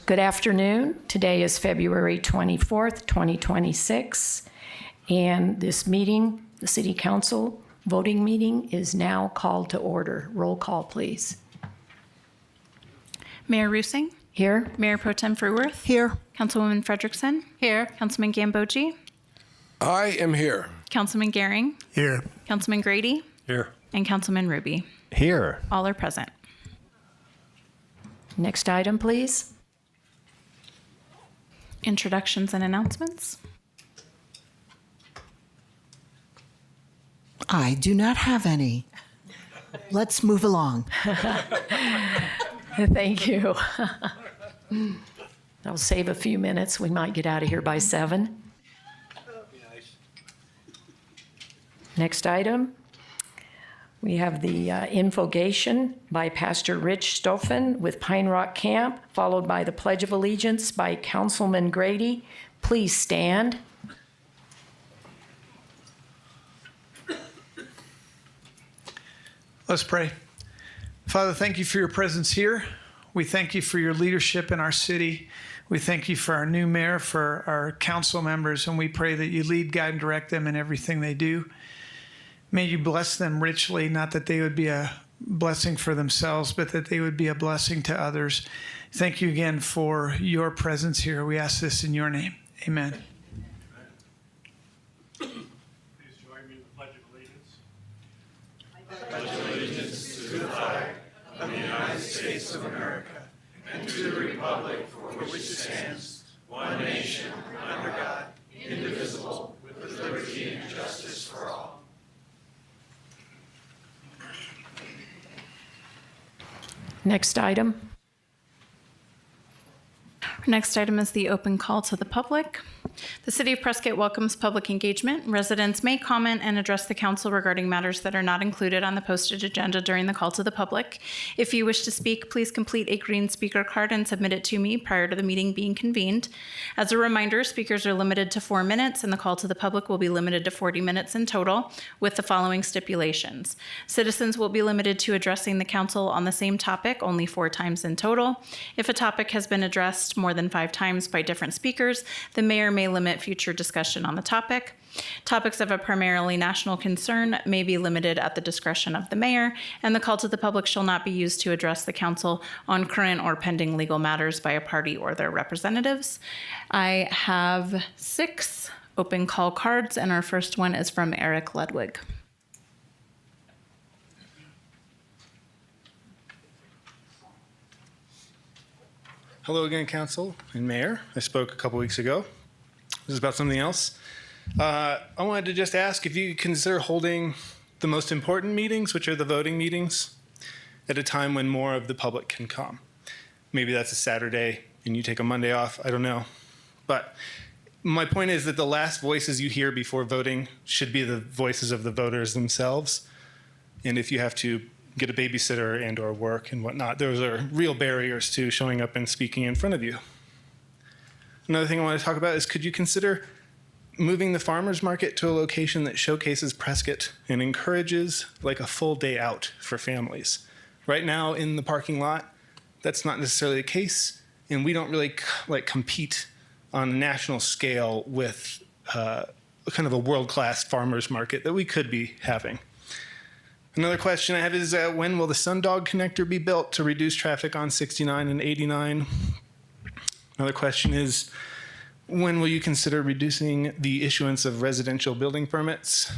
Good afternoon. Today is February 24th, 2026, and this meeting, the City Council voting meeting, is now called to order. Roll call, please. Mayor Rusing? Here. Mayor Pro Tem Fruworth? Here. Councilwoman Frederickson? Here. Councilman Gambogi? I am here. Councilman Gehring? Here. Councilman Grady? Here. And Councilman Ruby? Here. All are present. Next item, please. Introductions and announcements. I do not have any. Let's move along. Thank you. I'll save a few minutes. We might get out of here by 7. Next item, we have the infogation by Pastor Rich Stoffen with Pine Rock Camp, followed by the Pledge of Allegiance by Councilman Grady. Please stand. Let's pray. Father, thank you for your presence here. We thank you for your leadership in our city. We thank you for our new mayor, for our council members, and we pray that you lead, guide, and direct them in everything they do. May you bless them richly, not that they would be a blessing for themselves, but that they would be a blessing to others. Thank you again for your presence here. We ask this in your name. Amen. Please join me in the Pledge of Allegiance. I pledge allegiance to the flag of the United States of America and to the republic for which it stands, one nation, under God, indivisible, with liberty and justice for all. Next item. Next item is the open call to the public. The City of Prescott welcomes public engagement. Residents may comment and address the council regarding matters that are not included on the posted agenda during the call to the public. If you wish to speak, please complete a green speaker card and submit it to me prior to the meeting being convened. As a reminder, speakers are limited to 4 minutes, and the call to the public will be limited to 40 minutes in total, with the following stipulations. Citizens will be limited to addressing the council on the same topic only 4 times in total. If a topic has been addressed more than 5 times by different speakers, the mayor may limit future discussion on the topic. Topics of a primarily national concern may be limited at the discretion of the mayor, and the call to the public shall not be used to address the council on current or pending legal matters by a party or their representatives. I have 6 open call cards, and our first one is from Eric Ludwig. Hello again, Council and Mayor. I spoke a couple weeks ago. This is about something else. I wanted to just ask if you consider holding the most important meetings, which are the voting meetings, at a time when more of the public can come. Maybe that's a Saturday and you take a Monday off, I don't know. But my point is that the last voices you hear before voting should be the voices of the voters themselves. And if you have to get a babysitter and or work and whatnot, those are real barriers to showing up and speaking in front of you. Another thing I want to talk about is, could you consider moving the farmers market to a location that showcases Prescott and encourages like a full day out for families? Right now in the parking lot, that's not necessarily the case, and we don't really compete on a national scale with kind of a world-class farmers market that we could be having. Another question I have is, when will the Sundog connector be built to reduce traffic on 69 and 89? Another question is, when will you consider reducing the issuance of residential building permits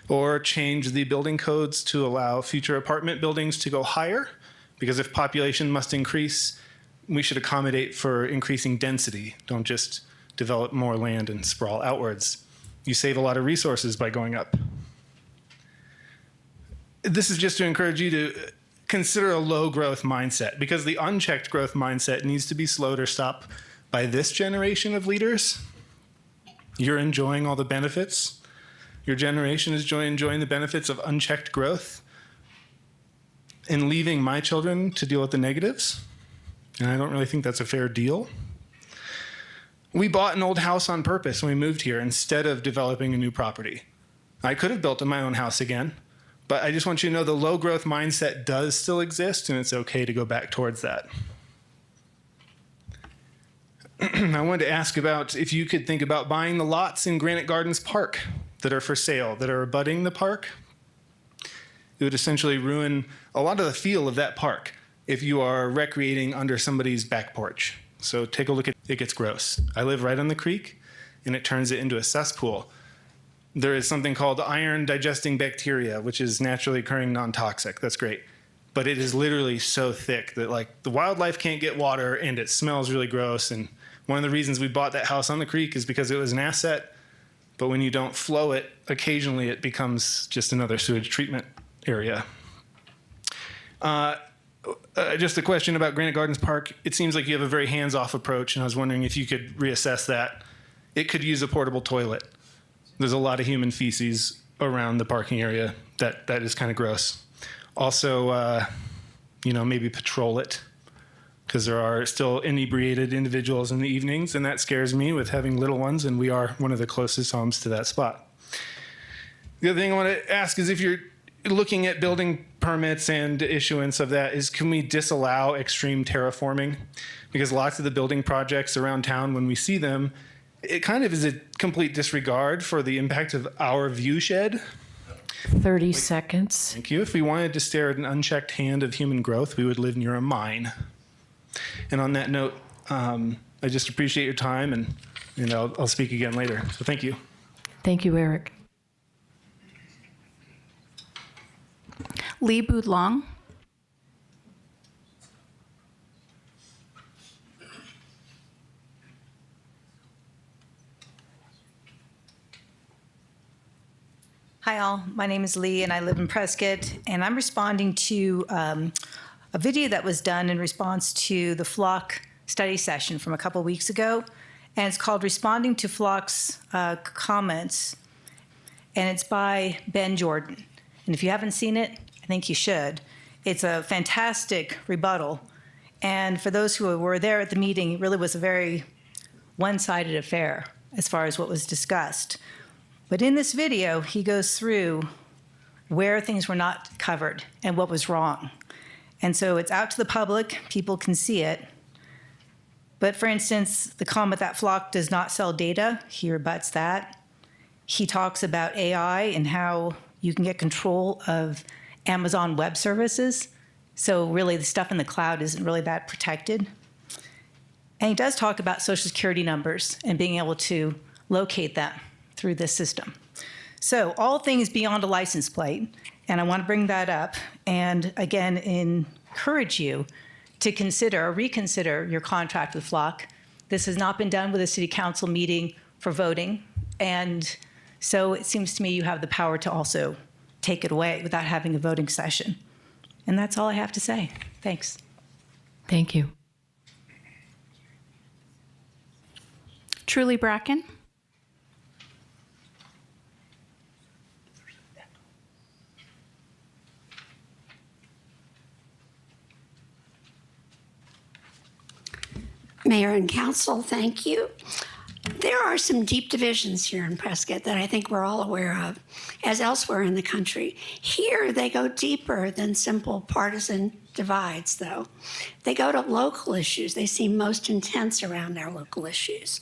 or change the building codes to allow future apartment buildings to go higher? Because if population must increase, we should accommodate for increasing density. Don't just develop more land and sprawl outwards. You save a lot of resources by going up. This is just to encourage you to consider a low growth mindset, because the unchecked growth mindset needs to be slowed or stopped by this generation of leaders. You're enjoying all the benefits. Your generation is enjoying the benefits of unchecked growth and leaving my children to deal with the negatives. And I don't really think that's a fair deal. We bought an old house on purpose when we moved here instead of developing a new property. I could have built my own house again, but I just want you to know the low growth mindset does still exist, and it's okay to go back towards that. I wanted to ask about if you could think about buying the lots in Granite Gardens Park that are for sale, that are abutting the park. It would essentially ruin a lot of the feel of that park if you are recreating under somebody's back porch. So take a look at it. It gets gross. I live right on the creek, and it turns it into a cesspool. There is something called iron digesting bacteria, which is naturally occurring non-toxic. That's great. But it is literally so thick that like the wildlife can't get water, and it smells really gross. And one of the reasons we bought that house on the creek is because it was an asset. But when you don't flow it, occasionally it becomes just another sewage treatment area. Just a question about Granite Gardens Park. It seems like you have a very hands-off approach, and I was wondering if you could reassess that. It could use a portable toilet. There's a lot of human feces around the parking area that is kind of gross. Also, maybe patrol it, because there are still inebriated individuals in the evenings, and that scares me with having little ones, and we are one of the closest homes to that spot. The other thing I want to ask is if you're looking at building permits and issuance of that, is can we disallow extreme terraforming? Because lots of the building projects around town, when we see them, it kind of is a complete disregard for the impact of our view shed. 30 seconds. Thank you. If we wanted to stare at an unchecked hand of human growth, we would live near a mine. And on that note, I just appreciate your time, and I'll speak again later. So thank you. Thank you, Eric. Lee Boudlong. Hi all, my name is Lee and I live in Prescott, and I'm responding to a video that was done in response to the Flock study session from a couple weeks ago, and it's called Responding to Flock's Comments, and it's by Ben Jordan. And if you haven't seen it, I think you should. It's a fantastic rebuttal, and for those who were there at the meeting, it really was a very one-sided affair as far as what was discussed. But in this video, he goes through where things were not covered and what was wrong. And so it's out to the public, people can see it. But for instance, the comment that Flock does not sell data, he rebuts that. He talks about AI and how you can get control of Amazon Web Services. So really the stuff in the cloud isn't really that protected. And he does talk about Social Security numbers and being able to locate them through this system. So all things beyond a license plate, and I want to bring that up and again encourage you to consider or reconsider your contract with Flock. This has not been done with a city council meeting for voting, and so it seems to me you have the power to also take it away without having a voting session. And that's all I have to say. Thanks. Thank you. Truly Bracken. Mayor and Council, thank you. There are some deep divisions here in Prescott that I think we're all aware of, as elsewhere in the country. Here, they go deeper than simple partisan divides, though. They go to local issues. They seem most intense around our local issues,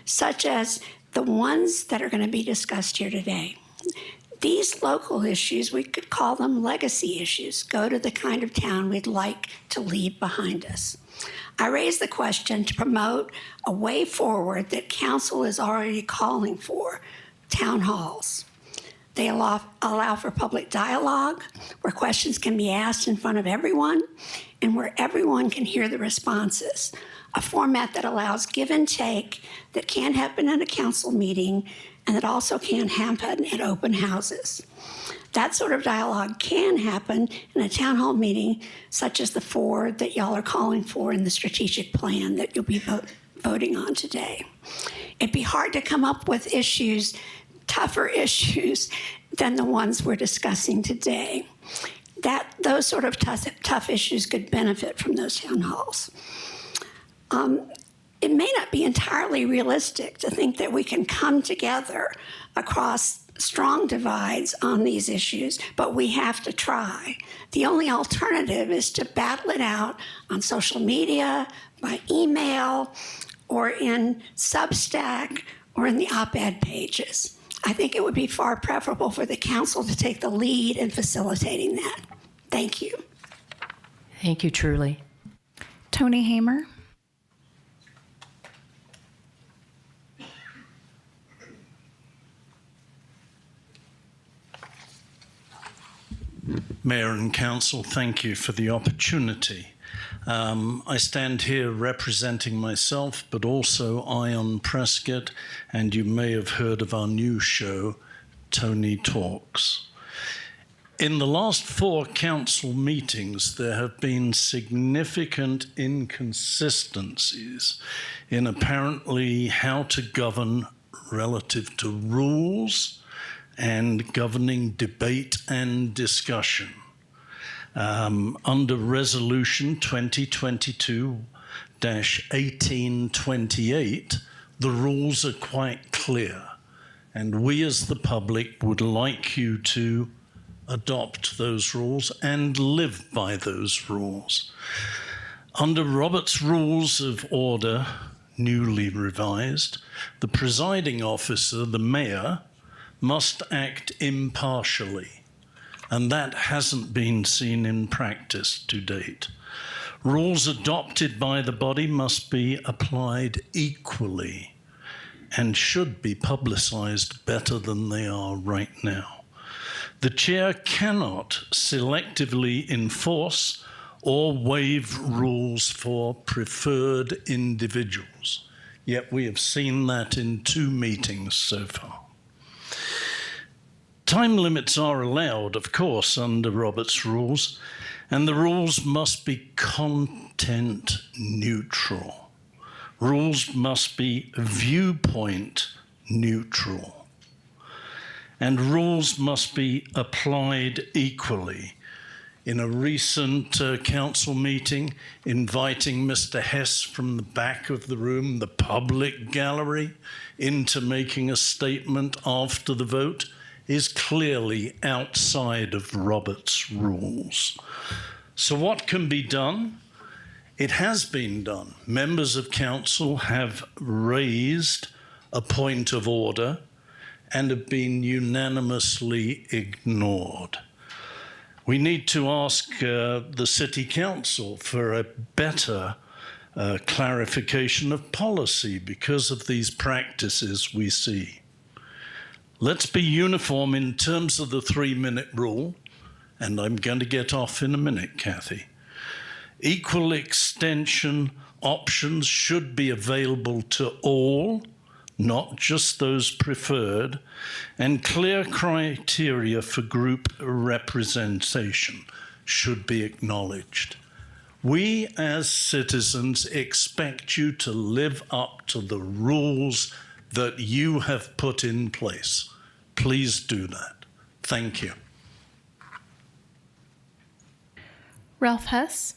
such as the ones that are going to be discussed here today. These local issues, we could call them legacy issues, go to the kind of town we'd like to leave behind us. I raise the question to promote a way forward that council is already calling for, town halls. They allow for public dialogue, where questions can be asked in front of everyone, and where everyone can hear the responses. A format that allows give and take that can happen at a council meeting and that also can happen at open houses. That sort of dialogue can happen in a town hall meeting, such as the 4 that y'all are calling for in the strategic plan that you'll be voting on today. It'd be hard to come up with issues, tougher issues, than the ones we're discussing today. Those sort of tough issues could benefit from those town halls. It may not be entirely realistic to think that we can come together across strong divides on these issues, but we have to try. The only alternative is to battle it out on social media, by email, or in Substack or in the op-ed pages. I think it would be far preferable for the council to take the lead in facilitating that. Thank you. Thank you, Truly. Tony Hamer. Mayor and Council, thank you for the opportunity. I stand here representing myself, but also Ion Prescott, and you may have heard of our new show, Tony Talks. In the last 4 council meetings, there have been significant inconsistencies in apparently how to govern relative to rules and governing debate and discussion. Under Resolution 2022-1828, the rules are quite clear, and we as the public would like you to adopt those rules and live by those rules. Under Robert's Rules of Order, newly revised, the presiding officer, the mayor, must act impartially, and that hasn't been seen in practice to date. Rules adopted by the body must be applied equally and should be publicized better than they are right now. The chair cannot selectively enforce or waive rules for preferred individuals, yet we have seen that in 2 meetings so far. Time limits are allowed, of course, under Robert's rules, and the rules must be content neutral. Rules must be viewpoint neutral. And rules must be applied equally. In a recent council meeting, inviting Mr. Hess from the back of the room, the public gallery, into making a statement after the vote, is clearly outside of Robert's rules. So what can be done? It has been done. Members of council have raised a point of order and have been unanimously ignored. We need to ask the city council for a better clarification of policy because of these practices we see. Let's be uniform in terms of the 3-minute rule, and I'm going to get off in a minute, Kathy. Equal extension options should be available to all, not just those preferred, and clear criteria for group representation should be acknowledged. We as citizens expect you to live up to the rules that you have put in place. Please do that. Thank you. Ralph Hess.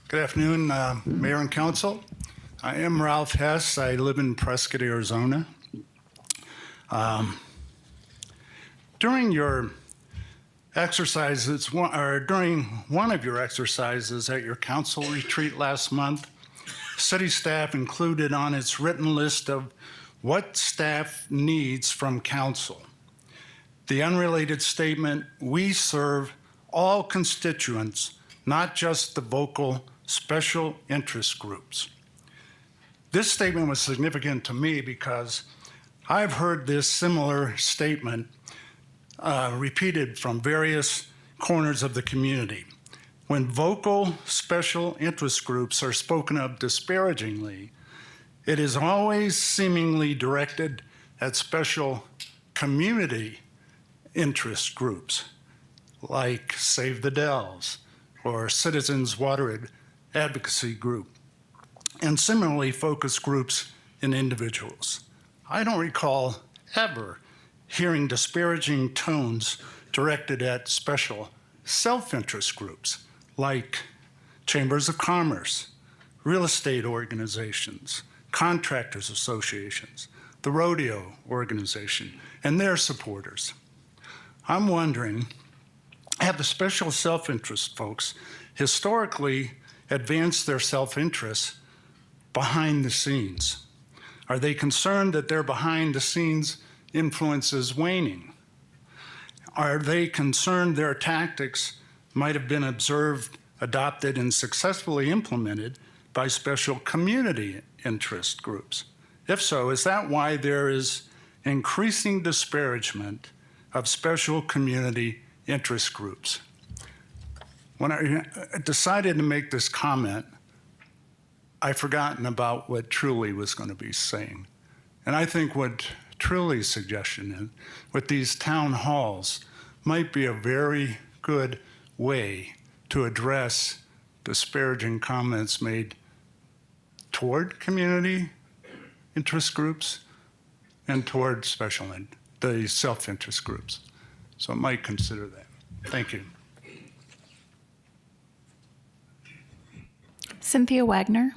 Good afternoon, Mayor and Council. I am Ralph Hess. I live in Prescott, Arizona. During your exercises, during one of your exercises at your council retreat last month, city staff included on its written list of what staff needs from council the unrelated statement, "We serve all constituents, not just the vocal special interest groups." This statement was significant to me because I've heard this similar statement repeated from various corners of the community. When vocal special interest groups are spoken of disparagingly, it is always seemingly directed at special community interest groups like Save the Dells or Citizens Water Advocacy Group, and similarly focused groups in individuals. I don't recall ever hearing disparaging tones directed at special self-interest groups like chambers of commerce real estate organizations, contractors associations, the Rodeo organization, and their supporters. I'm wondering, have the special self-interest folks historically advanced their self-interest behind the scenes? Are they concerned that their behind-the-scenes influence is waning? Are they concerned their tactics might have been observed, adopted, and successfully implemented by special community interest groups? If so, is that why there is increasing disparagement of special community interest groups? When I decided to make this comment, I'd forgotten about what Truly was going to be saying. And I think what Truly's suggestion is, with these town halls, might be a very good way to address disparaging comments made toward community interest groups and toward the self-interest groups. So I might consider that. Thank you. Cynthia Wagner.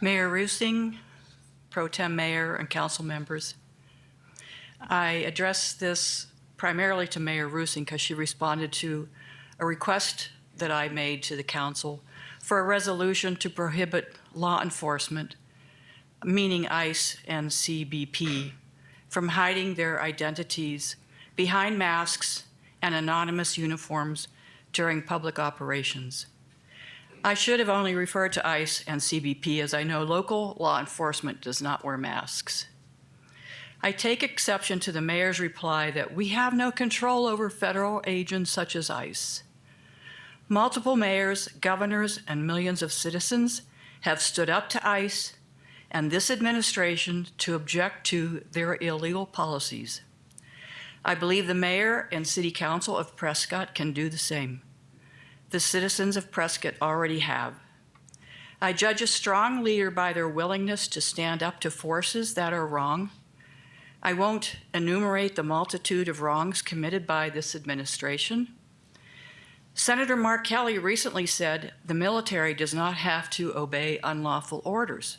Mayor Rusing, Pro Tem Mayor, and council members. I address this primarily to Mayor Rusing because she responded to a request that I made to the council for a resolution to prohibit law enforcement, meaning ICE and CBP, from hiding their identities behind masks and anonymous uniforms during public operations. I should have only referred to ICE and CBP, as I know local law enforcement does not wear masks. I take exception to the mayor's reply that we have no control over federal agents such as ICE. Multiple mayors, governors, and millions of citizens have stood up to ICE and this administration to object to their illegal policies. I believe the mayor and city council of Prescott can do the same. The citizens of Prescott already have. I judge a strong leader by their willingness to stand up to forces that are wrong. I won't enumerate the multitude of wrongs committed by this administration. Senator Mark Kelly recently said the military does not have to obey unlawful orders.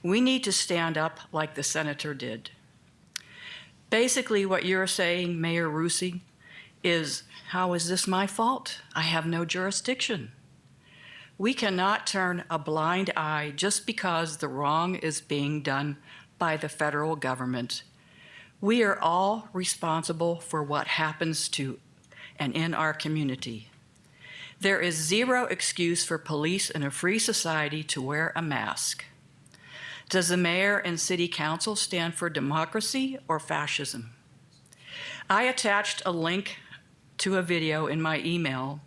We need to stand up like the senator did. Basically, what you're saying, Mayor Rusing, is, how is this my fault? I have no jurisdiction. We cannot turn a blind eye just because the wrong is being done by the federal government. We are all responsible for what happens to and in our community. There is zero excuse for police in a free society to wear a mask. Does the mayor and city council stand for democracy or fascism? I attached a link to a video in my email,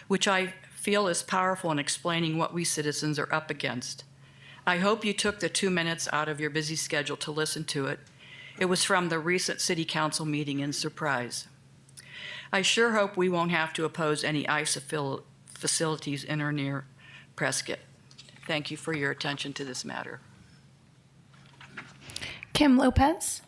which I feel is powerful in explaining what we citizens are up against. I hope you took the 2 minutes out of your busy schedule to listen to it. It was from the recent city council meeting in Surprise. I sure hope we won't have to oppose any ICE facilities in or near Prescott. Thank you for your attention to this matter. Kim Lopez.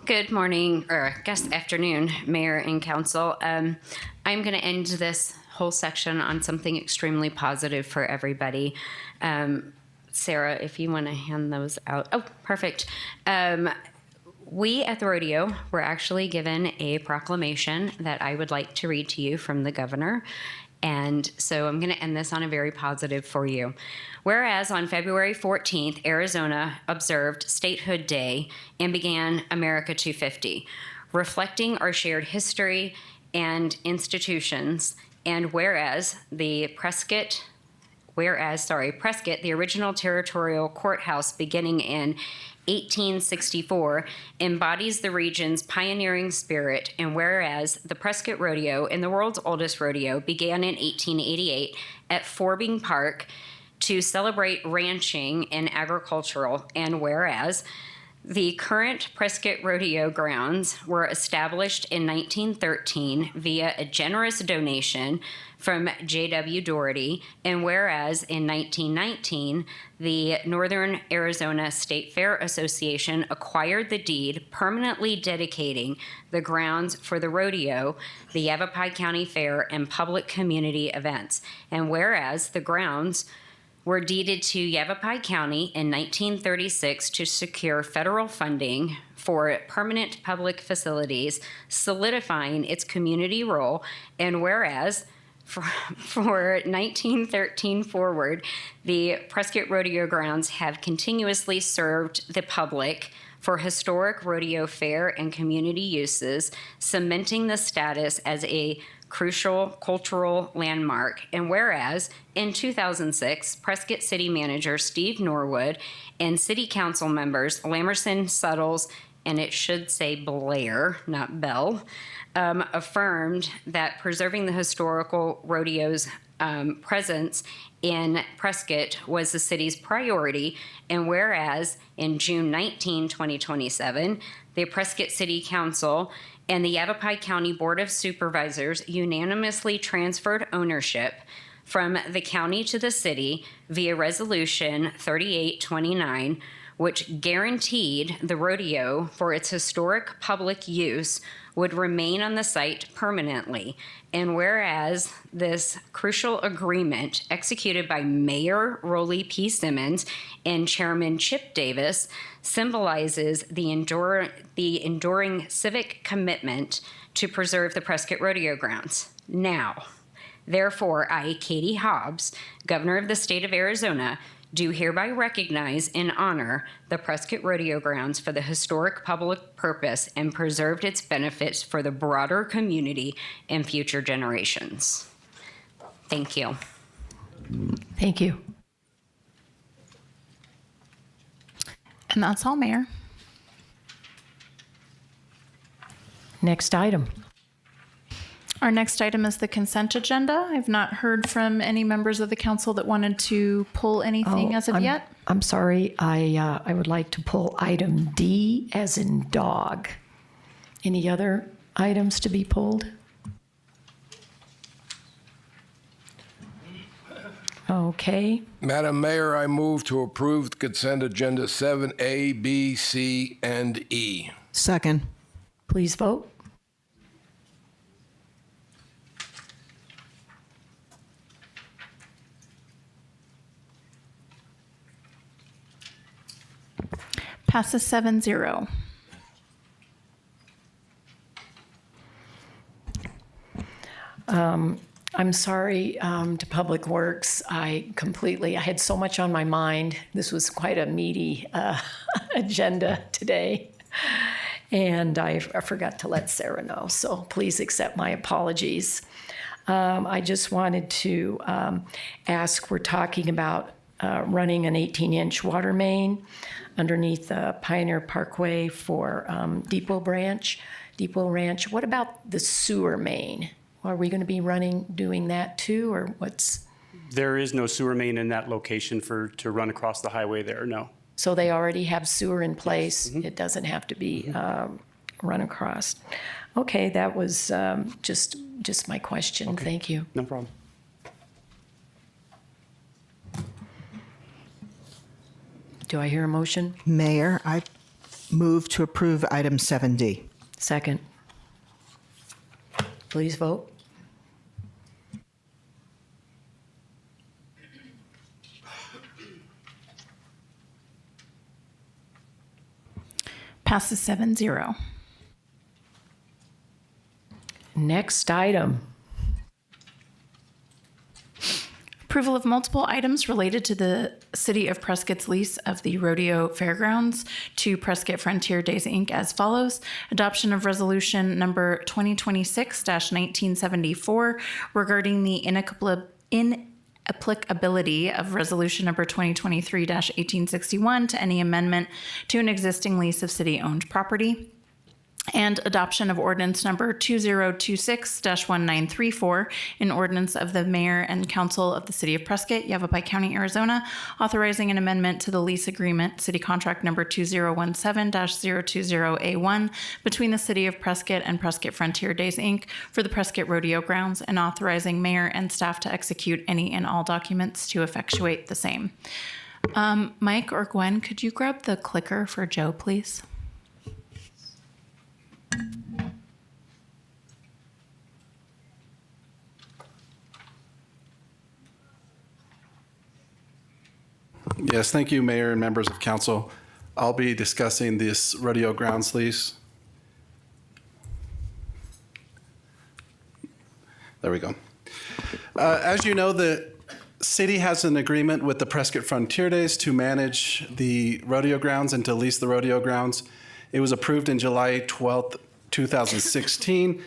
Good morning, or I guess afternoon, Mayor and Council. I'm going to end this whole section on something extremely positive for everybody. Sarah, if you want to hand those out. Oh, perfect. We at the Rodeo were actually given a proclamation that I would like to read to you from the governor. And so I'm going to end this on a very positive for you. Whereas on February 14th, Arizona observed Statehood Day and began America 250, reflecting our shared history and institutions. And whereas the Prescott Prescott, the original territorial courthouse beginning in 1864, embodies the region's pioneering spirit, and whereas the Prescott Rodeo, and the world's oldest rodeo, began in 1888 at Forbing Park to celebrate ranching and agricultural, and whereas the current Prescott Rodeo grounds were established in 1913 via a generous donation from J.W. Doherty, and whereas in 1919, the Northern Arizona State Fair Association acquired the deed permanently dedicating the grounds for the rodeo, the Yavapai County Fair, and public community events, and whereas the grounds were deeded to Yavapai County in 1936 to secure federal funding for permanent public facilities, solidifying its community role, and whereas for 1913 forward, the Prescott Rodeo grounds have continuously served the public for historic rodeo fair and community uses, cementing the status as a crucial cultural landmark. And whereas in 2006, Prescott City Manager Steve Norwood and City Council members Lamerson, Suttles, and it should say Blair, not Bell, affirmed that preserving the historical rodeo's presence in Prescott was the city's priority. And whereas in June 19, 2027, the Prescott City Council and the Yavapai County Board of Supervisors unanimously transferred ownership from the county to the city via Resolution 3829, which guaranteed the rodeo for its historic public use would remain on the site permanently. And whereas this crucial agreement executed by Mayor Rollie P. Simmons and Chairman Chip Davis symbolizes the enduring civic commitment to preserve the Prescott Rodeo grounds. Now, therefore, I, Katie Hobbs, Governor of the State of Arizona, do hereby recognize and honor the Prescott Rodeo grounds for the historic public purpose and preserved its benefits for the broader community and future generations. Thank you. Thank you. And that's all, Mayor. Next item. Our next item is the consent agenda. I've not heard from any members of the council that wanted to pull anything as of yet. I'm sorry. I would like to pull item D as in dog. Any other items to be pulled? Okay. Madam Mayor, I move to approve the consent agenda 7A, B, C, and E. Second. Please vote. Passes 7-0. I'm sorry to Public Works. I had so much on my mind. This was quite a meaty agenda today. And I forgot to let Sarah know, so please accept my apologies. I just wanted to ask, we're talking about running an 18-inch water main underneath Pioneer Parkway for Depot Ranch. What about the sewer main? Are we going to be doing that too, or what's? There is no sewer main in that location to run across the highway there, no. So they already have sewer in place. Yes. It doesn't have to be run across. Okay, that was just my question. Okay. Thank you. No problem. Do I hear a motion? Mayor, I move to approve item 7D. Second. Please vote. Passes 7-0. Next item. Approval of multiple items related to the City of Prescott's lease of the Rodeo Fairgrounds to Prescott Frontier Days, Inc. as follows. Adoption of resolution number 2026-1974 regarding the applicability of Resolution number 2023-1861 to any amendment to an existing lease of city-owned property, and adoption of ordinance number 2026-1934, an ordinance of the mayor and council of the city of Prescott, Yavapai County, Arizona, authorizing an amendment to the lease agreement, city contract number 2017-020A1, between the city of Prescott and Prescott Frontier Days, Inc. for the Prescott Rodeo grounds, and authorizing mayor and staff to execute any and all documents to effectuate the same. Mike or Gwen, could you grab the clicker for Joe, please? Yes, thank you, Mayor and members of council. I'll be discussing this rodeo grounds lease. There we go. As you know, the city has an agreement with the Prescott Frontier Days to manage the rodeo grounds and to lease the rodeo grounds. It was approved in July 12th, 2016,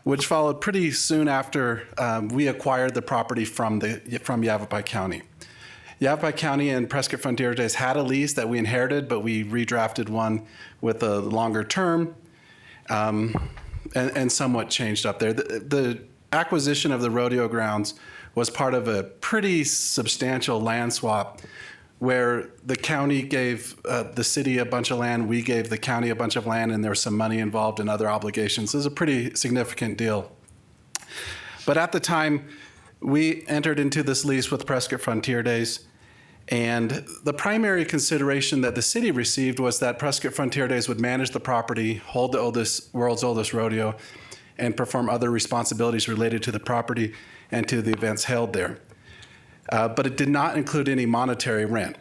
which followed pretty soon after we acquired the property from Yavapai County. Yavapai County and Prescott Frontier Days had a lease that we inherited, but we redrafted one with a longer term and somewhat changed up there. The acquisition of the rodeo grounds was part of a pretty substantial land swap where the county gave the city a bunch of land, we gave the county a bunch of land, and there was some money involved in other obligations. It was a pretty significant deal. But at the time, we entered into this lease with Prescott Frontier Days, and the primary consideration that the city received was that Prescott Frontier Days would manage the property, hold the world's oldest rodeo, and perform other responsibilities related to the property and to the events held there. But it did not include any monetary rent.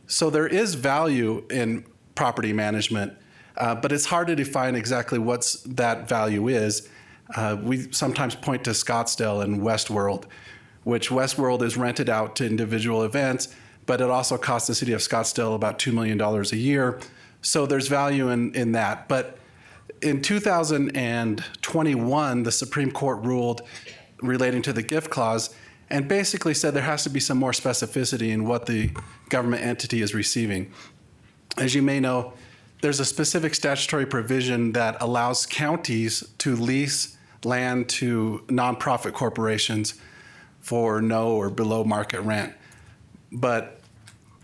So there is value in property management, but it's hard to define exactly what that value is. We sometimes point to Scottsdale and Westworld, which Westworld is rented out to individual events, but it also costs the city of Scottsdale about $2 million a year. So there's value in that. But in 2021, the Supreme Court ruled relating to the gift clause and basically said there has to be some more specificity in what the government entity is receiving. As you may know, there's a specific statutory provision that allows counties to lease land to nonprofit corporations for no or below market rent. But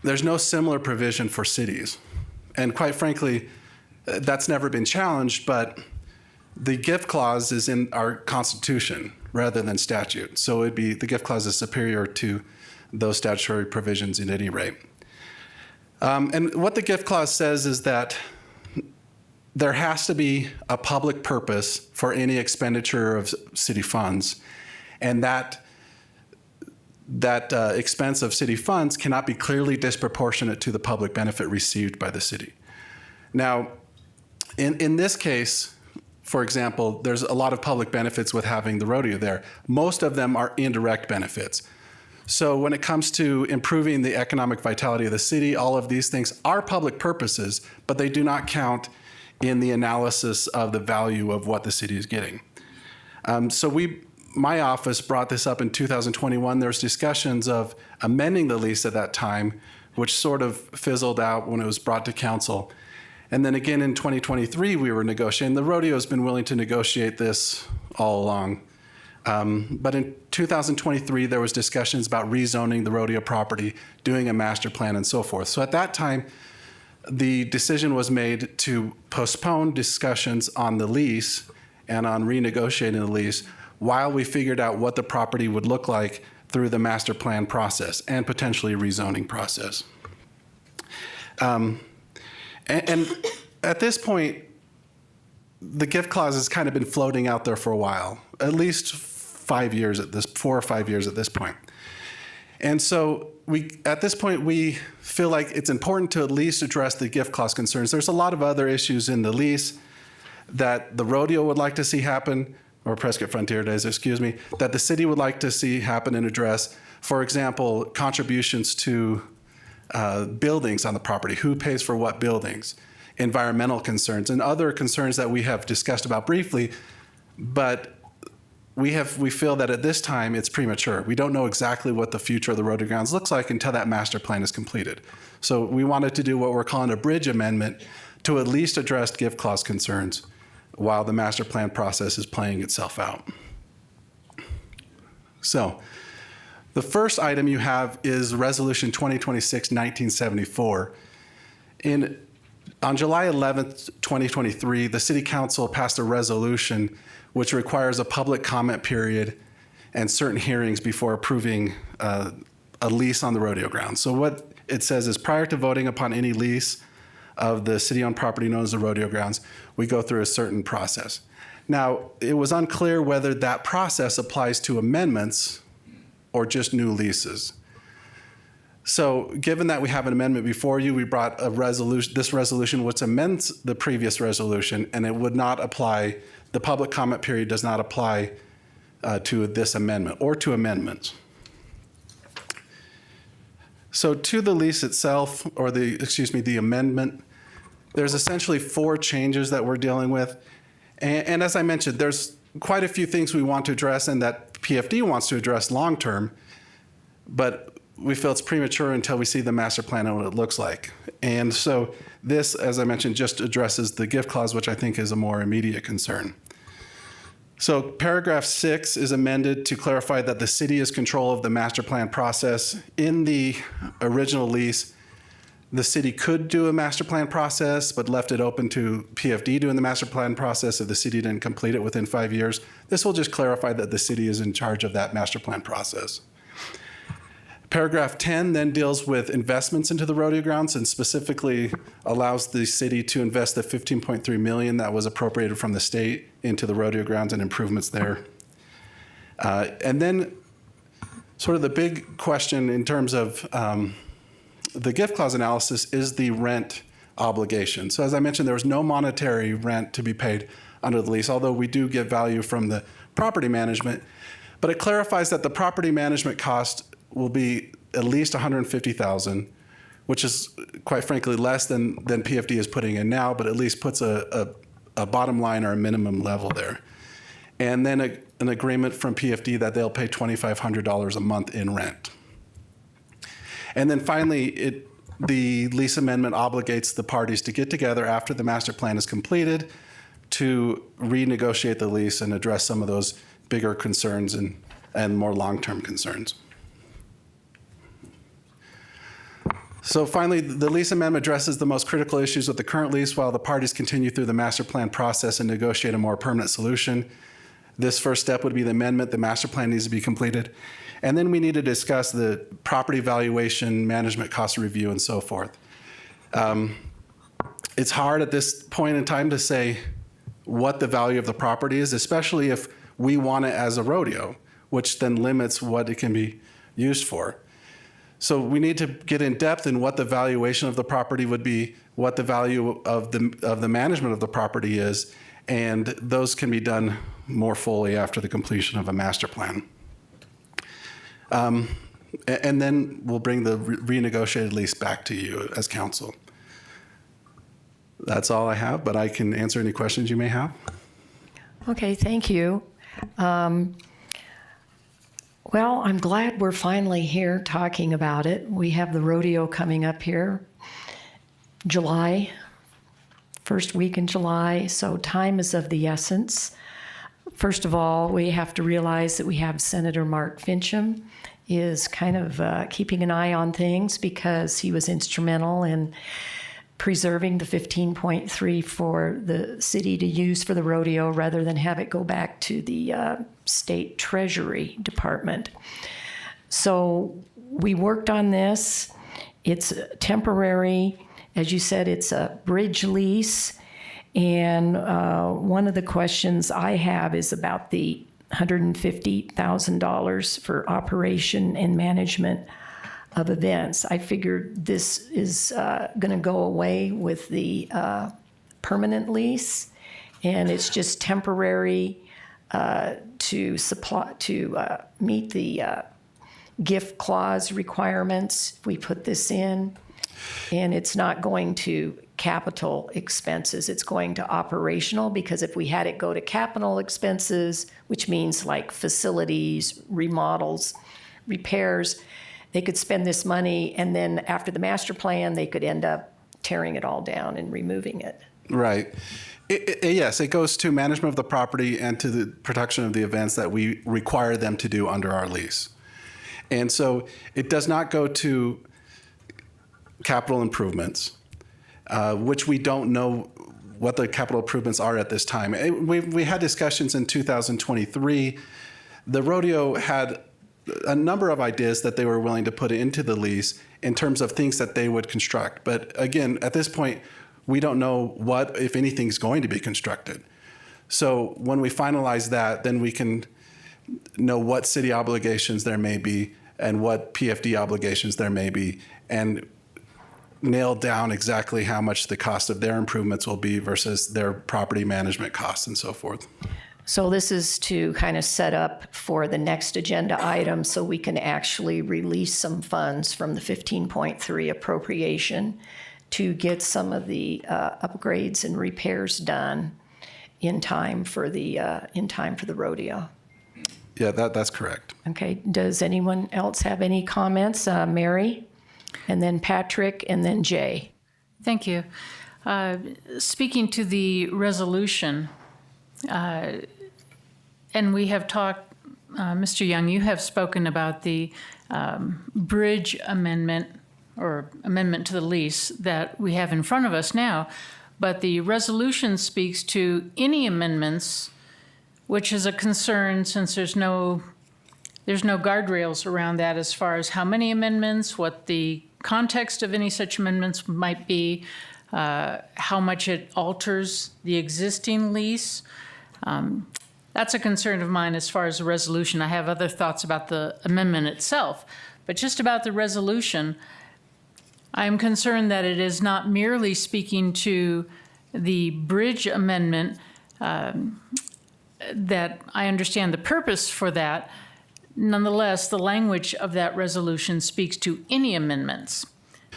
there's no similar provision for cities. And quite frankly, that's never been challenged, but the gift clause is in our Constitution rather than statute. So it'd be, the gift clause is superior to those statutory provisions at any rate. And what the gift clause says is that there has to be a public purpose for any expenditure of city funds, and that expense of city funds cannot be clearly disproportionate to the public benefit received by the city. Now, in this case, for example, there's a lot of public benefits with having the rodeo there. Most of them are indirect benefits. So when it comes to improving the economic vitality of the city, all of these things are public purposes, but they do not count in the analysis of the value of what the city is getting. My office brought this up in 2021. There's discussions of amending the lease at that time, which sort of fizzled out when it was brought to council. And then again in 2023, we were negotiating. The rodeo has been willing to negotiate this all along. But in 2023, there was discussions about rezoning the rodeo property, doing a master plan and so forth. So at that time, the decision was made to postpone discussions on the lease and on renegotiating the lease while we figured out what the property would look like through the master plan process and potentially rezoning process. And at this point, the gift clause has kind of been floating out there for a while, at least 4 or 5 years at this point. And so at this point, we feel like it's important to at least address the gift clause concerns. There's a lot of other issues in the lease that the rodeo would like to see happen, or Prescott Frontier Days, excuse me, that the city would like to see happen and address. For example, contributions to buildings on the property, who pays for what buildings, environmental concerns, and other concerns that we have discussed about briefly, but we feel that at this time it's premature. We don't know exactly what the future of the Rodeo Grounds looks like until that master plan is completed. So we wanted to do what we're calling a bridge amendment to at least address gift clause concerns while the master plan process is playing itself out. So the first item you have is Resolution 2026-1974. On July 11th, 2023, the City Council passed a resolution which requires a public comment period and certain hearings before approving a lease on the rodeo grounds. So what it says is, prior to voting upon any lease of the city-owned property known as the rodeo grounds, we go through a certain process. Now, it was unclear whether that process applies to amendments or just new leases. So given that we have an amendment before you, we brought this resolution which amends the previous resolution, and it would not apply, the public comment period does not apply to this amendment or to amendments. So to the lease itself, or the amendment, there's essentially 4 changes that we're dealing with. And as I mentioned, there's quite a few things we want to address and that PFD wants to address long-term, but we feel it's premature until we see the master plan and what it looks like. And so this, as I mentioned, just addresses the gift clause, which I think is a more immediate concern. So paragraph 6 is amended to clarify that the city is control of the master plan process. In the original lease, the city could do a master plan process, but left it open to PFD doing the master plan process if the city didn't complete it within 5 years. This will just clarify that the city is in charge of that master plan process. Paragraph 10 then deals with investments into the rodeo grounds and specifically allows the city to invest the $15.3 million that was appropriated from the state into the rodeo grounds and improvements there. And then sort of the big question in terms of the gift clause analysis is the rent obligation. So as I mentioned, there was no monetary rent to be paid under the lease, although we do get value from the property management. But it clarifies that the property management cost will be at least $150,000, which is quite frankly less than PFD is putting in now, but at least puts a bottom line or a minimum level there. And then an agreement from PFD that they'll pay $2,500 a month in rent. And then finally, the lease amendment obligates the parties to get together after the master plan is completed to renegotiate the lease and address some of those bigger concerns and more long-term concerns. So finally, the lease amendment addresses the most critical issues with the current lease while the parties continue through the master plan process and negotiate a more permanent solution. This first step would be the amendment. The master plan needs to be completed. And then we need to discuss the property valuation, management cost review, and so forth. It's hard at this point in time to say what the value of the property is, especially if we want it as a rodeo, which then limits what it can be used for. So we need to get in depth in what the valuation of the property would be, what the value of the management of the property is, and those can be done more fully after the completion of a master plan. And then we'll bring the renegotiated lease back to you as council. That's all I have, but I can answer any questions you may have. Okay, thank you. Well, I'm glad we're finally here talking about it. We have the rodeo coming up here, July, first week in July, so time is of the essence. First of all, we have to realize that we have Senator Mark Fincham is kind of keeping an eye on things because he was instrumental in preserving the 15.3 for the city to use for the rodeo rather than have it go back to the state treasury department. So we worked on this. It's temporary. As you said, it's a bridge lease. And one of the questions I have is about the $150,000 for operation and management of events. I figured this is going to go away with the permanent lease, and it's just temporary to meet the gift clause requirements. We put this in. And it's not going to capital expenses, it's going to operational, because if we had it go to capital expenses, which means like facilities, remodels, repairs, they could spend this money, and then after the master plan, they could end up tearing it all down and removing it. Right. Yes, it goes to management of the property and to the production of the events that we require them to do under our lease. And so it does not go to capital improvements, which we don't know what the capital improvements are at this time. We had discussions in 2023. The Rodeo had a number of ideas that they were willing to put into the lease in terms of things that they would construct. But again, at this point, we don't know what, if anything, is going to be constructed. So when we finalize that, then we can know what city obligations there may be and what PFD obligations there may be, and nail down exactly how much the cost of their improvements will be versus their property management costs and so forth. So this is to kind of set up for the next agenda item so we can actually release some funds from the 15.3 appropriation to get some of the upgrades and repairs done in time for the rodeo. Yeah, that's correct. Okay, does anyone else have any comments? Mary, and then Patrick, and then Jay. Thank you. Speaking to the resolution, and we have talked, Mr. Young, you have spoken about the bridge amendment or amendment to the lease that we have in front of us now, but the resolution speaks to any amendments, which is a concern since there's no guardrails around that as far as how many amendments, what the context of any such amendments might be, how much it alters the existing lease. That's a concern of mine as far as the resolution. I have other thoughts about the amendment itself, but just about the resolution, I am concerned that it is not merely speaking to the bridge amendment, that I understand the purpose for that. Nonetheless, the language of that resolution speaks to any amendments.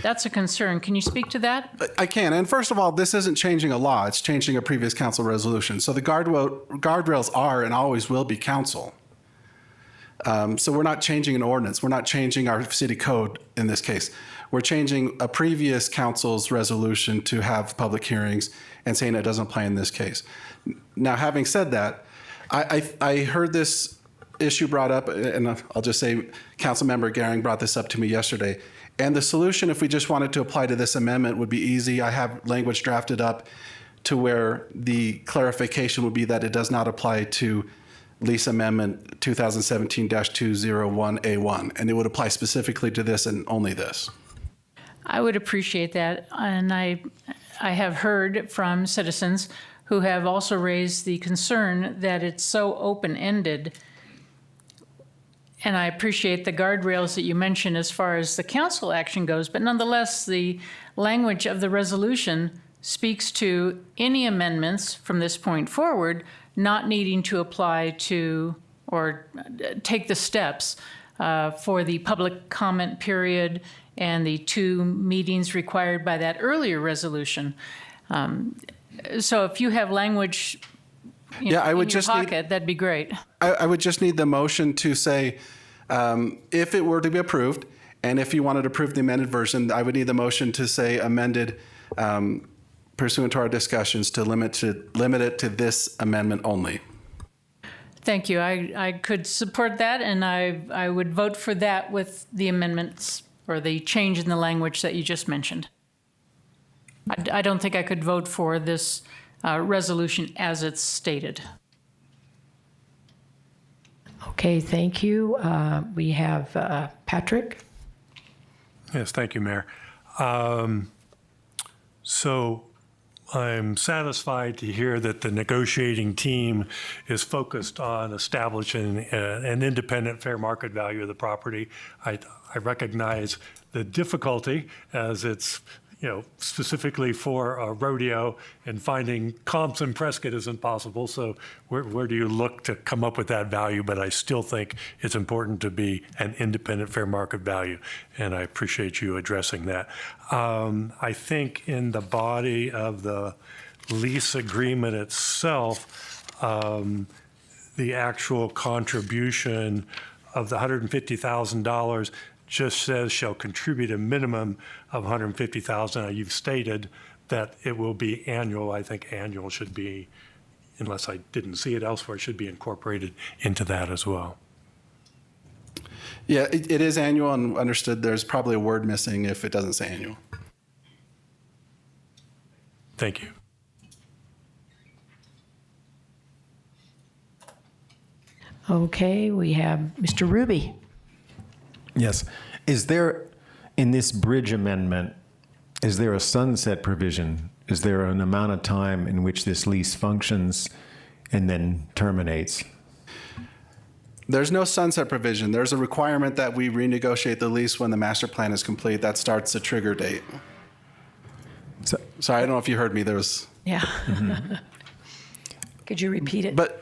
That's a concern. Can you speak to that? I can. And first of all, this isn't changing a law. It's changing a previous council resolution. So the guardrails are and always will be council. So we're not changing an ordinance. We're not changing our city code in this case. We're changing a previous council's resolution to have public hearings and saying it doesn't apply in this case. Now, having said that, I heard this issue brought up, and I'll just say Councilmember Gehring brought this up to me yesterday. And the solution, if we just wanted to apply to this amendment, would be easy. I have language drafted up to where the clarification would be that it does not apply to lease amendment 2017-201A1, and it would apply specifically to this and only this. I would appreciate that, and I have heard from citizens who have also raised the concern that it's so open-ended. And I appreciate the guardrails that you mentioned as far as the council action goes, but nonetheless, the language of the resolution speaks to any amendments from this point forward not needing to apply to or take the steps for the public comment period and the 2 meetings required by that earlier resolution. So if you have language in your pocket, that'd be great. I would just need the motion to say, if it were to be approved, and if you wanted to approve the amended version, I would need the motion to say amended pursuant to our discussions to limit it to this amendment only. Thank you. I could support that, and I would vote for that with the amendments or the change in the language that you just mentioned. I don't think I could vote for this resolution as it's stated. Okay, thank you. We have Patrick. Yes, thank you, Mayor. So I'm satisfied to hear that the negotiating team is focused on establishing an independent fair market value of the property. I recognize the difficulty as it's specifically for Rodeo, and finding comps in Prescott isn't possible. So where do you look to come up with that value? But I still think it's important to be an independent fair market value, and I appreciate you addressing that. I think in the body of the lease agreement itself, the actual contribution of the $150,000 just says shall contribute a minimum of $150,000. Now, you've stated that it will be annual. I think annual should be, unless I didn't see it elsewhere, should be incorporated into that as well. Yeah, it is annual, and understood there's probably a word missing if it doesn't say annual. Thank you. Okay, we have Mr. Ruby. Yes. Is there, in this bridge amendment, is there a sunset provision? Is there an amount of time in which this lease functions and then terminates? There's no sunset provision. There's a requirement that we renegotiate the lease when the master plan is complete. That starts the trigger date. Sorry, I don't know if you heard me. There was... Yeah. Could you repeat it? But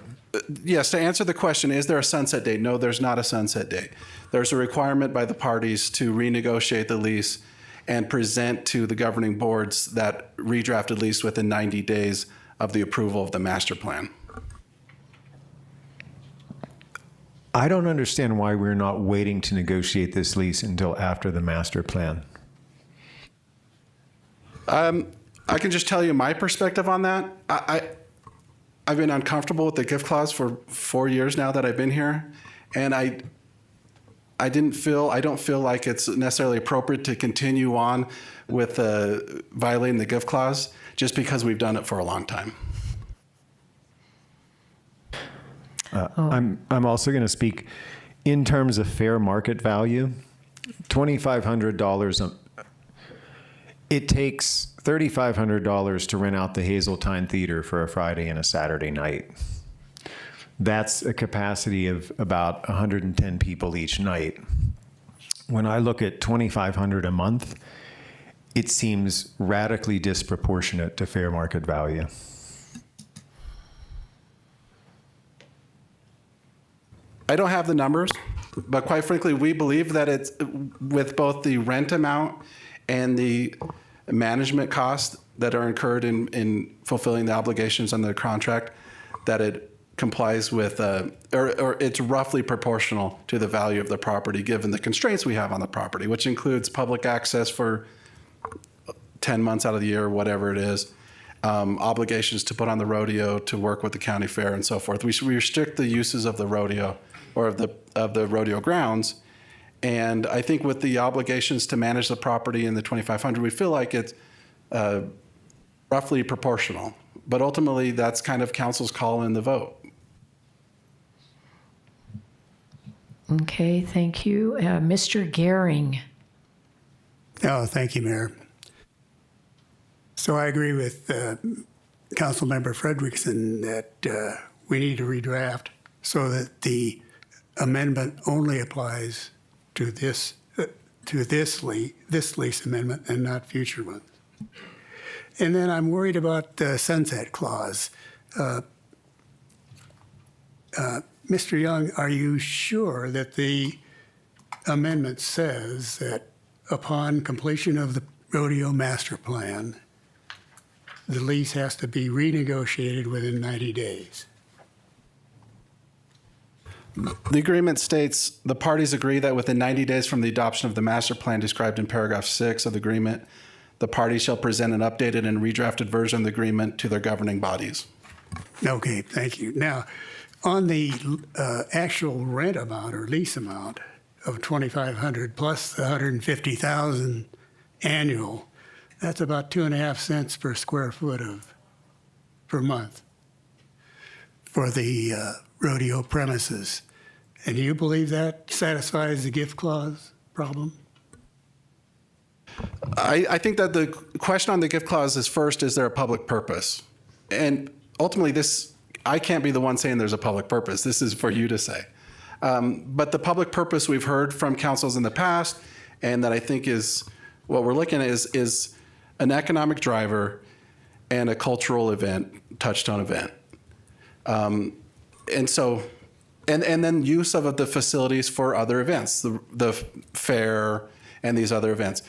yes, to answer the question, is there a sunset date? No, there's not a sunset date. There's a requirement by the parties to renegotiate the lease and present to the governing boards that redrafted lease within 90 days of the approval of the master plan. I don't understand why we're not waiting to negotiate this lease until after the master plan. I can just tell you my perspective on that. I've been uncomfortable with the gift clause for 4 years now that I've been here, and I don't feel like it's necessarily appropriate to continue on with violating the gift clause just because we've done it for a long time. I'm also going to speak in terms of fair market value. $2,500. It takes $3,500 to rent out the Hazeltine Theater for a Friday and a Saturday night. That's a capacity of about 110 people each night. When I look at $2,500 a month, it seems radically disproportionate to fair market value. I don't have the numbers, but quite frankly, we believe that it's with both the rent amount and the management costs that are incurred in fulfilling the obligations under the contract, that it complies with, or it's roughly proportional to the value of the property given the constraints we have on the property, which includes public access for 10 months out of the year, whatever it is, obligations to put on the rodeo, to work with the county fair and so forth. We restrict the uses of the rodeo or of the rodeo grounds. And I think with the obligations to manage the property in the 2,500, we feel like it's roughly proportional. But ultimately, that's kind of council's call in the vote. Okay, thank you. Mr. Gehring. Oh, thank you, Mayor. So I agree with Councilmember Frederickson that we need to redraft so that the amendment only applies to this lease amendment and not future ones. And then I'm worried about the sunset clause. Mr. Young, are you sure that the amendment says that upon completion of the rodeo master plan, the lease has to be renegotiated within 90 days? The agreement states the parties agree that within 90 days from the adoption of the master plan described in paragraph 6 of the agreement, the parties shall present an updated and redrafted version of the agreement to their governing bodies. Okay, thank you. Now, on the actual rent amount or lease amount of $2,500 plus the $150,000 annual, that's about 2.5 cents per square foot per month for the rodeo premises. And do you believe that satisfies the gift clause problem? I think that the question on the gift clause is first, is there a public purpose? And ultimately I can't be the one saying there's a public purpose. This is for you to say. But the public purpose we've heard from councils in the past, and that I think is what we're looking at is an economic driver, and a cultural event, touchstone event. And so, and then use of the facilities for other events, the fair and these other events.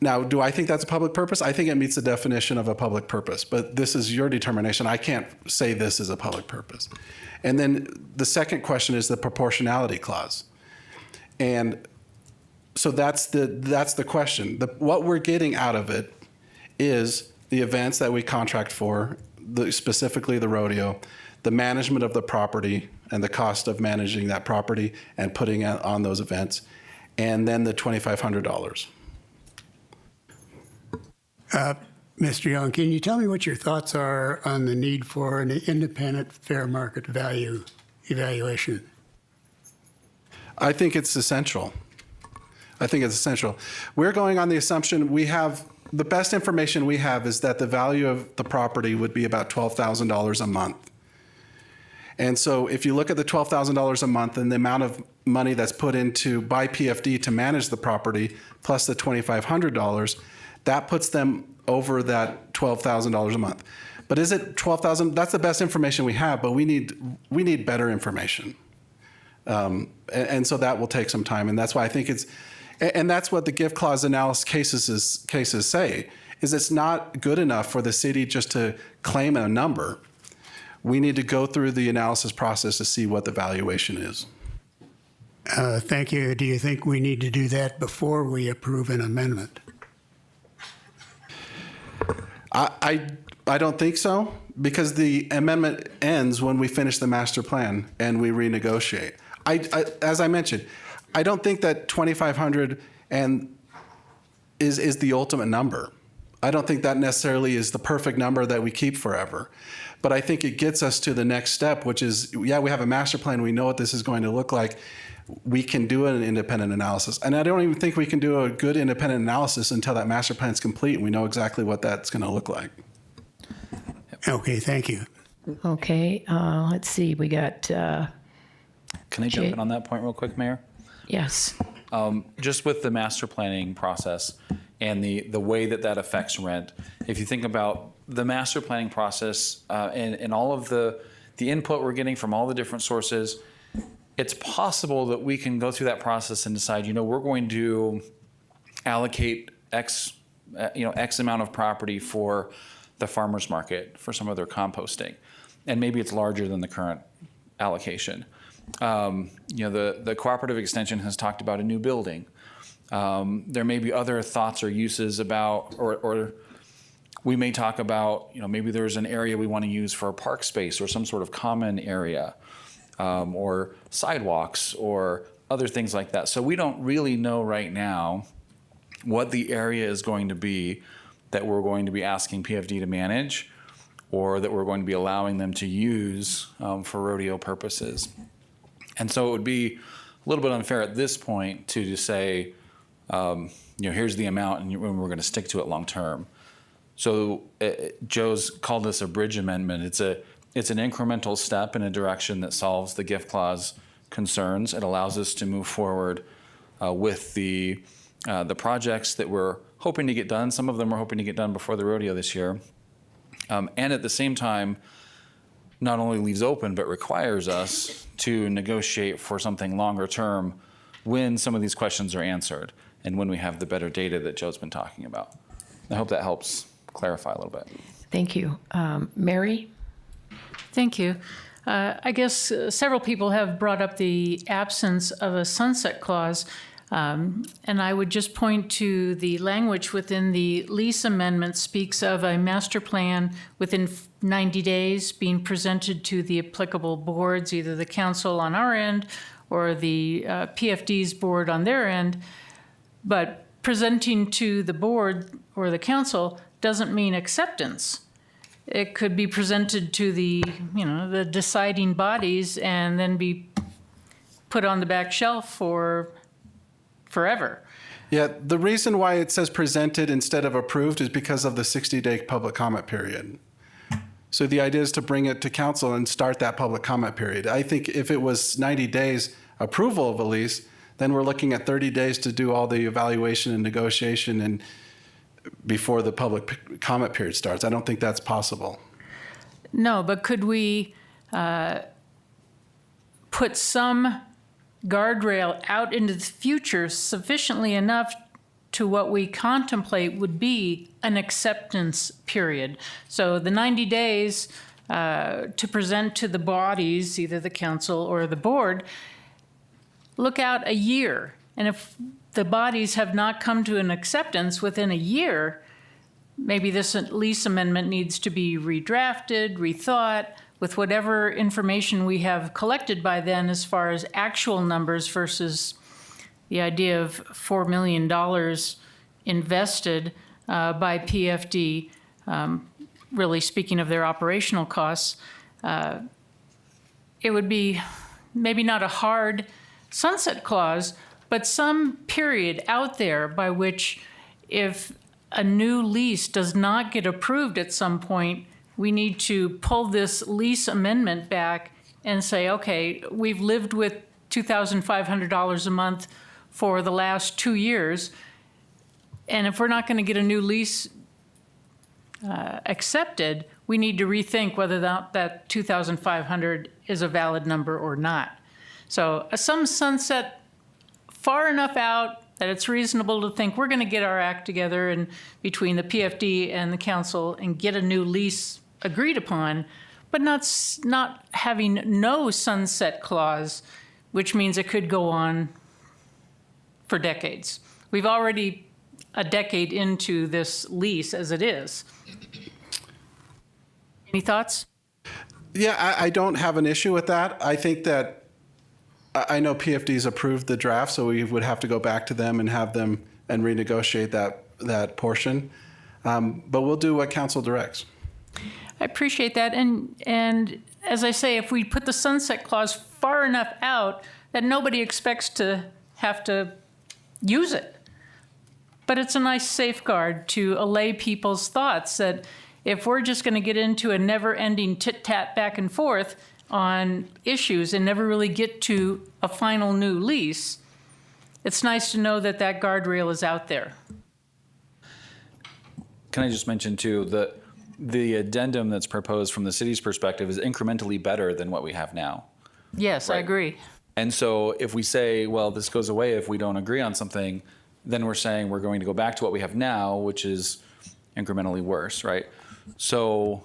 Now, do I think that's a public purpose? I think it meets the definition of a public purpose, but this is your determination. I can't say this is a public purpose. And then the second question is the proportionality clause. And so that's the question. What we're getting out of it is the events that we contract for, specifically the rodeo, the management of the property and the cost of managing that property and putting it on those events, and then the $2,500. Mr. Young, can you tell me what your thoughts are on the need for an independent fair market value evaluation? I think it's essential. We're going on the assumption the best information we have is that the value of the property would be about $12,000 a month. And so if you look at the $12,000 a month and the amount of money that's put into by PFD to manage the property plus the $2,500, that puts them over that $12,000 a month. But is it $12,000? That's the best information we have, but we need better information. And so that will take some time. And that's why I think and that's what the gift clause analysis cases say, is it's not good enough for the city just to claim a number. We need to go through the analysis process to see what the valuation is. Thank you. Do you think we need to do that before we approve an amendment? I don't think so, because the amendment ends when we finish the master plan and we renegotiate. As I mentioned, I don't think that $2,500 is the ultimate number. I don't think that necessarily is the perfect number that we keep forever. But I think it gets us to the next step, which is, we have a master plan. We know what this is going to look like. We can do an independent analysis. And I don't even think we can do a good independent analysis until that master plan is complete and we know exactly what that's going to look like. Okay, thank you. Okay, let's see, we got, Can I jump in on that point real quick, Mayor? yes. Just with the master planning process and the way that affects rent, if you think about the master planning process and all of the input we're getting from all the different sources, it's possible that we can go through that process and decide, we're going to allocate X amount of property for the farmer's market for some of their composting. And maybe it's larger than the current allocation. The cooperative extension has talked about a new building. There may be other thoughts or uses about, or we may talk about, maybe there's an area we want to use for a park space or some sort of common area, or sidewalks or other things like that. So we don't really know right now what the area is going to be that we're going to be asking PFD to manage, or that we're going to be allowing them to use for rodeo purposes. And so it would be a little bit unfair at this point to just say, here's the amount and we're going to stick to it long term. So Joe's called this a bridge amendment. It's an incremental step in a direction that solves the gift clause concerns. It allows us to move forward with the projects that we're hoping to get done. Some of them we're hoping to get done before the rodeo this year. And at the same time, not only leaves open, but requires us to negotiate for something longer term when some of these questions are answered and when we have the better data that Joe's been talking about. I hope that helps clarify a little bit. Thank you. Mary? Thank you. I guess several people have brought up the absence of a sunset clause. And I would just point to the language within the lease amendment speaks of a master plan within 90 days being presented to the applicable boards, either the council on our end or the PFD's board on their end. But presenting to the board or the council doesn't mean acceptance. It could be presented to the deciding bodies and then be put on the back shelf for forever. Yeah, the reason why it says presented instead of approved is because of the 60-day public comment period. So the idea is to bring it to council and start that public comment period. I think if it was 90 days approval of a lease, then we're looking at 30 days to do all the evaluation and negotiation. And before the public comment period starts. I don't think that's possible. No, but could we put some guardrail out into the future sufficiently enough to what we contemplate would be an acceptance period? So the 90 days to present to the bodies, either the council or the board, look out a year. And if the bodies have not come to an acceptance within a year, maybe this lease amendment needs to be redrafted, rethought, with whatever information we have collected by then as far as actual numbers versus the idea of $4 million invested by PFD, really speaking of their operational costs. It would be maybe not a hard sunset clause, but some period out there by which if a new lease does not get approved at some point, we need to pull this lease amendment back and say, okay, we've lived with $2,500 a month for the last 2 years, and if we're not going to get a new lease accepted, we need to rethink whether that $2,500 is a valid number or not. So some sunset far enough out that it's reasonable to think we're going to get our act together and between the PFD and the council and get a new lease agreed upon, but not having no sunset clause, which means it could go on for decades. We've already a decade into this lease as it is. Any thoughts? Yeah, I don't have an issue with that. I think that I know PFD's approved the draft, so we would have to go back to them and have them and renegotiate that portion. But we'll do what council directs. I appreciate that. And as I say, if we put the sunset clause far enough out that nobody expects to have to use it. But it's a nice safeguard to allay people's thoughts that if we're just going to get into a never-ending tit-tat back and forth on issues and never really get to a final new lease, it's nice to know that that guardrail is out there. Can I just mention too, the addendum that's proposed from the city's perspective is incrementally better than what we have now. Yes, right. I agree. And so if we say, well, this goes away if we don't agree on something, then we're saying we're going to go back to what we have now, which is incrementally worse, right? So,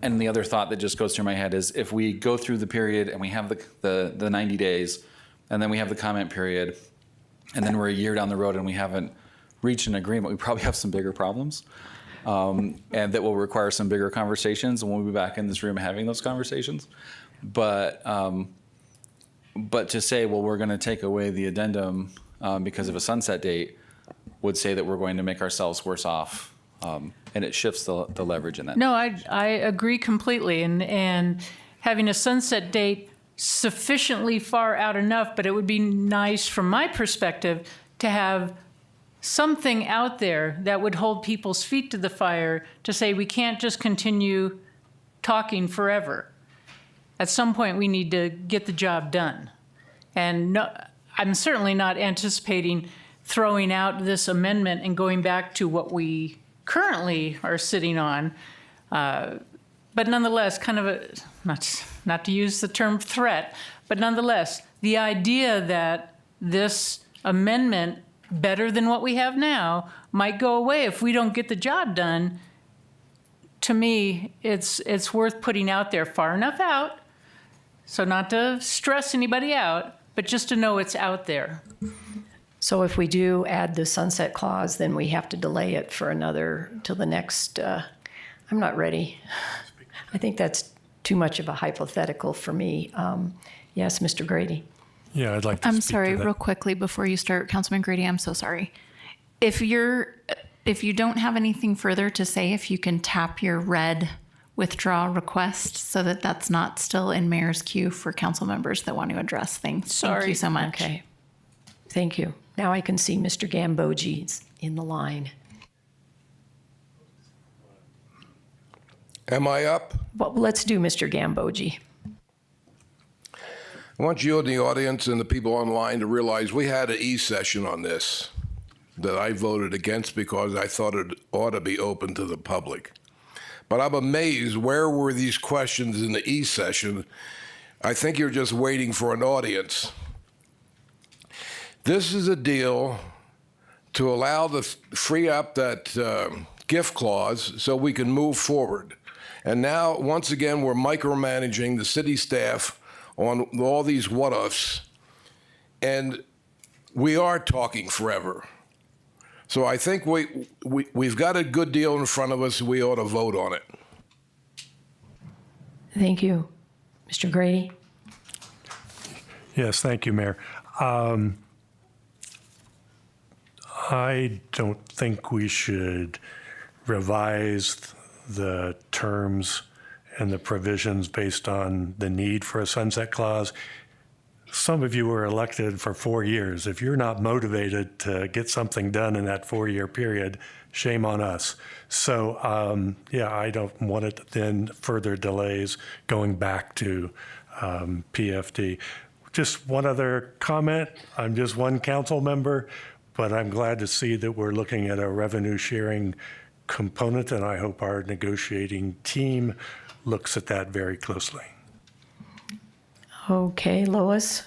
and the other thought that just goes through my head is if we go through the period and we have the 90 days, and then we have the comment period, and then we're a year down the road and we haven't reached an agreement, we probably have some bigger problems, and that will require some bigger conversations, and we'll be back in this room having those conversations. But to say, well, we're going to take away the addendum because of a sunset date would say that we're going to make ourselves worse off, and it shifts the leverage in that. No, I agree completely, and having a sunset date sufficiently far out enough, but it would be nice from my perspective to have something out there that would hold people's feet to the fire to say we can't just continue talking forever. At some point, we need to get the job done. And no, I'm certainly not anticipating throwing out this amendment and going back to what we currently are sitting on. But nonetheless, kind of a, not to use the term threat, but nonetheless, the idea that this amendment, better than what we have now, might go away if we don't get the job done, to me, it's worth putting out there far enough out, so not to stress anybody out, but just to know it's out there. So if we do add the sunset clause, then we have to delay it for till the next, I'm not ready. I think that's too much of a hypothetical for me. Yes, Mr. Grady. Yeah, I'd like to I'm speak sorry, to that. real quickly before you start, Councilman Grady, I'm so sorry. If you don't have anything further to say, if you can tap your red withdraw request so that that's not still in mayor's queue for council members that want to address things. Sorry. Thank you so much. Okay. Thank you. Now I can see Mr. Gambogi's in the line. Am I up? Well, let's do Mr. Gambogi. I want you in the audience and the people online to realize we had an E-session on this. that I voted against because I thought it ought to be open to the public. But I'm amazed, where were these questions in the E session? I think you're just waiting for an audience. This is a deal to allow free up that gift clause so we can move forward. And now, once again, we're micromanaging the city staff on all these what-ifs, and we are talking forever. So I think we've got a good deal in front of us. We ought to vote on it. Thank you. Mr. Grady? Yes, thank you, Mayor. I don't think we should revise the terms and the provisions based on the need for a sunset clause. Some of you were elected for 4 years. If you're not motivated to get something done in that 4-year period, shame on us. So, I don't want it then further delays going back to PFD. Just one other comment. I'm just one council member, but I'm glad to see that we're looking at a revenue sharing component, and I hope our negotiating team looks at that very closely. Okay, Lois?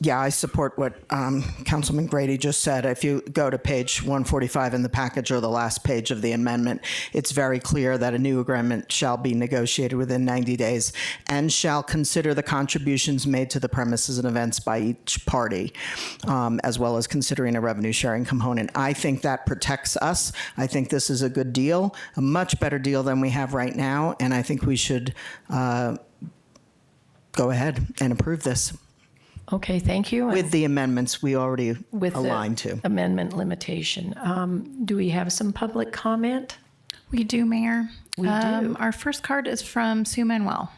Yeah, I support what Councilman Grady just said. If you go to page 145 in the package or the last page of the amendment, it's very clear that a new agreement shall be negotiated within 90 days and shall consider the contributions made to the premises and events by each party, as well as considering a revenue sharing component. I think that protects us. I think this is a good deal, a much better deal than we have right now, and I think we should go ahead and approve this. Okay, thank you. With the amendments we already With aligned the to. amendment limitation. Do we have some public comment? We do, Mayor. We do. Our first card is from Sue Manuel.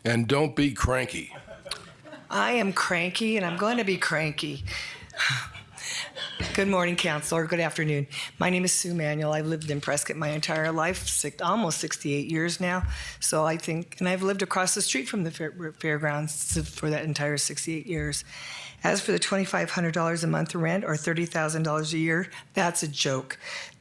And don't be cranky. I am cranky, and I'm going to be cranky. Good morning, Council, or good afternoon. My name is Sue Manuel. I've lived in Prescott my entire life, almost 68 years now. So I think, and I've lived across the street from the Fairgrounds for that entire 68 years. As for the $2,500 a month rent or $30,000 a year, that's a joke.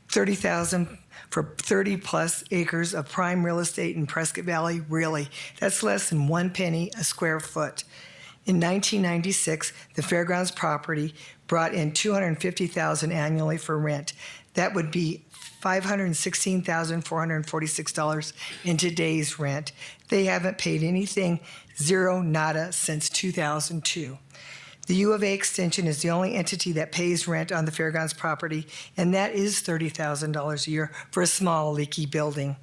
$30,000 for 30 plus acres of prime real estate in Prescott Valley, really? That's less than 1 penny a square foot. In 1996, the Fairgrounds property brought in $250,000 annually for rent. That would be $516,446 in today's rent. They haven't paid anything, zero, nada, since 2002. The U of A Extension is the only entity that pays rent on the Fairgrounds property, and that is $30,000 a year for a small, leaky building.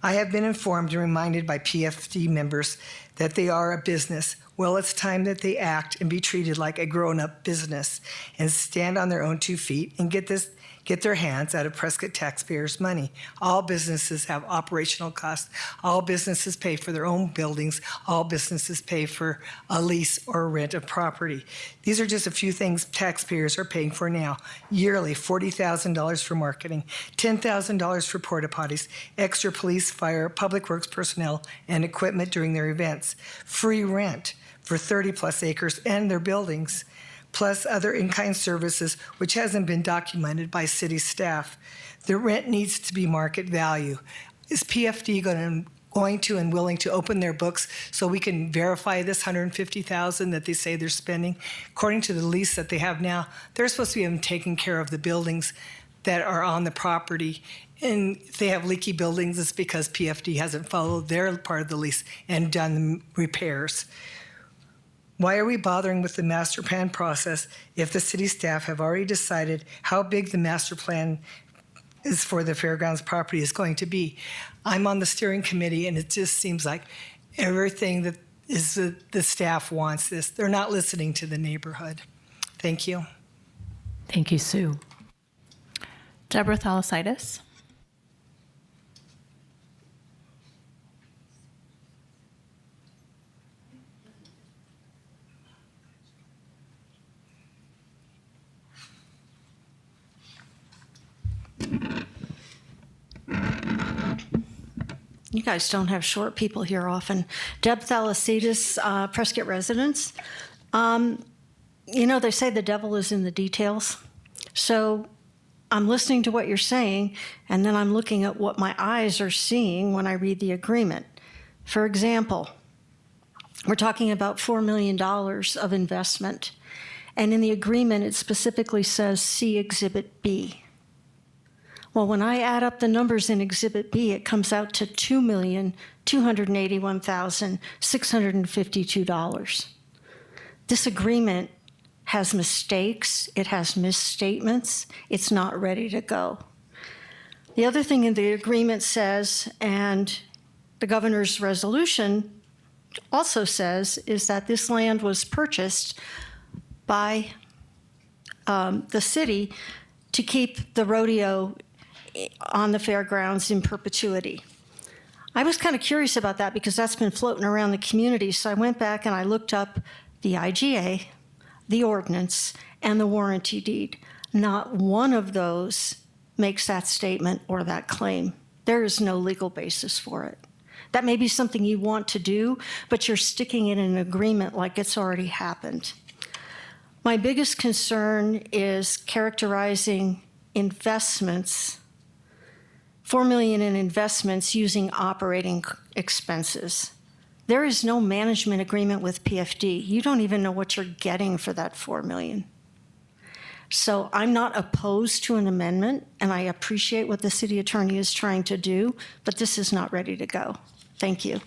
I have been informed and reminded by PFD members that they are a business. Well, it's time that they act and be treated like a grown-up business and stand on their own 2 feet and get their hands out of Prescott taxpayers' money. All businesses have operational costs. All businesses pay for their own buildings. All businesses pay for a lease or rent of property. These are just a few things taxpayers are paying for now. Yearly, $40,000 for marketing, $10,000 for porta potties, extra police, fire, public works personnel, and equipment during their events. Free rent for 30 plus acres and their buildings, plus other in-kind services, which hasn't been documented by city staff. The rent needs to be market value. Is PFD going to and willing to open their books so we can verify this $150,000 that they say they're spending? According to the lease that they have now, they're supposed to be taking care of the buildings that are on the property. And if they have leaky buildings, it's because PFD hasn't followed their part of the lease and done repairs. Why are we bothering with the master plan process if the city staff have already decided how big the master plan is for the Fairgrounds property is going to be? I'm on the steering committee, and it just seems like everything that is the staff wants this. They're not listening to the neighborhood. Thank you. Thank you, Sue. Deborah Thalassitis. You guys don't have short people here often. Deb Thalassides, Prescott residents. You know, they say the devil is in the details. So I'm listening to what you're saying, and then I'm looking at what my eyes are seeing when I read the agreement. For example, we're talking about $4 million of investment. And in the agreement, it specifically says, see Exhibit B. Well, when I add up the numbers in Exhibit B, it comes out to $2,281,652. This agreement has mistakes, it has misstatements, it's not ready to go. The other thing in the agreement says, and the governor's resolution also says, is that this land was purchased by the city to keep the rodeo on the fairgrounds in perpetuity. I was kind of curious about that because that's been floating around the community, so I went back and I looked up the IGA, the ordinance, and the warranty deed. Not one of those makes that statement or that claim. There is no legal basis for it. That may be something you want to do, but you're sticking it in an agreement like it's already happened. My biggest concern is characterizing investments, $4 million in investments using operating expenses. There is no management agreement with PFD. You don't even know what you're getting for that $4 million. So I'm not opposed to an amendment, and I appreciate what the city attorney is trying to do, but this is not ready to go. Thank you.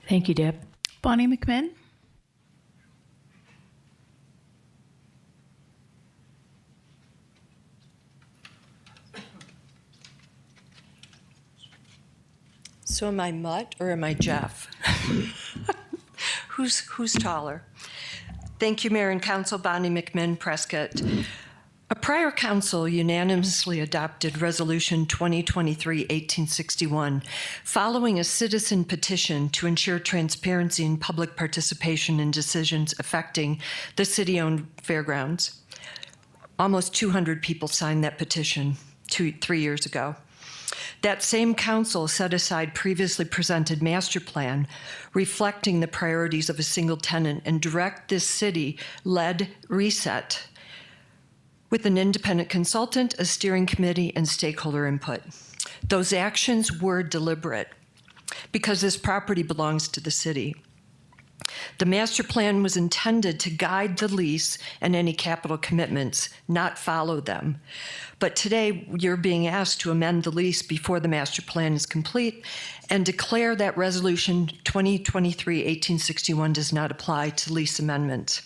Thank you, Deb. Bonnie McMinn. So am I Mutt or am I Jeff? Who's taller? Thank you, Mayor and Council. Bonnie McMinn, Prescott. A prior council unanimously adopted Resolution 2023-1861 following a citizen petition to ensure transparency and public participation in decisions affecting the city-owned fairgrounds. Almost 200 people signed that petition 3 years ago. That same council set aside previously presented master plan reflecting the priorities of a single tenant and direct this city-led reset with an independent consultant, a steering committee, and stakeholder input. Those actions were deliberate because this property belongs to the city. The master plan was intended to guide the lease and any capital commitments, not follow them. But today, you're being asked to amend the lease before the master plan is complete and declare that Resolution 2023-1861 does not apply to lease amendments.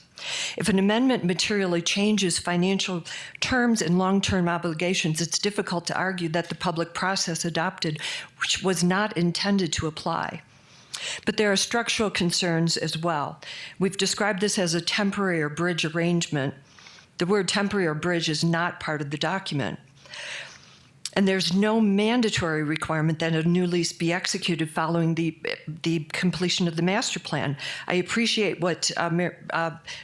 If an amendment materially changes financial terms and long-term obligations, it's difficult to argue that the public process adopted, which was not intended to apply. But there are structural concerns as well. We've described this as a temporary or bridge arrangement. The word temporary or bridge is not part of the document. And there's no mandatory requirement that a new lease be executed following the completion of the master plan. I appreciate what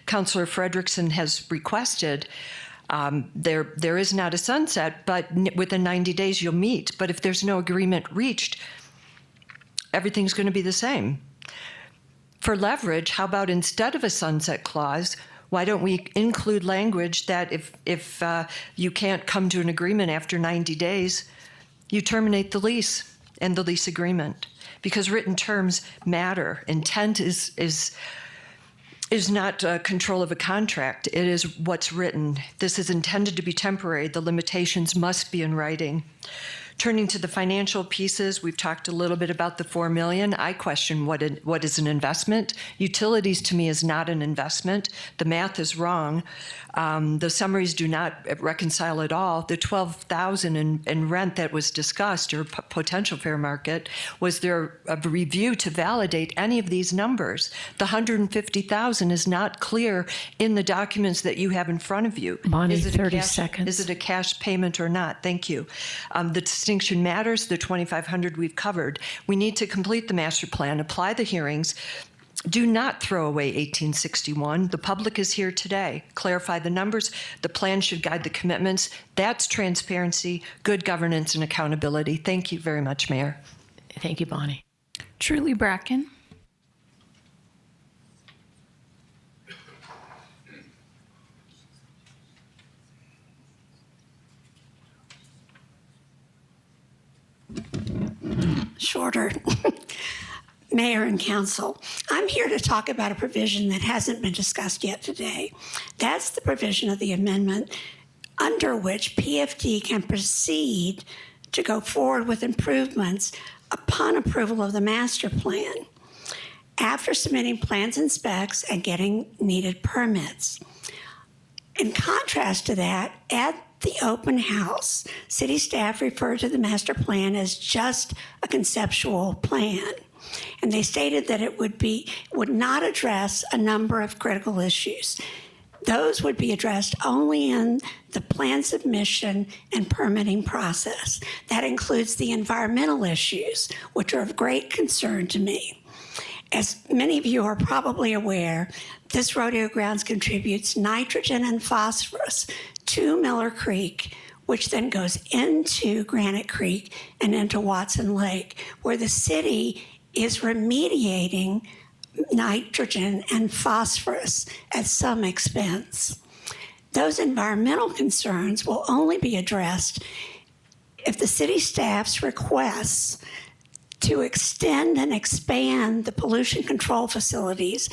Councilor Frederickson has requested. There is not a sunset, but within 90 days you'll meet. But if there's no agreement reached, everything's going to be the same. For leverage, how about instead of a sunset clause, why don't we include language that if you can't come to an agreement after 90 days, you terminate the lease and the lease agreement? Because written terms matter. Intent is not control of a contract. It is what's written. This is intended to be temporary. The limitations must be in writing. Turning to the financial pieces, we've talked a little bit about the $4 million. I question what is an investment. Utilities to me is not an investment. The math is wrong. The summaries do not reconcile at all. The $12,000 in rent that was discussed, or potential fair market, was there a review to validate any of these numbers? The $150,000 is not clear in the documents that you have in front of you. Bonnie, is it 30 seconds. Is it a cash payment or not? Thank you. The distinction matters. The $2,500 we've covered. We need to complete the master plan, apply the hearings, Do not throw away 1861. The public is here today. Clarify the numbers. The plan should guide the commitments. That's transparency, good governance, and accountability. Thank you very much, Mayor. Thank you, Bonnie. Truly Bracken. Shorter. Mayor and Council, I'm here to talk about a provision that hasn't been discussed yet today. That's the provision of the amendment under which PFD can proceed to go forward with improvements upon approval of the master plan after submitting plans and specs and getting needed permits. In contrast to that, at the open house, city staff referred to the master plan as just a conceptual plan. And they stated that it would not address a number of critical issues. Those would be addressed only in the plan submission and permitting process. That includes the environmental issues, which are of great concern to me. As many of you are probably aware, this rodeo grounds contributes nitrogen and phosphorus to Miller Creek, which then goes into Granite Creek and into Watson Lake, where the city is remediating nitrogen and phosphorus at some expense. Those environmental concerns will only be addressed if the city staff's requests to extend and expand the pollution control facilities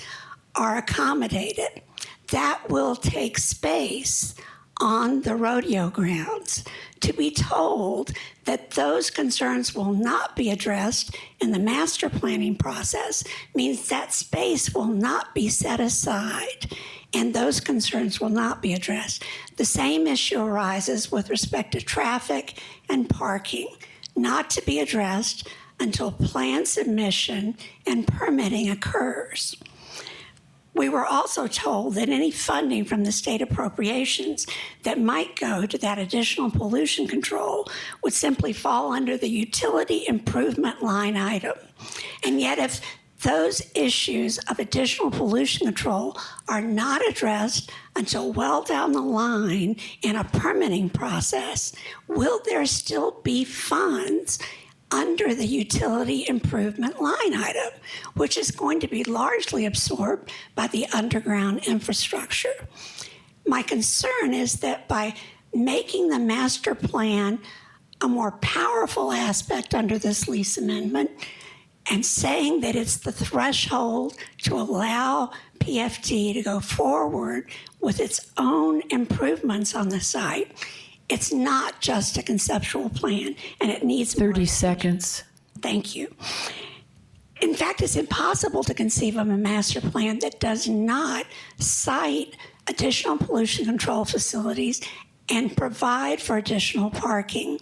are accommodated. That will take space on the rodeo grounds. To be told that those concerns will not be addressed in the master planning process means that space will not be set aside and those concerns will not be addressed. The same issue arises with respect to traffic and parking, not to be addressed until plan submission and permitting occurs. We were also told that any funding from the state appropriations that might go to that additional pollution control would simply fall under the utility improvement line item. And yet, if those issues of additional pollution control are not addressed until well down the line in a permitting process, will there still be funds under the utility improvement line item, which is going to be largely absorbed by the underground infrastructure? My concern is that by making the master plan a more powerful aspect under this lease amendment and saying that it's the threshold to allow PFD to go forward with its own improvements on the site, it's not just a conceptual plan, and it needs 30 seconds. Thank you. In fact, it's impossible to conceive of a master plan that does not cite additional pollution control facilities and provide for additional parking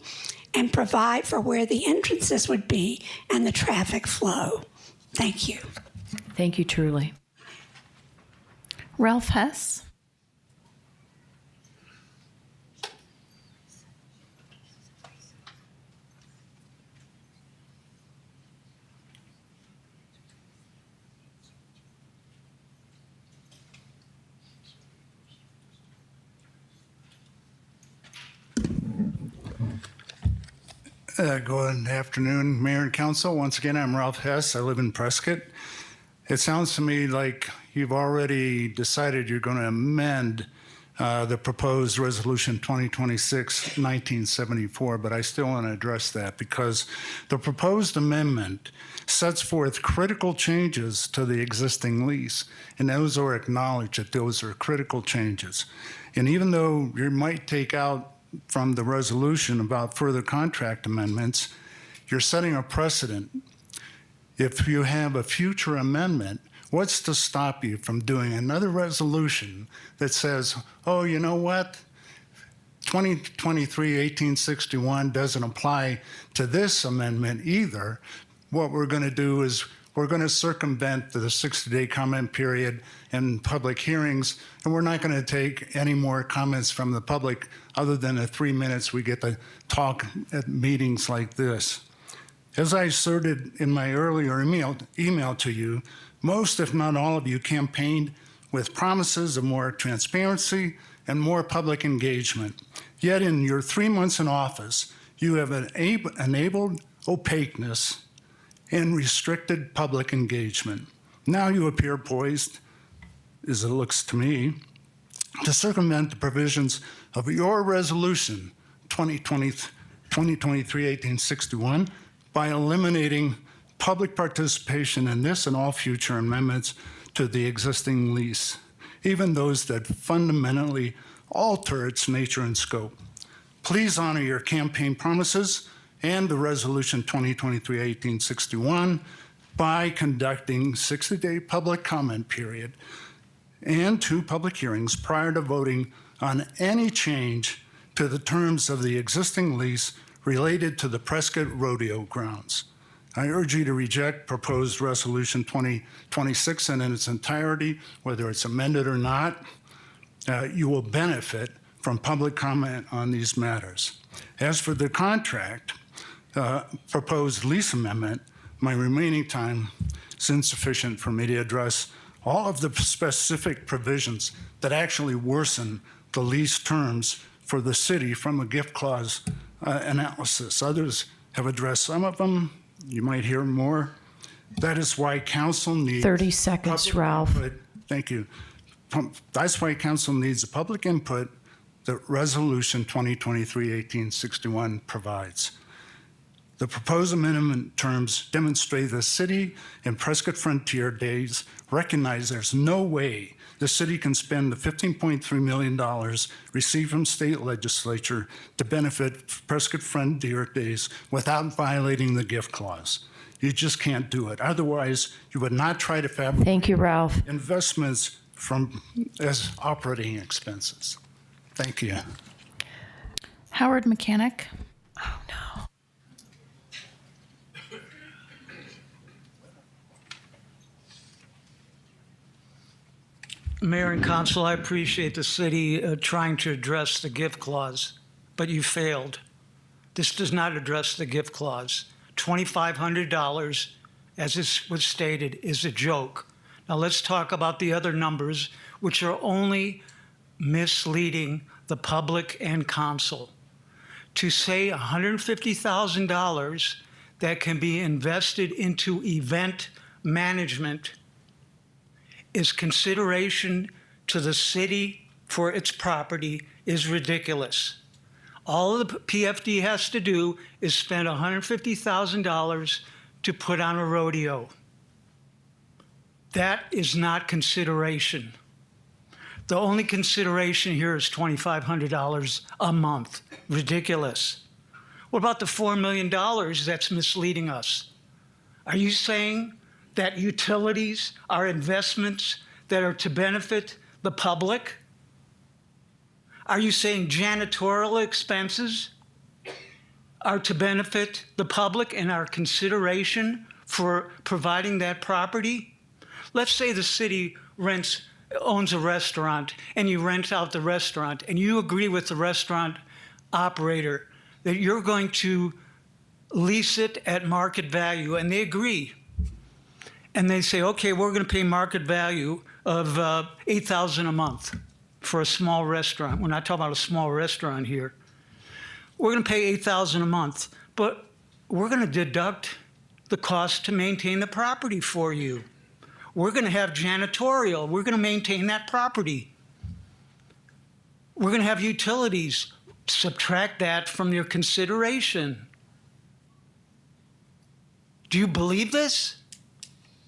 and provide for where the entrances would be and the traffic flow. Thank you. Thank you, Truly. Ralph Hess. Good afternoon, Mayor and Council. Once again, I'm Ralph Hess. I live in Prescott. It sounds to me like you've already decided you're going to amend the proposed Resolution 2026-1974, but I still want to address that because the proposed amendment sets forth critical changes to the existing lease, and those are acknowledged that those are critical changes. And even though you might take out from the resolution about further contract amendments, you're setting a precedent. If you have a future amendment, what's to stop you from doing another resolution that says, oh, you know what? 2023-1861 doesn't apply to this amendment either. What we're going to do is we're going to circumvent the 60-day comment period and public hearings, and we're not going to take any more comments from the public other than the 3 minutes we get to talk at meetings like this. As I asserted in my earlier email to you, Most, if not all of you, campaigned with promises of more transparency and more public engagement. Yet in your 3 months in office, you have enabled opaqueness and restricted public engagement. Now you appear poised, as it looks to me, to circumvent the provisions of your resolution 2023-1861 by eliminating public participation in this and all future amendments to the existing lease, even those that fundamentally alter its nature and scope. Please honor your campaign promises and the resolution 2023-1861 by conducting 60-day public comment period and 2 public hearings prior to voting on any change to the terms of the existing lease related to the Prescott Rodeo grounds. I urge you to reject proposed resolution 2026 and in its entirety, whether it's amended or not. You will benefit from public comment on these matters. As for the contract, proposed lease amendment, my remaining time is insufficient for me to address all of the specific provisions that actually worsen the lease terms for the city from a gift clause analysis. Others have addressed some of them. You might hear more. That is why council needs 30 seconds, Ralph. input. Thank you. That's why council needs the public input that resolution 2023-1861 provides. The proposed amendment terms demonstrate the city and Prescott Frontier Days recognize there's no way the city can spend the $15.3 million received from state legislature to benefit Prescott Frontier Days without violating the gift clause. You just can't do it. Otherwise, you would not try to fabricate Thank you, Ralph. investments as operating expenses. Thank you. Howard Mechanic. Mayor and Council, I appreciate the city trying to address the gift clause, but you failed. This does not address the gift clause. $2,500, as it was stated, is a joke. Now let's talk about the other numbers, which are only misleading the public and council. To say $150,000 that can be invested into event management is consideration to the city for its property is ridiculous. All the PFD has to do is spend $150,000 to put on a rodeo. That is not consideration. The only consideration here is $2,500 a month. Ridiculous. What about the $4 million that's misleading us? Are you saying that utilities are investments that are to benefit the public? Are you saying janitorial expenses are to benefit the public and are consideration for providing that property? Let's say the city owns a restaurant and you rent out the restaurant and you agree with the restaurant operator that you're going to lease it at market value, and they agree. And they say, okay, we're going to pay market value of $8,000 a month for a small restaurant. We're not talking about a small restaurant here. We're going to pay $8,000 a month, but we're going to deduct the cost to maintain the property for you. We're going to have janitorial. We're going to maintain that property. We're going to have utilities. Subtract that from your consideration. Do you believe this?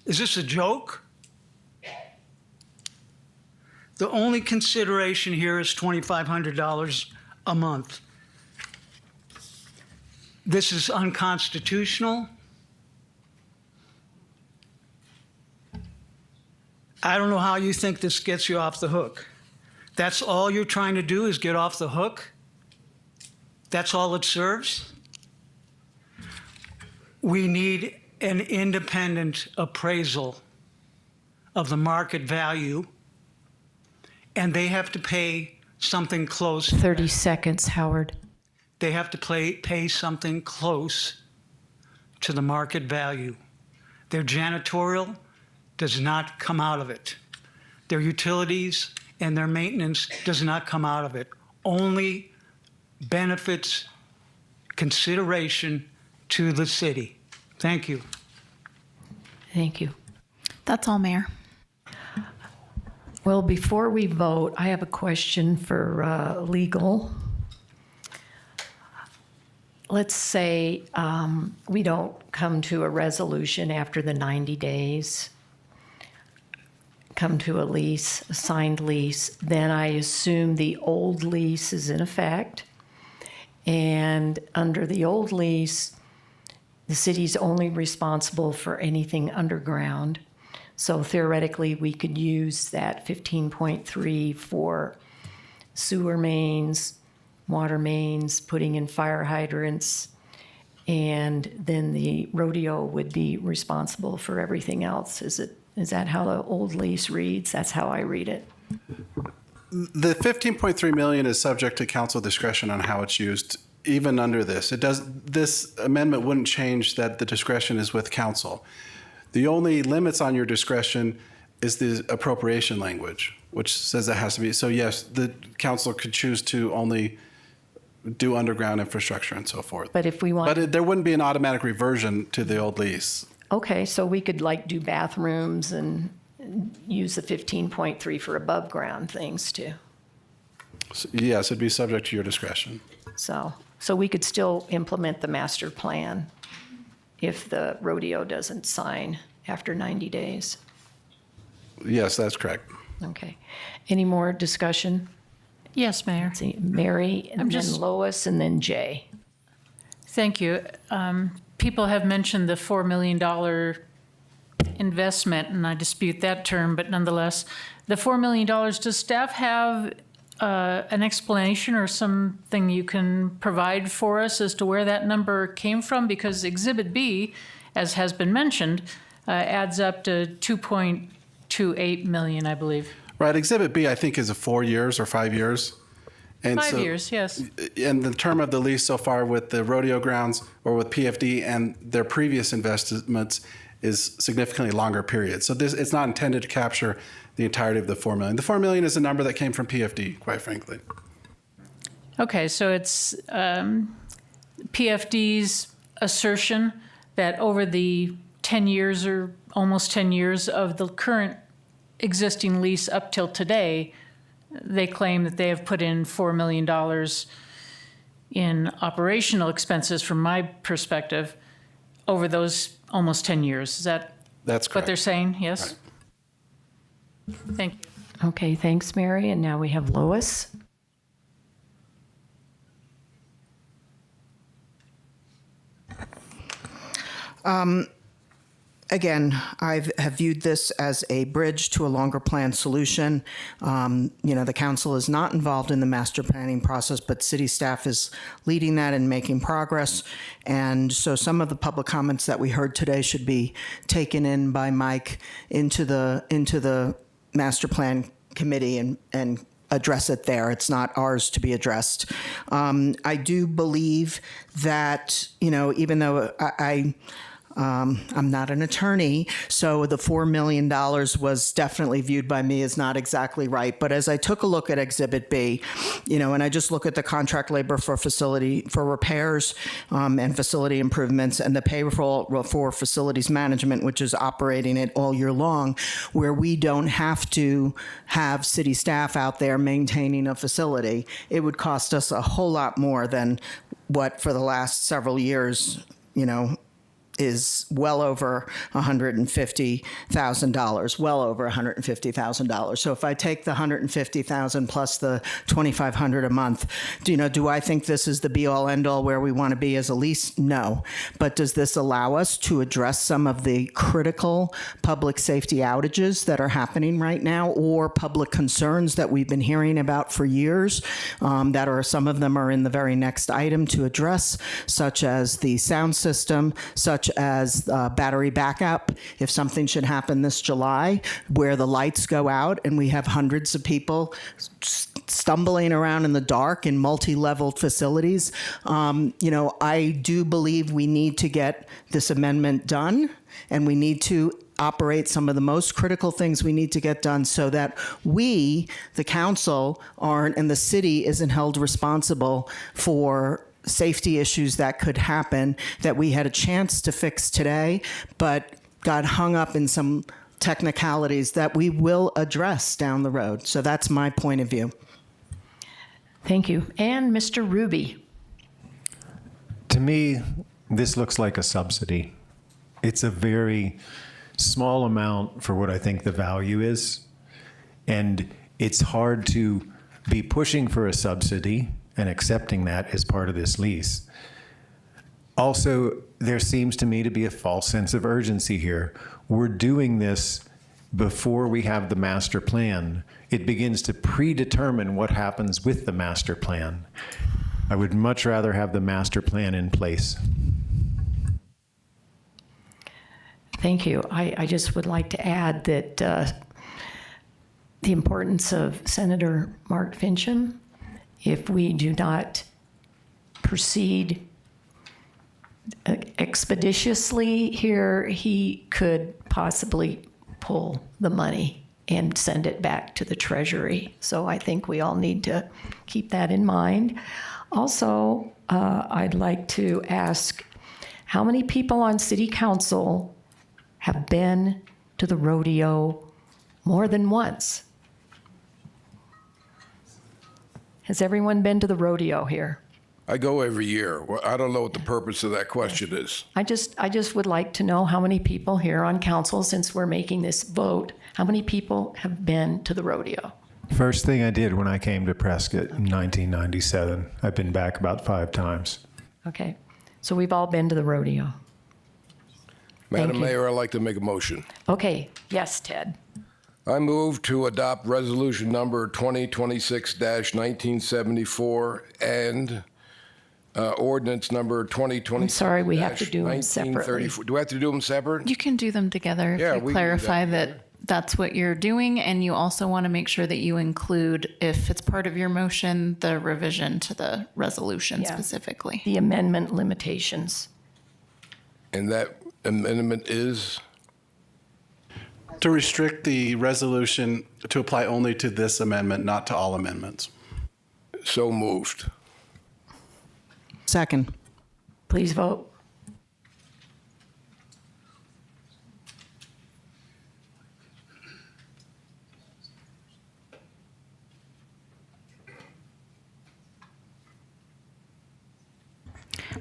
Is this a joke? The only consideration here is $2,500 a month. This is unconstitutional. I don't know how you think this gets you off the hook. That's all you're trying to do is get off the hook? That's all it serves? We need an independent appraisal of the market value, and they have to pay something close. 30 seconds, Howard. They have to pay something close to the market value. Their janitorial does not come out of it. Their utilities and their maintenance does not come out of it. Only benefits consideration to the city. Thank you. Thank you. That's all, Mayor. Well, before we vote, I have a question for legal. Let's say we don't come to a resolution after the 90 days, come to a lease, a signed lease, then I assume the old lease is in effect. And under the old lease, the city's only responsible for anything underground. So theoretically, we could use that 15.3 for sewer mains, water mains, putting in fire hydrants, and then the rodeo would be responsible for everything else. Is that how the old lease reads? That's how I read it. The 15.3 million is subject to council discretion on how it's used, even under this. This amendment wouldn't change that the discretion is with council. The only limits on your discretion is the appropriation language, which says that has to be. So yes, the council could choose to only do underground infrastructure and so forth. But if we want, there wouldn't be an automatic reversion to the old lease. Okay, so we could like do bathrooms and use the 15.3 for above ground things too. So, yes, it'd be subject to your discretion. So we could still implement the master plan if the rodeo doesn't sign after 90 days. Yes, that's correct. Okay. Any more discussion? Yes, Mayor. Let's see, Mary, and then Lois, and then Jay. Thank you. People have mentioned the $4 million investment, and I dispute that term, but nonetheless, the $4 million, does staff have an explanation or something you can provide for us as to where that number came from? Because Exhibit B, as has been mentioned, adds up to 2.28 million, I believe. Right. Exhibit B, I think, is 4 years or 5 years. And 5 years, yes. And the term of the lease so far with the rodeo grounds or with PFD and their previous investments is significantly longer period. So it's not intended to capture the entirety of the 4 million. The 4 million is a number that came from PFD, quite frankly. Okay, so it's PFD's assertion that over the 10 years or almost 10 years of the current existing lease up till today, they claim that they have put in $4 million in operational expenses, from my perspective, over those almost 10 years. Is that That's correct. What they're saying? Yes? Right. Thank you. Okay, thanks, Mary. And now we have Lois. Again, I have viewed this as a bridge to a longer plan solution. The council is not involved in the master planning process, but city staff is leading that and making progress. And so some of the public comments that we heard today should be taken in by Mike into the master plan committee and address it there. It's not ours to be addressed. I do believe that, even though I'm not an attorney, so the $4 million was definitely viewed by me as not exactly right. But as I took a look at Exhibit B, and I just look at the contract labor for repairs and facility improvements, and the payroll for facilities management, which is operating it all year long, where we don't have to have city staff out there maintaining a facility, it would cost us a whole lot more than what for the last several years, is well over $150,000, well over $150,000. So if I take the $150,000 plus the $2,500 a month, do I think this is the be all end all where we want to be as a lease? No. But does this allow us to address some of the critical public safety outages that are happening right now, or public concerns that we've been hearing about for years, some of them are in the very next item to address, such as the sound system, such much as battery backup if something should happen this July, where the lights go out and we have hundreds of people stumbling around in the dark in multi-level facilities. I do believe we need to get this amendment done, and we need to operate some of the most critical things we need to get done so that we, the council, aren't, and the city isn't held responsible for safety issues that could happen that we had a chance to fix today, but got hung up in some technicalities that we will address down the road. So that's my point of view. Thank you. And Mr. Ruby. To me, this looks like a subsidy. It's a very small amount for what I think the value is. And it's hard to be pushing for a subsidy and accepting that as part of this lease. Also, there seems to me to be a false sense of urgency here. We're doing this before we have the master plan. It begins to predetermine what happens with the master plan. I would much rather have the master plan in place. Thank you. I just would like to add that the importance of Senator Mark Fincham, if we do not proceed expeditiously here, he could possibly pull the money and send it back to the Treasury. So I think we all need to keep that in mind. Also, I'd like to ask, how many people on City Council have been to the rodeo more than once? Has everyone been to the rodeo here? I go every year. Well, I don't know what the purpose of that question is. I just would like to know how many people here on council, since we're making this vote, how many people have been to the rodeo? First thing I did when I came to Prescott in 1997. I've been back about 5 times. Okay, so we've all been to the rodeo. Madam Mayor, I'd like to make a motion. Okay, yes, Ted. I move to adopt resolution number 2026-1974 and ordinance number 2026. I'm sorry, we have to do them separately. Do I have to do them separate? You can do them together if Yeah, we you can do clarify that that that's what you're doing, and you also want to make sure that you include, if it's part of your motion, the revision to the resolution Yeah. specifically. The amendment limitations. And that amendment is? To restrict the resolution to apply only to this amendment, not to all amendments. So moved. Second. Please vote.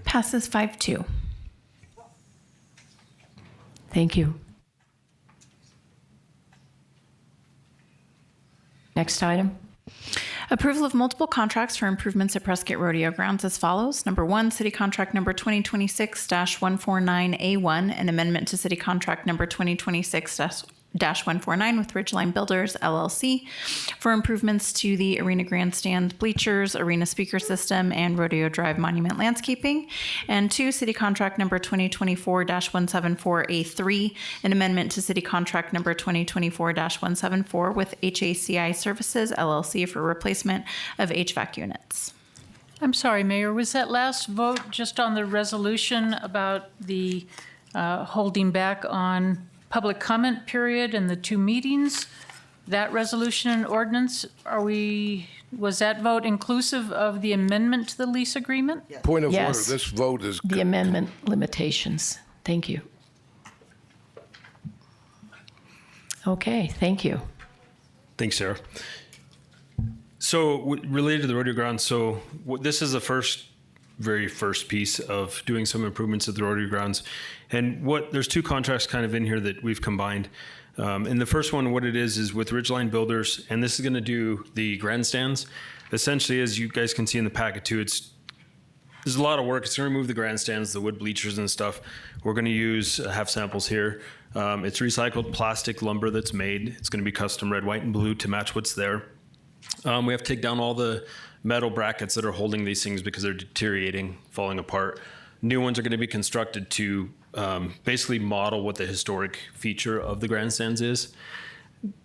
Passes 5-2. Thank you. Next item. Approval of multiple contracts for improvements at Prescott Rodeo grounds as follows. Number 1, City Contract Number 2026-149A1, an amendment to City Contract Number 2026-149 with Ridgeline Builders, LLC, for improvements to the arena grandstand bleachers, arena speaker system, and Rodeo Drive monument landscaping. And 2, City Contract Number 2024-174A3, an amendment to City Contract Number 2024-174 with HACI Services, LLC, for replacement of HVAC units. I'm sorry, Mayor, was that last vote just on the resolution about the holding back on public comment period and the 2 meetings? That resolution and ordinance, was that vote inclusive of the amendment to the lease agreement? Point of Yes. order, this vote is. The amendment limitations. Thank you. Okay, thank you. Thanks, Sarah. So related to the rodeo grounds, so this is the very first piece of doing some improvements at the rodeo grounds. And there's 2 contracts kind of in here that we've combined. And the first one, what it is with Ridgeline Builders, and this is going to do the grandstands. Essentially, as you guys can see in the packet too, there's a lot of work. It's going to remove the grandstands, the wood bleachers and stuff. We're going to have samples here. It's recycled plastic lumber that's made. It's going to be custom red, white, and blue to match what's there. We have to take down all the metal brackets that are holding these things because they're deteriorating, falling apart. New ones are going to be constructed to basically model what the historic feature of the grandstands is.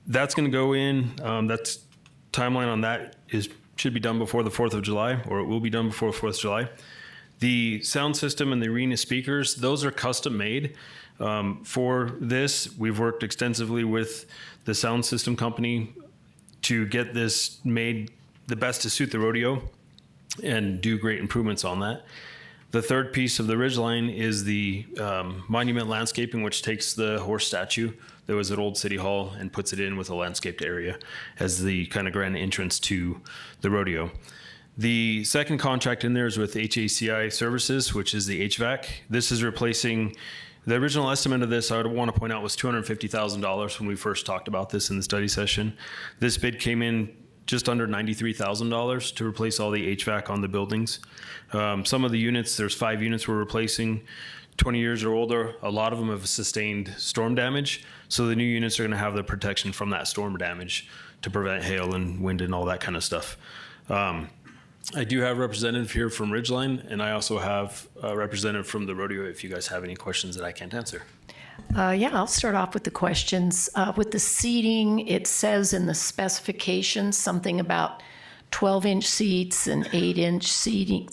That's going to go in. That's timeline on that should be done before the 4th of July, or it will be done before the 4th of July. The sound system and the arena speakers, those are custom made. For this, we've worked extensively with the sound system company to get this made the best to suit the rodeo and do great improvements on that. The third piece of the ridgeline is the monument landscaping, which takes the horse statue that was at Old City Hall and puts it in with a landscaped area as the kind of grand entrance to the rodeo. The second contract in there is with HACI Services, which is the HVAC. This is replacing, the original estimate of this, I would want to point out, was $250,000 when we first talked about this in the study session. This bid came in just under $93,000 to replace all the HVAC on the buildings. Some of the units, there's 5 units we're replacing, 20 years or older. A lot of them have sustained storm damage, so the new units are going to have the protection from that storm damage to prevent hail and wind and all that kind of stuff. I do have a representative here from Ridgeline, and I also have a representative from the rodeo if you guys have any questions that I can't answer. Yeah, I'll start off with the questions. With the seating, it says in the specifications something about 12-inch seats and 8-inch seating.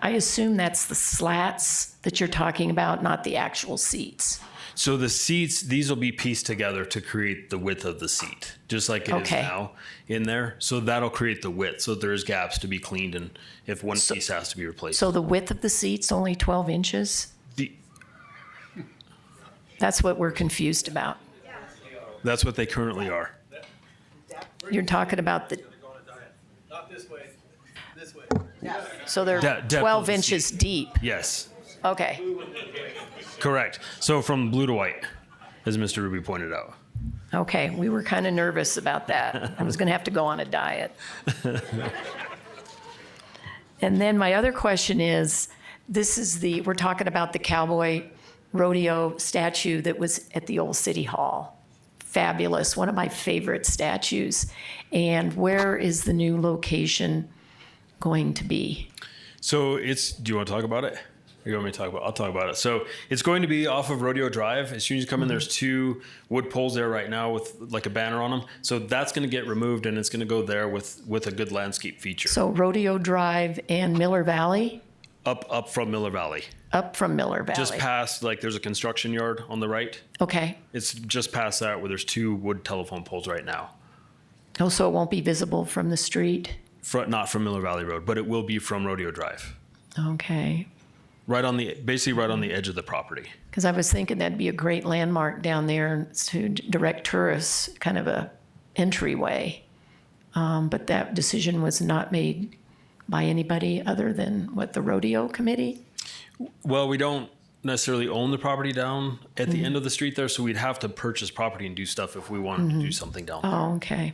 I assume that's the slats that you're talking about, not the actual seats. So the seats, these will be pieced together to create the width of the seat, just like it is now in there. So that'll create the width. So there's gaps to be cleaned, and if one piece has to be replaced. So the width of the seat's only 12 inches? That's what we're confused about. That's what they currently are. You're talking about the... Not this way, this way. So they're Depth of 12 the inches seat. deep? Yes. Okay. Correct. So from blue to white, as Mr. Ruby pointed out. Okay, we were kind of nervous about that. I was going to have to go on a diet. And then my other question is, we're talking about the cowboy rodeo statue that was at the old City Hall. Fabulous, one of my favorite statues. And where is the new location going to be? So do you want to talk about it? Or you want me to talk about it? I'll talk about it. So it's going to be off of Rodeo Drive. As soon as you come in, there's 2 wood poles there right now with like a banner on them. So that's going to get removed, and it's going to go there with a good landscape feature. So Rodeo Drive and Miller Valley? Up from Miller Valley. Up from Miller Valley. Just past, there's a construction yard on the right. Okay. It's just past that where there's 2 wood telephone poles right now. Oh, so it won't be visible from the street? Not from Miller Valley Road, but it will be from Rodeo Drive. Okay. Basically right on the edge of the property. Because I was thinking that'd be a great landmark down there to direct tourists, kind of a entryway. But that decision was not made by anybody other than the rodeo committee? Well, we don't necessarily own the property down at the end of the street there, so we'd have to purchase property and do stuff if we wanted to do something down there. Oh, okay.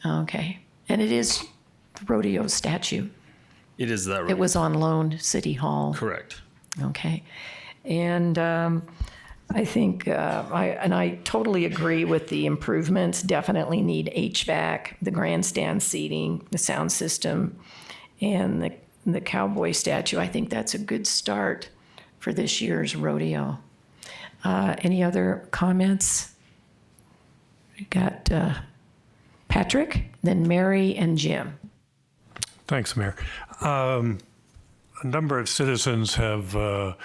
Okay. And it is the rodeo statue. It is that rodeo. It was on loan to City Hall. Correct. Okay. And I think, I totally agree with the improvements. Definitely need HVAC, the grandstand seating, the sound system, and the cowboy statue. I think that's a good start for this year's rodeo. Any other comments? We got Patrick, then Mary and Jim. Thanks, Mayor. A number of citizens have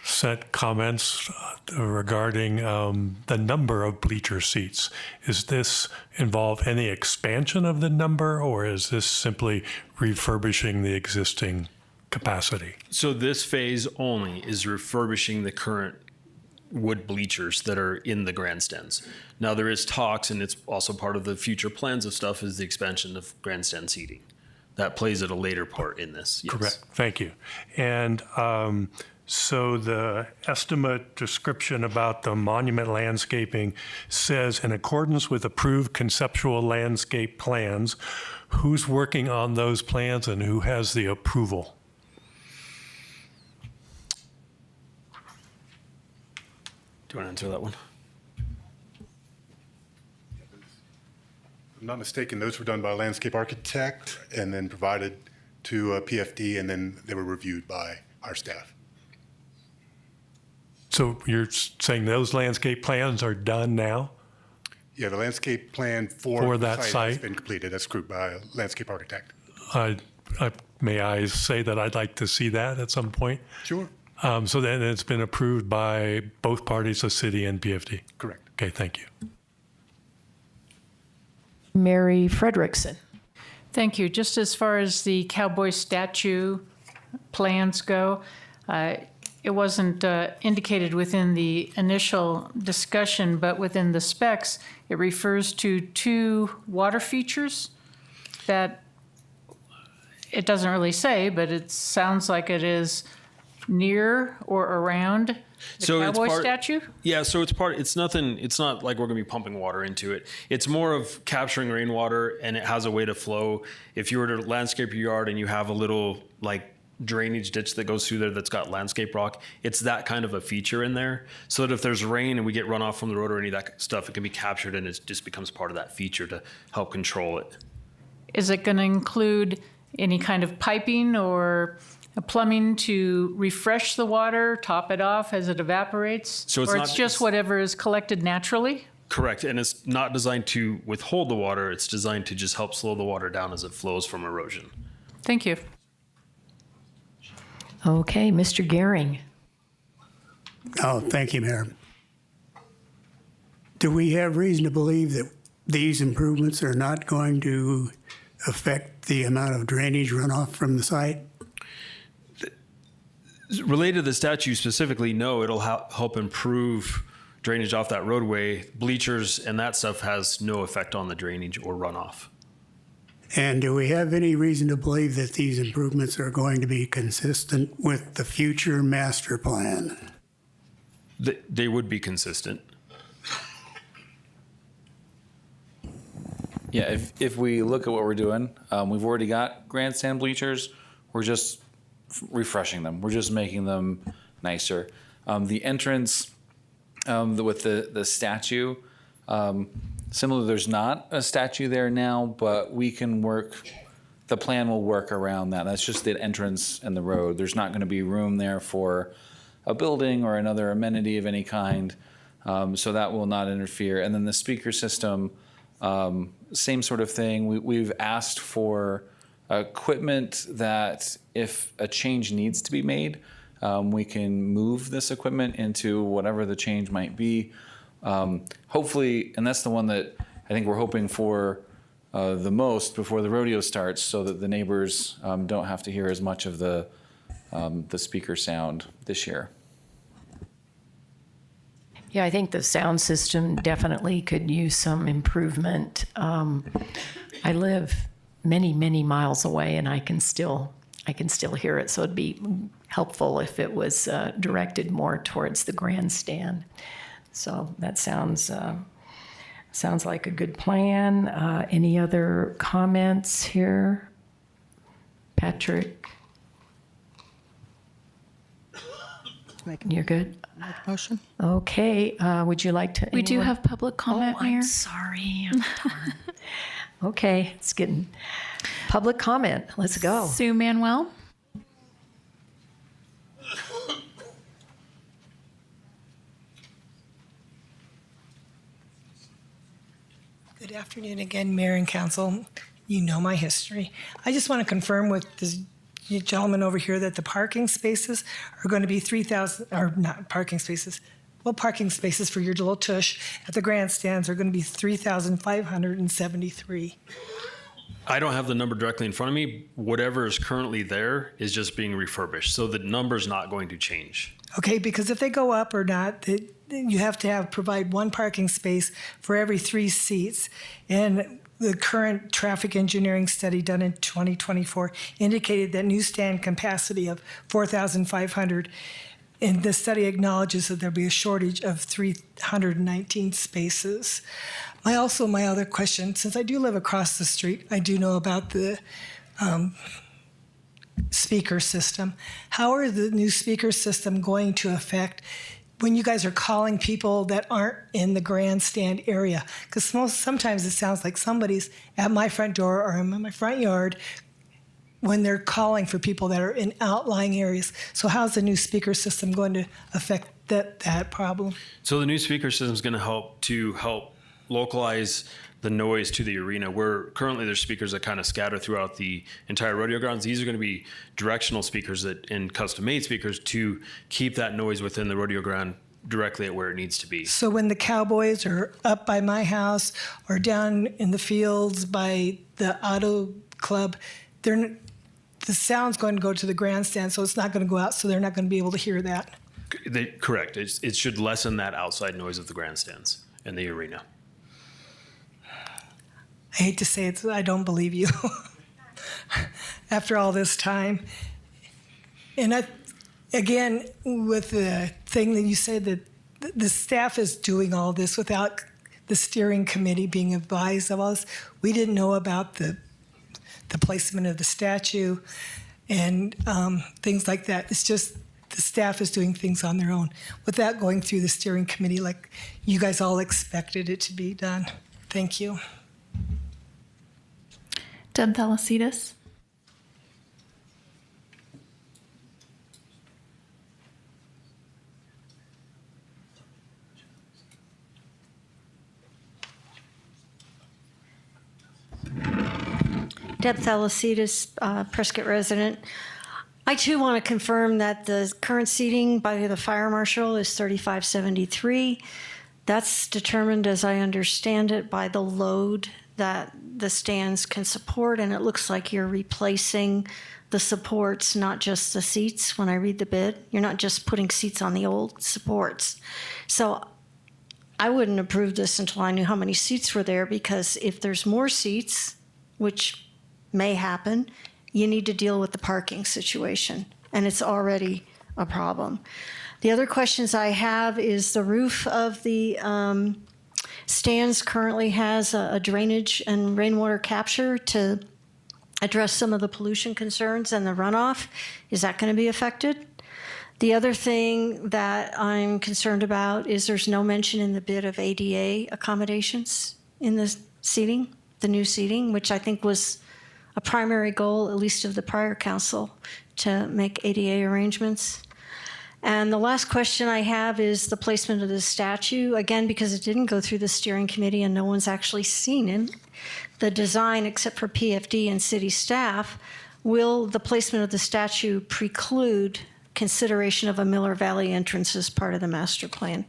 sent comments regarding the number of bleacher seats. Is this involve any expansion of the number, or is this simply refurbishing the existing capacity? So this phase only is refurbishing the current wood bleachers that are in the grandstands. Now there is talks, and it's also part of the future plans of stuff, is the expansion of grandstand seating. That plays at a later part in this. Yes. Correct. Thank you. And so the estimate description about the monument landscaping says, in accordance with approved conceptual landscape plans, who's working on those plans and who has the approval? Do you want to answer that one? If I'm not mistaken, those were done by a landscape architect and then provided to PFD, and then they were reviewed by our staff. So you're saying those landscape plans are done now? Yeah, the landscape plan for that the has site? been completed. That's approved by a landscape architect. May I say that I'd like to see that at some point? Sure. So then it's been approved by both parties, the city and PFD? Correct. Okay, thank you. Mary Frederickson. Thank you. Just as far as the cowboy statue plans go, it wasn't indicated within the initial discussion, but within the specs, it refers to 2 water features that it doesn't really say, but it sounds like it is near or around the cowboy statue? Yeah, so it's nothing, it's not like we're gonna be pumping water into it. It's more of capturing rainwater, and it has a way to flow. If you were to landscape your yard and you have a little like drainage ditch that goes through there that's got landscape rock, it's that kind of a feature in there. So that if there's rain and we get runoff from the road or any of that stuff, it can be captured and it just becomes part of that feature to help control it. Is it going to include any kind of piping or plumbing to refresh the water, top it off as it evaporates? So it's or not- it's just whatever is collected naturally? Correct, and it's not designed to withhold the water, it's designed to just help slow the water down as it flows from erosion. Thank you. Okay, Mr. Gehring. Oh, thank you, Mayor. Do we have reason to believe that these improvements are not going to affect the amount of drainage runoff from the site? Related to the statue specifically, no, it'll help improve drainage off that roadway. Bleachers and that stuff has no effect on the drainage or runoff. And do we have any reason to believe that these improvements are going to be consistent with the future master plan? They would be consistent. Yeah, if we look at what we're doing, we've already got grandstand bleachers. We're just refreshing them. We're just making them nicer. The entrance with the statue, similarly, there's not a statue there now, but we can work, the plan will work around that. That's just the entrance and the road. There's not going to be room there for a building or another amenity of any kind, so that will not interfere. And then the speaker system, same sort of thing. We've asked for equipment that if a change needs to be made, we can move this equipment into whatever the change might be. Hopefully, and that's the one that I think we're hoping for the most before the rodeo starts, so that the neighbors don't have to hear as much of the speaker sound this year. Yeah, I think the sound system definitely could use some improvement. I live many, many miles away, and I can still hear it. So it'd be helpful if it was directed more towards the grandstand. So that sounds like a good plan. Any other comments here? Patrick? You're good? Motion? Okay, would you like to? We do anyone- have public comment, Oh, Mayor. I'm sorry. I'm darn. Okay, it's getting public comment. Let's go. Sue Manuel. Good afternoon again, Mayor and Council. You know my history. I just want to confirm with this gentleman over here that the parking spaces are going to be 3,000, or not parking spaces, well, parking spaces for your little tush at the grandstands are going to be 3,573. I don't have the number directly in front of me. Whatever is currently there is just being refurbished, so the number's not going to change. Okay, because if they go up or not, you have to provide one parking space for every 3 seats. And the current traffic engineering study done in 2024 indicated that new stand capacity of 4,500. And the study acknowledges that there'll be a shortage of 319 spaces. My other question, since I do live across the street, I do know about the speaker system. How are the new speaker system going to affect when you guys are calling people that aren't in the grandstand area? Because sometimes it sounds like somebody's at my front door or in my front yard when they're calling for people that are in outlying areas. So how's the new speaker system going to affect that problem? So the new speaker system is going to help localize the noise to the arena, where currently there's speakers that kind of scatter throughout the entire rodeo grounds. These are going to be directional speakers and custom-made speakers to keep that noise within the rodeo ground directly at where it needs to be. So when the cowboys are up by my house or down in the fields by the auto club, the sound's going to go to the grandstand, so it's not going to go out, so they're not going to be able to hear that. Correct. It should lessen that outside noise of the grandstands and the arena. I hate to say it, I don't believe you after all this time. And again, with the thing that you said that the staff is doing all this without the steering committee being advised of us. We didn't know about the placement of the statue and things like that. It's just the staff is doing things on their own without going through the steering committee like you guys all expected it to be done. Thank you. Deb Thalassides. Deb Thalassides, Prescott resident. I too want to confirm that the current seating by the fire marshal is 3573. That's determined, as I understand it, by the load that the stands can support, and it looks like you're replacing the supports, not just the seats. When I read the bid, you're not just putting seats on the old supports. So I wouldn't approve this until I knew how many seats were there, because if there's more seats, which may happen, you need to deal with the parking situation, and it's already a problem. The other questions I have is the roof of the stands currently has a drainage and rainwater capture to address some of the pollution concerns and the runoff. Is that going to be affected? The other thing that I'm concerned about is there's no mention in the bid of ADA accommodations in the seating, the new seating, which I think was a primary goal, at least of the prior council, to make ADA arrangements. And the last question I have is the placement of the statue. Again, because it didn't go through the steering committee and no one's actually seen it, the design except for PFD and city staff, will the placement of the statue preclude consideration of a Miller Valley entrance as part of the master plan?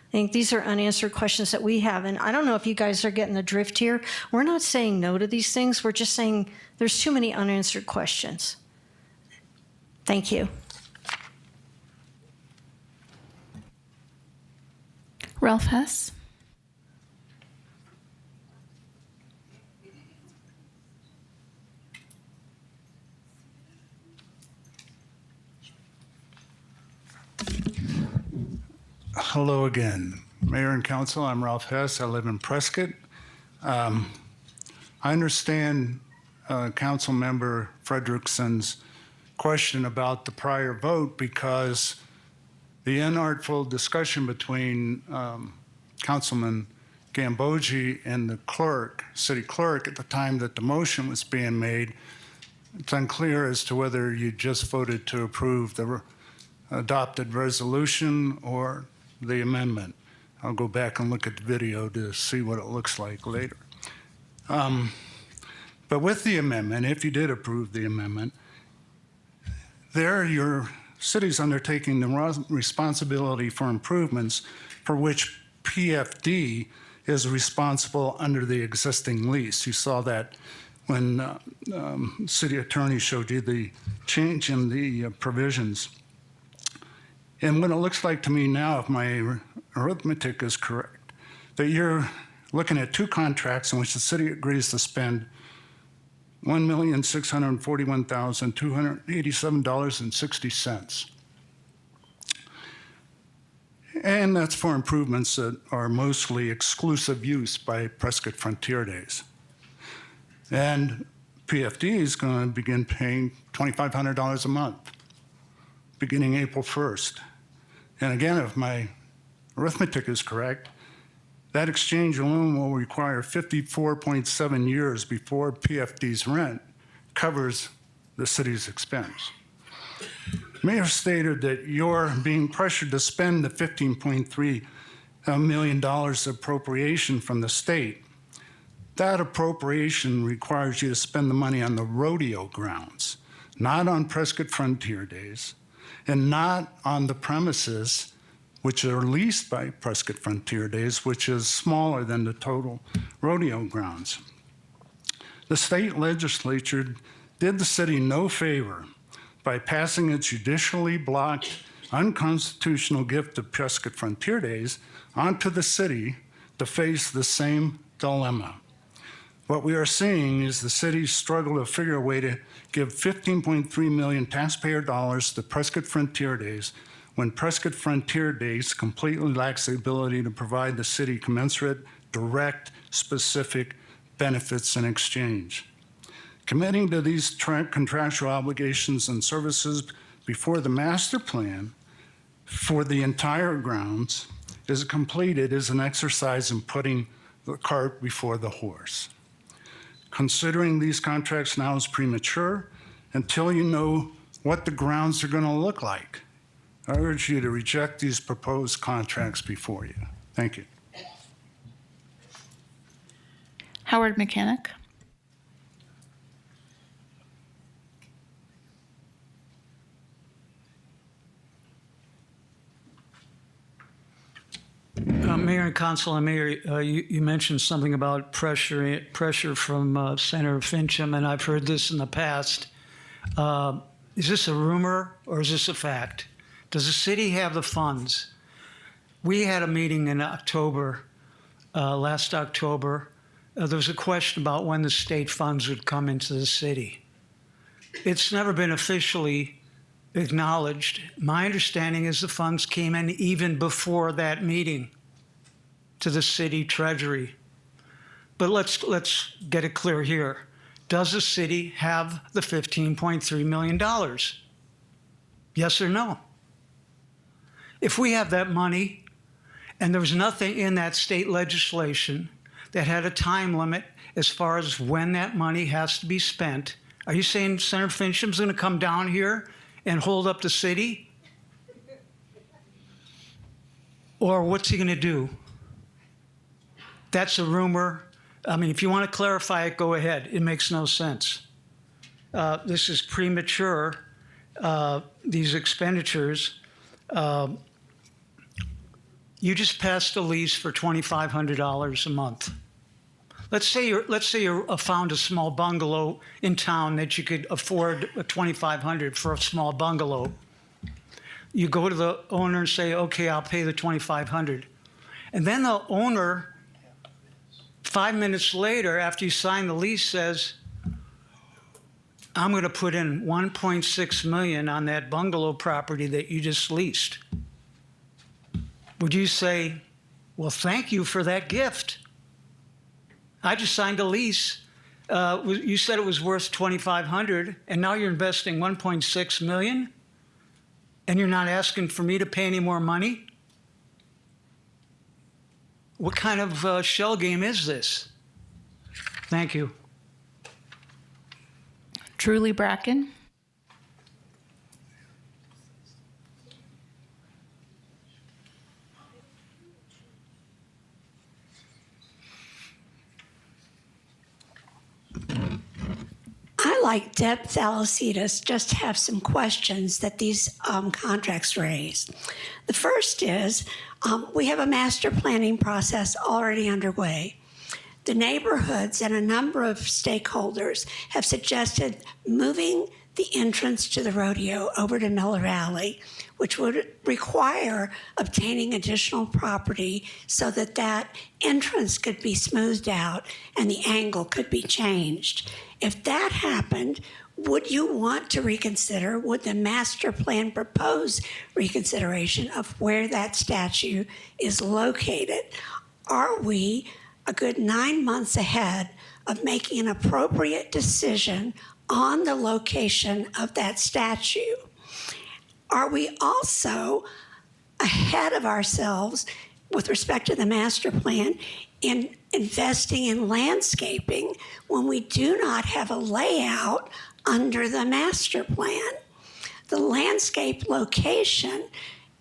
I think these are unanswered questions that we have. And I don't know if you guys are getting the drift here. We're not saying no to these things. We're just saying there's too many unanswered questions. Thank you. Ralph Hess. Hello again. Mayor and Council, I'm Ralph Hess. I live in Prescott. I understand Council Member Frederickson's question about the prior vote, because the inartful discussion between Councilman Gambogi and the clerk, city clerk, at the time that the motion was being made, it's unclear as to whether you just voted to approve the adopted resolution or the amendment. I'll go back and look at the video to see what it looks like later. But with the amendment, if you did approve the amendment, there your city's undertaking the responsibility for improvements for which PFD is responsible under the existing lease. You saw that when city attorney showed you the change in the provisions. And what it looks like to me now, if my arithmetic is correct, that you're looking at two contracts in which the city agrees to spend $1,641,287.60. And that's for improvements that are mostly exclusive use by Prescott Frontier Days. And PFD is going to begin paying $2,500 a month, beginning April 1st. And again, if my arithmetic is correct, that exchange alone will require 54.7 years before PFD's rent covers the city's expense. Mayor stated that you're being pressured to spend the $15.3 million appropriation from the state. That appropriation requires you to spend the money on the rodeo grounds, not on Prescott Frontier Days, and not on the premises which are leased by Prescott Frontier Days, which is smaller than the total rodeo grounds. The state legislature did the city no favor by passing a judicially blocked, unconstitutional gift of Prescott Frontier Days onto the city to face the same dilemma. What we are seeing is the city's struggle to figure a way to give $15.3 million taxpayer dollars to Prescott Frontier Days when Prescott Frontier Days completely lacks the ability to provide the city commensurate, direct, specific benefits in exchange. Committing to these contractual obligations and services before the master plan for the entire grounds is completed is an exercise in putting the cart before the horse. Considering these contracts now is premature until you know what the grounds are going to look like. I urge you to reject these proposed contracts before you. Thank you. Howard Mechanic. Mayor and Council, Mayor, you mentioned something about pressure from Senator Fincham, and I've heard this in the past. Is this a rumor or is this a fact? Does the city have the funds? We had a meeting in October, last October. There was a question about when the state funds would come into the city. It's never been officially acknowledged. My understanding is the funds came in even before that meeting to the city treasury. But let's get it clear here. Does the city have the $15.3 million? Yes or no? If we have that money and there was nothing in that state legislation that had a time limit as far as when that money has to be spent, are you saying Senator Fincham's going to come down here and hold up the city? Or what's he going to do? That's a rumor. I mean, if you want to clarify it, go ahead. It makes no sense. This is premature, these expenditures. You just passed a lease for $2,500 a month. Let's say you found a small bungalow in town that you could afford $2,500 for a small bungalow. You go to the owner and say, okay, I'll pay the $2,500. And then the owner, 5 minutes later, after you sign the lease, says, I'm going to put in $1.6 million on that bungalow property that you just leased. Would you say, well, thank you for that gift? I just signed a lease. You said it was worth $2,500, and now you're investing $1.6 million, and you're not asking for me to pay any more money? What kind of shell game is this? Thank you. Truly Bracken. I, like Deb Thalassides, just have some questions that these contracts raise. The first is, we have a master planning process already underway. The neighborhoods and a number of stakeholders have suggested moving the entrance to the rodeo over to Miller Valley, which would require obtaining additional property so that that entrance could be smoothed out and the angle could be changed. If that happened, would you want to reconsider, would the master plan propose reconsideration of where that statue is located? Are we a good 9 months ahead of making an appropriate decision on the location of that statue? Are we also ahead of ourselves with respect to the master plan in investing in landscaping when we do not have a layout under the master plan. The landscape location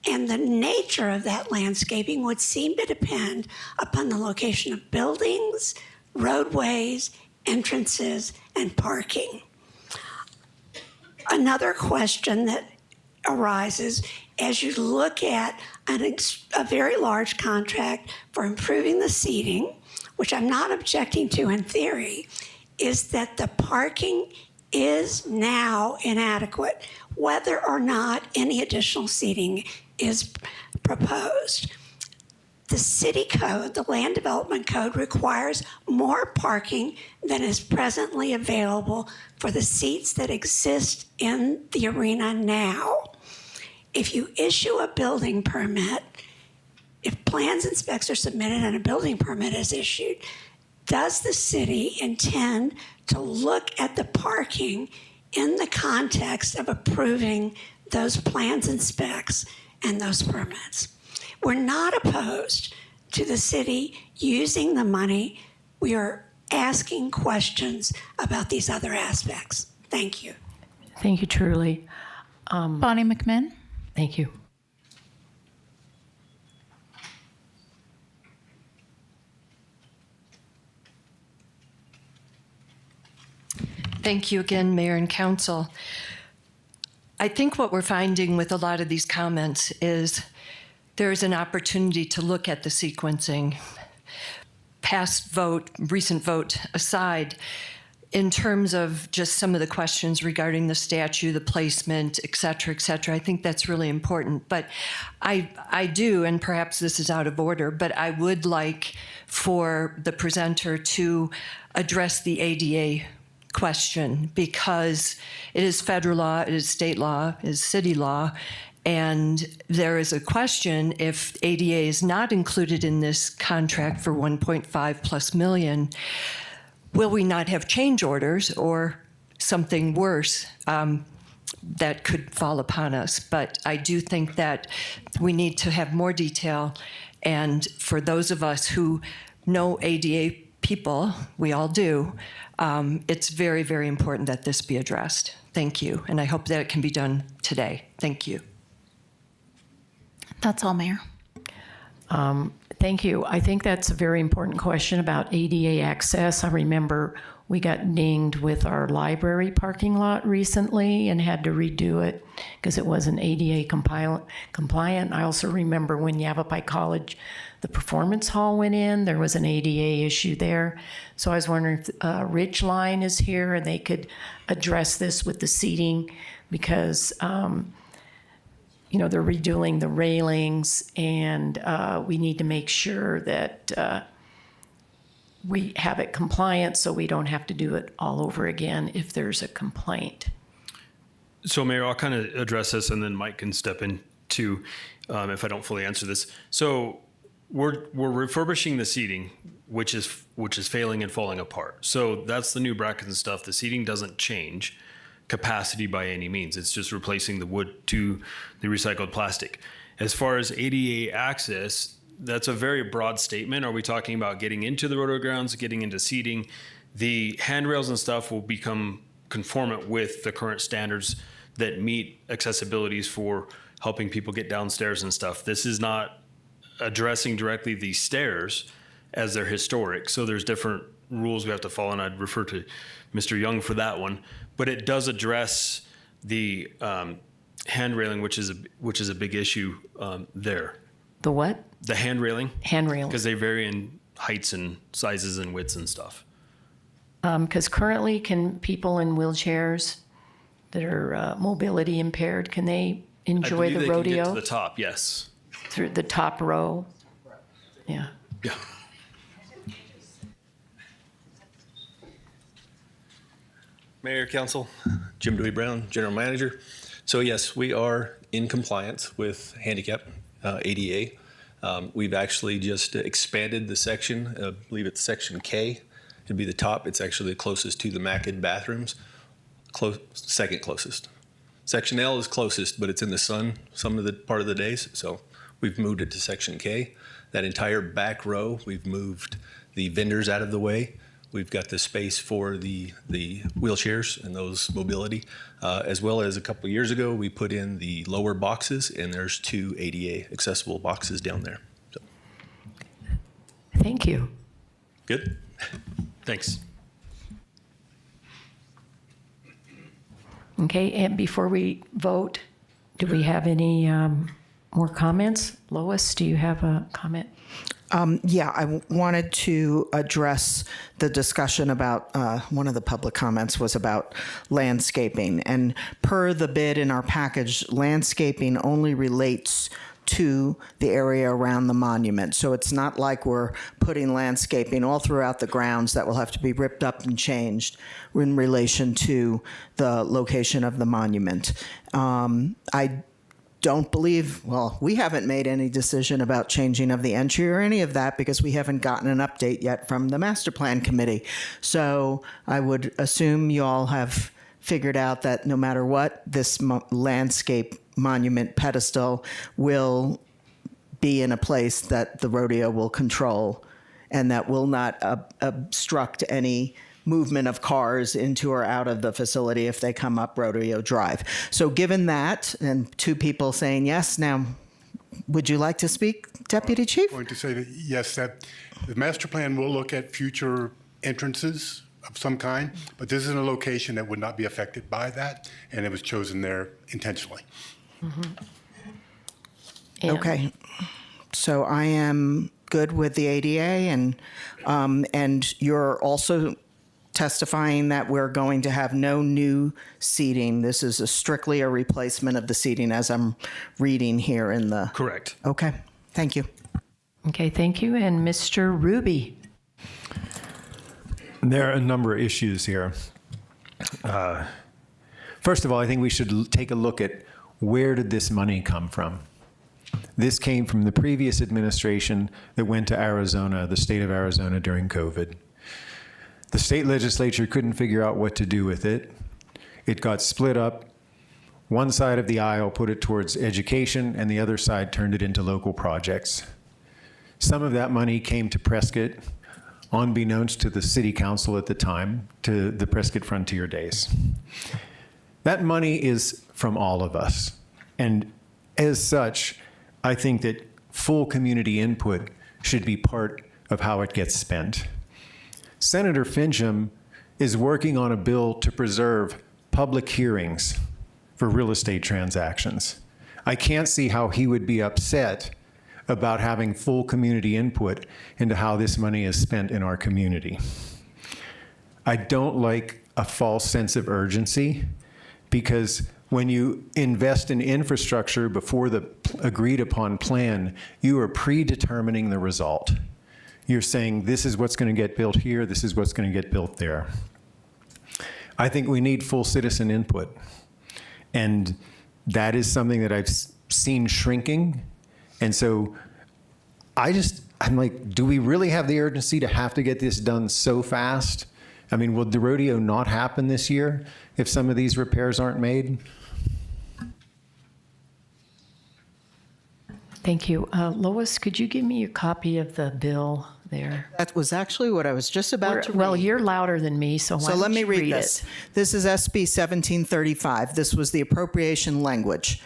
and the nature of that landscaping would seem to depend upon the location of buildings, roadways, entrances, and parking. Another question that arises as you look at a very large contract for improving the seating, which I'm not objecting to in theory, is that the parking is now inadequate, whether or not any additional seating is proposed. The city code, the land development code, requires more parking than is presently available for the seats that exist in the arena now. If you issue a building permit, if plans and specs are submitted and a building permit is issued, does the city intend to look at the parking in the context of approving those plans and specs and those permits? We're not opposed to the city using the money. We are asking questions about these other aspects. Thank you. Thank you, Truly. Bonnie McMinn. Thank you. Thank you again, Mayor and Council. I think what we're finding with a lot of these comments is there's an opportunity to look at the sequencing, recent vote aside, in terms of just some of the questions regarding the statue, the placement, et cetera, I think that's really important. But I do, and perhaps this is out of order, but I would like for the presenter to address the ADA question, because it is federal law, it is state law, it is city law, and there is a question if ADA is not included in this contract for 1.5+ million, will we not have change orders or something worse that could fall upon us? But I do think that we need to have more detail, and for those of us who know ADA people, we all do, it's very, very important that this be addressed. Thank you, and I hope that it can be done today. Thank you. That's all, Mayor. Thank you. I think that's a very important question about ADA access. I remember we got dinged with our library parking lot recently and had to redo it because it wasn't ADA compliant. I also remember when Yavapai College, the performance hall went in, there was an ADA issue there. So I was wondering if Ridgeline is here and they could address this with the seating, because they're redoing the railings, and we need to make sure that we have it compliant so we don't have to do it all over again if there's a complaint. So, Mayor, I'll kind of address this, and then Mike can step in too if I don't fully answer this. So we're refurbishing the seating, which is failing and falling apart. So that's the new brackets and stuff. The seating doesn't change capacity by any means. It's just replacing the wood to the recycled plastic. As far as ADA access, that's a very broad statement. Are we talking about getting into the rodeo grounds, getting into seating? The handrails and stuff will become conformant with the current standards that meet accessibilities for helping people get downstairs and stuff. This is not addressing directly the stairs as they're historic. So there's different rules we have to follow, and I'd refer to Mr. Young for that one. But it does address the hand railing, which is a big issue there. The what? The hand railing. Hand railing. Because they vary in heights and sizes and widths and stuff. Because currently, can people in wheelchairs that are mobility impaired, can they enjoy the rodeo? I believe they can get to the top, yes. Through the top row? Yeah. Yeah. Mayor, Council, Jim Dewey Brown, General Manager. So yes, we are in compliance with handicap ADA. We've actually just expanded the section. I believe it's section K. It'd be the top. It's actually the closest to the MACD bathrooms, second closest. Section L is closest, but it's in the sun some of the part of the days. So we've moved it to section K. That entire back row, we've moved the vendors out of the way. We've got the space for the wheelchairs and those mobility, as well as a couple of years ago, we put in the lower boxes, and there's 2 ADA accessible boxes down there. So. Thank you. Good. Thanks. Okay, and before we vote, do we have any more comments? Lois, do you have a comment? Yeah, I wanted to address the discussion about, one of the public comments was about landscaping. And per the bid in our package, landscaping only relates to the area around the monument. So it's not like we're putting landscaping all throughout the grounds that will have to be ripped up and changed in relation to the location of the monument. I don't believe, well, we haven't made any decision about changing of the entry or any of that because we haven't gotten an update yet from the master plan committee. So I would assume you all have figured out that no matter what, this landscape monument pedestal will be in a place that the rodeo will control and that will not obstruct any movement of cars into or out of the facility if they come up Rodeo Drive. So given that, and 2 people saying yes, now, would you like to speak, Deputy Chief? I'm going to say that, yes, that the master plan will look at future entrances of some kind, but this is a location that would not be affected by that, and it was chosen there intentionally. Okay. So I am good with the ADA, and you're also testifying that we're going to have no new seating. This is strictly a replacement of the seating as I'm reading here in the... Correct. Okay, thank you. Okay, thank you. And Mr. Ruby. There are a number of issues here. First of all, I think we should take a look at where did this money come from? This came from the previous administration that went to Arizona, the state of Arizona, during COVID. The state legislature couldn't figure out what to do with it. It got split up. One side of the aisle put it towards education, and the other side turned it into local projects. Some of that money came to Prescott, unbeknownst to the city council at the time, to the Prescott Frontier Days. That money is from all of us. And as such, I think that full community input should be part of how it gets spent. Senator Fincham is working on a bill to preserve public hearings for real estate transactions. I can't see how he would be upset about having full community input into how this money is spent in our community. I don't like a false sense of urgency because when you invest in infrastructure before the agreed upon plan, you are predetermining the result. You're saying this is what's going to get built here, this is what's going to get built there. I think we need full citizen input. And that is something that I've seen shrinking. And so I'm like, do we really have the urgency to have to get this done so fast? I mean, will the rodeo not happen this year if some of these repairs aren't made? Thank you. Lois, could you give me a copy of the bill there? That was actually what I was just about to read. Well, you're louder than me, so why don't let me you read this. it? This is SB 1735. This was the appropriation language.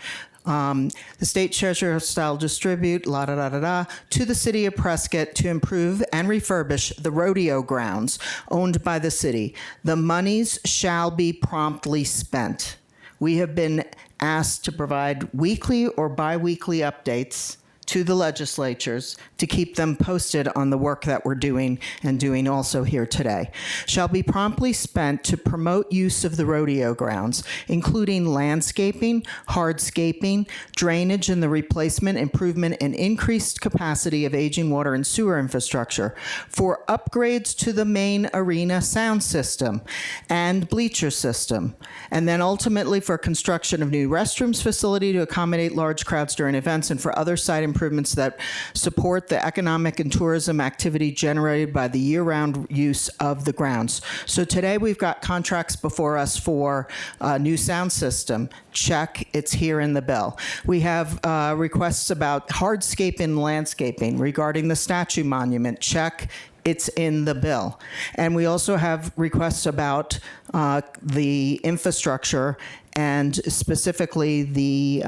The state treasurer shall distribute, to the city of Prescott to improve and refurbish the rodeo grounds owned by the city. The monies shall be promptly spent. We have been asked to provide weekly or bi-weekly updates to the legislatures to keep them posted on the work that we're doing and doing also here today. Shall be promptly spent to promote use of the rodeo grounds, including landscaping, hardscaping, drainage and the replacement, improvement, and increased capacity of aging water and sewer infrastructure, for upgrades to the main arena sound system and bleacher system, and then ultimately for construction of new restrooms facility to accommodate large crowds during events and for other site improvements improvements that support the economic and tourism activity generated by the year-round use of the grounds. So today we've got contracts before us for a new sound system. Check, it's here in the bill. We have requests about hardscape and landscaping regarding the statue monument. Check, it's in the bill. And we also have requests about the infrastructure and specifically the,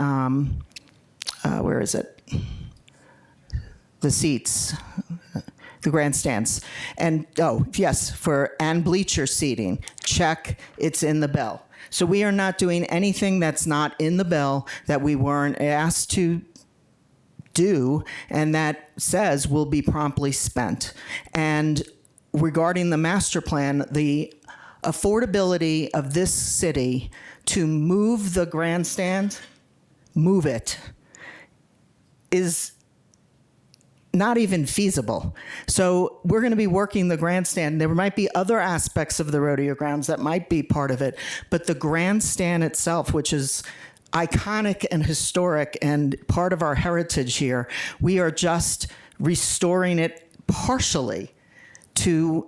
where is it? The seats, the grandstands. And, oh, yes, and bleacher seating. Check, it's in the bill. So we are not doing anything that's not in the bill that we weren't asked to do, and that says will be promptly spent. And regarding the master plan, the affordability of this city to move the grandstand, move it, is not even feasible. So we're going to be working the grandstand. There might be other aspects of the rodeo grounds that might be part of it, but the grandstand itself, which is iconic and historic and part of our heritage here, we are just restoring it partially to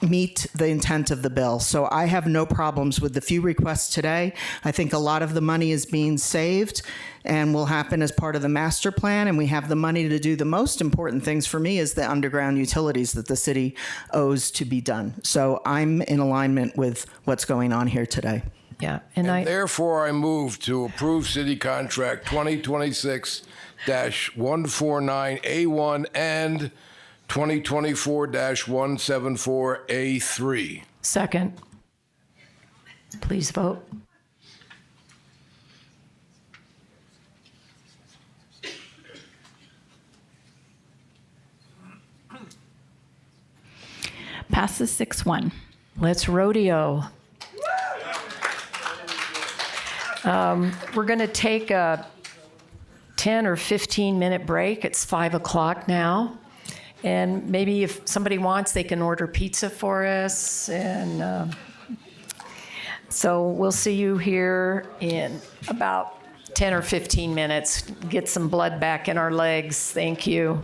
meet the intent of the bill. So I have no problems with the few requests today. I think a lot of the money is being saved and will happen as part of the master plan, and we have the money to do the most important things for me is the underground utilities that the city owes to be done. So I'm in alignment with what's going on here today. Yeah, and therefore I move to approve city contract 2026-149A1 and 2024-174A3. Second. Please vote. Passes 6-1. Let's rodeo. We're going to take a 10 or 15 minute break. It's 5 o'clock now. And maybe if somebody wants, they can order pizza for us. And so we'll see you here in about 10 or 15 minutes. Get some blood back in our legs. Thank you.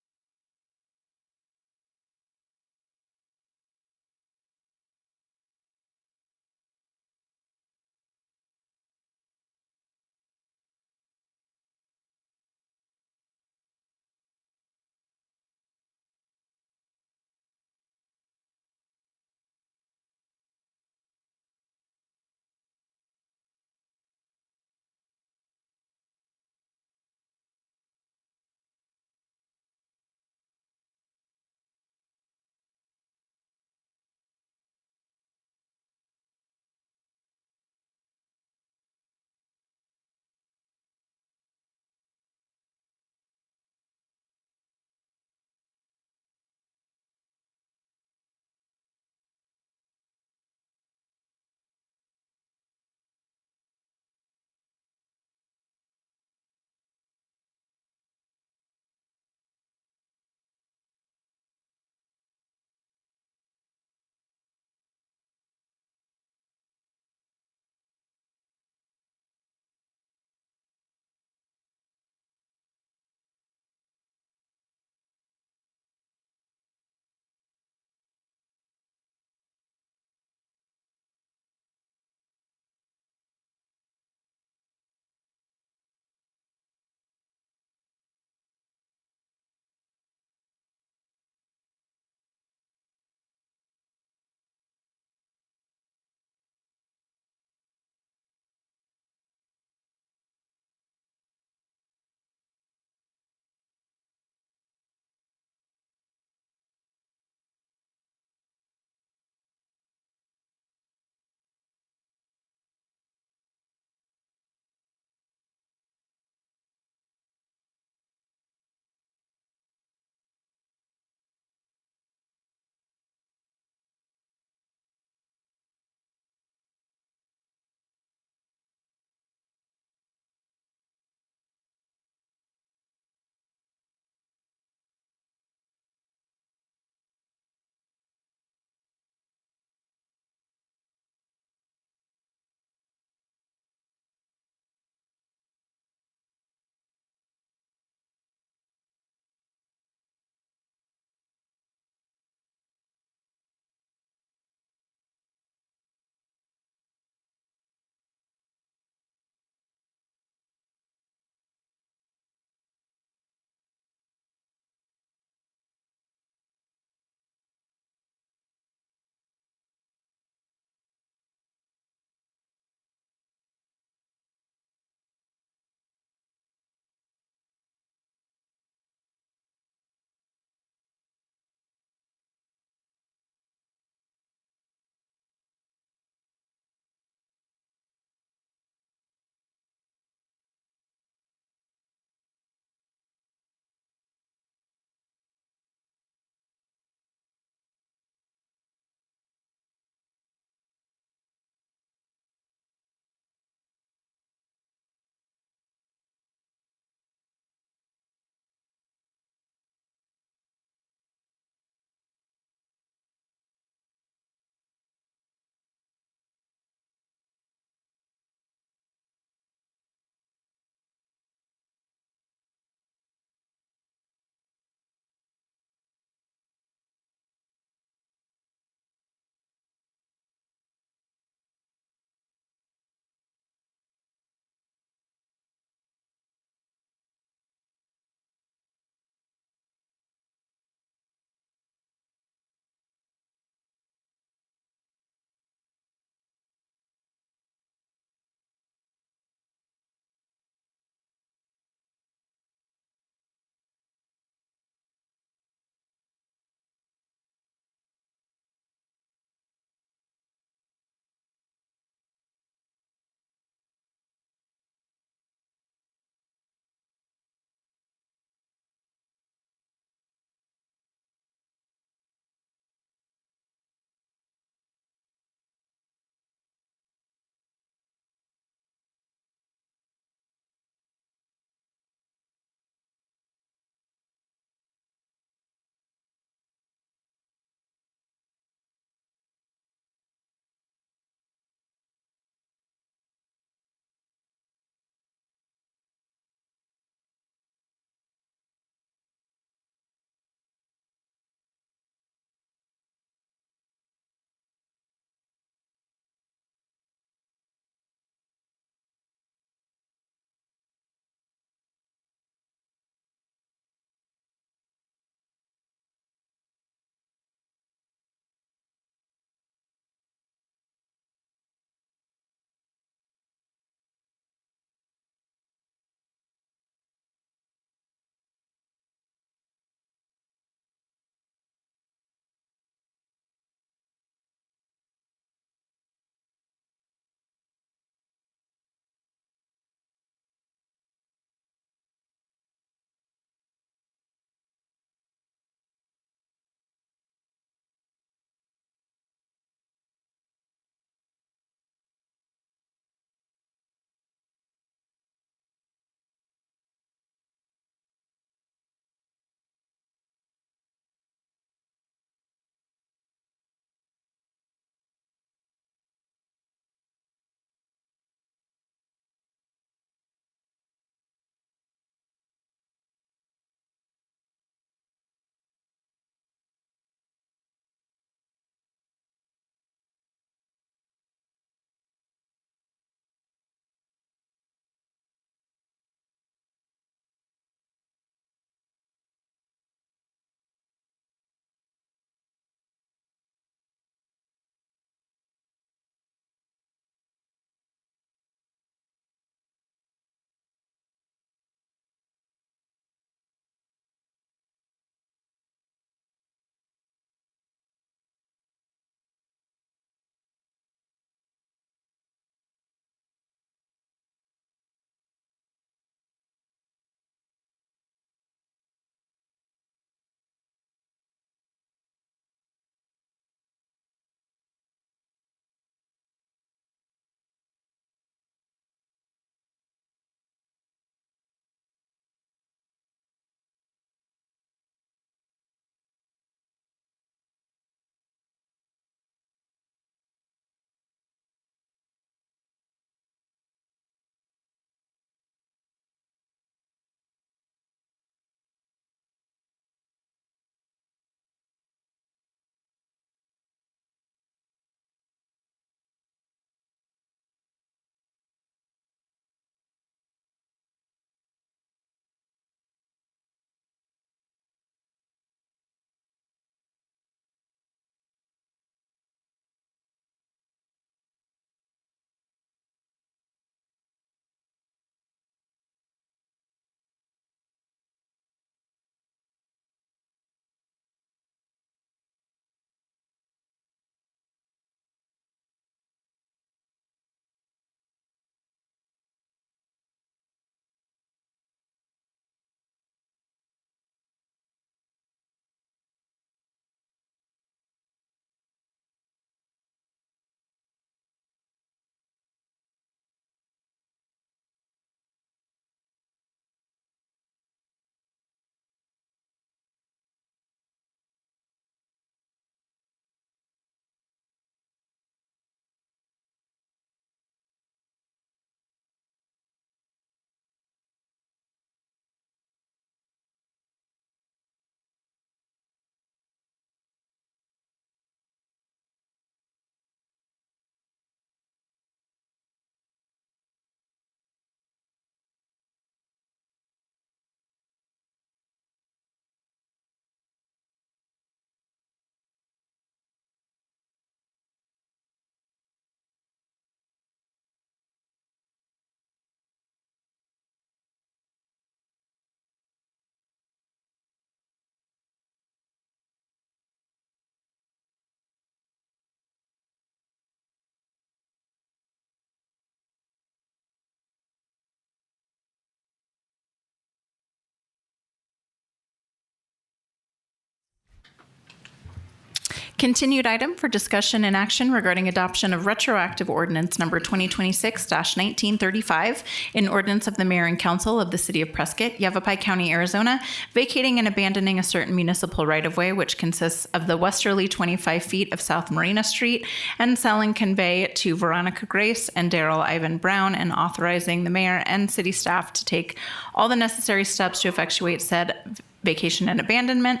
Continued item for discussion and action regarding adoption of retroactive ordinance number 2026-1935, an ordinance of the mayor and council of the city of Prescott, Yavapai County, Arizona, vacating and abandoning a certain municipal right-of-way which consists of the westerly 25 feet of South Marina Street and selling convey to Veronica Grace and Daryl Ivan Brown, and authorizing the mayor and city staff to take all the necessary steps to effectuate said vacation and abandonment,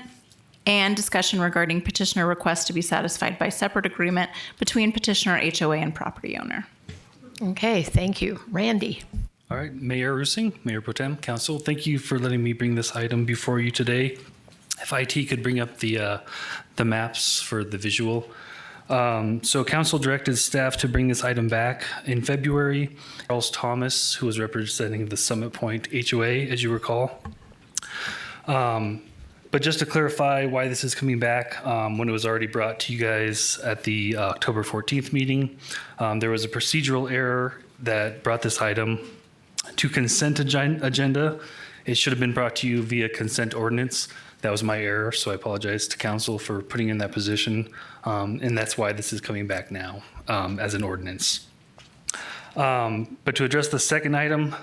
and discussion regarding petitioner request to be satisfied by separate agreement between petitioner, HOA, and property owner. Okay, thank you. Randy. All right, Mayor Rusing, Mayor Pro Tem, Council, thank you for letting me bring this item before you today. If IT could bring up the maps for the visual. So Council directed staff to bring this item back in February. Charles Thomas, who was representing the Summit Point HOA, as you recall. But just to clarify why this is coming back, when it was already brought to you guys at the October 14th meeting, there was a procedural error that brought this item to consent agenda. It should have been brought to you via consent ordinance. That was my error, so I apologize to council for putting in that position. And that's why this is coming back now as an ordinance. But to address the second item,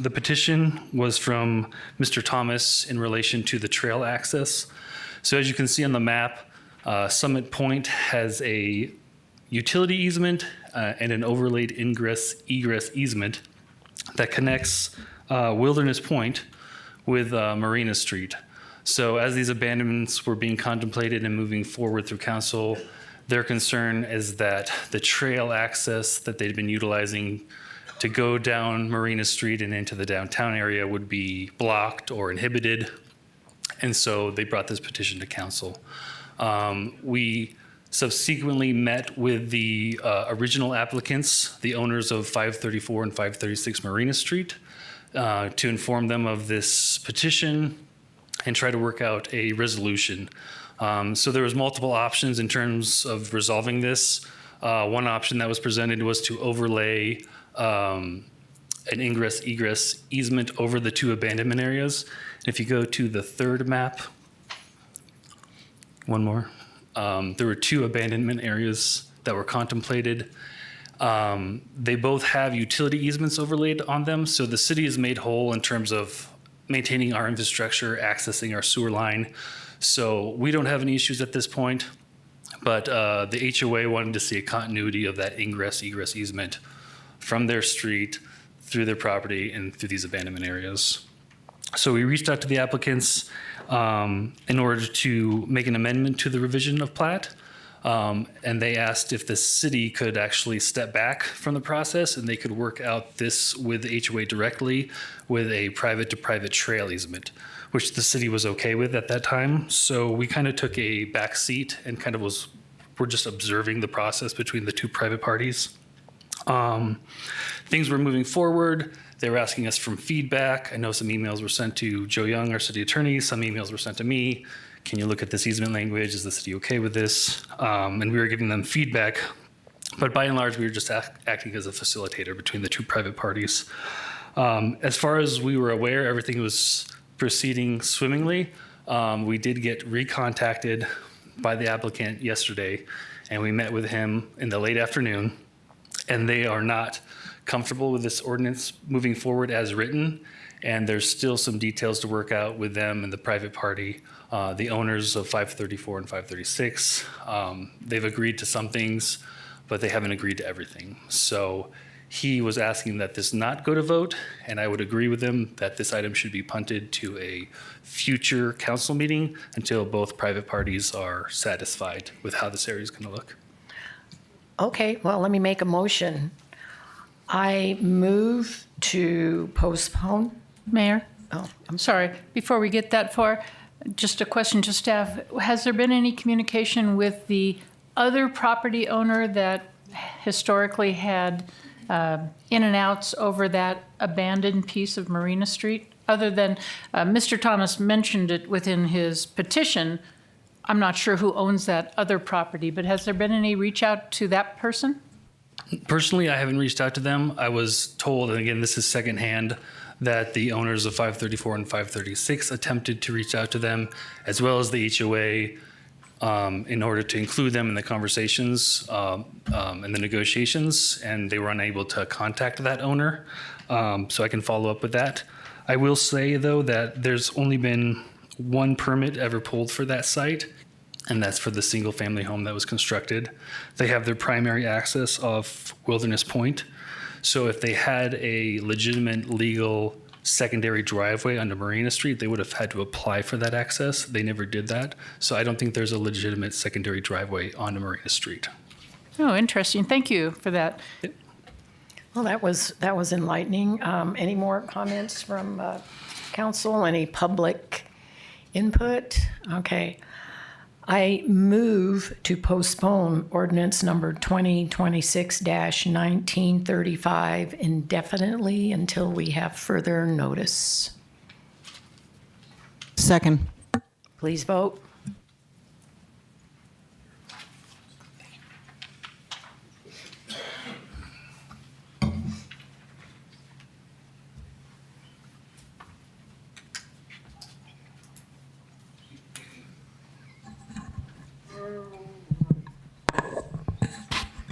the petition was from Mr. Thomas in relation to the trail access. So as you can see on the map, Summit Point has a utility easement and an overlaid egress easement that connects Wilderness Point with Marina Street. So as these abandonments were being contemplated and moving forward through council, their concern is that the trail access that they'd been utilizing to go down Marina Street and into the downtown area would be blocked or inhibited. And so they brought this petition to council. We subsequently met with the original applicants, the owners of 534 and 536 Marina Street, to inform them of this petition and try to work out a resolution. So there was multiple options in terms of resolving this. One option that was presented was to overlay an ingress-egress easement over the two abandonment areas. If you go to the third map, one more, there were two abandonment areas that were contemplated. They both have utility easements overlaid on them, so the city is made whole in terms of maintaining our infrastructure, accessing our sewer line. So we don't have any issues at this point, but the HOA wanted to see a continuity of that ingress-egress easement from their street through their property and through these abandonment areas. So we reached out to the applicants in order to make an amendment to the revision of plat. And they asked if the city could actually step back from the process and they could work out this with the HOA directly with a private-to-private trail easement, which the city was okay with at that time. So we kind of took a back seat and kind of we're just observing the process between the two private parties. Things were moving forward. They were asking us for feedback. I know some emails were sent to Joe Young, our city attorney. Some emails were sent to me. Can you look at this easement language? Is the city okay with this? And we were giving them feedback. But by and large, we were just acting as a facilitator between the two private parties. As far as we were aware, everything was proceeding swimmingly. We did get recontacted by the applicant yesterday, and we met with him in the late afternoon. And they are not comfortable with this ordinance moving forward as written. And there's still some details to work out with them and the private party, the owners of 534 and 536. They've agreed to some things, but they haven't agreed to everything. So he was asking that this not go to vote, and I would agree with him that this item should be punted to a future council meeting until both private parties are satisfied with how this area is going to look. Okay, well, let me make a motion. I move to postpone. Mayor? Oh, I'm sorry. Before we get that far, just a question to staff. Has there been any communication with the other property owner that historically had in and outs over that abandoned piece of Marina Street? Other than Mr. Thomas mentioned it within his petition, I'm not sure who owns that other property, but has there been any reach out to that person? Personally, I haven't reached out to them. I was told, and again, this is secondhand, that the owners of 534 and 536 attempted to reach out to them, as well as the HOA in order to include them in the conversations and the negotiations, and they were unable to contact that owner. So I can follow up with that. I will say, though, that there's only been one permit ever pulled for that site, and that's for the single-family home that was constructed. They have their primary access off Wilderness Point. So if they had a legitimate legal secondary driveway onto Marina Street, they would have had to apply for that access. They never did that. So I don't think there's a legitimate secondary driveway onto Marina Street. Oh, interesting. Thank you for that. Well, that was enlightening. Any more comments from council? Any public input? Okay. I move to postpone ordinance number 2026-1935 indefinitely until we have further notice. Second. Please vote.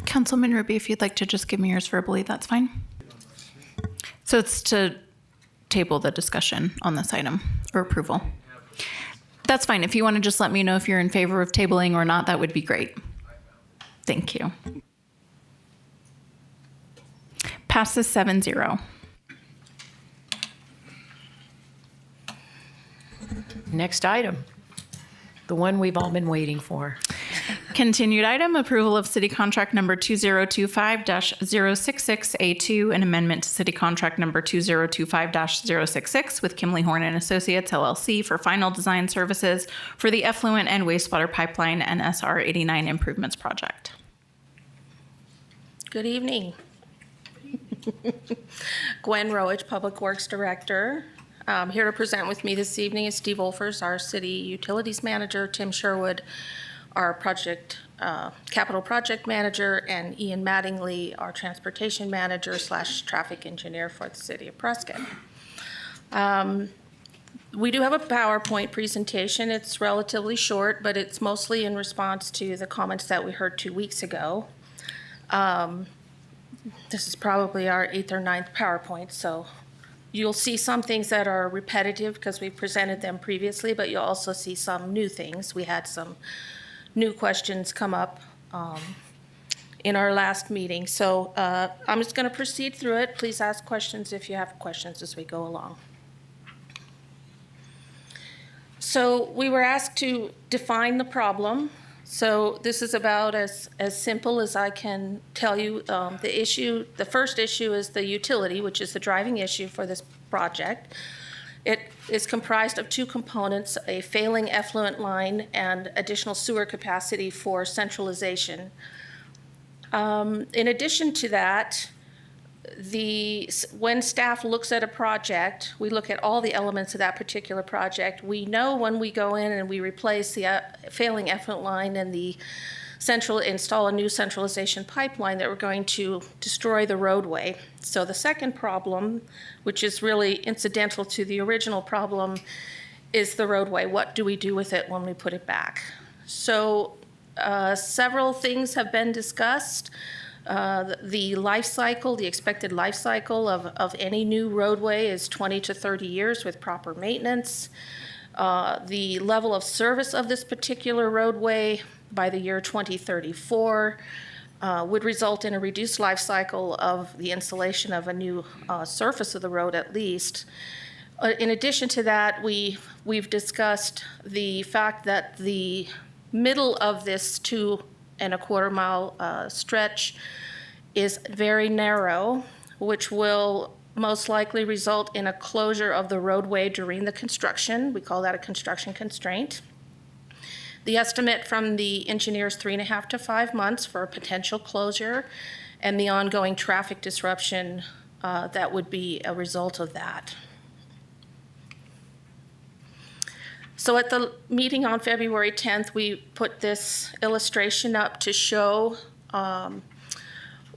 Councilman Ruby, if you'd like to just give me yours verbally, that's fine. So it's to table the discussion on this item or approval. That's fine. If you want to just let me know if you're in favor of tabling or not, that would be great. Thank you. Passes 7-0. Next item, the one we've all been waiting for. Continued item, approval of city contract number 2025-066A2, an amendment to city contract number 2025-066 with Kimley-Horn and Associates LLC for final design services for the Effluent and Wastewater Pipeline and SR 89 Improvements Project. Good evening. Gwen Rowich, Public Works Director. Here to present with me this evening is Steve Olfers, our City Utilities Manager, Tim Sherwood, our Capital Project Manager, and Ian Mattingly, our Transportation Manager / Traffic Engineer for the City of Prescott. We do have a PowerPoint presentation. It's relatively short, but it's mostly in response to the comments that we heard 2 weeks ago. This is probably our 8th or 9th PowerPoint, so you'll see some things that are repetitive because we presented them previously, but you'll also see some new things. We had some new questions come up in our last meeting. So I'm just going to proceed through it. Please ask questions if you have questions as we go along. So we were asked to define the problem. So this is about as simple as I can tell you. The first issue is the utility, which is the driving issue for this project. It is comprised of two components, a failing effluent line and additional sewer capacity for centralization. In addition to that, when staff looks at a project, we look at all the elements of that particular project. We know when we go in and we replace the failing effluent line and install a new centralization pipeline that we're going to destroy the roadway. So the second problem, which is really incidental to the original problem, is the roadway. What do we do with it when we put it back? So several things have been discussed. The life cycle, the expected life cycle of any new roadway is 20 to 30 years with proper maintenance. The level of service of this particular roadway by the year 2034 would result in a reduced life cycle of the installation of a new surface of the road at least. In addition to that, we've discussed the fact that the middle of this 2.25 mile stretch is very narrow, which will most likely result in a closure of the roadway during the construction. We call that a construction constraint. The estimate from the engineers 3.5 to 5 months for a potential closure and the ongoing traffic disruption that would be a result of that. So at the meeting on February 10th, we put this illustration up to show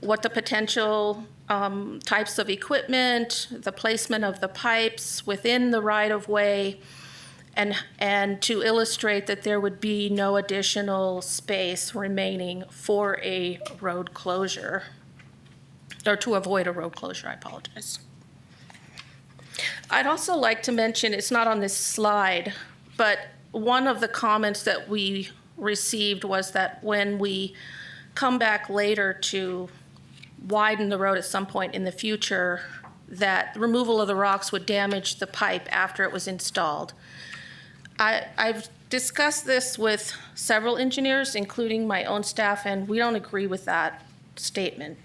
what the potential types of equipment, the placement of the pipes within the right-of-way, and to illustrate that there would be no additional space remaining for a road closure, or to avoid a road closure, I apologize. I'd also like to mention, it's not on this slide, but one of the comments that we received was that when we come back later to widen the road at some point in the future, that removal of the rocks would damage the pipe after it was installed. I've discussed this with several engineers, including my own staff, and we don't agree with that statement.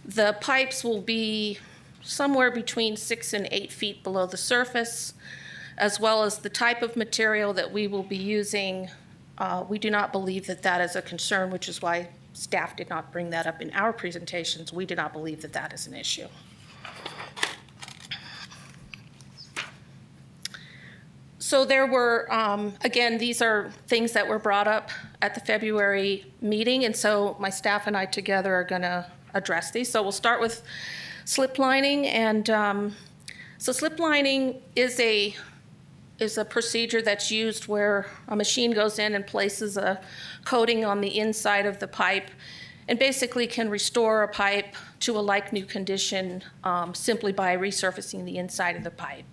The pipes will be somewhere between 6 and 8 feet below the surface, as well as the type of material that we will be using. We do not believe that that is a concern, which is why staff did not bring that up in our presentations. We do not believe that that is an issue. So there were, again, these are things that were brought up at the February meeting, and so my staff and I together are going to address these. So we'll start with slip lining, and so slip lining is a procedure that's used where a machine goes in and places a coating on the inside of the pipe and basically can restore a pipe to a like-new condition simply by resurfacing the inside of the pipe.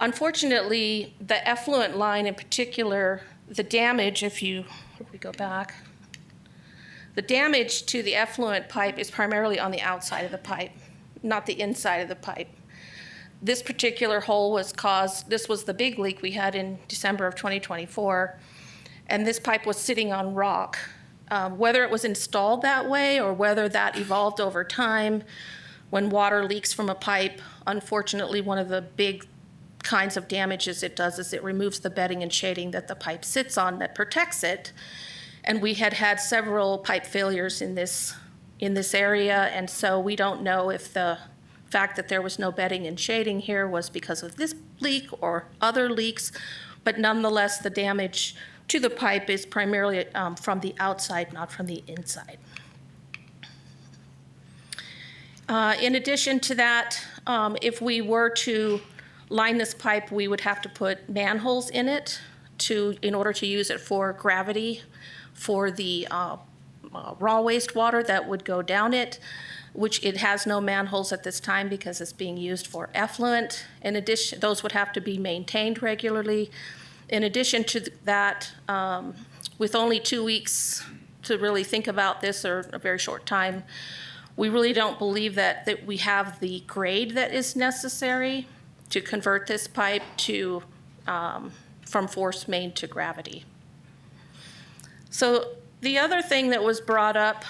Unfortunately, the effluent line in particular, the damage, if we go back, the damage to the effluent pipe is primarily on the outside of the pipe, not the inside of the pipe. This particular hole was caused, this was the big leak we had in December of 2024, and this pipe was sitting on rock. Whether it was installed that way or whether that evolved over time, when water leaks from a pipe, unfortunately, one of the big kinds of damages it does is it removes the bedding and shading that the pipe sits on that protects it. And we had several pipe failures in this area, and so we don't know if the fact that there was no bedding and shading here was because of this leak or other leaks, but nonetheless, the damage to the pipe is primarily from the outside, not from the inside. In addition to that, if we were to line this pipe, we would have to put manholes in it in order to use it for gravity for the raw wastewater that would go down it, which it has no manholes at this time because it's being used for effluent. In addition, those would have to be maintained regularly. In addition to that, with only 2 weeks to really think about this, or a very short time, we really don't believe that we have the grade that is necessary to convert this pipe to from force main to gravity. So the other thing that was brought up,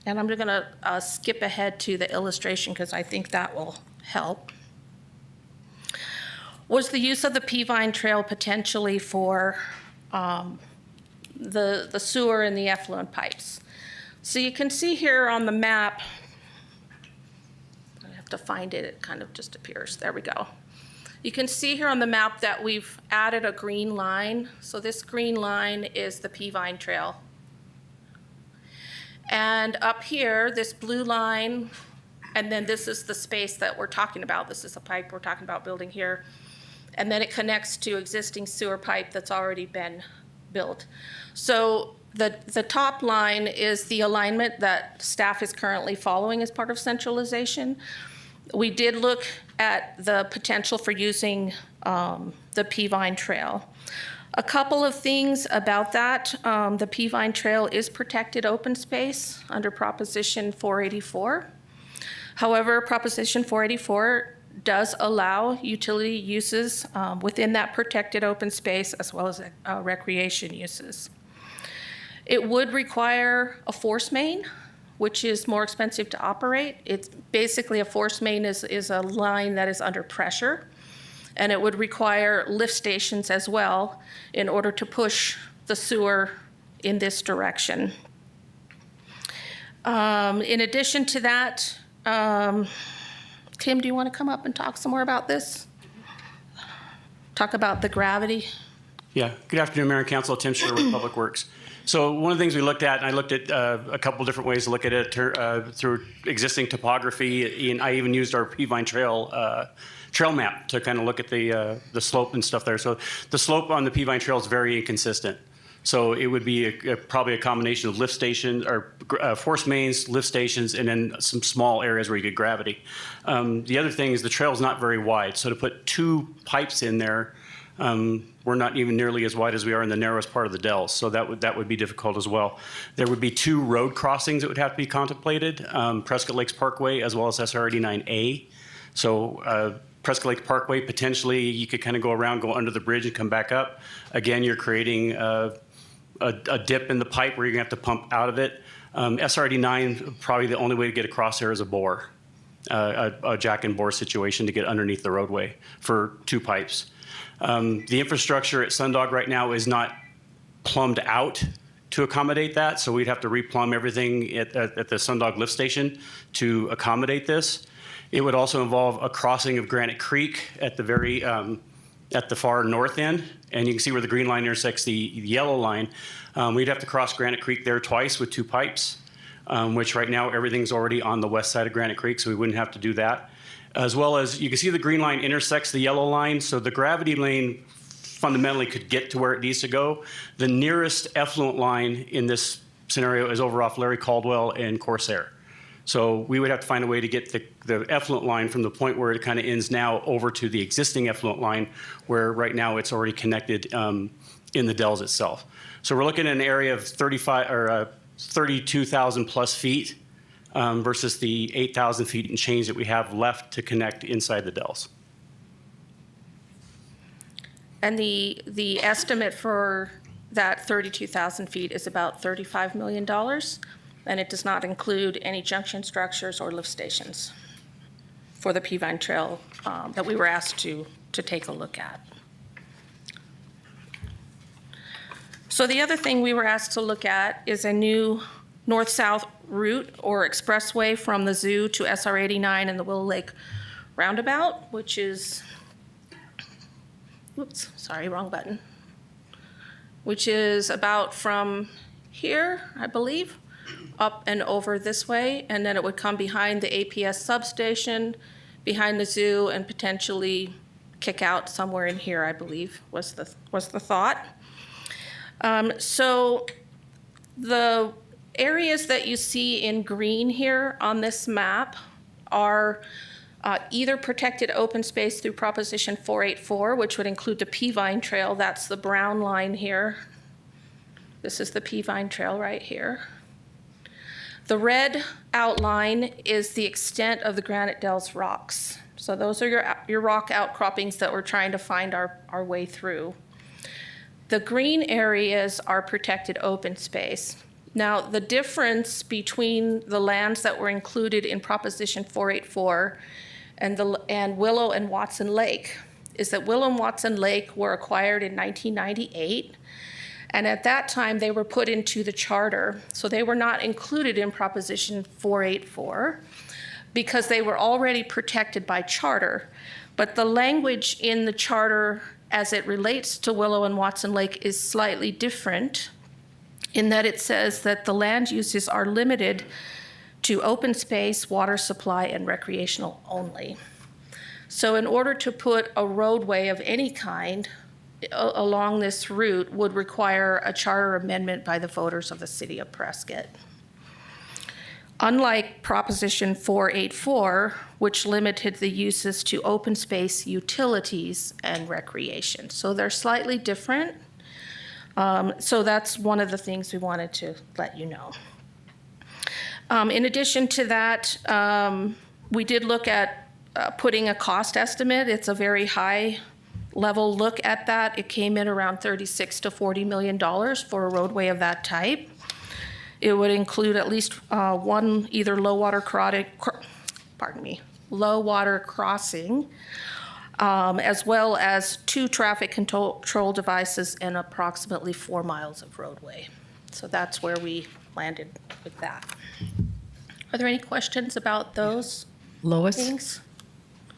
and I'm going to skip ahead to the illustration because I think that will help, was the use of the Peavine Trail potentially for the sewer and the effluent pipes. So you can see here on the map, I have to find it, it kind of just appears. There we go. You can see here on the map that we've added a green line. So this green line is the Peavine Trail. And up here, this blue line, and then this is the space that we're talking about. This is a pipe we're talking about building here. And then it connects to existing sewer pipe that's already been built. So the top line is the alignment that staff is currently following as part of centralization. We did look at the potential for using the Peavine Trail. A couple of things about that. The Peavine Trail is protected open space under Proposition 484. However, Proposition 484 does allow utility uses within that protected open space as well as recreation uses. It would require a force main, which is more expensive to operate. It's basically a force main is a line that is under pressure, and it would require lift stations as well in order to push the sewer in this direction. In addition to that, Tim, do you want to come up and talk some more about this? Talk about the gravity? Yeah, good afternoon, Mayor and Council. Tim Scher with Public Works. So one of the things we looked at, and I looked at a couple different ways to look at it through existing topography, and I even used our Peavine trail map to kind of look at the slope and stuff there. So the slope on the Peavine Trail is very inconsistent. So it would be probably a combination of lift stations or force mains, lift stations, and then some small areas where you get gravity. The other thing is the trail is not very wide. So to put 2 pipes in there, we're not even nearly as wide as we are in the narrowest part of the dells. So that would be difficult as well. There would be 2 road crossings that would have to be contemplated, Prescott Lakes Parkway as well as SR 89A. So Prescott Lake Parkway, potentially you could kind of go around, go under the bridge and come back up. Again, you're creating a dip in the pipe where you're gonna have to pump out of it. SR89, probably the only way to get across there is a bore, a jack and bore situation to get underneath the roadway for 2 pipes. The infrastructure at Sundog right now is not plumbed out to accommodate that, so we'd have to replumb everything at the Sundog lift station to accommodate this. It would also involve a crossing of Granite Creek at the very at the far north end, and you can see where the green line intersects the yellow line. We'd have to cross Granite Creek there twice with 2 pipes, which right now everything's already on the west side of Granite Creek, so we wouldn't have to do that. As well as you can see the green line intersects the yellow line, so the gravity lane fundamentally could get to where it needs to go. The nearest effluent line in this scenario is over off Larry Caldwell and Corsair. So we would have to find a way to get the effluent line from the point where it kind of ends now over to the existing effluent line, where right now it's already connected in the dells itself. So we're looking at an area of 32,000 plus feet versus the 8,000 feet and change that we have left to connect inside the dells. And the estimate for that 32,000 feet is about $35 million, and it does not include any junction structures or lift stations for the Peavine Trail that we were asked to take a look at. So the other thing we were asked to look at is a new north-south route or expressway from the zoo to SR 89 and the Willow Lake Roundabout, which is, whoops, sorry, wrong button, which is about from here, I believe, up and over this way, and then it would come behind the APS substation, behind the zoo, and potentially kick out somewhere in here, I believe, was the thought. So the areas that you see in green here on this map are either protected open space through Proposition 484, which would include the Peavine Trail. That's the brown line here. This is the Peavine Trail right here. The red outline is the extent of the Granite Dells rocks. So those are your rock outcroppings that we're trying to find our way through. The green areas are protected open space. Now, the difference between the lands that were included in Proposition 484 and Willow and Watson Lake is that Willow and Watson Lake were acquired in 1998. And at that time, they were put into the charter. So they were not included in Proposition 484 because they were already protected by charter. But the language in the charter as it relates to Willow and Watson Lake is slightly different in that it says that the land uses are limited to open space, water supply, and recreational only. So in order to put a roadway of any kind along this route would require a charter amendment by the voters of the city of Prescott. Unlike Proposition 484, which limited the uses to open space, utilities, and recreation. So they're slightly different. So that's one of the things we wanted to let you know. In addition to that, we did look at putting a cost estimate. It's a very high level look at that. It came in around $36 to $40 million for a roadway of that type. It would include at least one either low water crossing, as well as 2 traffic control devices and approximately 4 miles of roadway. So that's where we landed with that. Are there any questions about those Lois? things?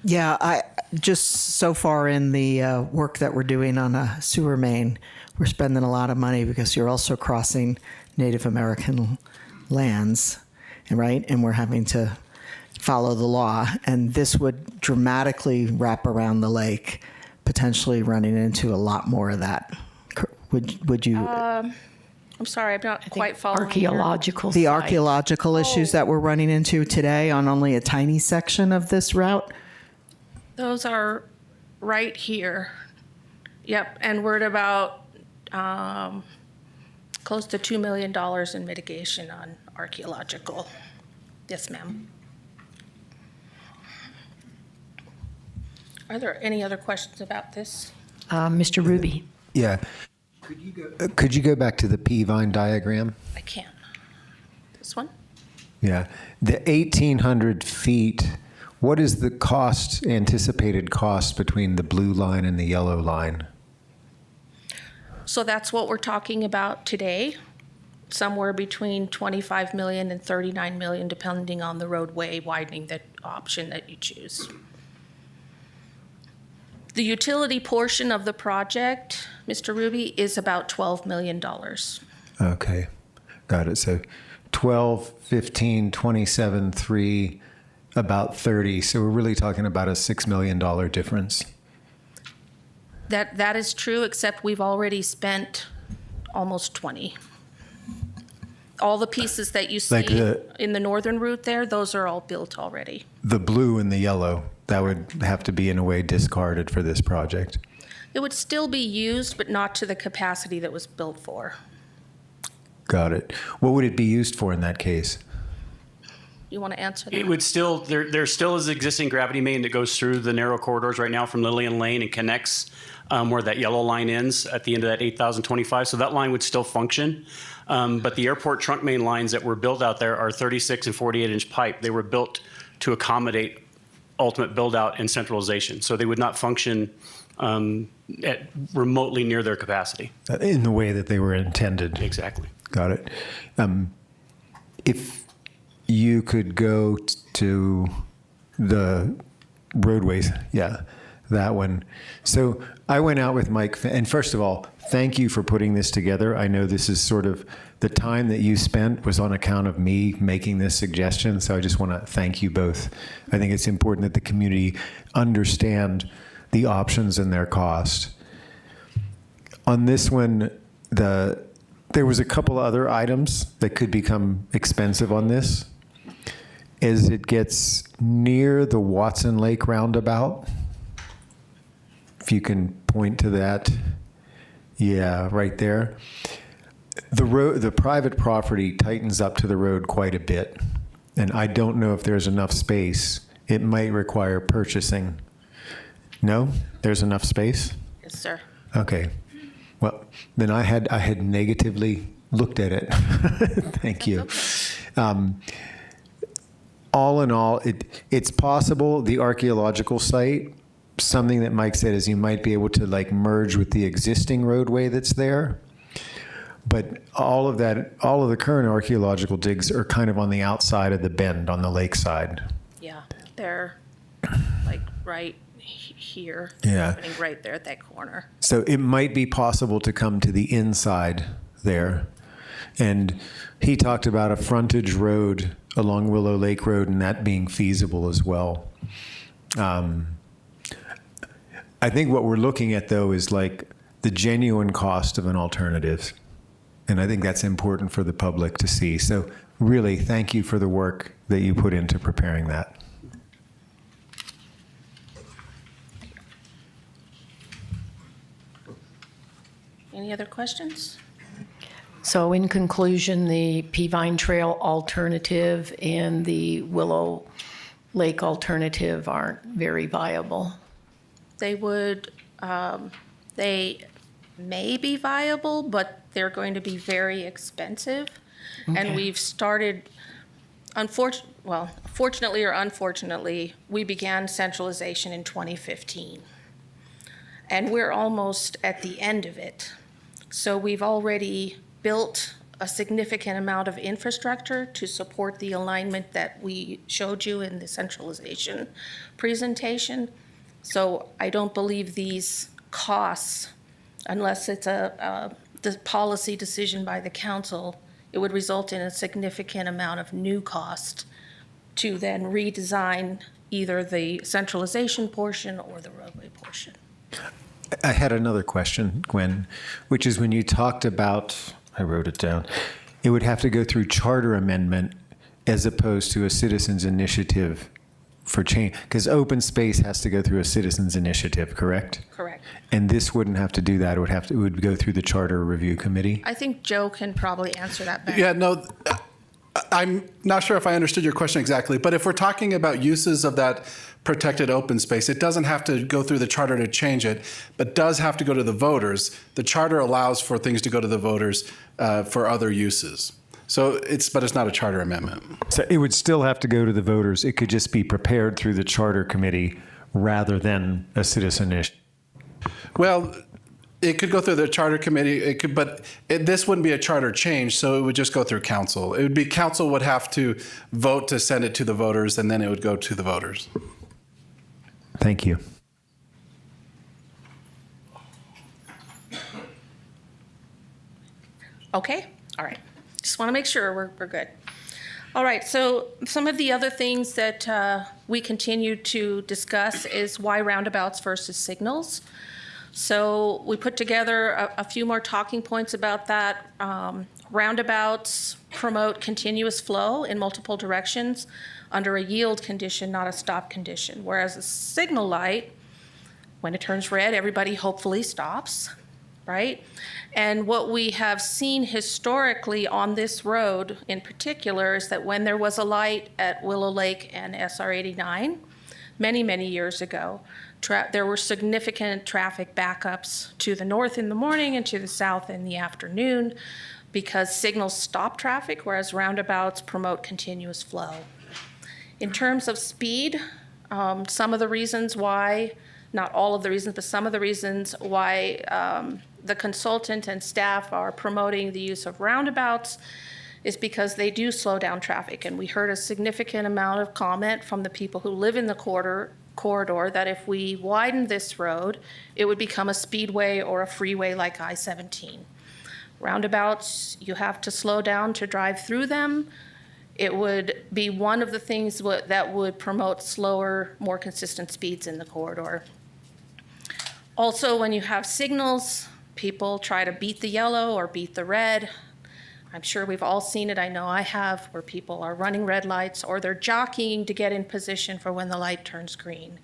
Yeah, just so far in the work that we're doing on a sewer main, we're spending a lot of money because you're also crossing Native American lands, right? And we're having to follow the law. And this would dramatically wrap around the lake, potentially running into a lot more of that. Would you? I'm sorry, I'm not quite following. Archaeological The site. archaeological issues that we're running into today on only a tiny section of this route? Those are right here. Yep, and we're at about close to $2 million in mitigation on archaeological. Yes, ma'am. Are there any other questions about this? Mr. Ruby. Yeah. Could you go back to the P-vine diagram? I can. This one? Yeah. The 1,800 feet, what is the cost, anticipated cost between the blue line and the yellow line? So that's what we're talking about today, somewhere between 25 million and 39 million, depending on the roadway widening, the option that you choose. The utility portion of the project, Mr. Ruby, is about $12 million. Okay. Got it. So 12, 15, 27, 3, about 30. So we're really talking about a $6 million difference. That is true, except we've already spent almost 20. All the pieces that you see Like in the northern route there, those are all built already. The blue and the yellow, that would have to be in a way discarded for this project. It would still be used, but not to the capacity that was built for. Got it. What would it be used for in that case? You want to answer that? It would still, there still is existing gravity main that goes through the narrow corridors right now from Lillian Lane and connects where that yellow line ends at the end of that 8,025. So that line would still function. But the airport trunk main lines that were built out there are 36 and 48 inch pipe. They were built to accommodate ultimate build out and centralization. So they would not function at remotely near their capacity. In the way that they were intended. Exactly. Got it. If you could go to the roadways, yeah, that one. So I went out with Mike, and first of all, thank you for putting this together. I know this is sort of the time that you spent was on account of me making this suggestion, so I just want to thank you both. I think it's important that the community understand the options and their cost. On this one, there was a couple other items that could become expensive on this. As it gets near the Watson Lake roundabout, if you can point to that, yeah, right there. The private property tightens up to the road quite a bit, and I don't know if there's enough space. It might require purchasing. No, there's enough space? Yes, sir. Okay. Well, then I had negatively looked at it. Thank you. All in all, it's possible the archaeological site, something that Mike said is you might be able to like merge with the existing roadway that's there. But all of the current archaeological digs are kind of on the outside of the bend on the lakeside. Yeah, they're like right here. Yeah. Happening right there at that corner. So it might be possible to come to the inside there. And he talked about a frontage road along Willow Lake Road and that being feasible as well. I think what we're looking at, though, is like the genuine cost of an alternative. And I think that's important for the public to see. So really, thank you for the work that you put into preparing that. Any other questions? So in conclusion, the Peavine Trail alternative and the Willow Lake alternative aren't very viable. They would, they may be viable, but they're going to be very expensive. Okay. And we've started, fortunately or unfortunately, we began centralization in 2015. And we're almost at the end of it. So we've already built a significant amount of infrastructure to support the alignment that we showed you in the centralization presentation. So I don't believe these costs, unless it's the policy decision by the council, it would result in a significant amount of new cost to then redesign either the centralization portion or the roadway portion. I had another question, Gwen, which is when you talked about, I wrote it down, it would have to go through charter amendment as opposed to a citizens initiative for change, because open space has to go through a citizens initiative, correct? Correct. And this wouldn't have to do that. It would go through the charter review committee. I think Joe can probably answer that better. Yeah, no, I'm not sure if I understood your question exactly, but if we're talking about uses of that protected open space, it doesn't have to go through the charter to change it, but does have to go to the voters. The charter allows for things to go to the voters for other uses. So but it's not a charter amendment. So it would still have to go to the voters. It could just be prepared through the charter committee rather than a citizen initiative. Well, it could go through the charter committee. It could, but this wouldn't be a charter change, so it would just go through council. It would be council would have to vote to send it to the voters, and then it would go to the voters. Thank you. Okay, all right. Just want to make sure we're good. All right, so some of the other things that we continue to discuss is why roundabouts versus signals. So we put together a few more talking points about that. Roundabouts promote continuous flow in multiple directions under a yield condition, not a stop condition. Whereas a signal light, when it turns red, everybody hopefully stops, right? And what we have seen historically on this road in particular is that when there was a light at Willow Lake and SR 89, many, many years ago, there were significant traffic backups to the north in the morning and to the south in the afternoon because signals stop traffic, whereas roundabouts promote continuous flow. In terms of speed, some of the reasons why, not all of the reasons, but some of the reasons why the consultant and staff are promoting the use of roundabouts is because they do slow down traffic. And we heard a significant amount of comment from the people who live in the corridor that if we widen this road, it would become a speedway or a freeway like I-17. Roundabouts, you have to slow down to drive through them. It would be one of the things that would promote slower, more consistent speeds in the corridor. Also, when you have signals, people try to beat the yellow or beat the red. I'm sure we've all seen it, I know I have, where people are running red lights or they're jockeying to get in position for when the light turns green.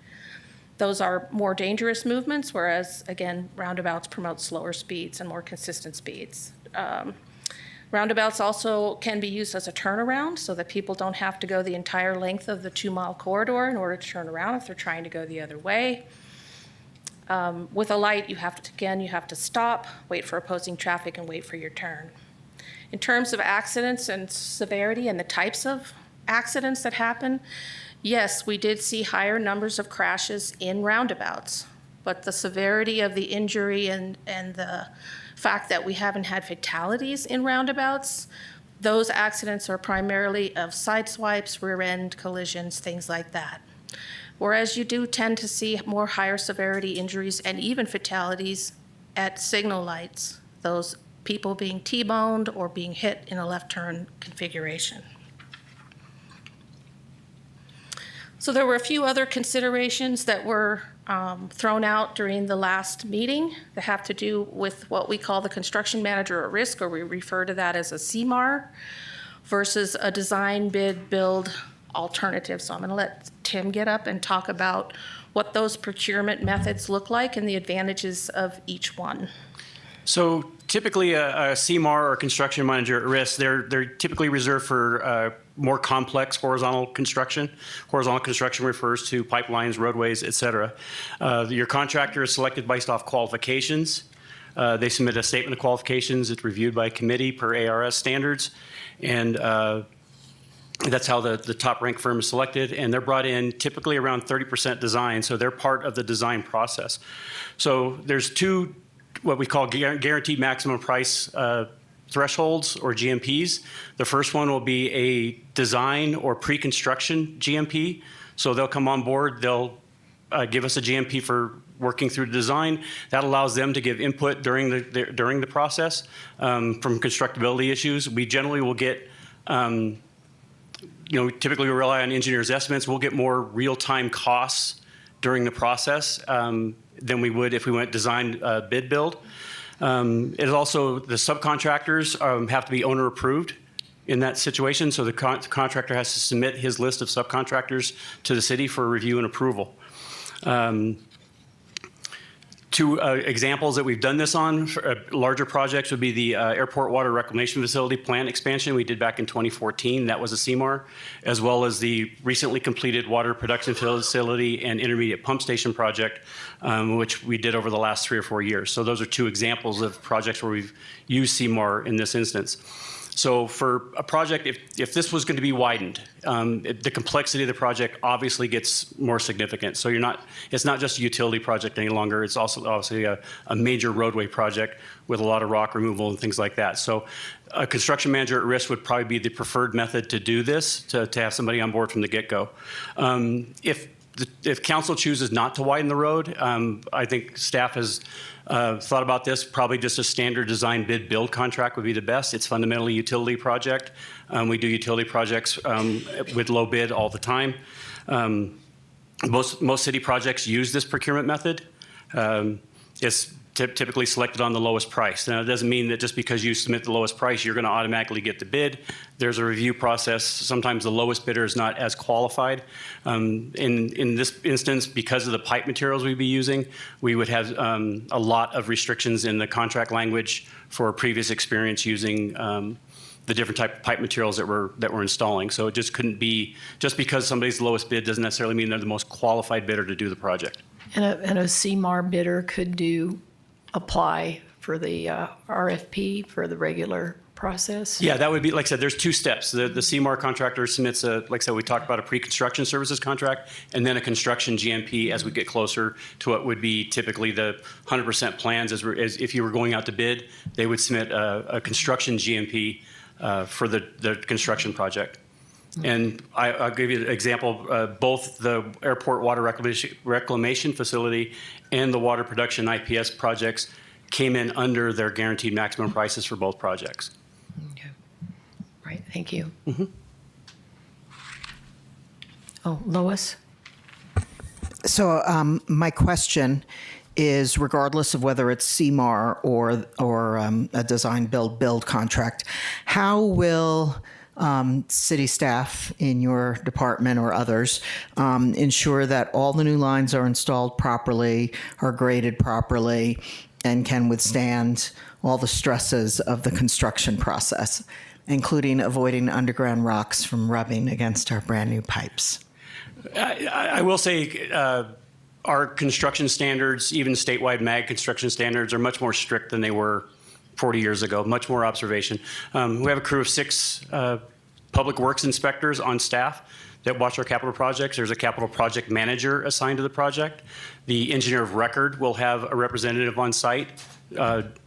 Those are more dangerous movements, whereas, again, roundabouts promote slower speeds and more consistent speeds. Roundabouts also can be used as a turnaround so that people don't have to go the entire length of the 2-mile corridor in order to turn around if they're trying to go the other way. With a light, you have to stop, wait for opposing traffic, and wait for your turn. In terms of accidents and severity and the types of accidents that happen, yes, we did see higher numbers of crashes in roundabouts, but the severity of the injury and the fact that we haven't had fatalities in roundabouts, those accidents are primarily of side swipes, rear end collisions, things like that. Whereas you do tend to see more higher severity injuries and even fatalities at signal lights, those people being T-boned or being hit in a left turn configuration. So there were a few other considerations that were thrown out during the last meeting that have to do with what we call the construction manager at risk, or we refer to that as a CMAR, versus a design bid build alternative. So I'm going to let Tim get up and talk about what those procurement methods look like and the advantages of each one. So typically a CMAR or construction manager at risk, they're typically reserved for more complex horizontal construction. Horizontal construction refers to pipelines, roadways, et cetera. Your contractor is selected based off qualifications. They submit a statement of qualifications. It's reviewed by a committee per ARS standards. And that's how the top ranked firm is selected. And they're brought in typically around 30% design. So they're part of the design process. So there's two what we call guaranteed maximum price thresholds, or GMPs. The first one will be a design or pre-construction GMP. So they'll come on board, they'll give us a GMP for working through the design. That allows them to give input during the process from constructability issues. We generally will get, typically we rely on engineers' estimates. We'll get more real-time costs during the process than we would if we went design bid build. It is also the subcontractors have to be owner approved in that situation. So the contractor has to submit his list of subcontractors to the city for review and approval. Two examples that we've done this on for larger projects would be the Airport Water Reclamation Facility plant expansion we did back in 2014. That was a CMAR, as well as the recently completed water production facility and intermediate pump station project, which we did over the last 3 or 4 years. So those are two examples of projects where we've used CMAR in this instance. So for a project, if this was going to be widened, the complexity of the project obviously gets more significant. So it's not just a utility project any longer. It's also obviously a major roadway project with a lot of rock removal and things like that. So a construction manager at risk would probably be the preferred method to do this, to have somebody on board from the get-go. If council chooses not to widen the road, I think staff has thought about this. Probably just a standard design bid build contract would be the best. It's fundamentally a utility project. We do utility projects with low bid all the time. Most city projects use this procurement method. It's typically selected on the lowest price. Now, it doesn't mean that just because you submit the lowest price, you're going to automatically get the bid. There's a review process. Sometimes the lowest bidder is not as qualified. In this instance, because of the pipe materials we'd be using, we would have a lot of restrictions in the contract language for previous experience using the different type of pipe materials that we're installing. So it just couldn't be, just because somebody's the lowest bid doesn't necessarily mean they're the most qualified bidder to do the project. And a CMAR bidder could apply for the RFP for the regular process? Yeah, that would be, like I said, there's 2 steps. The CMAR contractor submits like I said, we talked about a pre-construction services contract and then a construction GMP as we get closer to what would be typically the 100% plans. As if you were going out to bid, they would submit a construction GMP for the construction project. And I'll give you an example. Both the Airport Water Reclamation Facility and the Water Production IPS projects came in under their guaranteed maximum prices for both projects. Okay. Right, thank you. Mm-hmm. Oh, Lois? So my question is, regardless of whether it's CMAR or a design build contract, how will city staff in your department or others ensure that all the new lines are installed properly, are graded properly, and can withstand all the stresses of the construction process, including avoiding underground rocks from rubbing against our brand new pipes? I will say our construction standards, even statewide MAG construction standards, are much more strict than they were 40 years ago, much more observation. We have a crew of 6 public works inspectors on staff that watch our capital projects. There's a capital project manager assigned to the project. The engineer of record will have a representative on site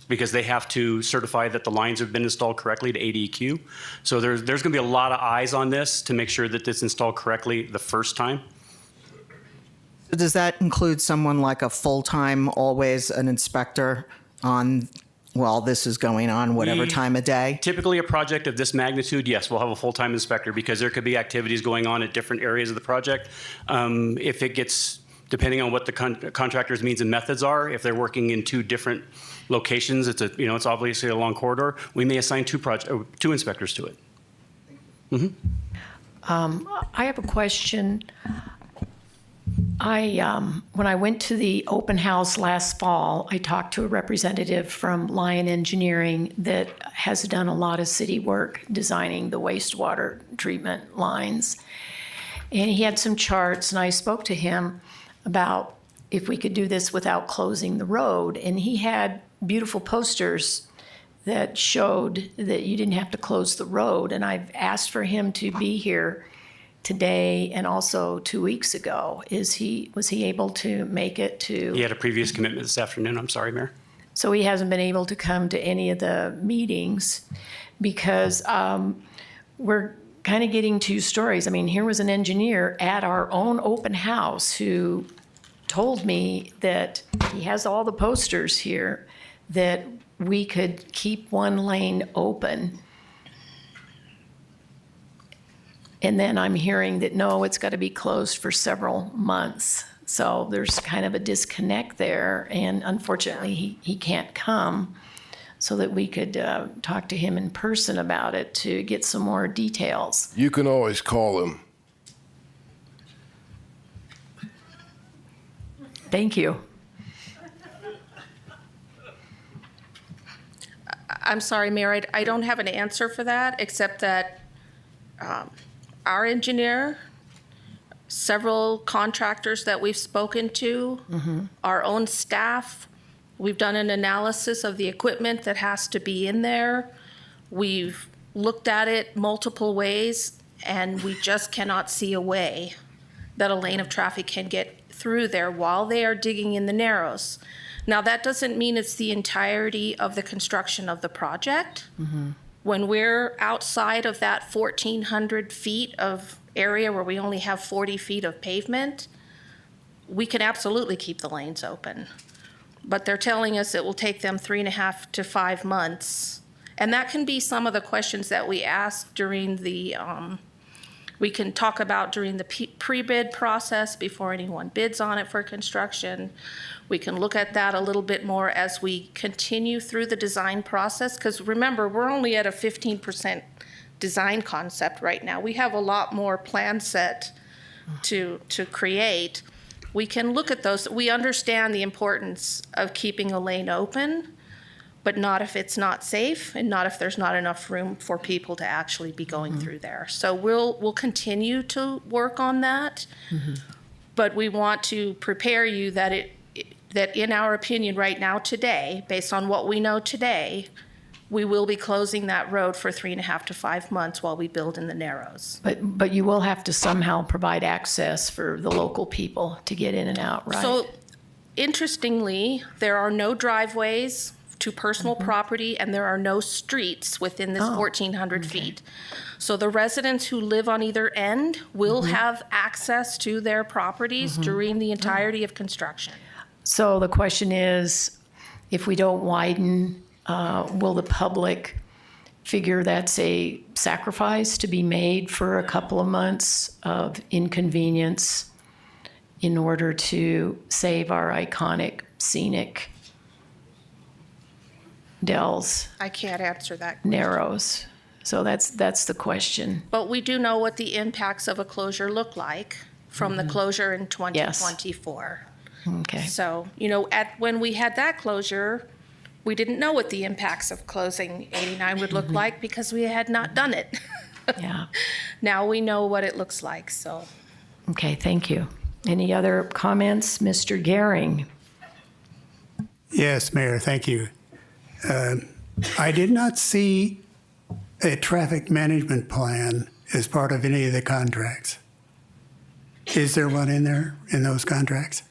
because they have to certify that the lines have been installed correctly to ADEQ. So there's going to be a lot of eyes on this to make sure that it's installed correctly the first time. Does that include someone like a full-time, always an inspector on while this is going on, whatever time of day? Typically a project of this magnitude, yes, we'll have a full-time inspector because there could be activities going on at different areas of the project. If it gets, depending on what the contractor's means and methods are, if they're working in 2 different locations, it's obviously a long corridor, we may assign 2 inspectors to it. Mm-hmm. I have a question. When I went to the open house last fall, I talked to a representative from Lion Engineering that has done a lot of city work designing the wastewater treatment lines. And he had some charts, and I spoke to him about if we could do this without closing the road. And he had beautiful posters that showed that you didn't have to close the road. And I've asked for him to be here today and also 2 weeks ago. Was he able to make it to? He had a previous commitment this afternoon. I'm sorry, Mayor. So he hasn't been able to come to any of the meetings because we're kind of getting 2 stories. I mean, here was an engineer at our own open house who told me that he has all the posters here, that we could keep one lane open. And then I'm hearing that, no, it's got to be closed for several months. So there's kind of a disconnect there, and unfortunately, he can't come, so that we could talk to him in person about it to get some more details. You can always call him. Thank you. I'm sorry, Mayor, I don't have an answer for that, except that our engineer, several contractors that we've spoken to, our own staff, we've done an analysis of the equipment that has to be in there. We've looked at it multiple ways, and we just cannot see a way that a lane of traffic can get through there while they are digging in the narrows. Now, that doesn't mean it's the entirety of the construction of the project. When we're outside of that 1,400 feet of area where we only have 40 feet of pavement, we can absolutely keep the lanes open. But they're telling us it will take them 3.5 to 5 months. And that can be some of the questions that we ask during the, we can talk about during the pre-bid process before anyone bids on it for construction. We can look at that a little bit more as we continue through the design process, because remember, we're only at a 15% design concept right now. We have a lot more plan set to create. We can look at those. We understand the importance of keeping a lane open, but not if it's not safe and not if there's not enough room for people to actually be going through there. So we'll continue to work on that, but we want to prepare you that that in our opinion right now today, based on what we know today, we will be closing that road for 3.5 to 5 months while we build in the narrows. But you will have to somehow provide access for the local people to get in and out, right? So interestingly, there are no driveways to personal property, and there are no streets within this 1,400 feet. So the residents who live on either end will have access to their properties during the entirety of construction. So the question is, if we don't widen, will the public figure that's a sacrifice to be made for a couple of months of inconvenience in order to save our iconic scenic dells, I can't answer that question. narrows? So that's the question. But we do know what the impacts of a closure look like from the closure in 2024. Okay. So, when we had that closure, we didn't know what the impacts of closing 89 would look like because we had not done it. Yeah. Now we know what it looks like, so. Okay, thank you. Any other comments? Mr. Gehring? Yes, Mayor, thank you. I did not see a traffic management plan as part of any of the contracts. Is there one in there, in those contracts?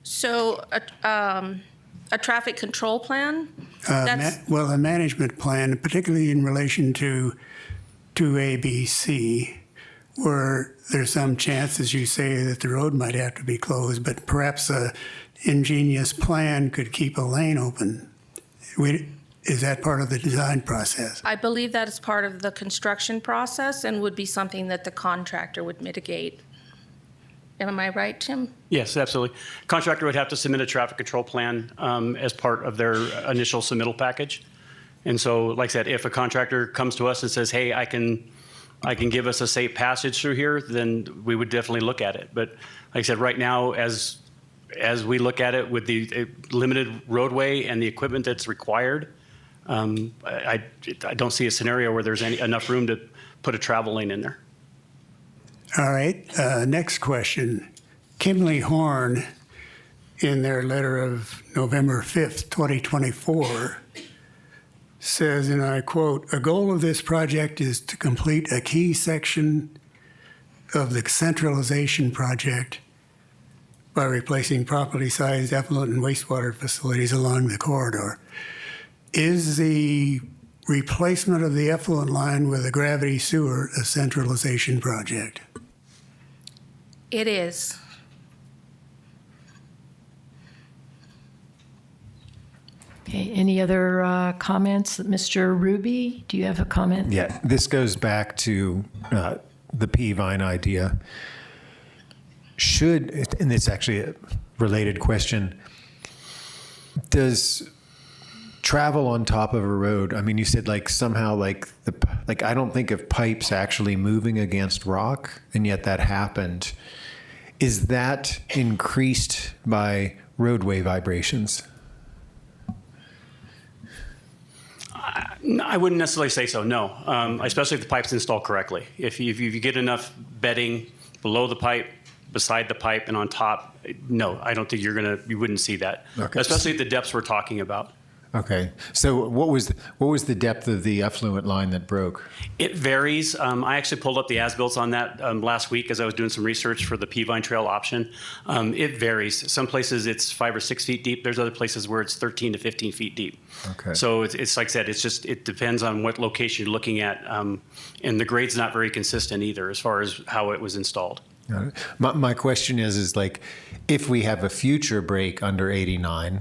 So, a traffic control plan? Well, a management plan, particularly in relation to ABC, where there's some chance, as you say, that the road might have to be closed, but perhaps a ingenious plan could keep a lane open. Is that part of the design process? I believe that is part of the construction process and would be something that the contractor would mitigate. Am I right, Tim? Yes, absolutely. Contractor would have to submit a traffic control plan as part of their initial submittal package. And so, like I said, if a contractor comes to us and says, hey, I can give us a safe passage through here, then we would definitely look at it. But like I said, right now, as we look at it with the limited roadway and the equipment that's required, I don't see a scenario where there's enough room to put a travel lane in there. All right, next question. Kimley-Horn, in their letter of November 5th, 2024, says, and I quote, "A goal of this project is to complete a key section of the centralization project by replacing property-sized effluent and wastewater facilities along the corridor." Is the replacement of the effluent line with a gravity sewer a centralization project? It is. Okay, any other comments? Mr. Ruby, do you have a comment? Yeah, this goes back to the P-vine idea. And it's actually a related question, does travel on top of a road, I mean, you said like somehow like I don't think of pipes actually moving against rock, and yet that happened. Is that increased by roadway vibrations? I wouldn't necessarily say so, no. Especially if the pipe's installed correctly. If you get enough bedding below the pipe, beside the pipe, and on top, no, I don't think you wouldn't see that. Okay. Especially at the depths we're talking about. Okay, so what was the depth of the effluent line that broke? It varies. I actually pulled up the as-built on that last week as I was doing some research for the P-Vine Trail option. It varies. Some places it's 5 or 6 feet deep. There's other places where it's 13 to 15 feet deep. Okay. So it's like I said, it depends on what location you're looking at. And the grade's not very consistent either as far as how it was installed. Got it. My question is like, if we have a future break under 89,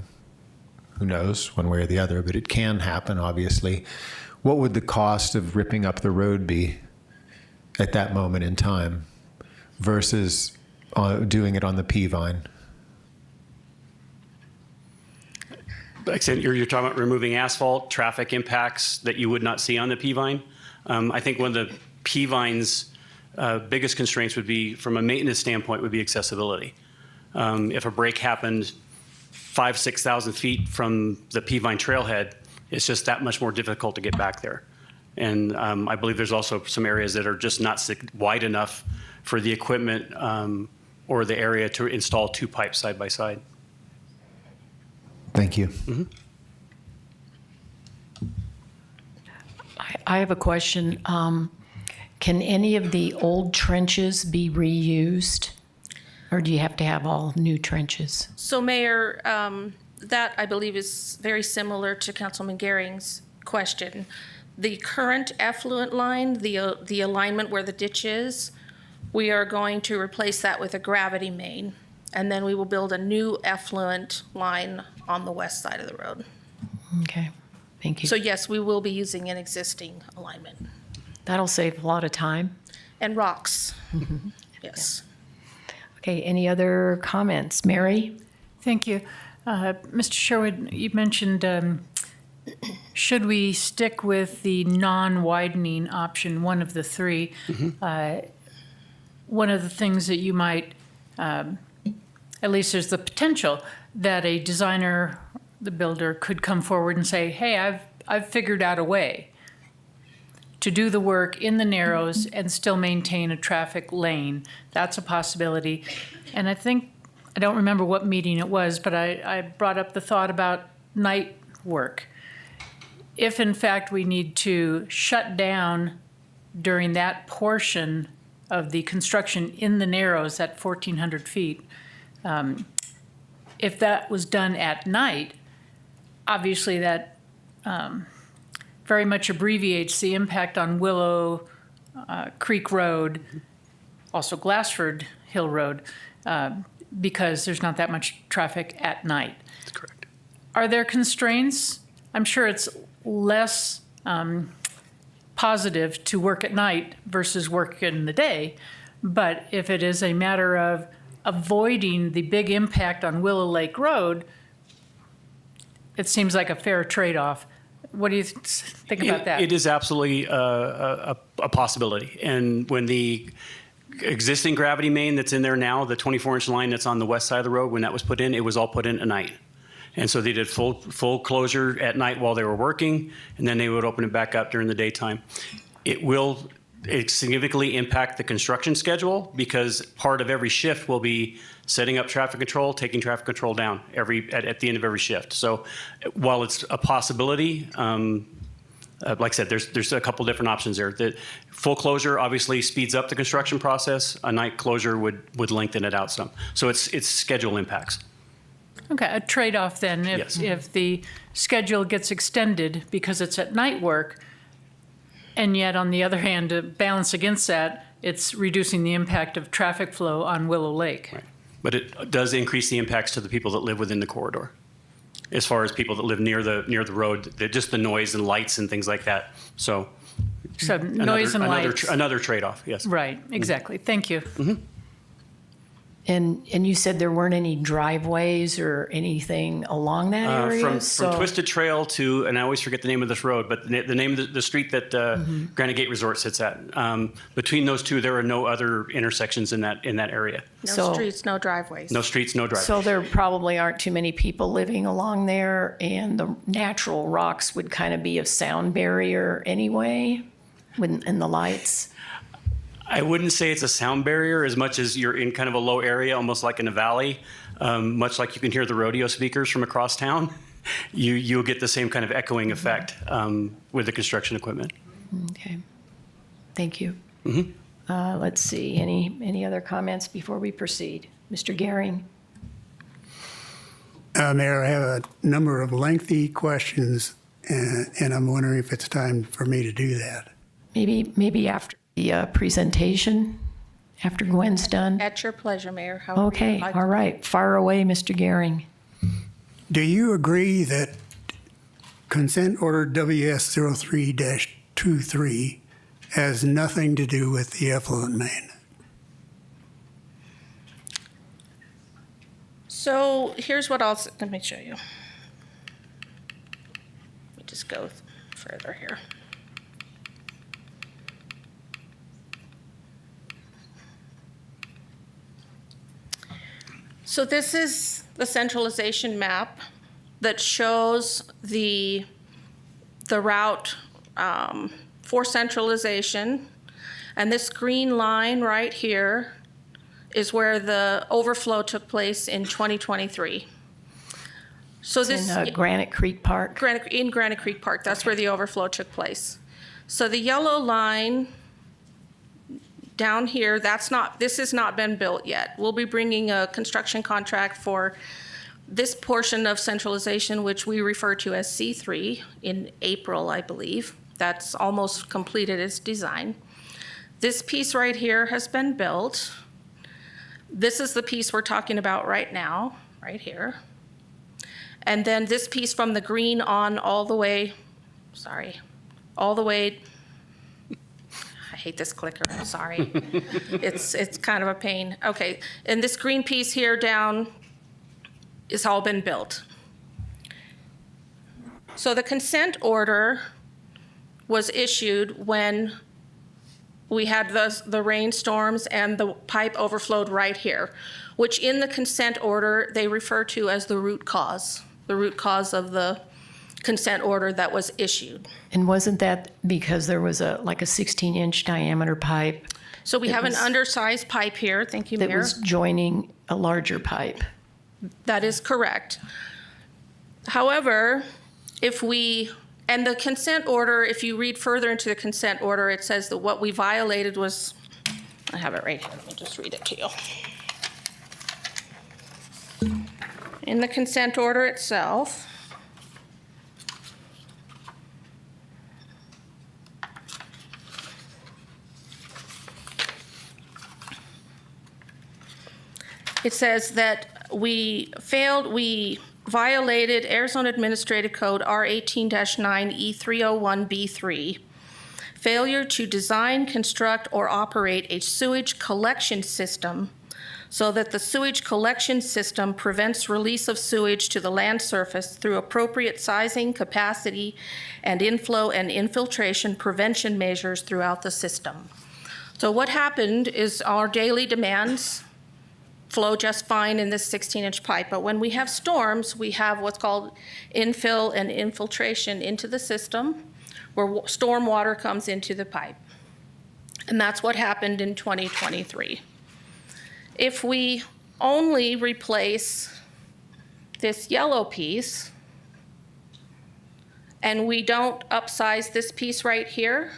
who knows, one way or the other, but it can happen, obviously. What would the cost of ripping up the road be at that moment in time versus doing it on the P-Vine? Like I said, you're talking about removing asphalt, traffic impacts that you would not see on the P-Vine. I think one of the P-Vine's biggest constraints would be, from a maintenance standpoint, would be accessibility. If a break happened 5,000 to 6,000 feet from the P-Vine trailhead, it's just that much more difficult to get back there. And I believe there's also some areas that are just not wide enough for the equipment or the area to install 2 pipes side by side. Thank you. Mm-hmm. I have a question. Can any of the old trenches be reused? Or do you have to have all new trenches? So Mayor, that I believe is very similar to Councilman Gehring's question. The current effluent line, the alignment where the ditch is, we are going to replace that with a gravity main. And then we will build a new effluent line on the west side of the road. Okay, thank you. So yes, we will be using an existing alignment. That'll save a lot of time. And rocks, yes. Okay, any other comments? Mary? Thank you. Mr. Sherwood, you mentioned, should we stick with the non-widening option, one of the 3? One of the things that you might, at least there's the potential that a designer, the builder, could come forward and say, hey, I've figured out a way to do the work in the narrows and still maintain a traffic lane. That's a possibility. And I think, I don't remember what meeting it was, but I brought up the thought about night work. If in fact we need to shut down during that portion of the construction in the narrows at 1,400 feet, if that was done at night, obviously that very much abbreviates the impact on Willow Creek Road, also Glassford Hill Road, because there's not that much traffic at night. That's correct. Are there constraints? I'm sure it's less positive to work at night versus work in the day, but if it is a matter of avoiding the big impact on Willow Lake Road, it seems like a fair trade-off. What do you think about that? It is absolutely a possibility. And when the existing gravity main that's in there now, the 24-inch line that's on the west side of the road, when that was put in, it was all put in at night. And so they did full closure at night while they were working, and then they would open it back up during the daytime. It significantly impact the construction schedule because part of every shift will be setting up traffic control, taking traffic control down at the end of every shift. So while it's a possibility, like I said, there's a couple different options there. The full closure obviously speeds up the construction process. A night closure would lengthen it out some. So it's schedule impacts. Okay, a trade-off then. Yes. If the schedule gets extended because it's at night work, and yet on the other hand, to balance against that, it's reducing the impact of traffic flow on Willow Lake. Right. But it does increase the impacts to the people that live within the corridor. as far as people that live near the road, just the noise and lights and things like that. So noise and lights. Another trade-off, yes. Right, exactly. Thank you. And you said there weren't any driveways or anything along that area? From Twisted Trail to, and I always forget the name of this road, but the name of the street that Granite Gate Resort sits at. Between those two, there are no other intersections in that area. No streets, no driveways. No streets, no driveways. So there probably aren't too many people living along there, and the natural rocks would kind of be a sound barrier anyway, and the lights. I wouldn't say it's a sound barrier as much as you're in kind of a low area, almost like in a valley, much like you can hear the rodeo speakers from across town. You'll get the same kind of echoing effect with the construction equipment. Okay. Thank you. Let's see. Any other comments before we proceed? Mr. Gehring? Mayor, I have a number of lengthy questions, and I'm wondering if it's time for me to do that. Maybe after the presentation, after Gwen's done? At your pleasure, Mayor. However Okay, you'd like. all right. Fire away, Mr. Gehring. Do you agree that Consent Order WS03-23 has nothing to do with the effluent main? So here's what let me show you. Let me just go further here. So this is the centralization map that shows the route for centralization. And this green line right here is where the overflow took place in 2023. So It's in Granite Creek Park? In Granite Creek Park, that's where the overflow took place. So the yellow line down here, this has not been built yet. We'll be bringing a construction contract for this portion of centralization, which we refer to as C3, in April, I believe. That's almost completed its design. This piece right here has been built. This is the piece we're talking about right now, right here. And then this piece from the green on all the way, I hate this clicker, I'm sorry. It's kind of a pain. Okay, and this green piece here down is all been built. So the consent order was issued when we had the rainstorms and the pipe overflowed right here, which in the consent order they refer to as the root cause of the consent order that was issued. And wasn't that because there was a 16-inch diameter pipe? So we have an undersized pipe here, thank you, Mayor. That was joining a larger pipe. That is correct. However, and the consent order, if you read further into the consent order, it says that what we violated was, I have it right here, let me just read it to you. In the consent order itself, it says that we violated Arizona Administrative Code R18-9E301B3, failure to design, construct, or operate a sewage collection system so that the sewage collection system prevents release of sewage to the land surface through appropriate sizing, capacity, and inflow and infiltration prevention measures throughout the system. So what happened is our daily demands flow just fine in this 16-inch pipe, but when we have storms, we have what's called infill and infiltration into the system, where storm water comes into the pipe. And that's what happened in 2023. If we only replace this yellow piece, and we don't upsize this piece right here,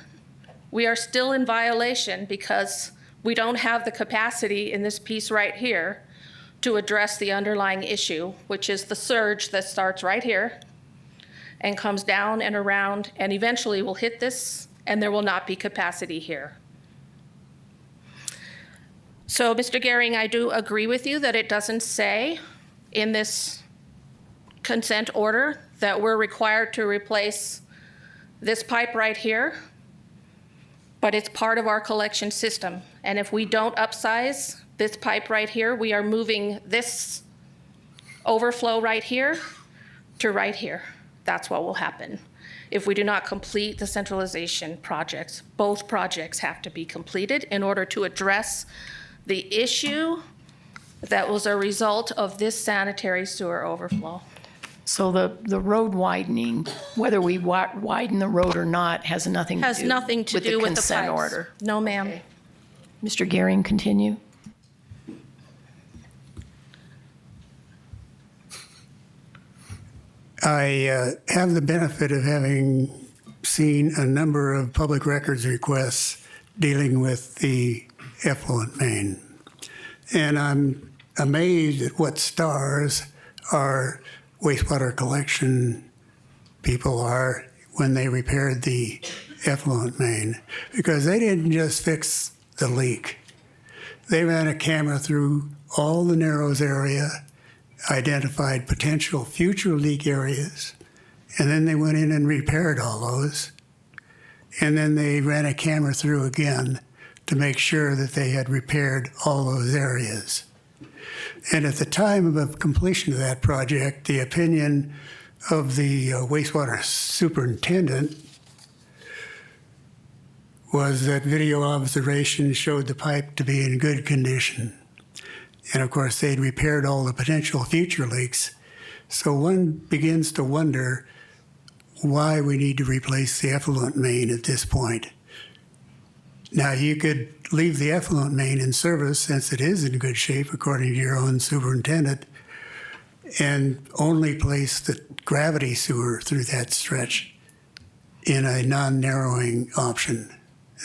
we are still in violation because we don't have the capacity in this piece right here to address the underlying issue, which is the surge that starts right here and comes down and around and eventually will hit this, and there will not be capacity here. So, Mr. Gehring, I do agree with you that it doesn't say in this consent order that we're required to replace this pipe right here, but it's part of our collection system. And if we don't upsize this pipe right here, we are moving this overflow right here to right here. That's what will happen. If we do not complete the centralization projects, both projects have to be completed in order to address the issue that was a result of this sanitary sewer overflow. So the road widening, whether we widen the road or not, has nothing to Has do nothing to with do the with the consent pipes. order. No, ma'am. Mr. Gehring, continue. I have the benefit of having seen a number of public records requests dealing with the effluent main. And I'm amazed at what stars our wastewater collection people are when they repaired the effluent main, because they didn't just fix the leak. They ran a camera through all the Narrows area, identified potential future leak areas, and then they went in and repaired all those. And then they ran a camera through again to make sure that they had repaired all those areas. And at the time of completion of that project, the opinion of the wastewater superintendent was that video observation showed the pipe to be in good condition. And of course, they'd repaired all the potential future leaks. So one begins to wonder why we need to replace the effluent main at this point. Now, you could leave the effluent main in service since it is in good shape, according to your own superintendent, and only place the gravity sewer through that stretch in a non-narrowing option.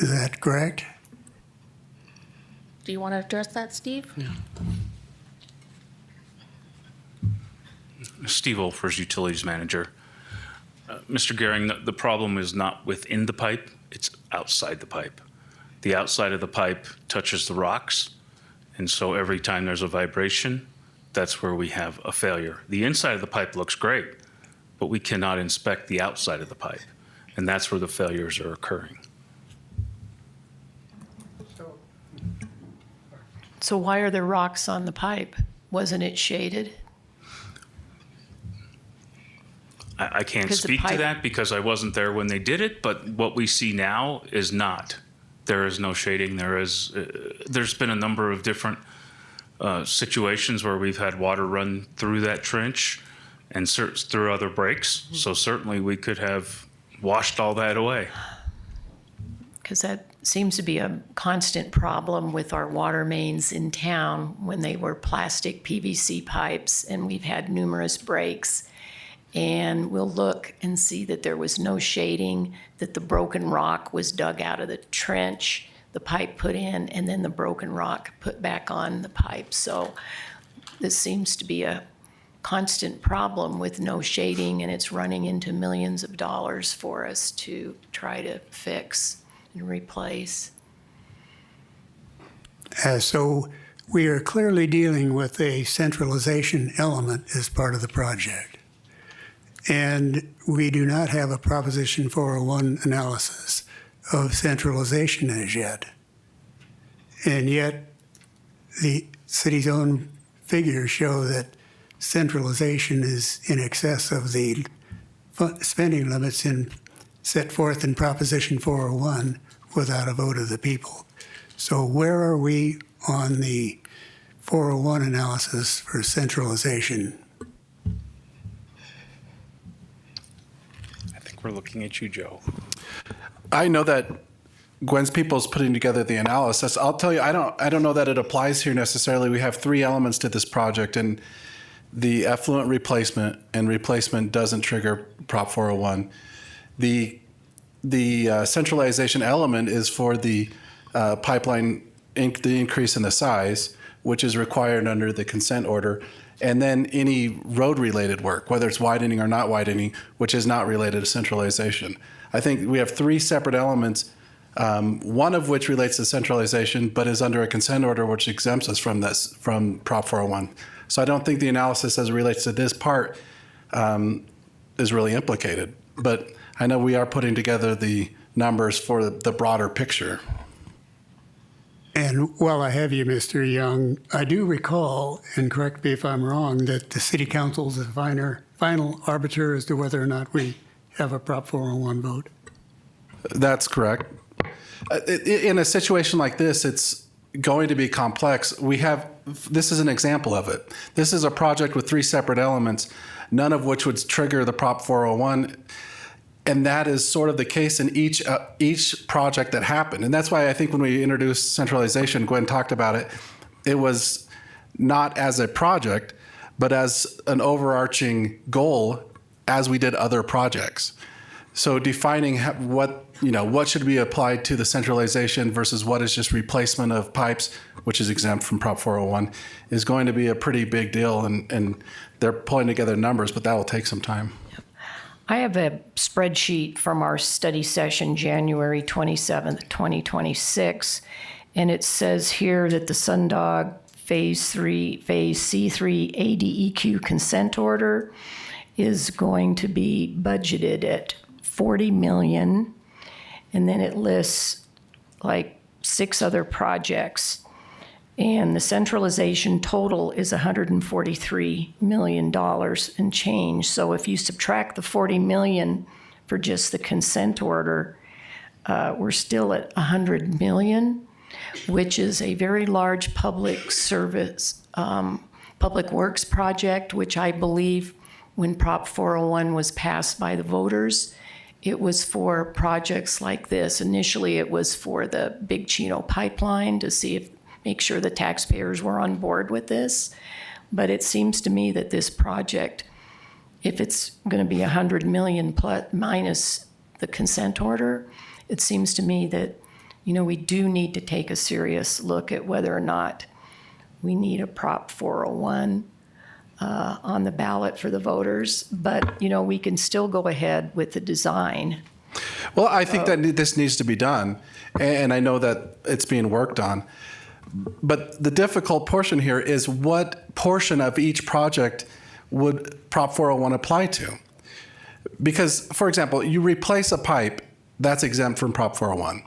Is that correct? Do you want to address that, Steve? Yeah. Steve Olfers, Utilities Manager. Mr. Gehring, the problem is not within the pipe, it's outside the pipe. The outside of the pipe touches the rocks, and so every time there's a vibration, that's where we have a failure. The inside of the pipe looks great, but we cannot inspect the outside of the pipe, and that's where the failures are occurring. So why are there rocks on the pipe? Wasn't it shaded? I can't 'Cause the speak to pipe- that because I wasn't there when they did it, but what we see now is not. There is no shading. There's been a number of different situations where we've had water run through that trench and through other breaks. So certainly we could have washed all that away. Because that seems to be a constant problem with our water mains in town when they were plastic PVC pipes, and we've had numerous breaks. And we'll look and see that there was no shading, that the broken rock was dug out of the trench, the pipe put in, and then the broken rock put back on the pipe. So this seems to be a constant problem with no shading, and it's running into millions of dollars for us to try to fix and replace. So we are clearly dealing with a centralization element as part of the project. And we do not have a Proposition 401 analysis of centralization as yet. And yet, the city's own figures show that centralization is in excess of the spending limits set forth in Proposition 401 without a vote of the people. So where are we on the 401 analysis for centralization? We're looking at you, Joe. I know that Gwen's people's putting together the analysis. I'll tell you, I don't know that it applies here necessarily. We have three elements to this project, and the effluent replacement doesn't trigger Prop 401. The centralization element is for the pipeline, the increase in the size, which is required under the consent order. And then any road-related work, whether it's widening or not widening, which is not related to centralization. I think we have three separate elements, one of which relates to centralization, but is under a consent order which exempts us from Prop 401. So I don't think the analysis as it relates to this part is really implicated. But I know we are putting together the numbers for the broader picture. And while I have you, Mr. Young, I do recall, and correct me if I'm wrong, that the city council is the final arbiter as to whether or not we have a Prop 401 vote. That's correct. In a situation like this, it's going to be complex. This is an example of it. This is a project with 3 separate elements, none of which would trigger the Prop 401. And that is sort of the case in each project that happened. And that's why I think when we introduced centralization, Gwen talked about it, it was not as a project, but as an overarching goal as we did other projects. So defining what should be applied to the centralization versus what is just replacement of pipes, which is exempt from Prop 401, is going to be a pretty big deal. And they're pulling together numbers, but that will take some time. I have a spreadsheet from our study session, January 27th, 2026, and it says here that the Sundog Phase C3 ADEQ consent order is going to be budgeted at $40 million, and then it lists like 6 other projects. And the centralization total is $143 million and change. So if you subtract the $40 million for just the consent order, we're still at $100 million, which is a very large public service, public works project, which I believe when Prop 401 was passed by the voters, it was for projects like this. Initially, it was for the Big Chino pipeline to make sure the taxpayers were on board with this. But it seems to me that this project, if it's going to be $100 million plus minus the consent order, it seems to me that, we do need to take a serious look at whether or not we need a Prop 401 on the ballot for the voters. But, we can still go ahead with the design. Well, I think that this needs to be done, and I know that it's being worked on. But the difficult portion here is what portion of each project would Prop 401 apply to? Because, for example, you replace a pipe, that's exempt from Prop 401.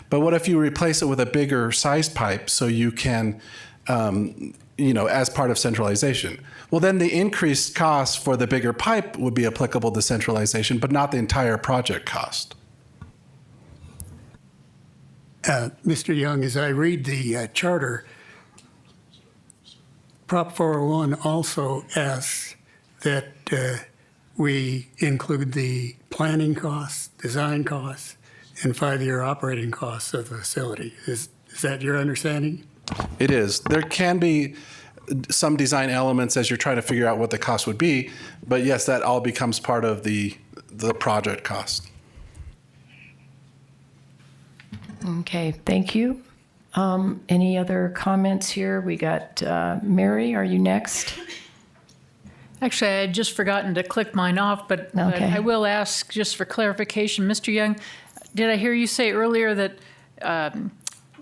But what if you replace it with a bigger sized pipe so you can, as part of centralization? Well, then the increased cost for the bigger pipe would be applicable to centralization, but not the entire project cost. Mr. Young, as I read the charter, Prop 401 also asks that we include the planning costs, design costs, and 5-year operating costs of the facility. Is that your understanding? It is. There can be some design elements as you're trying to figure out what the cost would be, but yes, that all becomes part of the project cost. Okay, thank you. Any other comments here? We got Mary, are you next? Actually, I had just forgotten to click mine off, but I will ask just for clarification. Mr. Young, did I hear you say earlier that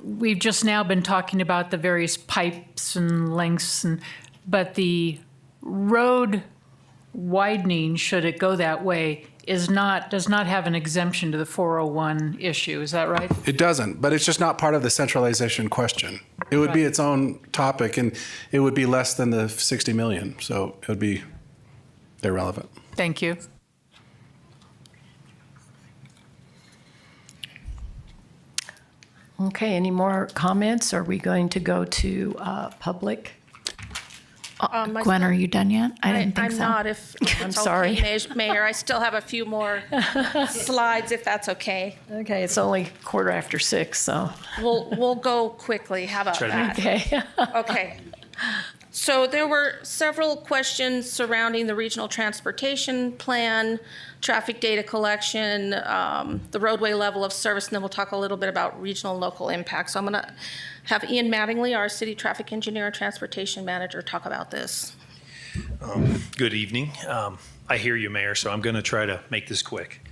we've just now been talking about the various pipes and lengths, but the road widening, should it go that way, does not have an exemption to the 401 issue. Is that right? It doesn't, but it's just not part of the centralization question. It would be its own topic, and it would be less than the 60 million, so it would be irrelevant. Thank you. Okay, any more comments? Are we going to go to public? Gwen, are you done yet? I didn't think I'm so. not. If I'm it's sorry. okay, Mayor, I still have a few more slides, if that's okay. Okay, it's only 6:15, so. We'll go quickly. How about that? Okay. Okay. So there were several questions surrounding the regional transportation plan, traffic data collection, the roadway level of service, and then we'll talk a little bit about regional and local impacts. So I'm going to have Ian Mattingly, our city traffic engineer and transportation manager, talk about this. Good evening. I hear you, Mayor, so I'm going to try to make this quick,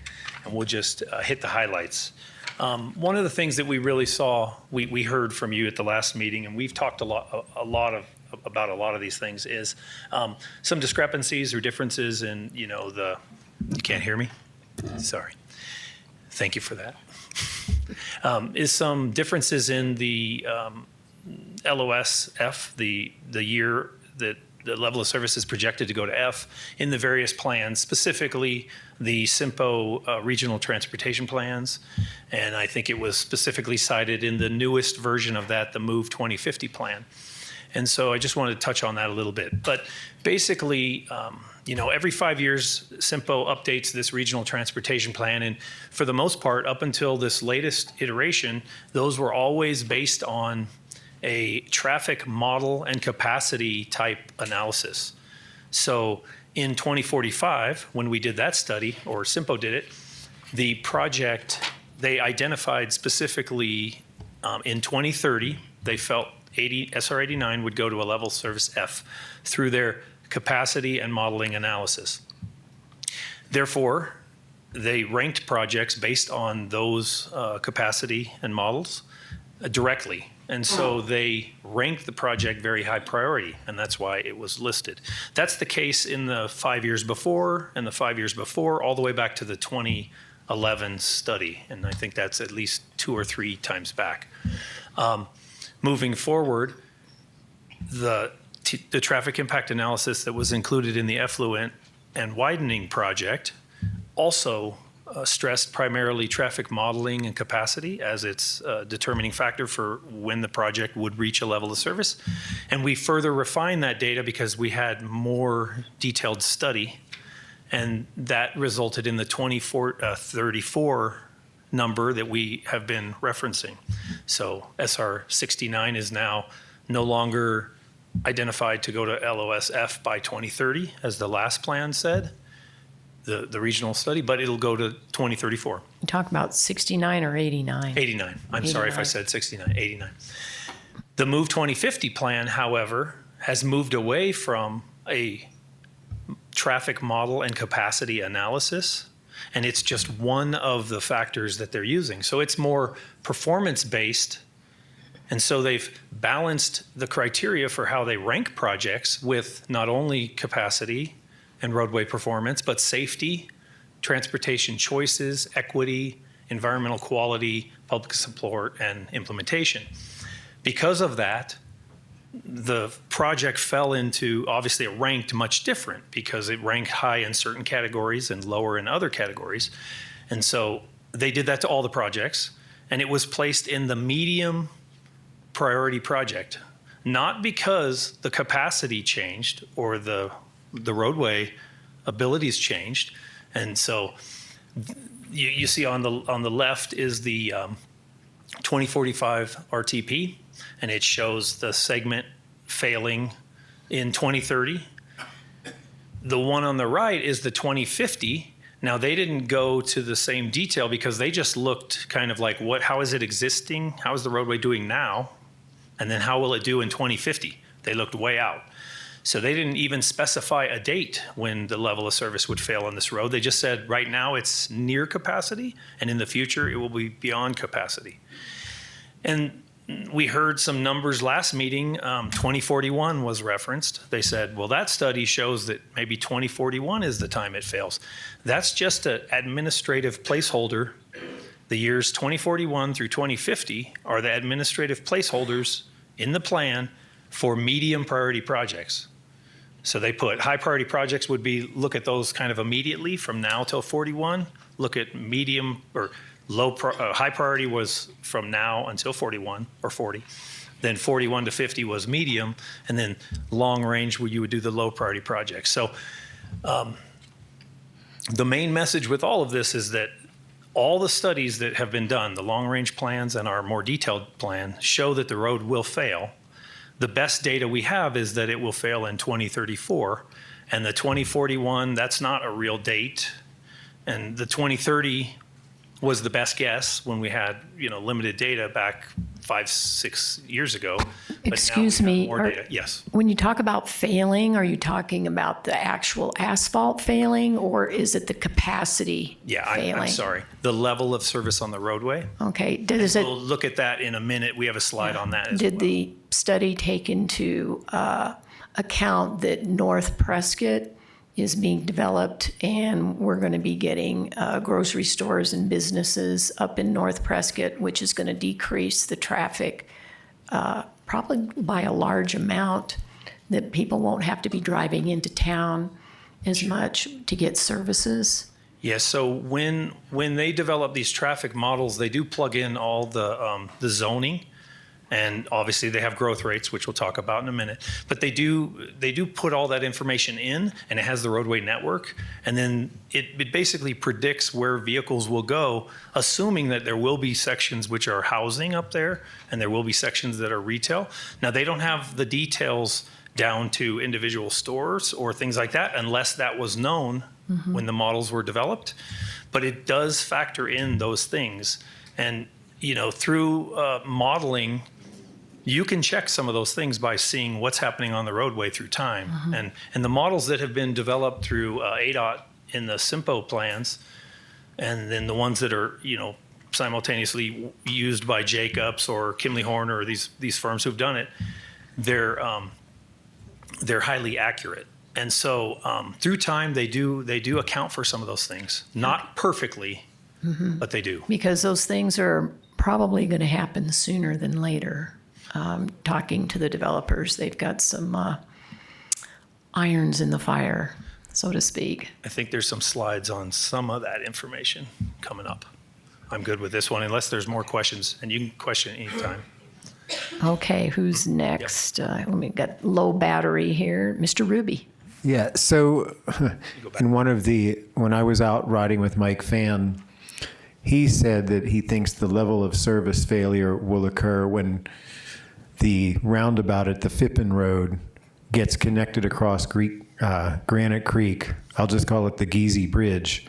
and we'll just hit the highlights. One of the things that we really saw, we heard from you at the last meeting, and we've talked a lot about a lot of these things is some discrepancies or differences in, you can't hear me? Sorry. Thank you for that. Is some differences in the LOS-F, the year that the level of service is projected to go to F in the various plans, specifically the SIMPO regional transportation plans. And I think it was specifically cited in the newest version of that, the MOVE 2050 plan. And so I just wanted to touch on that a little bit. But basically, every 5 years, SIMPO updates this regional transportation plan. And for the most part, up until this latest iteration, those were always based on a traffic model and capacity type analysis. So in 2045, when we did that study, or SIMPO did it, the project, they identified specifically in 2030, they felt SR 89 would go to a level service F through their capacity and modeling analysis. Therefore, they ranked projects based on those capacity and models directly. And so they ranked the project very high priority, and that's why it was listed. That's the case in the 5 years before and the 5 years before, all the way back to the 2011 study. And I think that's at least 2 or 3 times back. Moving forward, the traffic impact analysis that was included in the Effluent and widening project also stressed primarily traffic modeling and capacity as its determining factor for when the project would reach a level of service. And we further refined that data because we had more detailed study, and that resulted in the 2034 number that we have been referencing. So SR 69 is now no longer identified to go to LOS-F by 2030, as the last plan said, the regional study, but it'll go to 2034. You talk about 69 or 89? 89. I'm sorry if I said 69, 89. The MOVE 2050 plan, however, has moved away from a traffic model and capacity analysis, and it's just one of the factors that they're using. So it's more performance-based, and so they've balanced the criteria for how they rank projects with not only capacity and roadway performance, but safety, transportation choices, equity, environmental quality, public support, and implementation. Because of that, the project fell into, obviously it ranked much different because it ranked high in certain categories and lower in other categories. And so they did that to all the projects, and it was placed in the medium priority project, not because the capacity changed or the roadway abilities changed. And so you see on the left is the 2045 RTP, and it shows the segment failing in 2030. The one on the right is the 2050. Now they didn't go to the same detail because they just looked kind of like how is it existing? How is the roadway doing now? And then how will it do in 2050? They looked way out. So they didn't even specify a date when the level of service would fail on this road. They just said right now it's near capacity, and in the future it will be beyond capacity. And we heard some numbers last meeting. 2041 was referenced. They said, well, that study shows that maybe 2041 is the time it fails. That's just an administrative placeholder. The years 2041 through 2050 are the administrative placeholders in the plan for medium priority projects. So they put high priority projects would be, look at those kind of immediately from now till 41, look at medium or high priority was from now until 41 or 40. Then 41 to 50 was medium, and then long range where you would do the low priority projects. So the main message with all of this is that all the studies that have been done, the long range plans and our more detailed plan, show that the road will fail. The best data we have is that it will fail in 2034, and the 2041, that's not a real date. And the 2030 was the best guess when we had limited data back 5-6 years ago. But now Excuse we have me, more are- data. Yes. When you talk about failing, are you talking about the actual asphalt failing, or is it the capacity Yeah, failing? I'm sorry. The level of service on the roadway. Okay, does it, We'll look at that in a minute. We have a slide on that as did well. the study take into account that North Prescott is being developed and we're going to be getting grocery stores and businesses up in North Prescott, which is going to decrease the traffic probably by a large amount, that people won't have to be driving into town as much to get services? Yes, so when they develop these traffic models, they do plug in all the zoning, and obviously they have growth rates, which we'll talk about in a minute. But they do put all that information in, and it has the roadway network, and then it basically predicts where vehicles will go, assuming that there will be sections which are housing up there, and there will be sections that are retail. Now, they don't have the details down to individual stores or things like that, unless that was known when the models were developed. But it does factor in those things. And, you know, through modeling, you can check some of those things by seeing what's happening on the roadway through time. And the models that have been developed through ADOT in the SIMPO plans, and then the ones that are, you know, simultaneously used by Jacobs or Kimley-Horn or these firms who've done it, they're highly accurate. And so through time, they do account for some of those things. Not perfectly, but they do. Because those things are probably going to happen sooner than later. Talking to the developers, they've got some irons in the fire, so to speak. I think there's some slides on some of that information coming up. I'm good with this one, unless there's more questions, and you can question anytime. Okay, who's next? We got low battery here. Mr. Ruby. Yeah, so when I was out riding with Mike Fan, he said that he thinks the level of service failure will occur when the roundabout at the Phippen Road gets connected across Granite Creek. I'll just call it the Geezy Bridge.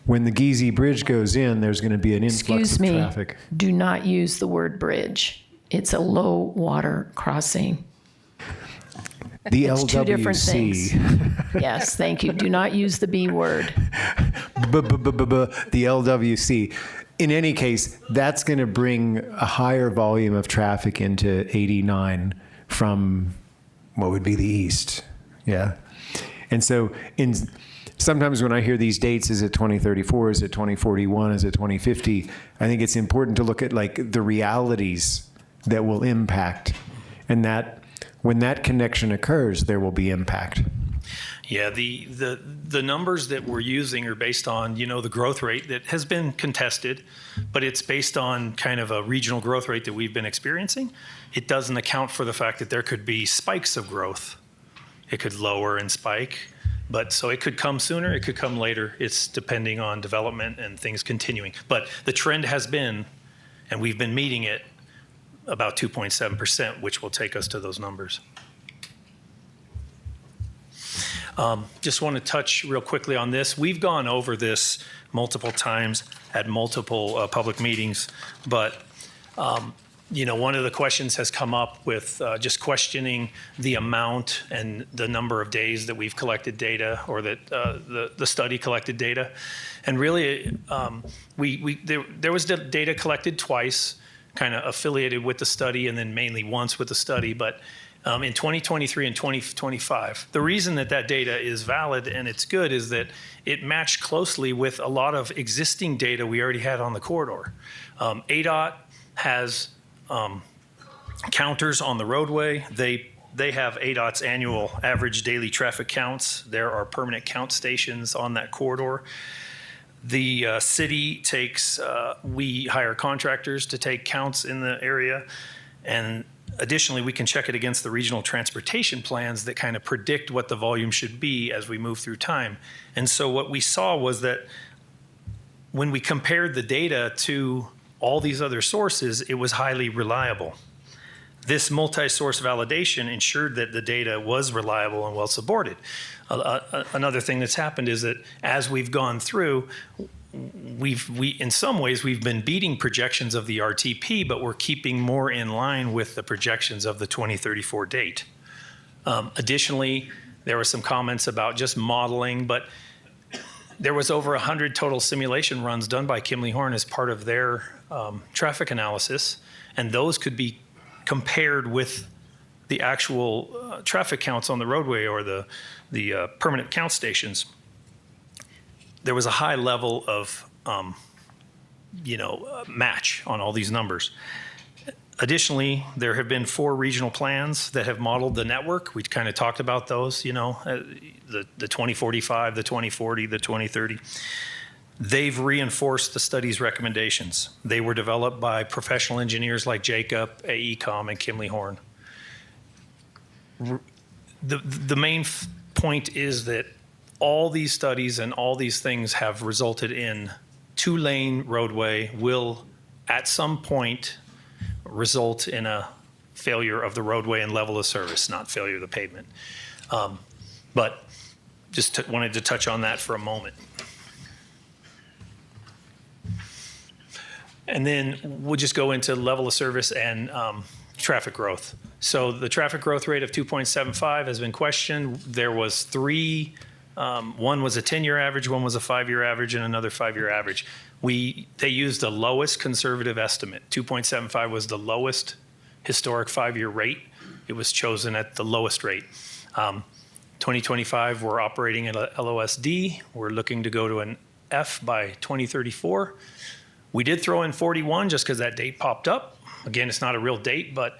When the Geezy Bridge goes in, there's going to be an influx of traffic. Do not use the word bridge. It's a low water crossing. The It's two different things. LWC. Yes, thank you. Do not use the B word. The LWC. In any case, that's going to bring a higher volume of traffic into 89 from what would be the east. Yeah. And so sometimes when I hear these dates, is it 2034, is it 2041, is it 2050, I think it's important to look at like the realities that will impact, and that when that connection occurs, there will be impact. Yeah, the numbers that we're using are based on, you know, the growth rate that has been contested, but it's based on kind of a regional growth rate that we've been experiencing. It doesn't account for the fact that there could be spikes of growth. It could lower and spike, but so it could come sooner, it could come later. It's depending on development and things continuing. But the trend has been, and we've been meeting it, about 2.7%, which will take us to those numbers. Just want to touch real quickly on this. We've gone over this multiple times at multiple public meetings, but you know, one of the questions has come up with just questioning the amount and the number of days that we've collected data, or that the study collected data. And really, there was data collected twice, kind of affiliated with the study, and then mainly once with the study, but in 2023 and 2025. The reason that data is valid and it's good is that it matched closely with a lot of existing data we already had on the corridor. ADOT has counters on the roadway. They have ADOT's annual average daily traffic counts. There are permanent count stations on that corridor. The city takes, we hire contractors to take counts in the area, and additionally, we can check it against the regional transportation plans that kind of predict what the volume should be as we move through time. And so what we saw was that when we compared the data to all these other sources, it was highly reliable. This multi-source validation ensured that the data was reliable and well supported. Another thing that's happened is that as we've gone through, in some ways, we've been beating projections of the RTP, but we're keeping more in line with the projections of the 2034 date. Additionally, there were some comments about just modeling, but there was over 100 total simulation runs done by Kimley-Horn as part of their traffic analysis, and those could be compared with the actual traffic counts on the roadway or the permanent count stations. There was a high level of, match on all these numbers. Additionally, there have been 4 regional plans that have modeled the network. We kind of talked about those, the 2045, the 2040, the 2030. They've reinforced the study's recommendations. They were developed by professional engineers like Jacob, AECom, and Kimley-Horn. The main point is that all these studies and all these things have resulted in 2-lane roadway will at some point result in a failure of the roadway and level of service, not failure of the pavement. But just wanted to touch on that for a moment. And then we'll just go into level of service and traffic growth. So the traffic growth rate of 2.75 has been questioned. There was 3. One was a 10-year average, one was a 5-year average, and another 5-year average. They used the lowest conservative estimate. 2.75 was the lowest historic 5-year rate. It was chosen at the lowest rate. 2025, we're operating at a LOSD. We're looking to go to an F by 2034. We did throw in 41 just because that date popped up. Again, it's not a real date, but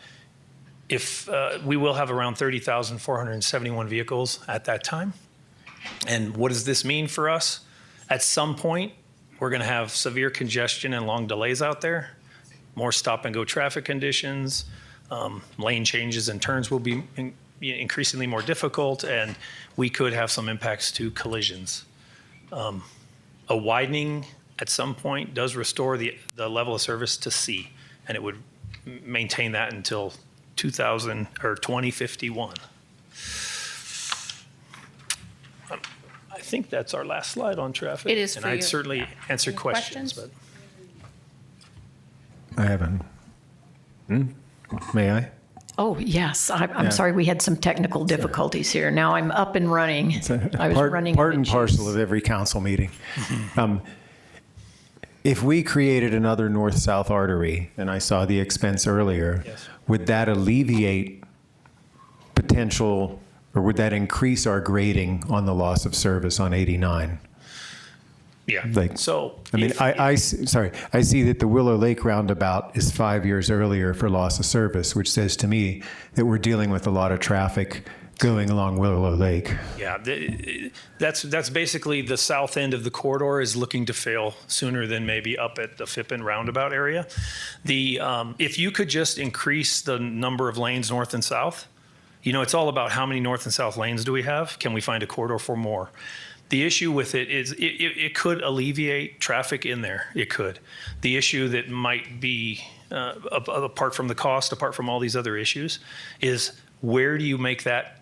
if we will have around 30,471 vehicles at that time. And what does this mean for us? At some point, we're going to have severe congestion and long delays out there, more stop and go traffic conditions, lane changes and turns will be increasingly more difficult, and we could have some impacts to collisions. A widening at some point does restore the level of service to C, and it would maintain that until 2051. I think that's our last slide on traffic. It is and for I'd you. certainly answer Any questions. questions? I haven't. May I? Oh, yes. I'm Yeah. sorry, we had some technical difficulties here. Now I'm up and running. I was running. Part and parcel of every council meeting. If we created another north-south artery, and I saw the expense earlier, Yes. would that alleviate potential, or would that increase our grading on the loss of service on 89? Yeah. Like, So I mean, I see that the Willow Lake roundabout is 5 years earlier for loss of service, which says to me that we're dealing with a lot of traffic going along Willow Lake. Yeah, that's basically the south end of the corridor is looking to fail sooner than maybe up at the Phippen roundabout area. If you could just increase the number of lanes north and south, it's all about how many north and south lanes do we have? Can we find a corridor for more? The issue with it is it could alleviate traffic in there. It could. The issue that might be, apart from the cost, apart from all these other issues, is where do you make that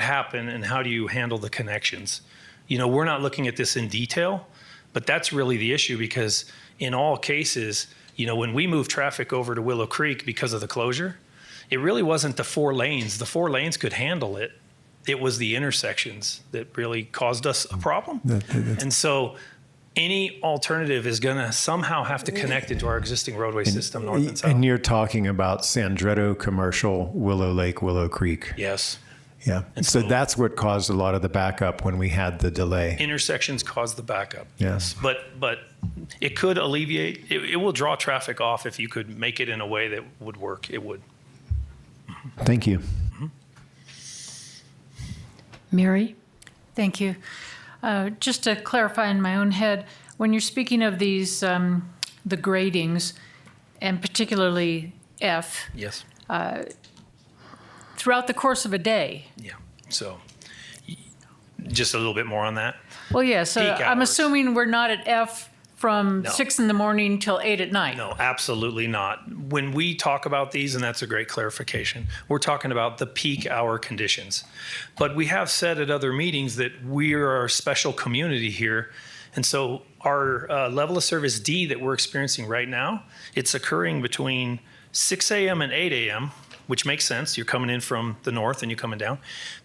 happen, and how do you handle the connections? We're not looking at this in detail, but that's really the issue, because in all cases, when we move traffic over to Willow Creek because of the closure, it really wasn't the 4 lanes. The 4 lanes could handle it. It was the intersections that really caused us a problem. And so any alternative is going to somehow have to connect into our existing roadway system north and south. And you're talking about Sandretto Commercial, Willow Lake, Willow Creek. Yes. Yeah. And so so- that's what caused a lot of the backup when we had the delay. Intersections cause the backup. Yes. But it could alleviate, it will draw traffic off if you could make it in a way that would work. It would. Thank you. Mary? Thank you. Just to clarify in my own head, when you're speaking of these, the gradings, and particularly F, Yes. throughout the course of a day. Yeah. So just a little bit more on that. Well, yeah, so Peak I'm hours. assuming we're not at F from No. 6 in the morning till 8 at night. No, absolutely not. When we talk about these, and that's a great clarification, we're talking about the peak hour conditions. But we have said at other meetings that we are a special community here, And so our level of service D that we're experiencing right now, it's occurring between 6 a.m. and 8 a.m., which makes sense. You're coming in from the north and you're coming down.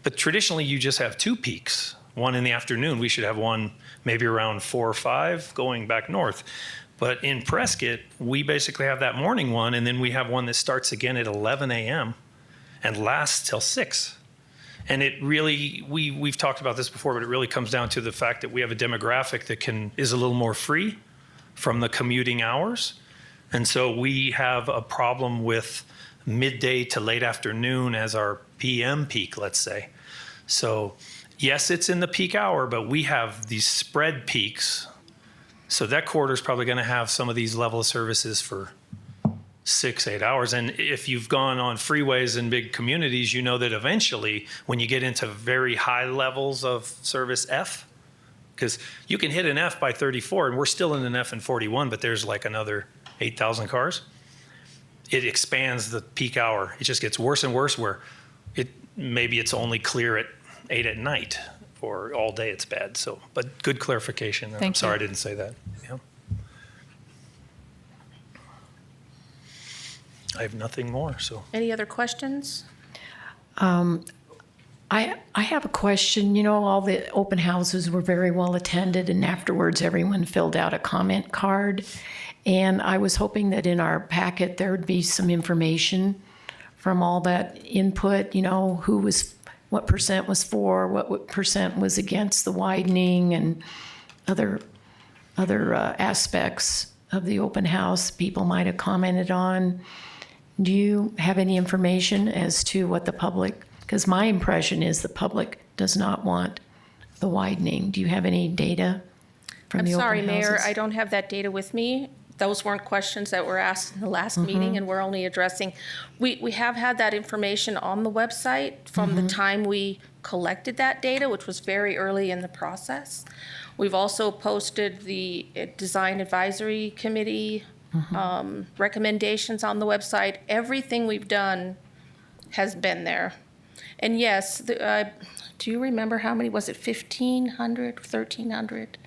But traditionally, you just have two peaks. One in the afternoon. We should have one maybe around 4 or 5 going back north. But in Prescott, we basically have that morning one, and then we have one that starts again at 11 a.m. and lasts till 6. And it really, we've talked about this before, but it really comes down to the fact that we have a demographic that is a little more free from the commuting hours. And so we have a problem with midday to late afternoon as our PM peak, let's say. So yes, it's in the peak hour, but we have these spread peaks. So that corridor is probably going to have some of these level of services for 6-8 hours. And if you've gone on freeways in big communities, you know that eventually when you get into very high levels of service F, because you can hit an F by 34 and we're still in an F in 41, but there's like another 8,000 cars. It expands the peak hour. It just gets worse and worse where maybe it's only clear at 8 at night or all day it's bad. So, but good clarification. I'm sorry I didn't say that. Yeah. I have nothing more, so. Any other questions? I have a question. You know, all the open houses were very well attended, and afterwards everyone filled out a comment card. And I was hoping that in our packet there would be some information from all that input, you know, what percent was for, what percent was against the widening, and other aspects of the open house people might have commented on. Do you have any information as to what the public, because my impression is the public does not want the widening. Do you have any data from the open houses? I'm sorry, Mayor, I don't have that data with me. Those weren't questions that were asked in the last meeting, and we're only addressing. We have had that information on the website from the time we collected that data, which was very early in the process. We've also posted the Design Advisory Committee recommendations on the website. Everything we've done has been there. And yes, do you remember how many, was it 1,500, 1,300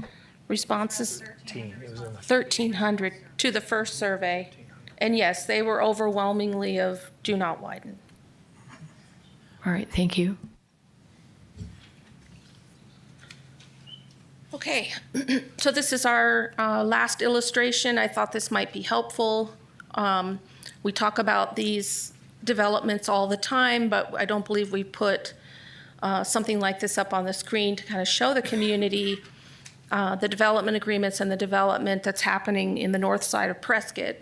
responses? 1,300 to the first survey. And yes, they were overwhelmingly of do not widen. All right, thank you. Okay, so this is our last illustration. I thought this might be helpful. We talk about these developments all the time, but I don't believe we put something like this up on the screen to kind of show the community the development agreements and the development that's happening in the north side of Prescott.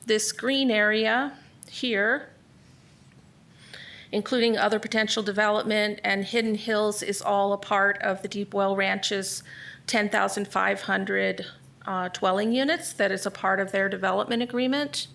This green area here, including other potential development and Hidden Hills, is all a part of the Deep Well Ranch's 10,500 dwelling units that is a part of their development agreement.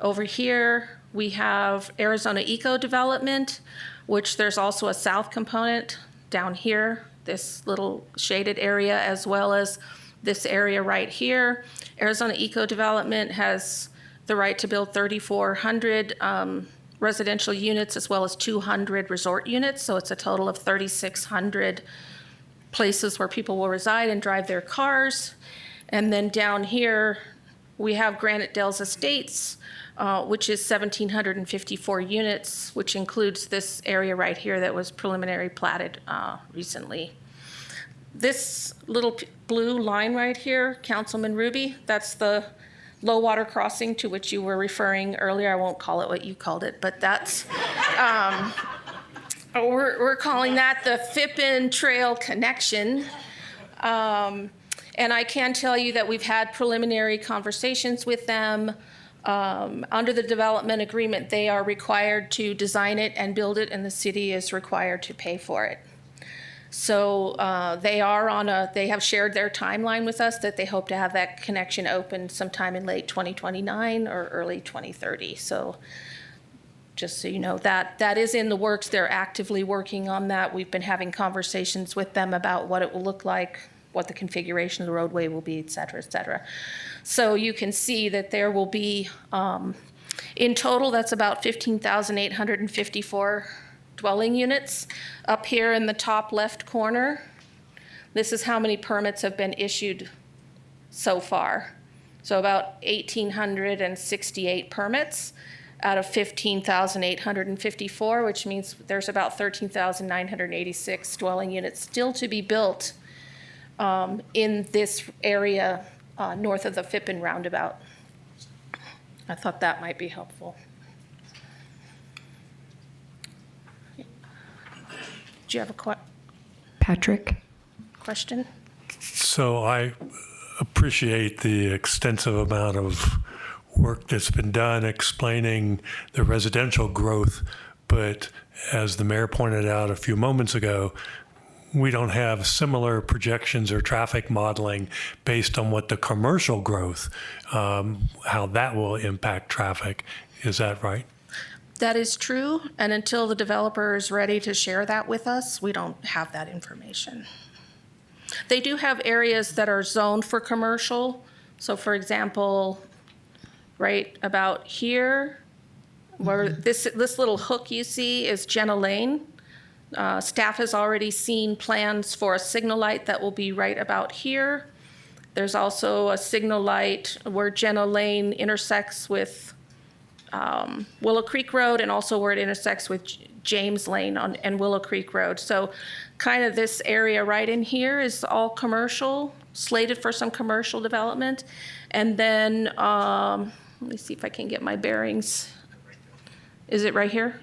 Over here, we have Arizona Eco Development, which there's also a south component down here, this little shaded area, as well as this area right here. Arizona Eco Development has the right to build 3,400 residential units as well as 200 resort units. So it's a total of 3,600 places where people will reside and drive their cars. And then down here, we have Granite Dells Estates, which is 1,754 units, which includes this area right here that was preliminary platted recently. This little blue line right here, Councilman Ruby, that's the low water crossing to which you were referring earlier. I won't call it what you called it, but that's, we're calling that the Fippen Trail Connection. And I can tell you that we've had preliminary conversations with them. Under the development agreement, they are required to design it and build it, and the city is required to pay for it. So they have shared their timeline with us that they hope to have that connection open sometime in late 2029 or early 2030. So just so you know, that is in the works. They're actively working on that. We've been having conversations with them about what it will look like, what the configuration of the roadway will be, et cetera, et cetera. So you can see that there will be, in total, that's about 15,854 dwelling units. Up here in the top left corner, This is how many permits have been issued so far. So about 1,868 permits out of 15,854, which means there's about 13,986 dwelling units still to be built in this area north of the Fippen roundabout. I thought that might be helpful. Do you have a Patrick? question? So I appreciate the extensive amount of work that's been done explaining the residential growth, but as the mayor pointed out a few moments ago, we don't have similar projections or traffic modeling based on what the commercial growth, how that will impact traffic. Is that right? That is true, and until the developer is ready to share that with us, we don't have that information. They do have areas that are zoned for commercial. So for example, right about here, where this little hook you see is Jenna Lane. Staff has already seen plans for a signal light that will be right about here. There's also a signal light where Jenna Lane intersects with Willow Creek Road, and also where it intersects with James Lane and Willow Creek Road. So kind of this area right in here is all commercial, slated for some commercial development. And then, let me see if I can get my bearings. Is it right here?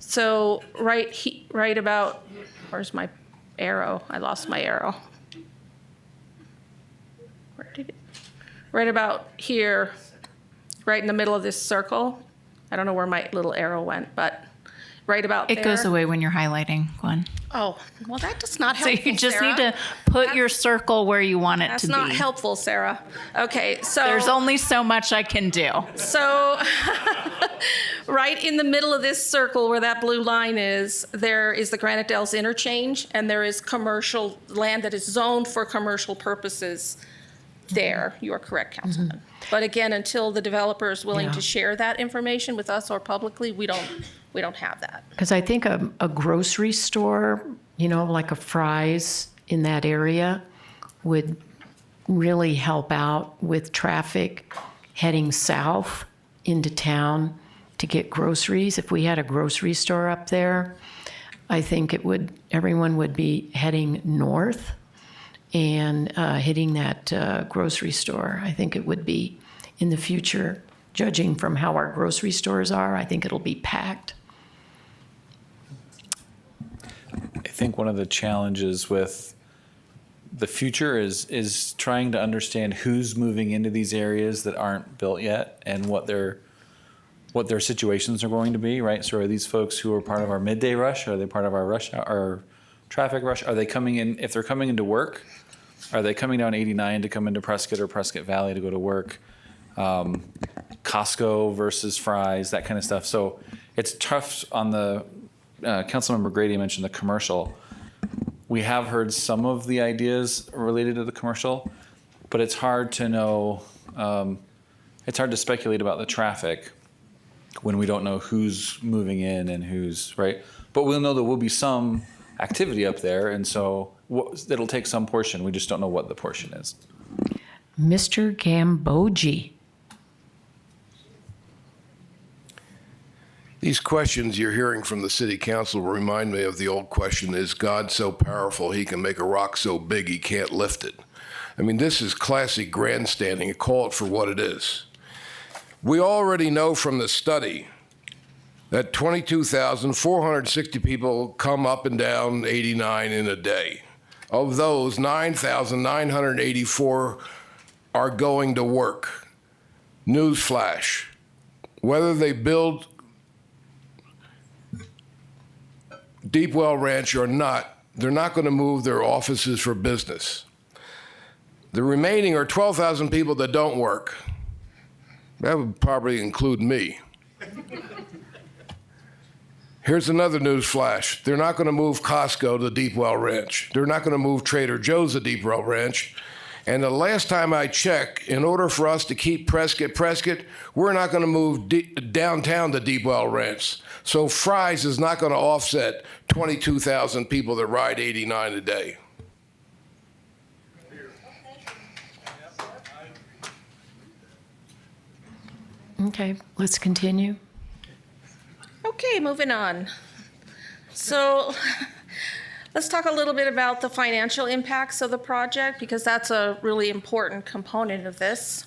So right about, where's my arrow? I lost my arrow. Where did it? Right about here, right in the middle of this circle. I don't know where my little arrow went, but right about there. It goes away when you're highlighting, Gwen. Oh, well, that does not help. So you just need to put your circle where you want it to be. That's not helpful, Sarah. Okay, so. There's only so much I can do. So right in the middle of this circle where that blue line is, there is the Granite Dells interchange, and there is commercial land that is zoned for commercial purposes there. You are correct, Councilman. But again, until the developer is willing to share that information with us or publicly, we don't have that. Because I think a grocery store, you know, like a Fry's in that area would really help out with traffic heading south into town to get groceries. If we had a grocery store up there, I think everyone would be heading north and hitting that grocery store. I think it would be in the future, judging from how our grocery stores are, I think it'll be packed. I think one of the challenges with the future is trying to understand who's moving into these areas that aren't built yet and what their situations are going to be, right? So are these folks who are part of our midday rush? Are they part of our rush hour, our traffic rush? Are they coming in, if they're coming into work, are they coming down 89 to come into Prescott or Prescott Valley to go to work? Costco versus Fry's, that kind of stuff. So it's tough on the, Councilmember Grady mentioned the commercial. We have heard some of the ideas related to the commercial, but it's hard to know, it's hard to speculate about the traffic when we don't know who's moving in and who's, right? But we'll know there will be some activity up there, and so it'll take some portion. We just don't know what the portion is. Mr. Gambogi. These questions you're hearing from the city council remind me of the old question, is God so powerful he can make a rock so big he can't lift it? I mean, this is classic grandstanding. Call it for what it is. We already know from the study that 22,460 people come up and down 89 in a day. Of those, 9,984 are going to work. Newsflash, whether they build Deepwell Ranch or not, they're not going to move their offices for business. The remaining are 12,000 people that don't work. That would probably include me. Here's another news flash. They're not going to move Costco to Deepwell Ranch. They're not going to move Trader Joe's to Deepwell Ranch. And the last time I checked, in order for us to keep Prescott, we're not going to move downtown to Deepwell Ranch. So Fry's is not going to offset 22,000 people that ride 89 a day. Okay, let's continue. Okay, moving on. So let's talk a little bit about the financial impacts of the project, because that's a really important component of this.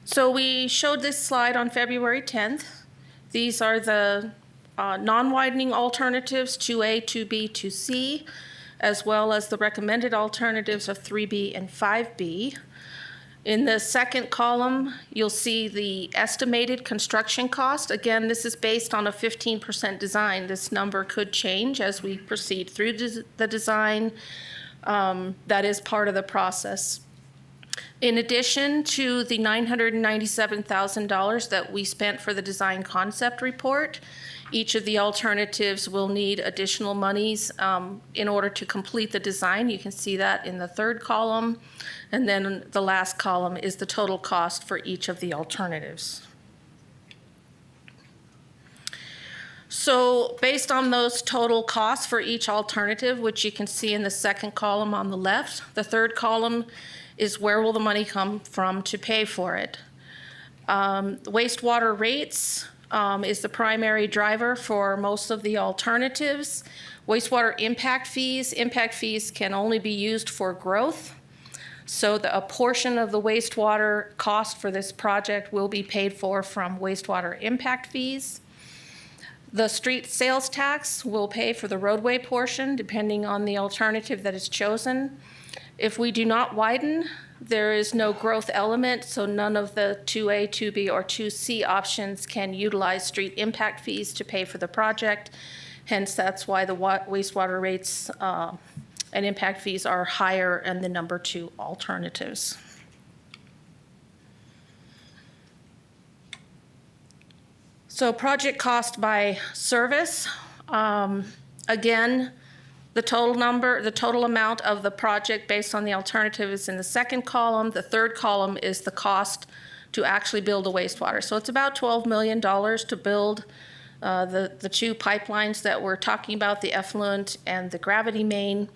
So we showed this slide on February 10th. These are the non-widening alternatives, 2A, 2B, 2C, as well as the recommended alternatives of 3B and 5B. In the second column, you'll see the estimated construction cost. Again, this is based on a 15% design. This number could change as we proceed through the design. That is part of the process. In addition to the $997,000 that we spent for the design concept report, each of the alternatives will need additional monies in order to complete the design. You can see that in the third column. And then the last column is the total cost for each of the alternatives. So based on those total costs for each alternative, which you can see in the second column on the left, the third column is where will the money come from to pay for it. Wastewater rates is the primary driver for most of the alternatives. Wastewater impact fees can only be used for growth. So a portion of the wastewater cost for this project will be paid for from wastewater impact fees. The street sales tax will pay for the roadway portion, depending on the alternative that is chosen. If we do not widen, there is no growth element, so none of the 2A, 2B, or 2C options can utilize street impact fees to pay for the project. Hence, that's why the wastewater rates and impact fees are higher in the number 2 alternatives. So project cost by service. Again, the total amount of the project based on the alternative is in the second column. The third column is the cost to actually build a wastewater. So it's about $12 million to build the 2 pipelines that we're talking about, the effluent and the gravity main.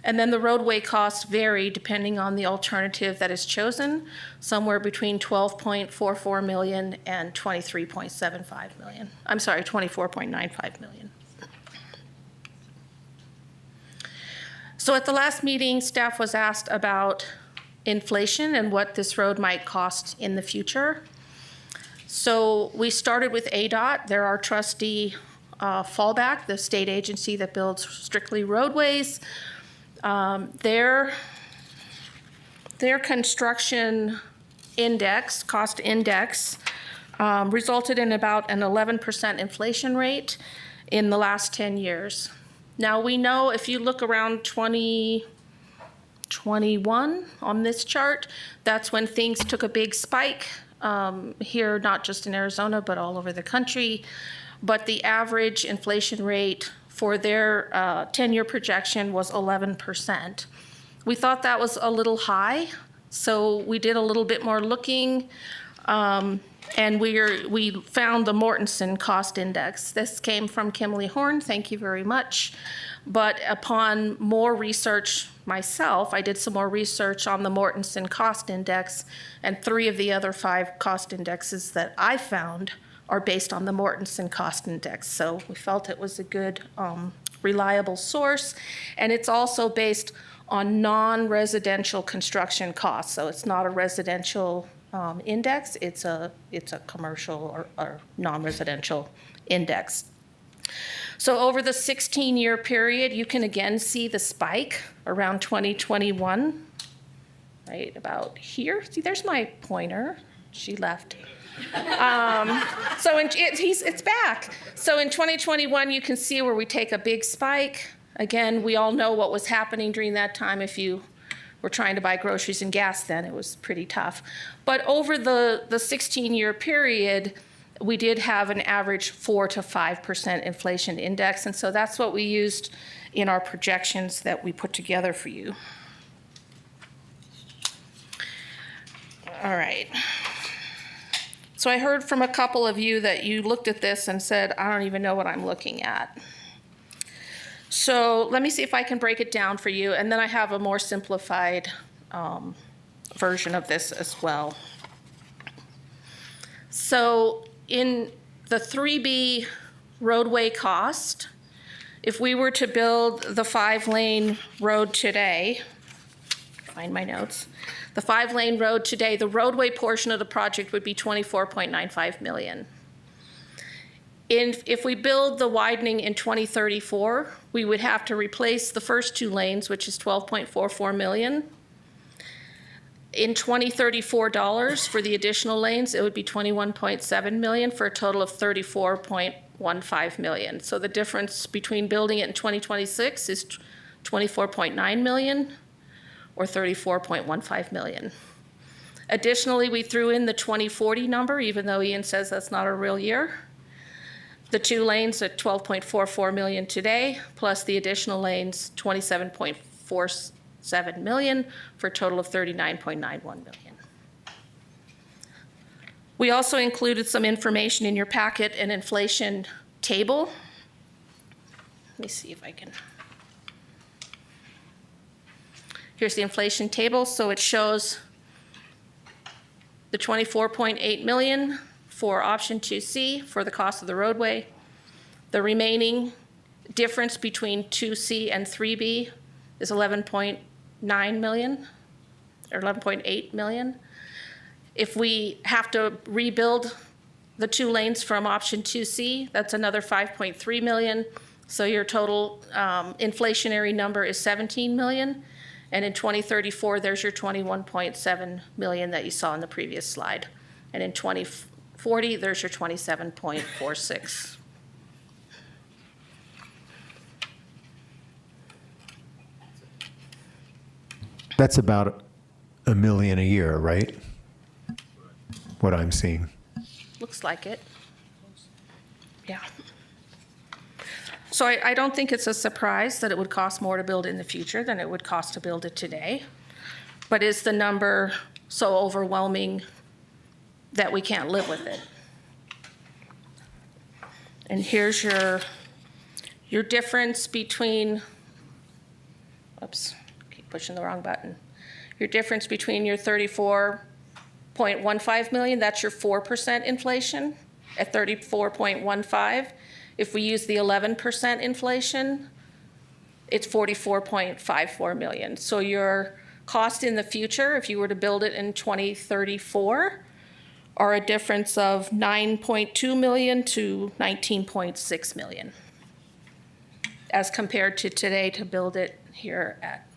And then the roadway costs vary depending on the alternative that is chosen, somewhere between $12.44 million and $23.75 million. I'm sorry, $24.95 million. So at the last meeting, staff was asked about inflation and what this road might cost in the future. So we started with ADOT. They're our trustee fallback, the state agency that builds strictly roadways. Their construction index, cost index, resulted in about an 11% inflation rate in the last 10 years. Now we know if you look around 2021 on this chart, that's when things took a big spike here, not just in Arizona, but all over the country. But the average inflation rate for their 10-year projection was 11%. We thought that was a little high, so we did a little bit more looking, and we found the Mortenson cost index. This came from Kimley-Horn, thank you very much. But upon more research myself, I did some more research on the Mortenson cost index, and 3 of the other 5 cost indexes that I found are based on the Mortenson cost index. So we felt it was a good, reliable source. And it's also based on non-residential construction costs. So it's not a residential index, it's a commercial or non-residential index. So over the 16-year period, you can again see the spike around 2021, right about here. See, there's my pointer. She left. It's back. So in 2021, you can see where we take a big spike. Again, we all know what was happening during that time. If you were trying to buy groceries and gas then, it was pretty tough. But over the 16-year period, we did have an average 4 to 5% inflation index, and so that's what we used in our projections that we put together for you. All right. So I heard from a couple of you that you looked at this and said, I don't even know what I'm looking at. So let me see if I can break it down for you, and then I have a more simplified version of this as well. So in the 3B roadway cost, if we were to build the 5-lane road today, find my notes, the 5-lane road today, the roadway portion of the project would be $24.95 million. If we build the widening in 2034, we would have to replace the first 2 lanes, which is $12.44 million. In 2034 dollars for the additional lanes, it would be $21.7 million for a total of $34.15 million. So the difference between building it in 2026 is $24.9 million or $34.15 million. Additionally, we threw in the 2040 number, even though Ian says that's not a real year. The 2 lanes at $12.44 million today, plus the additional lanes, $27.47 million for a total of $39.91 million. We also included some information in your packet, an inflation table. Let me see if I can. Here's the inflation table. So it shows the $24.8 million for option 2C for the cost of the roadway. The remaining difference between 2C and 3B is $11.9 million or $11.8 million. If we have to rebuild the 2 lanes from option 2C, that's another $5.3 million. So your total inflationary number is $17 million. And in 2034, there's your $21.7 million that you saw in the previous slide. And in 2040, there's your $27.46. That's about $1 million a year, right? What I'm seeing. Looks like it. Yeah. So I don't think it's a surprise that it would cost more to build in the future than it would cost to build it today. But is the number so overwhelming that we can't live with it? And here's your difference between, oops, keep pushing the wrong button. Your difference between your $34.15 million, that's your 4% inflation at 34.15. If we use the 11% inflation, it's $44.54 million. So your cost in the future, if you were to build it in 2034, are a difference of $9.2 million to $19.6 million, as compared to today to build it here at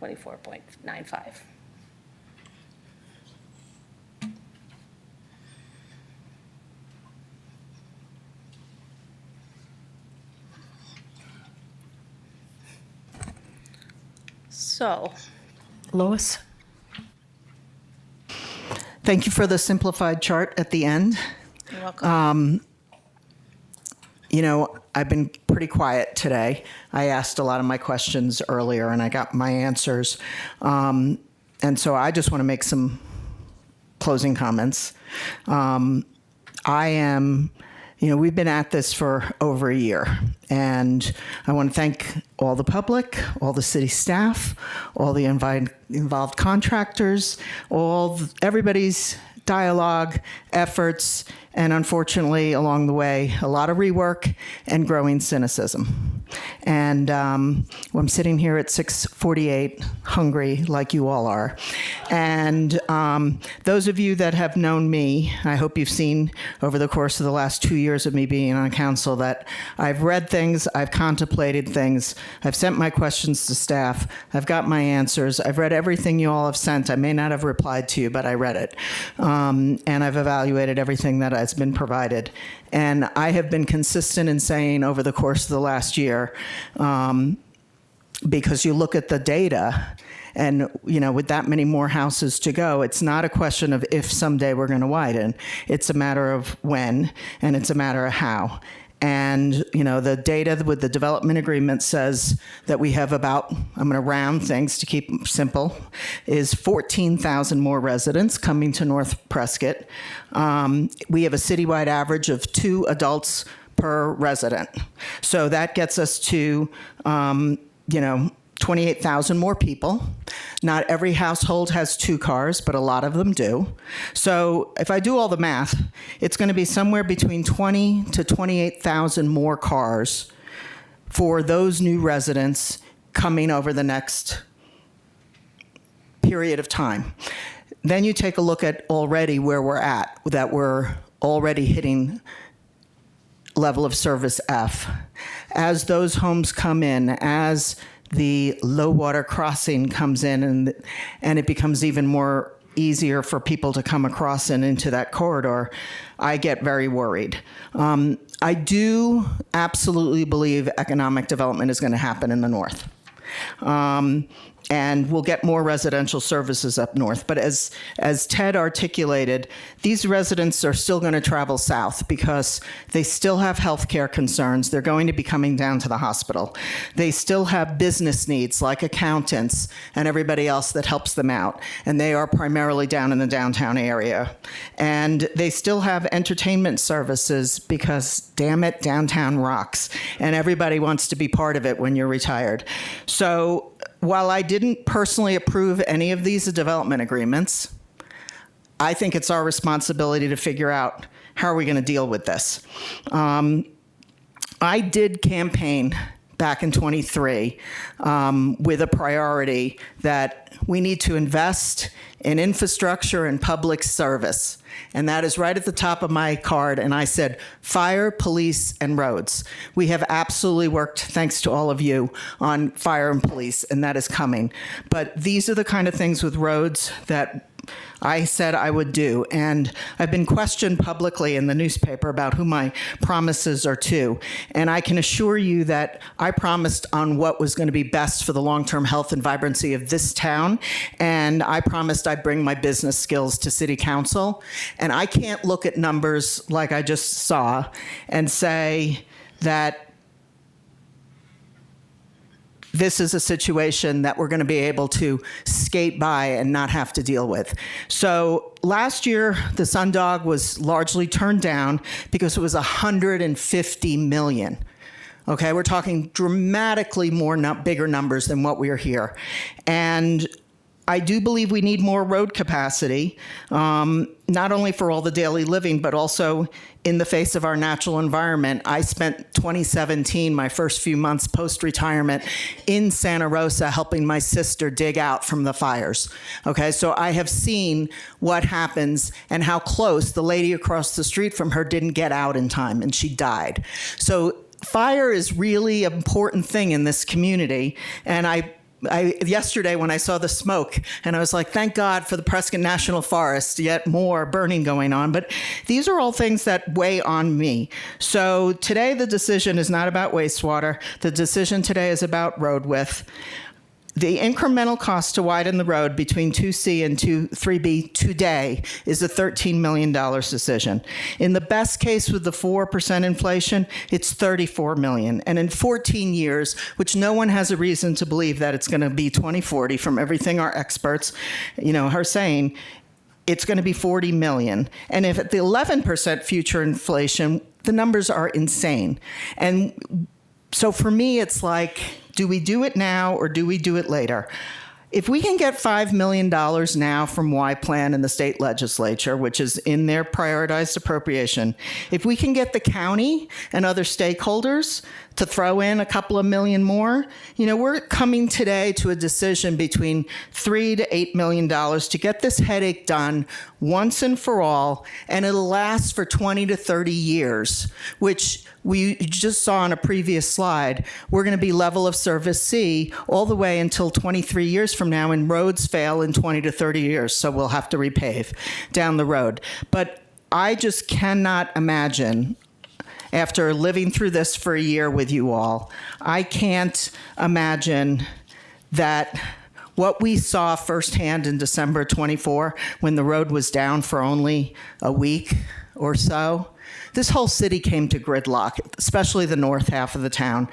24.95. So, Lois? Thank you for the simplified chart at the end. You're welcome. You know, I've been pretty quiet today. I asked a lot of my questions earlier and I got my answers. And so I just want to make some closing comments. We've been at this for over a year, and I want to thank all the public, all the city staff, all the involved contractors, everybody's dialogue, efforts, and unfortunately, along the way, a lot of rework and growing cynicism. And I'm sitting here at 6:48, hungry like you all are. And those of you that have known me, I hope you've seen over the course of the last 2 years of me being on council that I've read things, I've contemplated things, I've sent my questions to staff, I've got my answers, I've read everything you all have sent. I may not have replied to you, but I read it. And I've evaluated everything that has been provided. And I have been consistent in saying over the course of the last year, because you look at the data And, with that many more houses to go, it's not a question of if someday we're going to widen. It's a matter of when, and it's a matter of how. And, the data with the development agreement says that we have about, I'm going to round things to keep them simple, is 14,000 more residents coming to North Prescott. We have a citywide average of 2 adults per resident. So that gets us to, 28,000 more people. Not every household has 2 cars, but a lot of them do. So if I do all the math, it's going to be somewhere between 20 to 28,000 more cars for those new residents coming over the next period of time. Then you take a look at already where we're at, that we're already hitting level of service F. As those homes come in, as the low water crossing comes in and it becomes even more easier for people to come across and into that corridor, I get very worried. I do absolutely believe economic development is going to happen in the north. And we'll get more residential services up north. But as Ted articulated, these residents are still going to travel south because they still have health care concerns. They're going to be coming down to the hospital. They still have business needs like accountants and everybody else that helps them out. And they are primarily down in the downtown area. And they still have entertainment services because, damn it, downtown rocks. And everybody wants to be part of it when you're retired. So while I didn't personally approve any of these development agreements, I think it's our responsibility to figure out how are we going to deal with this. I did campaign back in 23 with a priority that we need to invest in infrastructure and public service. And that is right at the top of my card. And I said, fire, police, and roads. We have absolutely worked, thanks to all of you, on fire and police, and that is coming. But these are the kind of things with roads that I said I would do. And I've been questioned publicly in the newspaper about who my promises are to. And I can assure you that I promised on what was going to be best for the long-term health and vibrancy of this town. And I promised I'd bring my business skills to City Council. And I can't look at numbers like I just saw and say that this is a situation that we're going to be able to skate by and not have to deal with. So last year, the Sundog was largely turned down because it was $150 million. Okay, we're talking dramatically bigger numbers than what we are here. And I do believe we need more road capacity, not only for all the daily living, but also in the face of our natural environment. I spent 2017, my first few months post-retirement, in Santa Rosa helping my sister dig out from the fires. Okay, so I have seen what happens and how close the lady across the street from her didn't get out in time, and she died. So fire is really an important thing in this community, and I yesterday when I saw the smoke, and I was like, thank God for the Prescott National Forest, yet more burning going on. But these are all things that weigh on me. So today the decision is not about wastewater. The decision today is about road width. The incremental cost to widen the road between 2C and 3B today is a $13 million decision. In the best case with the 4% inflation, it's $34 million. And in 14 years, which no one has a reason to believe that it's going to be 2040 from everything our experts, are saying, it's going to be $40 million. And if at the 11% future inflation, the numbers are insane. And so for me, it's like, do we do it now or do we do it later? If we can get $5 million now from Y-Plan and the state legislature, which is in their prioritized appropriation, if we can get the county and other stakeholders to throw in a couple of million more, we're coming today to a decision between $3 to $8 million to get this headache done once and for all, and it'll last for 20 to 30 years, which we just saw on a previous slide. We're going to be level of service C all the way until 23 years from now, and roads fail in 20 to 30 years, so we'll have to repave down the road. But I just cannot imagine, after living through this for a year with you all, I can't imagine that what we saw firsthand in December 24, when the road was down for only a week or so, this whole city came to gridlock, especially the north half of the town.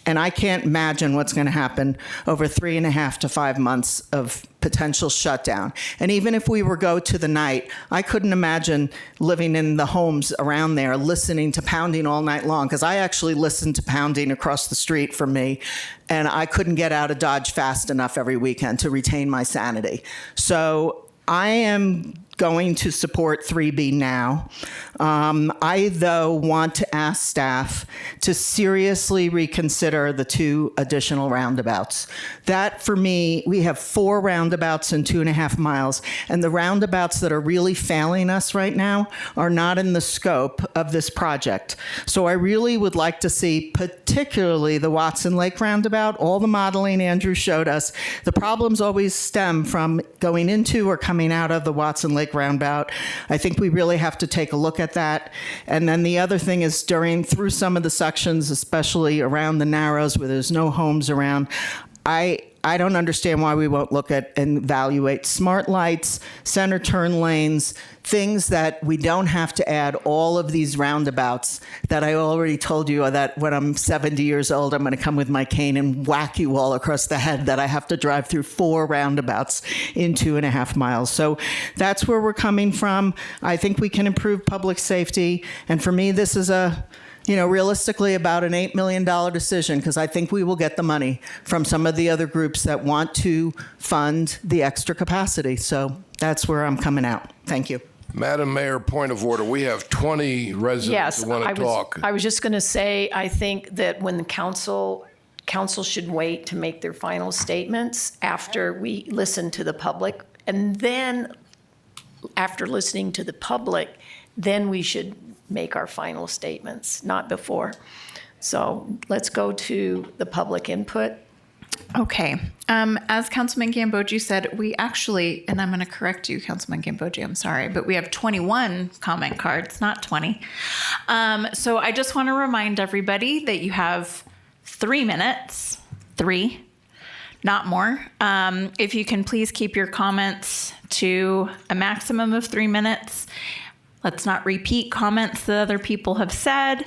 And I can't imagine what's going to happen over 3.5 to 5 months of potential shutdown. And even if we were go to the night, I couldn't imagine living in the homes around there listening to pounding all night long, because I actually listened to pounding across the street from me, and I couldn't get out of Dodge fast enough every weekend to retain my sanity. So I am going to support 3B now. I, though, want to ask staff to seriously reconsider the 2 additional roundabouts. That, for me, we have 4 roundabouts in 2.5 miles, and the roundabouts that are really failing us right now are not in the scope of this project. So I really would like to see, particularly the Watson Lake roundabout, all the modeling Andrew showed us. The problems always stem from going into or coming out of the Watson Lake roundabout. I think we really have to take a look at that. And then the other thing is through some of the sections, especially around the Narrows where there's no homes around, I don't understand why we won't look at and evaluate smart lights, center turn lanes, things that we don't have to add all of these roundabouts that I already told you that when I'm 70 years old, I'm going to come with my cane and whack you all across the head, that I have to drive through 4 roundabouts in 2.5 miles. So that's where we're coming from. I think we can improve public safety. And for me, this is realistically about an $8 million decision, because I think we will get the money from some of the other groups that want to fund the extra capacity. So that's where I'm coming out. Thank you. Madam Mayor, point of order. We have 20 residents who want to talk. I was just going to say, I think that when the council should wait to make their final statements after we listen to the public. And then after listening to the public, then we should make our final statements, not before. So let's go to the public input. Okay. As Councilman Gambogi said, we actually, and I'm going to correct you, Councilman Gambogi, I'm sorry, but we have 21 comment cards, not 20. So I just want to remind everybody that you have 3 minutes, 3, not more. If you can please keep your comments to a maximum of 3 minutes. Let's not repeat comments that other people have said.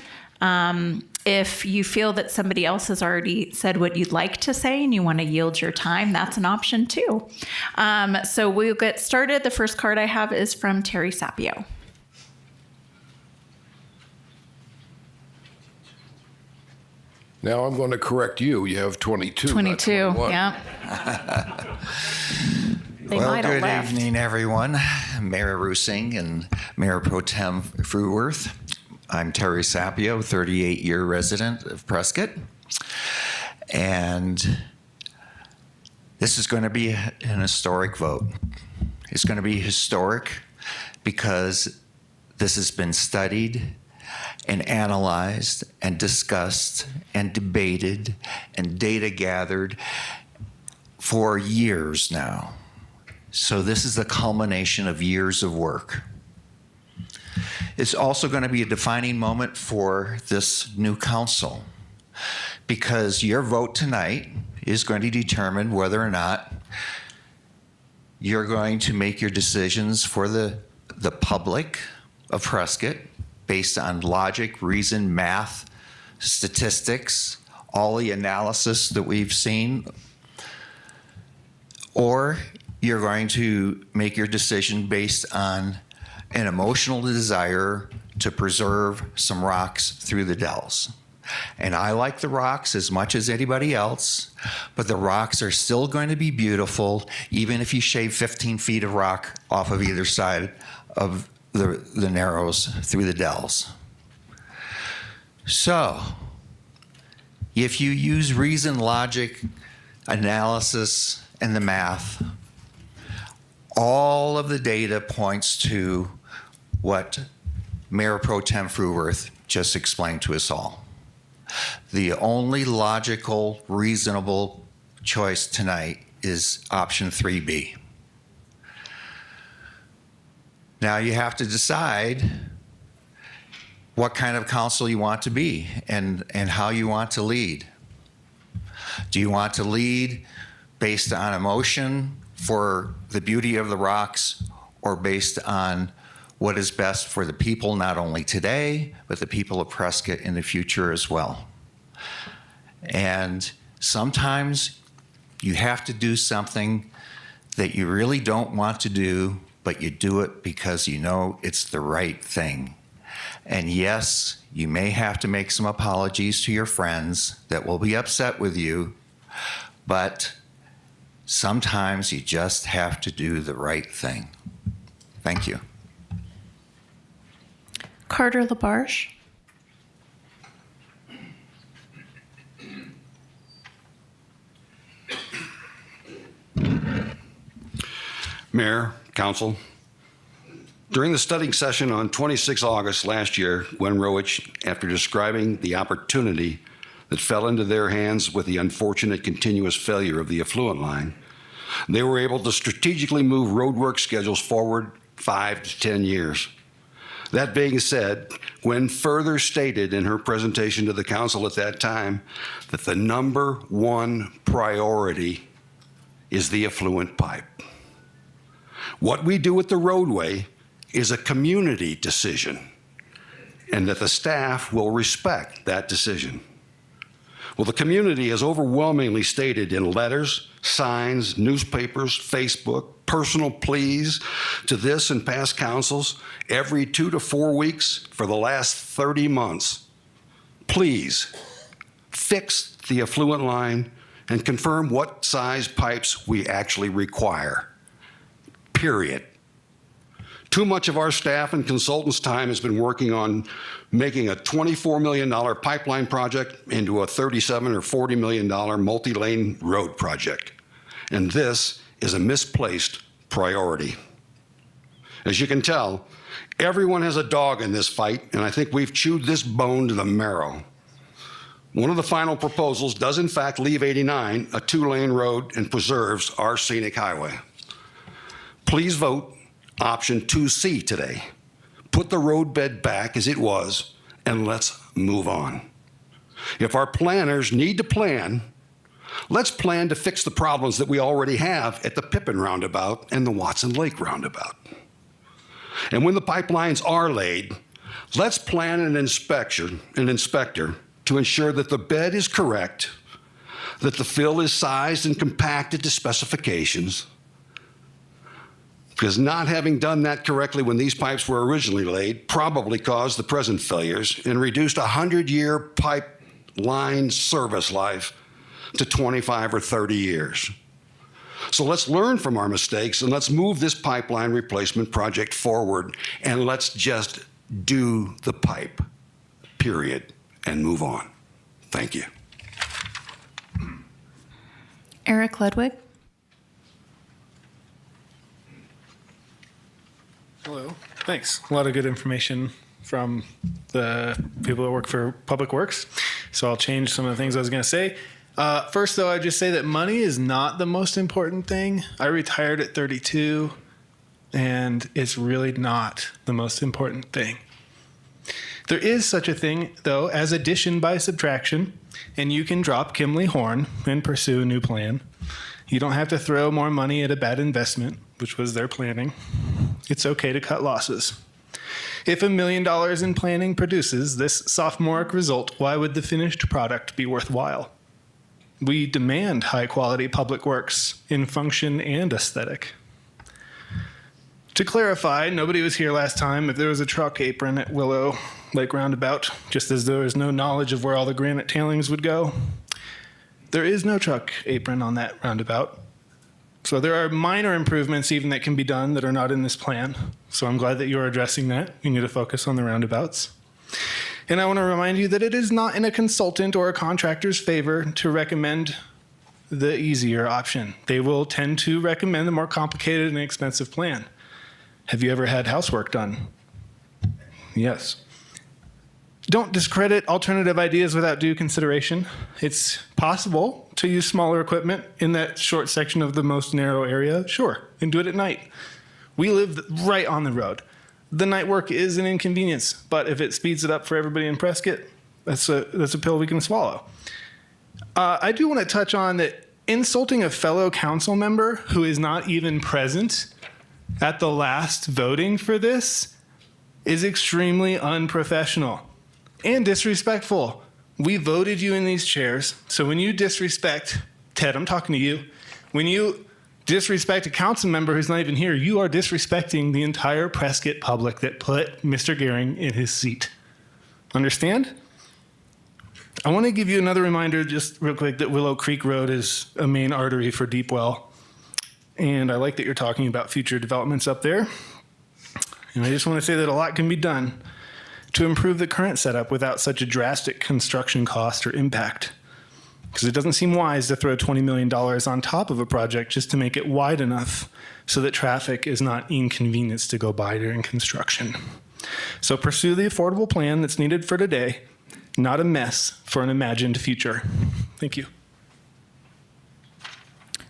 If you feel that somebody else has already said what you'd like to say and you want to yield your time, that's an option too. So we'll get started. The first card I have is from Terry Sapio. Now I'm going to correct you. You have 22. 22, yeah. Well, good evening, everyone. Mayor Rusing and Mayor Pro Tem Fruworth. I'm Terry Sapio, 38-year resident of Prescott. And this is going to be an historic vote. It's going to be historic because this has been studied and analyzed and discussed and debated and data gathered for years now. So this is the culmination of years of work. It's also going to be a defining moment for this new council, because your vote tonight is going to determine whether or not you're going to make your decisions for the public of Prescott based on logic, reason, math, statistics, all the analysis that we've seen, or you're going to make your decision based on an emotional desire to preserve some rocks through the dells. And I like the rocks as much as anybody else, but the rocks are still going to be beautiful, even if you shave 15 feet of rock off of either side of the narrows through the dells. So, if you use reason, logic, analysis, and the math, all of the data points to what Mayor Pro Tem Fruworth just explained to us all. The only logical, reasonable choice tonight is option 3B. Now you have to decide what kind of council you want to be and how you want to lead. Do you want to lead based on emotion for the beauty of the rocks or based on what is best for the people, not only today, but the people of Prescott in the future as well. And sometimes you have to do something that you really don't want to do, but you do it because you know it's the right thing. And yes, you may have to make some apologies to your friends that will be upset with you, but sometimes you just have to do the right thing. Thank you. Carter Labarge. Mayor, Council, during the study session on 26 August last year, Gwen Rowich, after describing the opportunity that fell into their hands with the unfortunate continuous failure of the effluent line, they were able to strategically move roadwork schedules forward 5 to 10 years. That being said, Gwen further stated in her presentation to the council at that time that the number one priority is the effluent pipe. What we do with the roadway is a community decision, and that the staff will respect that decision. Well, the community has overwhelmingly stated in letters, signs, newspapers, Facebook, personal pleas to this and past councils every 2 to 4 weeks for the last 30 months. Please fix the effluent line and confirm what size pipes we actually require. Period. Too much of our staff and consultants' time has been working on making a $24 million pipeline project into a $37 or $40 million multi-lane road project. And this is a misplaced priority. As you can tell, everyone has a dog in this fight, and I think we've chewed this bone to the marrow. One of the final proposals does in fact leave 89 a 2-lane road and preserves our scenic highway. Please vote option 2C today. Put the roadbed back as it was, and let's move on. If our planners need to plan, let's plan to fix the problems that we already have at the Pippin Roundabout and the Watson Lake Roundabout. And when the pipelines are laid, let's plan an inspector to ensure that the bed is correct, that the fill is sized and compacted to specifications, because not having done that correctly when these pipes were originally laid probably caused the present failures and reduced a 100-year pipeline service life to 25 or 30 years. So let's learn from our mistakes and let's move this pipeline replacement project forward, and let's just do the pipe, period, and move on. Thank you. Eric Ludwig. Hello. Thanks. A lot of good information from the people that work for Public Works. So I'll change some of the things I was going to say. First, though, I'd just say that money is not the most important thing. I retired at 32, and it's really not the most important thing. There is such a thing, though, as addition by subtraction, and you can drop Kimley-Horn and pursue a new plan. You don't have to throw more money at a bad investment, which was their planning. It's okay to cut losses. If $1 million in planning produces this sophomoric result, why would the finished product be worthwhile? We demand high-quality public works in function and aesthetic. To clarify, nobody was here last time if there was a truck apron at Willow Lake Roundabout, just as there was no knowledge of where all the granite tailings would go. There is no truck apron on that roundabout. So there are minor improvements even that can be done that are not in this plan. So I'm glad that you're addressing that. You need to focus on the roundabouts. And I want to remind you that it is not in a consultant or a contractor's favor to recommend the easier option. They will tend to recommend the more complicated and expensive plan. Have you ever had housework done? Yes. Don't discredit alternative ideas without due consideration. It's possible to use smaller equipment in that short section of the most narrow area, sure, and do it at night. We live right on the road. The night work is an inconvenience, but if it speeds it up for everybody in Prescott, that's a pill we can swallow. I do want to touch on that insulting a fellow council member who is not even present at the last voting for this is extremely unprofessional and disrespectful. We voted you in these chairs, so when you disrespect, Ted, I'm talking to you, when you disrespect a council member who's not even here, you are disrespecting the entire Prescott public that put Mr. Gehring in his seat. Understand? I want to give you another reminder just real quick that Willow Creek Road is a main artery for Deepwell. And I like that you're talking about future developments up there. And I just want to say that a lot can be done to improve the current setup without such a drastic construction cost or impact. Because it doesn't seem wise to throw $20 million on top of a project just to make it wide enough so that traffic is not inconvenienced to go by during construction. So pursue the affordable plan that's needed for today, not a mess for an imagined future. Thank you.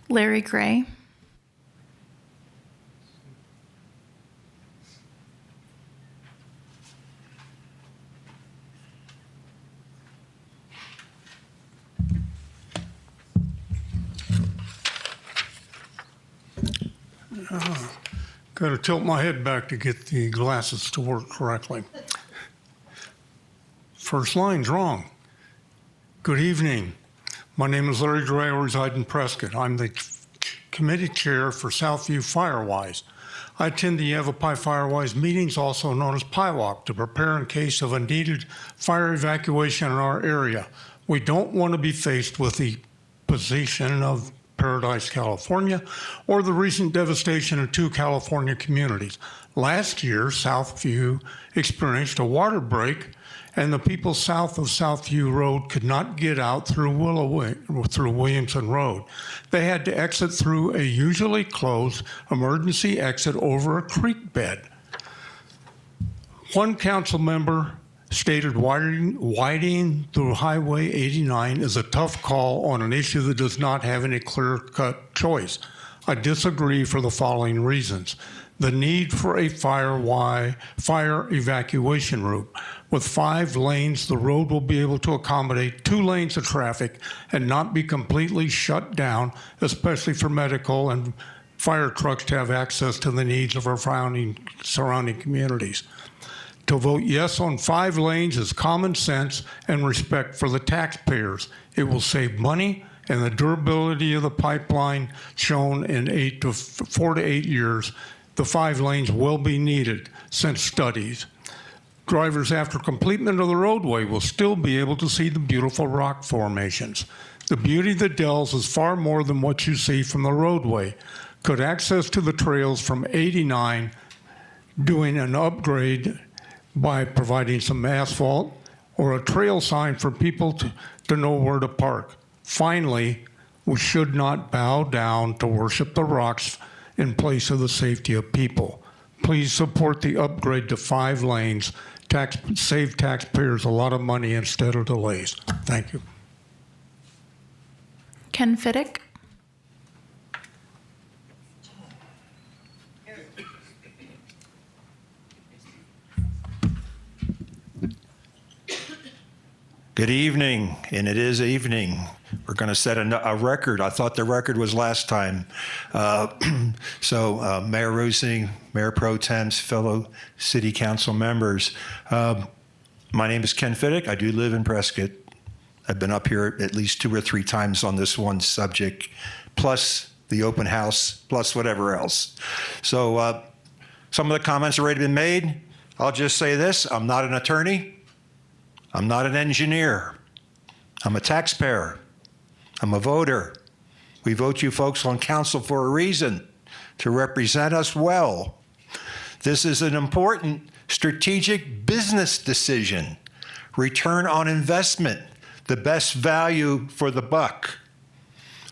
Larry Gray. Got to tilt my head back to get the glasses to work correctly. First line's wrong. Good evening. My name is Larry Gray. I reside in Prescott. I'm the committee chair for Southview Firewise. I attend the Yavapai Firewise meetings, also known as PIWAC, to prepare in case of a needed fire evacuation in our area. We don't want to be faced with the position of Paradise, California, or the recent devastation in 2 California communities. Last year, Southview experienced a water break, and the people south of Southview Road could not get out through Williamson Road. They had to exit through a usually closed emergency exit over a creek bed. One council member stated widening through Highway 89 is a tough call on an issue that does not have any clear-cut choice. I disagree for the following reasons. The need for a fire evacuation route. With 5 lanes, the road will be able to accommodate 2 lanes of traffic and not be completely shut down, especially for medical and fire trucks to have access to the needs of our surrounding communities. To vote yes on 5 lanes is common sense and respect for the taxpayers. It will save money, and the durability of the pipeline shown in 4 to 8 years. The 5 lanes will be needed since studies. Drivers after completion of the roadway will still be able to see the beautiful rock formations. The beauty of the Dells is far more than what you see from the roadway. Could access to the trails from 89, doing an upgrade by providing some asphalt or a trail sign for people to know where to park. Finally, we should not bow down to worship the rocks in place of the safety of people. Please support the upgrade to 5 lanes, save taxpayers a lot of money instead of delays. Thank you. Ken Fiddick. Good evening, and it is evening. We're going to set a record. I thought the record was last time. Mayor Rusing, Mayor Pro Tems, fellow city council members. My name is Ken Fiddick. I do live in Prescott. I've been up here at least 2 or 3 times on this one subject, plus the open house, plus whatever else. So some of the comments have already been made. I'll just say this. I'm not an attorney. I'm not an engineer. I'm a taxpayer. I'm a voter. We vote you folks on council for a reason, to represent us well. This is an important strategic business decision. Return on investment, the best value for the buck.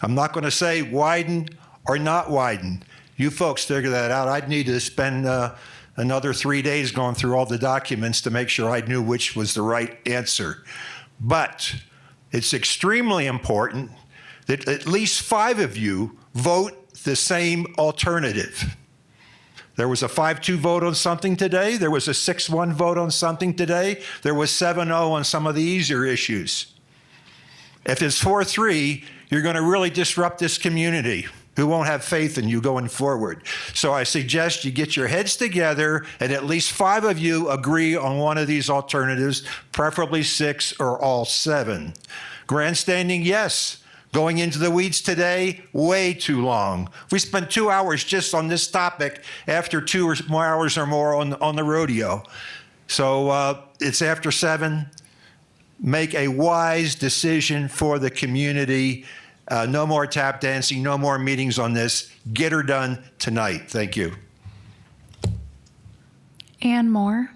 I'm not going to say widen or not widen. You folks figure that out. I'd need to spend another 3 days going through all the documents to make sure I knew which was the right answer. But it's extremely important that at least 5 of you vote the same alternative. There was a 5-2 vote on something today. There was a 6-1 vote on something today. There was 7-0 on some of the easier issues. If it's 4-3, you're going to really disrupt this community who won't have faith in you going forward. So I suggest you get your heads together and at least 5 of you agree on one of these alternatives, preferably 6 or all 7. Grandstanding, yes. Going into the weeds today, way too long. We spent 2 hours just on this topic after 2 or more hours or more on the rodeo. So it's after 7. Make a wise decision for the community. No more tap dancing, no more meetings on this. Get her done tonight. Thank you. Ann Moore.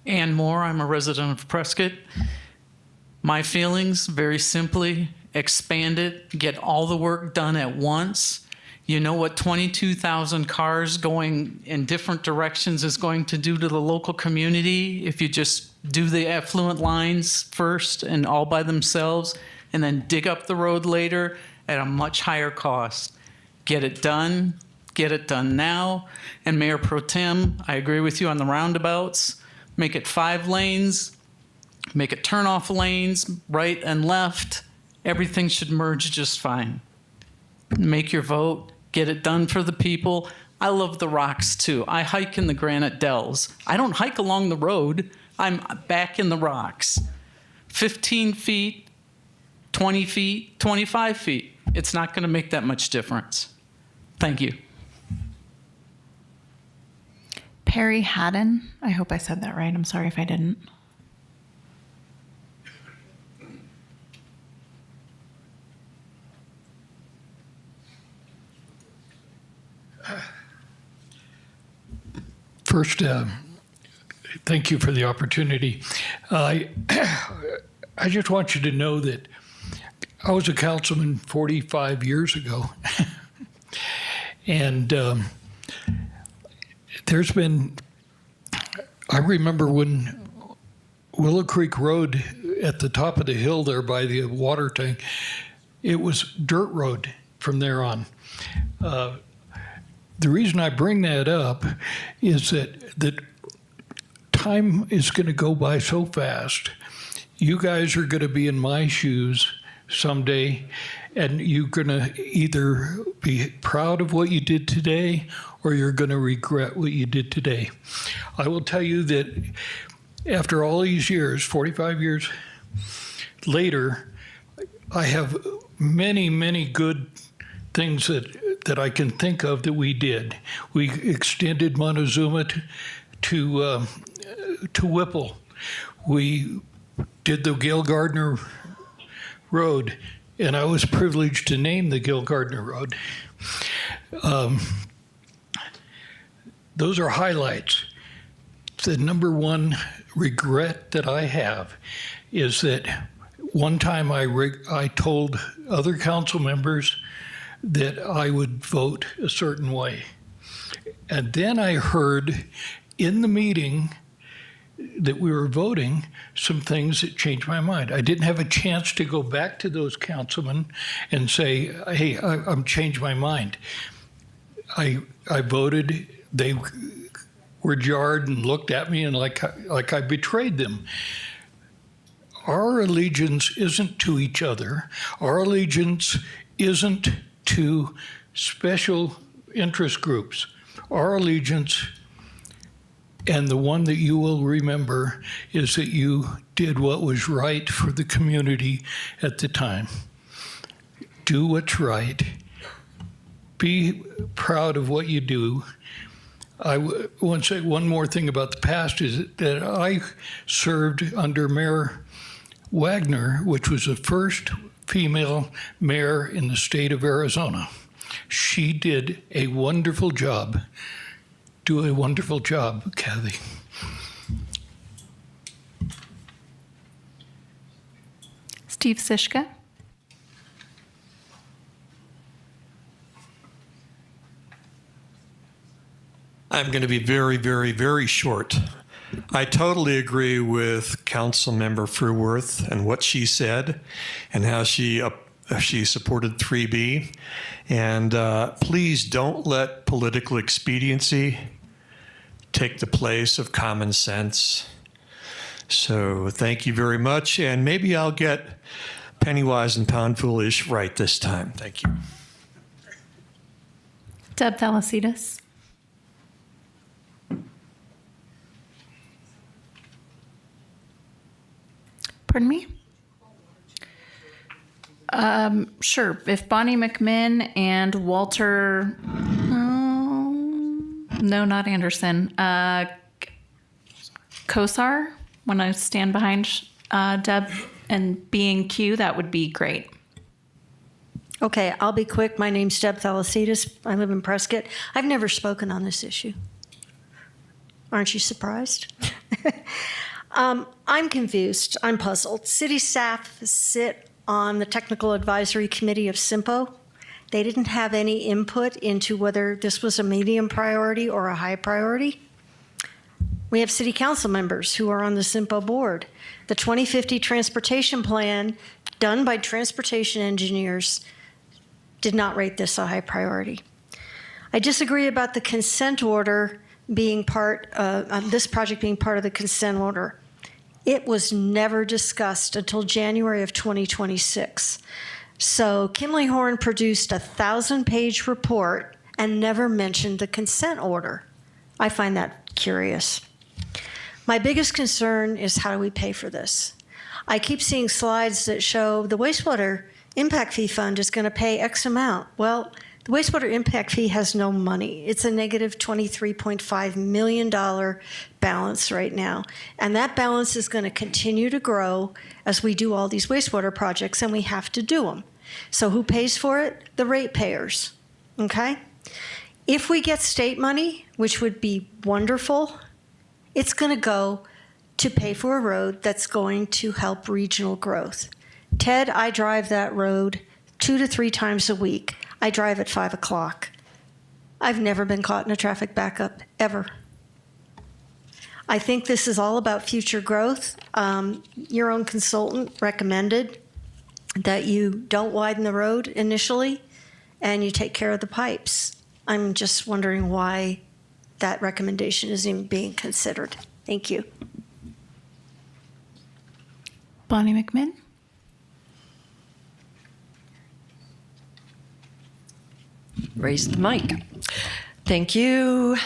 Ann Moore, I'm a resident of Prescott. My feelings, very simply, expand it, get all the work done at once. You know what 22,000 cars going in different directions is going to do to the local community if you just do the effluent lines first and all by themselves and then dig up the road later at a much higher cost. Get it done now. And Mayor Pro Tem, I agree with you on the roundabouts. Make it 5 lanes, make it turn-off lanes, right and left. Everything should merge just fine. Make your vote, get it done for the people. I love the rocks too. I hike in the granite dells. I don't hike along the road, I'm back in the rocks. 15 feet, 20 feet, 25 feet. It's not gonna make that much difference. Thank you. Perry Haddon. I hope I said that right. I'm sorry if I didn't. First, thank you for the opportunity. I just want you to know that I was a councilman 45 years ago. And there's been, I remember when Willow Creek Road at the top of the hill there by the water tank, it was dirt road from there on. The reason I bring that up is that time is going to go by so fast. You guys are going to be in my shoes someday, and you're going to either be proud of what you did today or you're going to regret what you did today. I will tell you that after all these years, 45 years later, I have many, many good things that I can think of that we did. We extended Montezuma to Whipple. We did the Gil Gardner Road, and I was privileged to name the Gil Gardner Road. Those are highlights. The number one regret that I have is that one time I told other council members that I would vote a certain way. And then I heard in the meeting that we were voting some things that changed my mind. I didn't have a chance to go back to those councilmen and say, hey, I'm changed my mind. I voted, they were jarred and looked at me and like I betrayed them. Our allegiance isn't to each other. Our allegiance isn't to special interest groups. Our allegiance, and the one that you will remember, is that you did what was right for the community at the time. Do what's right. Be proud of what you do. I want to say one more thing about the past is that I served under Mayor Wagner, which was the first female mayor in the state of Arizona. She did a wonderful job. Do a wonderful job, Kathy. Steve Sischka. I'm going to be very, very, very short. I totally agree with Councilmember Fruworth and what she said and how she supported 3B. And please don't let political expediency take the place of common sense. So thank you very much, and maybe I'll get penny wise and pound foolish right this time. Thank you. Deb Thalassides. Pardon me? Sure. If Bonnie McMinn and Walter, no, not Anderson, Kosar, when I stand behind Deb and being Q, that would be great. Okay, I'll be quick. My name's Deb Thalassides. I live in Prescott. I've never spoken on this issue. Aren't you surprised? I'm confused. I'm puzzled. City staff sit on the Technical Advisory Committee of SIMPO. They didn't have any input into whether this was a medium priority or a high priority. We have city council members who are on the SIMPO board. The 2050 transportation plan done by transportation engineers did not rate this a high priority. I disagree about the consent order being this project being part of the consent order. It was never discussed until January of 2026. So Kimley-Horn produced a 1,000-page report and never mentioned the consent order. I find that curious. My biggest concern is how do we pay for this? I keep seeing slides that show the wastewater impact fee fund is going to pay X amount. Well, the wastewater impact fee has no money. It's a negative $23.5 million balance right now. And that balance is going to continue to grow as we do all these wastewater projects, and we have to do them. So who pays for it? The ratepayers, okay? If we get state money, which would be wonderful, it's going to go to pay for a road that's going to help regional growth. Ted, I drive that road 2 to 3 times a week. I drive at 5 o'clock. I've never been caught in a traffic backup, ever. I think this is all about future growth. Your own consultant recommended that you don't widen the road initially and you take care of the pipes. I'm just wondering why that recommendation isn't even being considered. Thank you. Bonnie McMinn. Raise the mic. Thank you.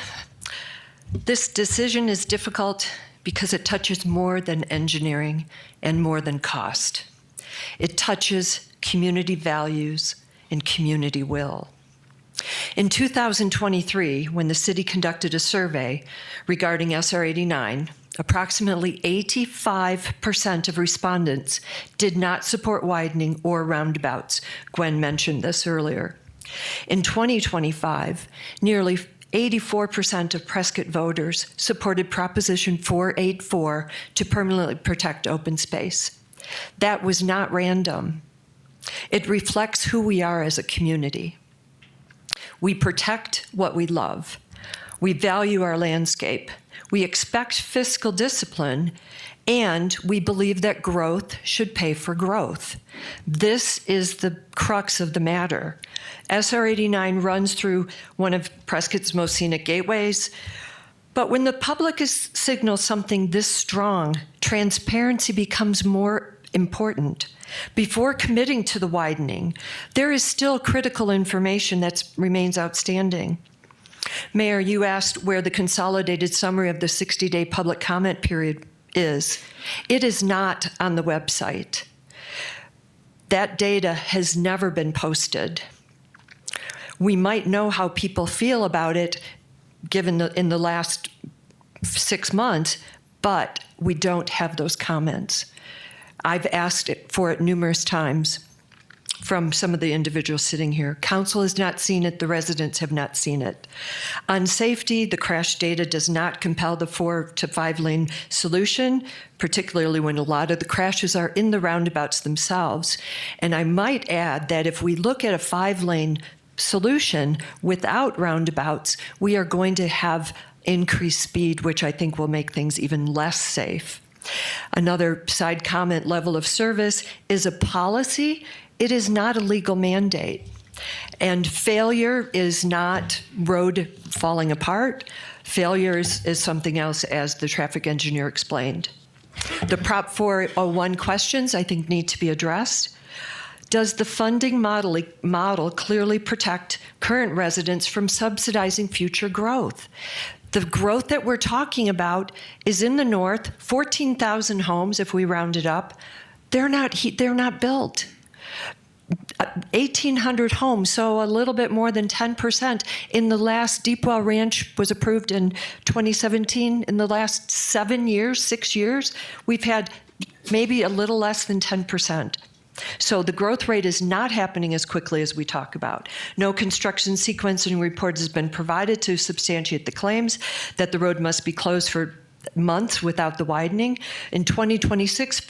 This decision is difficult because it touches more than engineering and more than cost. It touches community values and community will. In 2023, when the city conducted a survey regarding SR 89, approximately 85% of respondents did not support widening or roundabouts. Gwen mentioned this earlier. In 2025, nearly 84% of Prescott voters supported Proposition 484 to permanently protect open space. That was not random. It reflects who we are as a community. We protect what we love. We value our landscape. We expect fiscal discipline, and we believe that growth should pay for growth. This is the crux of the matter. SR 89 runs through one of Prescott's most scenic gateways, but when the public signals something this strong, transparency becomes more important. Before committing to the widening, there is still critical information that remains outstanding. Mayor, you asked where the consolidated summary of the 60-day public comment period is. It is not on the website. That data has never been posted. We might know how people feel about it given in the last 6 months, but we don't have those comments. I've asked for it numerous times from some of the individuals sitting here. Council has not seen it. The residents have not seen it. On safety, the crash data does not compel the 4 to 5 lane solution, particularly when a lot of the crashes are in the roundabouts themselves. And I might add that if we look at a 5 lane solution without roundabouts, we are going to have increased speed, which I think will make things even less safe. Another side comment, level of service is a policy. It is not a legal mandate. And failure is not road falling apart. Failures is something else, as the traffic engineer explained. The Prop 401 questions, I think, need to be addressed. Does the funding model clearly protect current residents from subsidizing future growth? The growth that we're talking about is in the north, 14,000 homes, if we round it up. They're not built. 1,800 homes, so a little bit more than 10%. In the last, Deepwell Ranch was approved in 2017. In the last 6 years, we've had maybe a little less than 10%. So the growth rate is not happening as quickly as we talk about. No construction sequencing report has been provided to substantiate the claims that the road must be closed for months without the widening. In 2026,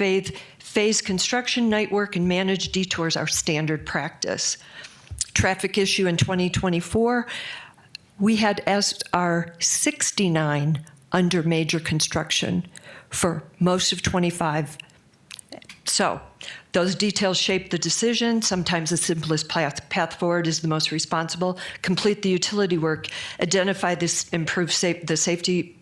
phase construction, night work, and managed detours are standard practice. Traffic issue in 2024, we had SR69 under major construction for most of 25. So those details shape the decision. Sometimes the simplest path forward is the most responsible. Complete the utility work, identify this the safety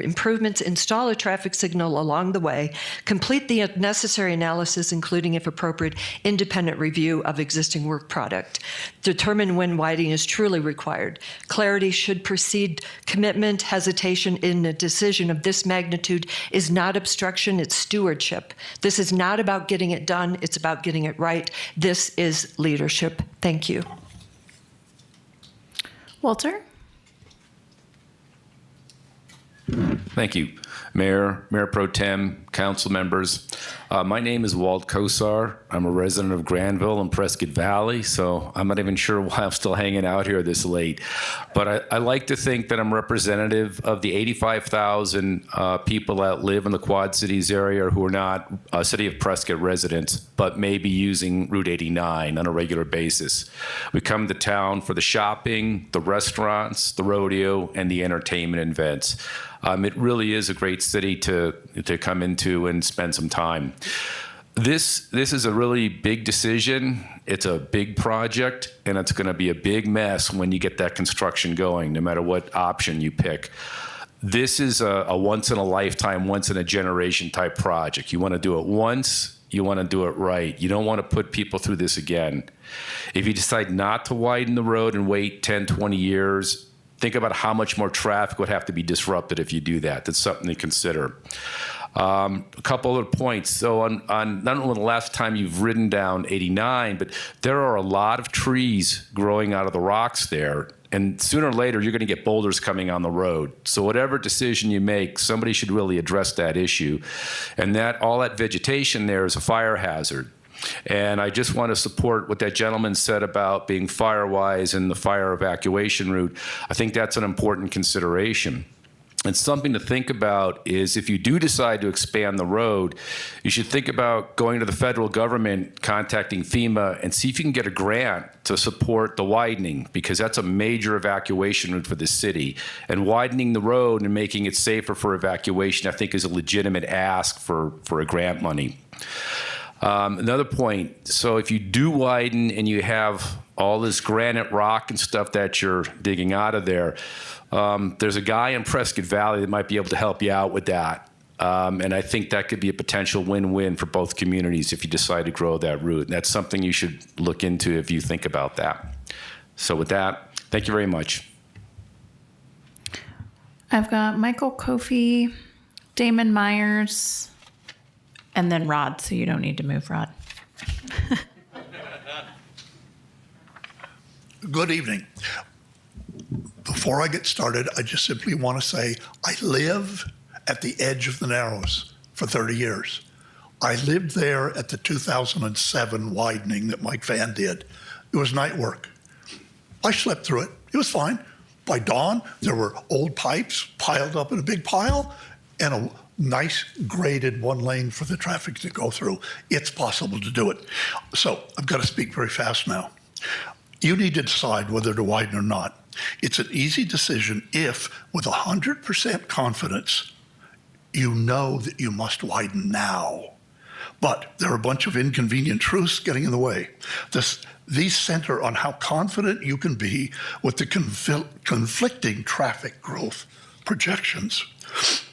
improvements, install a traffic signal along the way, complete the necessary analysis, including, if appropriate, independent review of existing work product, determine when widening is truly required. Clarity should precede commitment. Hesitation in a decision of this magnitude is not obstruction, it's stewardship. This is not about getting it done, it's about getting it right. This is leadership. Thank you. Walter? Thank you, Mayor, Mayor Pro Tem, council members. My name is Walt Kosar. I'm a resident of Granville and Prescott Valley, so I'm not even sure why I'm still hanging out here this late. But I like to think that I'm representative of the 85,000 people that live in the Quad Cities area who are not City of Prescott residents, but may be using Route 89 on a regular basis. We come to town for the shopping, the restaurants, the rodeo, and the entertainment events. It really is a great city to come into and spend some time. This is a really big decision. It's a big project, and it's going to be a big mess when you get that construction going, no matter what option you pick. This is a once-in-a-lifetime, once-in-a-generation type project. You want to do it once, you want to do it right. You don't want to put people through this again. If you decide not to widen the road and wait 10, 20 years, think about how much more traffic would have to be disrupted if you do that. That's something to consider. A couple other points. So on not only the last time you've ridden down 89, but there are a lot of trees growing out of the rocks there. And sooner or later, you're going to get boulders coming on the road. So whatever decision you make, somebody should really address that issue. And all that vegetation there is a fire hazard. And I just want to support what that gentleman said about being fire-wise and the fire evacuation route. I think that's an important consideration. And something to think about is if you do decide to expand the road, you should think about going to the federal government, contacting FEMA, and see if you can get a grant to support the widening, because that's a major evacuation route for the city. And widening the road and making it safer for evacuation, I think, is a legitimate ask for a grant money. Another point, so if you do widen and you have all this granite rock and stuff that you're digging out of there, there's a guy in Prescott Valley that might be able to help you out with that. And I think that could be a potential win-win for both communities if you decide to grow that route. And that's something you should look into if you think about that. So with that, thank you very much. I've got Michael Kofi, Damon Myers, and then Rod, so you don't need to move, Rod. Good evening. Before I get started, I just simply want to say I live at the edge of the Narrows for 30 years. I lived there at the 2007 widening that Mike Van did. It was night work. I slept through it. It was fine. By dawn, there were old pipes piled up in a big pile and a nice graded one lane for the traffic to go through. It's possible to do it. So I've got to speak very fast now. You need to decide whether to widen or not. It's an easy decision if, with 100% confidence, you know that you must widen now. But there are a bunch of inconvenient truths getting in the way. These center on how confident you can be with the conflicting traffic growth projections.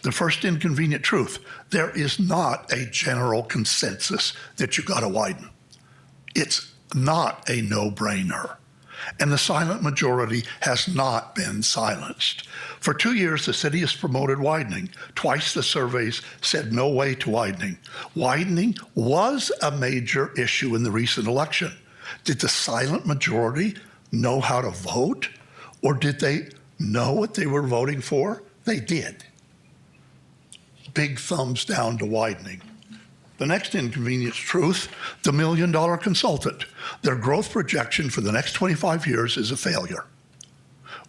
The first inconvenient truth, there is not a general consensus that you got to widen. It's not a no-brainer. And the silent majority has not been silenced. For 2 years, the city has promoted widening. Twice the surveys said no way to widening. Widening was a major issue in the recent election. Did the silent majority know how to vote? Or did they know what they were voting for? They did. Big thumbs down to widening. The next inconvenience truth, the $1 million consultant. Their growth projection for the next 25 years is a failure.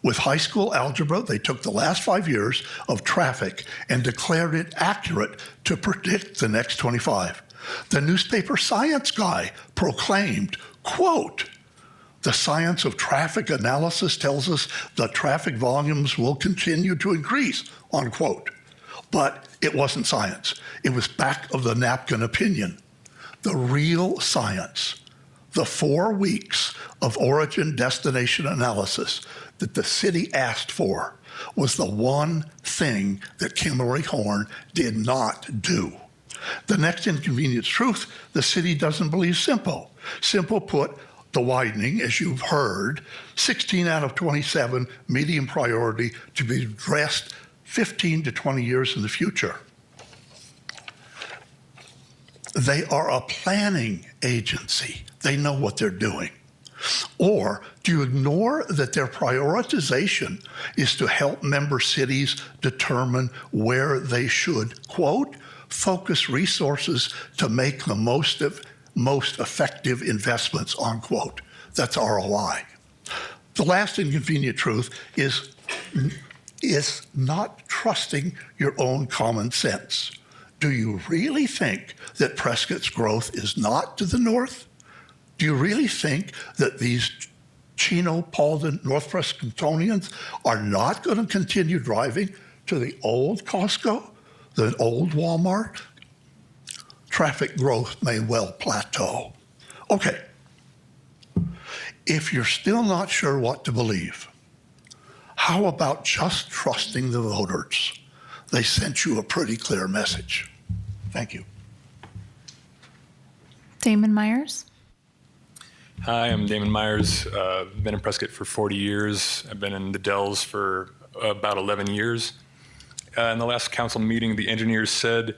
With high school algebra, they took the last 5 years of traffic and declared it accurate to predict the next 25. The newspaper science guy proclaimed, quote, "The science of traffic analysis tells us the traffic volumes will continue to increase," unquote. But it wasn't science. It was back of the napkin opinion. The real science, the 4 weeks of origin destination analysis that the city asked for, was the one thing that Kimley-Horn did not do. The next inconvenience truth, the city doesn't believe simple. Simple put, the widening, as you've heard, 16 out of 27 medium priority to be addressed 15 to 20 years in the future. They are a planning agency. They know what they're doing. Or do you ignore that their prioritization is to help member cities determine where they should, quote, focus resources to make the most effective investments, unquote. That's ROI. The last inconvenient truth is not trusting your own common sense. Do you really think that Prescott's growth is not to the north? Do you really think that these Chino, Paulden, North Prescottonians are not going to continue driving to the old Costco, the old Walmart? Traffic growth may well plateau. Okay, if you're still not sure what to believe, how about just trusting the voters? They sent you a pretty clear message. Thank you. Damon Myers. Hi, I'm Damon Myers. Been in Prescott for 40 years. I've been in the Dells for about 11 years. In the last council meeting, the engineers said it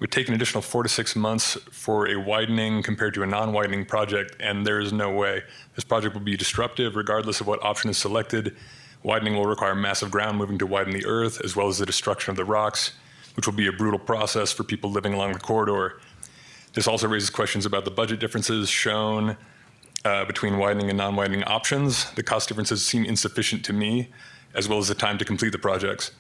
would take an additional 4 to 6 months for a widening compared to a non-widening project, and there is no way. This project will be disruptive regardless of what option is selected. Widening will require massive ground moving to widen the earth, as well as the destruction of the rocks, which will be a brutal process for people living along the corridor. This also raises questions about the budget differences shown between widening and non-widening options. The cost differences seem insufficient to me, as well as the time to complete the projects.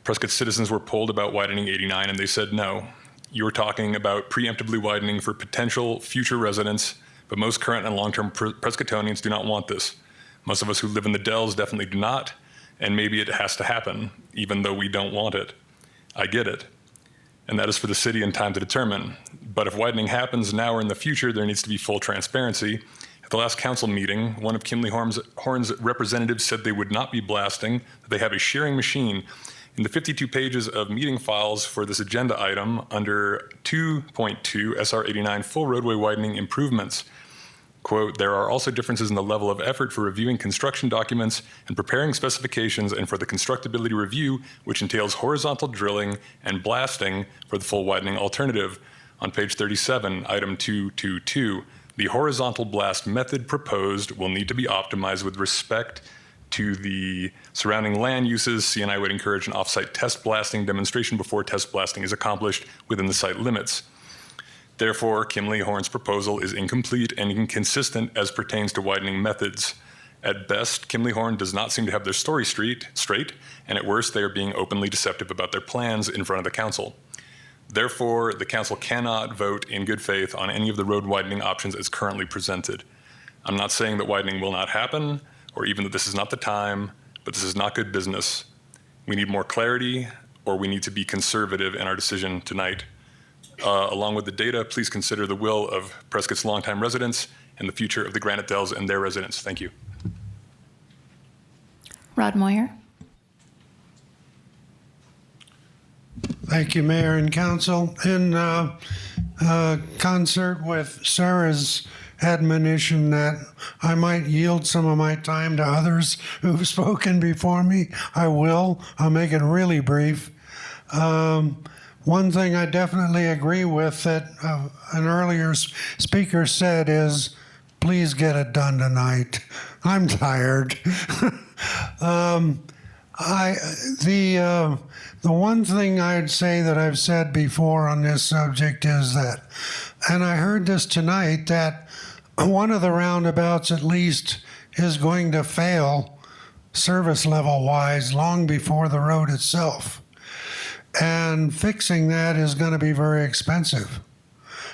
Prescott citizens were polled about widening 89, and they said no. You were talking about preemptively widening for potential future residents, but most current and long-term Prescottonians do not want this. Most of us who live in the Dells definitely do not, and maybe it has to happen, even though we don't want it. I get it. And that is for the city and time to determine. But if widening happens now or in the future, there needs to be full transparency. At the last council meeting, one of Kimley-Horn's representatives said they would not be blasting, that they have a shearing machine. In the 52 pages of meeting files for this agenda item under 2.2 SR 89 full roadway widening improvements, quote, there are also differences in the level of effort for reviewing construction documents and preparing specifications and for the constructability review, which entails horizontal drilling and blasting for the full widening alternative. On page 37, item 222, the horizontal blast method proposed will need to be optimized with respect to the surrounding land uses. CNI would encourage an off-site test blasting demonstration before test blasting is accomplished within the site limits. Therefore, Kimley-Horn's proposal is incomplete and inconsistent as pertains to widening methods. At best, Kimley-Horn does not seem to have their story straight, and at worst, they are being openly deceptive about their plans in front of the council. Therefore, the council cannot vote in good faith on any of the road widening options as currently presented. I'm not saying that widening will not happen, or even that this is not the time, but this is not good business. We need more clarity, or we need to be conservative in our decision tonight. Along with the data, please consider the will of Prescott's longtime residents and the future of the Granite Dells and their residents. Thank you. Rod Moyer. Thank you, Mayor and Council. In concert with Sarah's admonition that I might yield some of my time to others who've spoken before me, I will. I'll make it really brief. One thing I definitely agree with that an earlier speaker said is, please get it done tonight. I'm tired. The one thing I'd say that I've said before on this subject is that, and I heard this tonight, that one of the roundabouts at least is going to fail service level wise long before the road itself. And fixing that is going to be very expensive.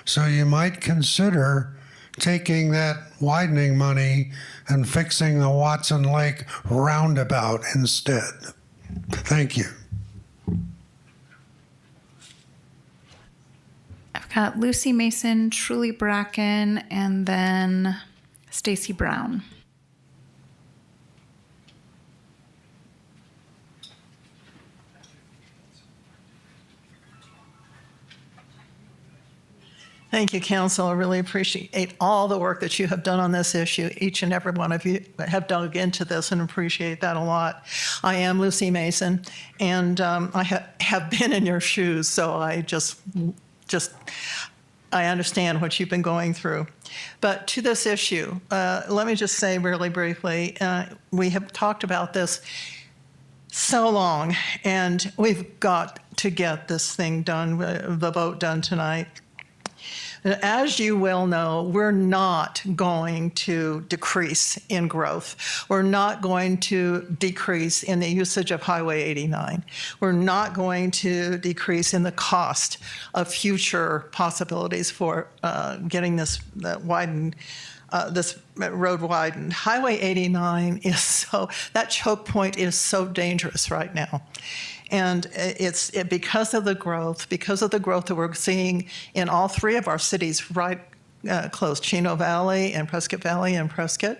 So you might consider taking that widening money and fixing the Watson Lake roundabout instead. Thank you. I've got Lucy Mason, Truly Bracken, and then Stacy Brown. Thank you, Council. I really appreciate all the work that you have done on this issue. Each and every one of you have dug into this and appreciate that a lot. I am Lucy Mason, and I have been in your shoes, so I I understand what you've been going through. But to this issue, let me just say really briefly, we have talked about this so long, and we've got to get this thing done, the vote done tonight. As you well know, we're not going to decrease in growth. We're not going to decrease in the usage of Highway 89. We're not going to decrease in the cost of future possibilities for getting this this road widened. Highway 89 that choke point is so dangerous right now. And it's because of the growth that we're seeing in all three of our cities right close, Chino Valley and Prescott,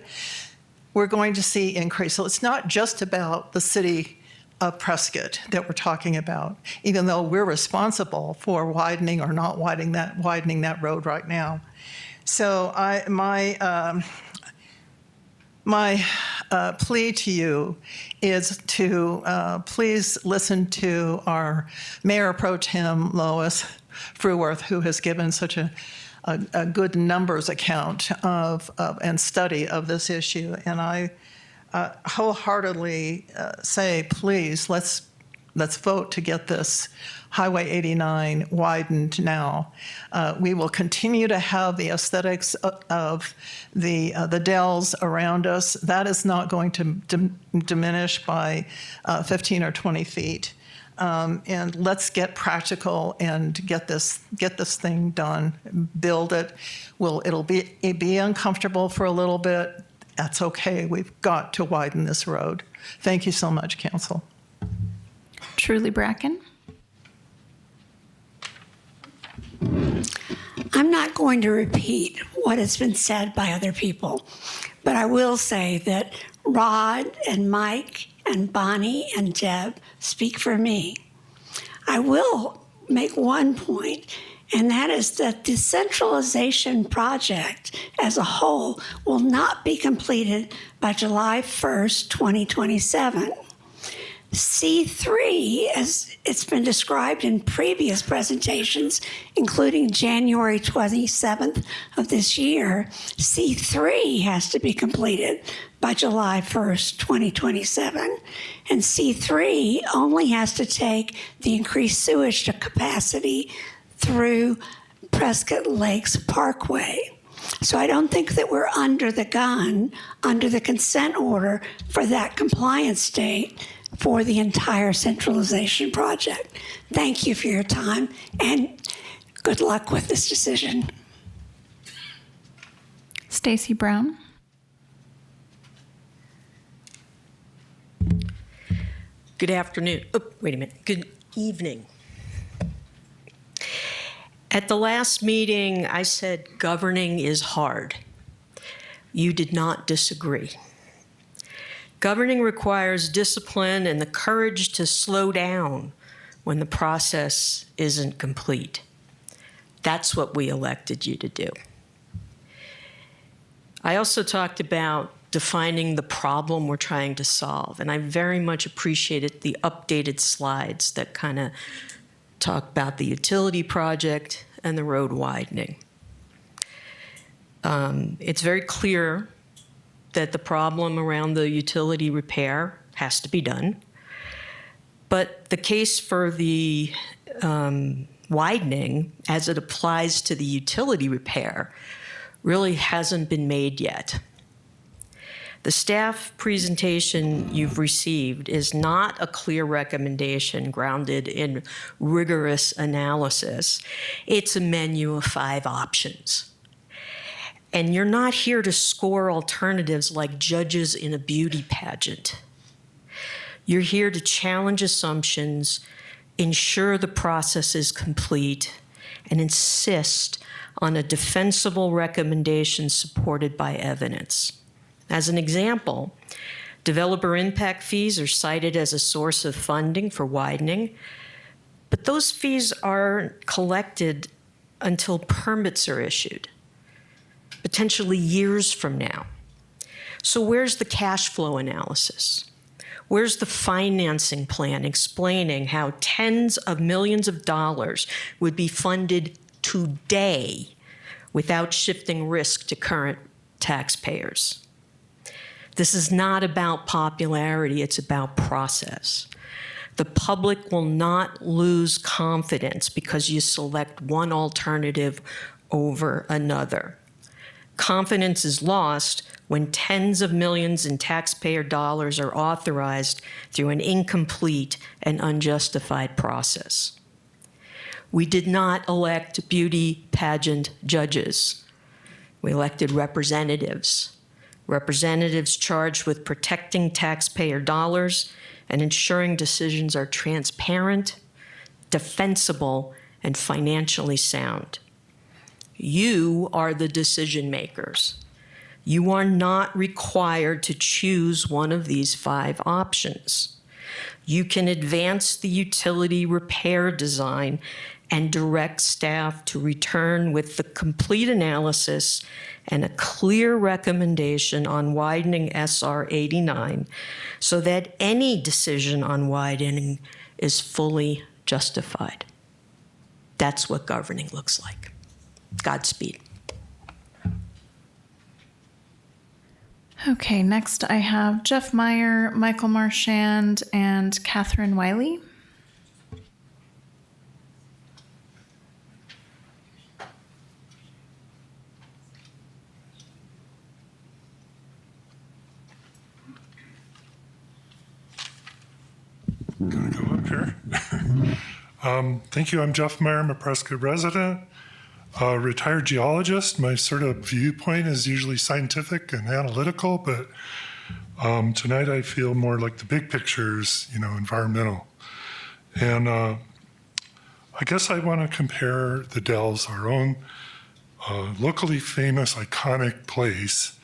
we're going to see increase. So it's not just about the city of Prescott that we're talking about, even though we're responsible for widening or not widening that road right now. So my plea to you is to please listen to our Mayor Pro Tem, Lois Fruworth, who has given such a good numbers account of and study of this issue. And I wholeheartedly say, please, let's vote to get this Highway 89 widened now. We will continue to have the aesthetics of the dells around us. That is not going to diminish by 15 or 20 feet. And let's get practical and get this thing done, build it. It'll be uncomfortable for a little bit. That's okay. We've got to widen this road. Thank you so much, Council. Truly Bracken. I'm not going to repeat what has been said by other people, but I will say that Rod and Mike and Bonnie and Deb speak for me. I will make one point, and that is that the centralization project as a whole will not be completed by July 1st, 2027. C3, as it's been described in previous presentations, including January 27th of this year, C3 has to be completed by July 1st, 2027. And C3 only has to take the increased sewage capacity through Prescott Lakes Parkway. So I don't think that we're under the gun, under the consent order for that compliance date for the entire centralization project. Thank you for your time and good luck with this decision. Stacy Brown. Good afternoon. Oh, wait a minute. Good evening. At the last meeting, I said governing is hard. You did not disagree. Governing requires discipline and the courage to slow down when the process isn't complete. That's what we elected you to do. I also talked about defining the problem we're trying to solve, and I very much appreciated the updated slides that kind of talk about the utility project and the road widening. It's very clear that the problem around the utility repair has to be done, but the case for the widening as it applies to the utility repair really hasn't been made yet. The staff presentation you've received is not a clear recommendation grounded in rigorous analysis. It's a menu of 5 options. And you're not here to score alternatives like judges in a beauty pageant. You're here to challenge assumptions, ensure the process is complete, and insist on a defensible recommendation supported by evidence. As an example, developer impact fees are cited as a source of funding for widening, but those fees are collected until permits are issued, potentially years from now. So where's the cash flow analysis? Where's the financing plan explaining how tens of millions of dollars would be funded today without shifting risk to current taxpayers? This is not about popularity, it's about process. The public will not lose confidence because you select one alternative over another. Confidence is lost when tens of millions in taxpayer dollars are authorized through an incomplete and unjustified process. We did not elect beauty pageant judges. We elected representatives. Representatives charged with protecting taxpayer dollars and ensuring decisions are transparent, defensible, and financially sound. You are the decision makers. You are not required to choose one of these 5 options. You can advance the utility repair design and direct staff to return with the complete analysis and a clear recommendation on widening SR 89 so that any decision on widening is fully justified. That's what governing looks like. Godspeed. Okay, next I have Jeff Meyer, Michael Marchand, and Catherine Wiley. Gonna go up here. Thank you. I'm Jeff Meyer. I'm a Prescott resident, a retired geologist. My sort of viewpoint is usually scientific and analytical, but tonight I feel more like the big picture is, environmental. And I guess I want to compare the Dells, our own locally famous, iconic place,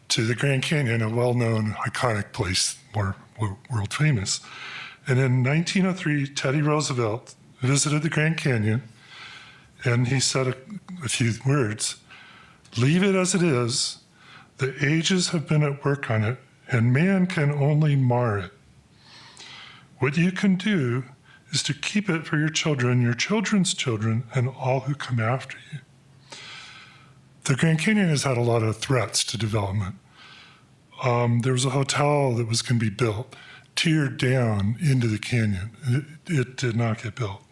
to the Grand Canyon, a well-known, iconic place, more world famous. And in 1903, Teddy Roosevelt visited the Grand Canyon, and he said a few words: "Leave it as it is. The ages have been at work on it, and man can only mar it. What you can do is to keep it for your children, your children's children, and all who come after you." The Grand Canyon has had a lot of threats to development. There was a hotel that was going to be built, tiered down into the canyon. It did not get built.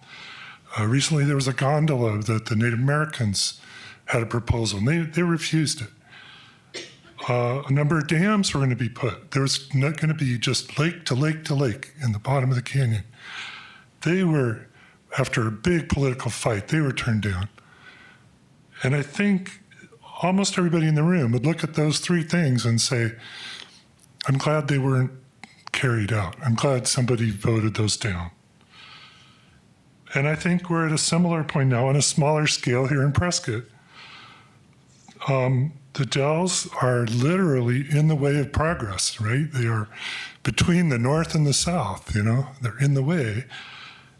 Recently, there was a gondola that the Native Americans had a proposal, and they refused it. A number of dams were going to be put. There was not going to be just lake to lake to lake in the bottom of the canyon. They were, after a big political fight, they were turned down. And I think almost everybody in the room would look at those 3 things and say, I'm glad they weren't carried out. I'm glad somebody voted those down. And I think we're at a similar point now on a smaller scale here in Prescott. The Dells are literally in the way of progress, right? They are between the north and the south, they're in the way.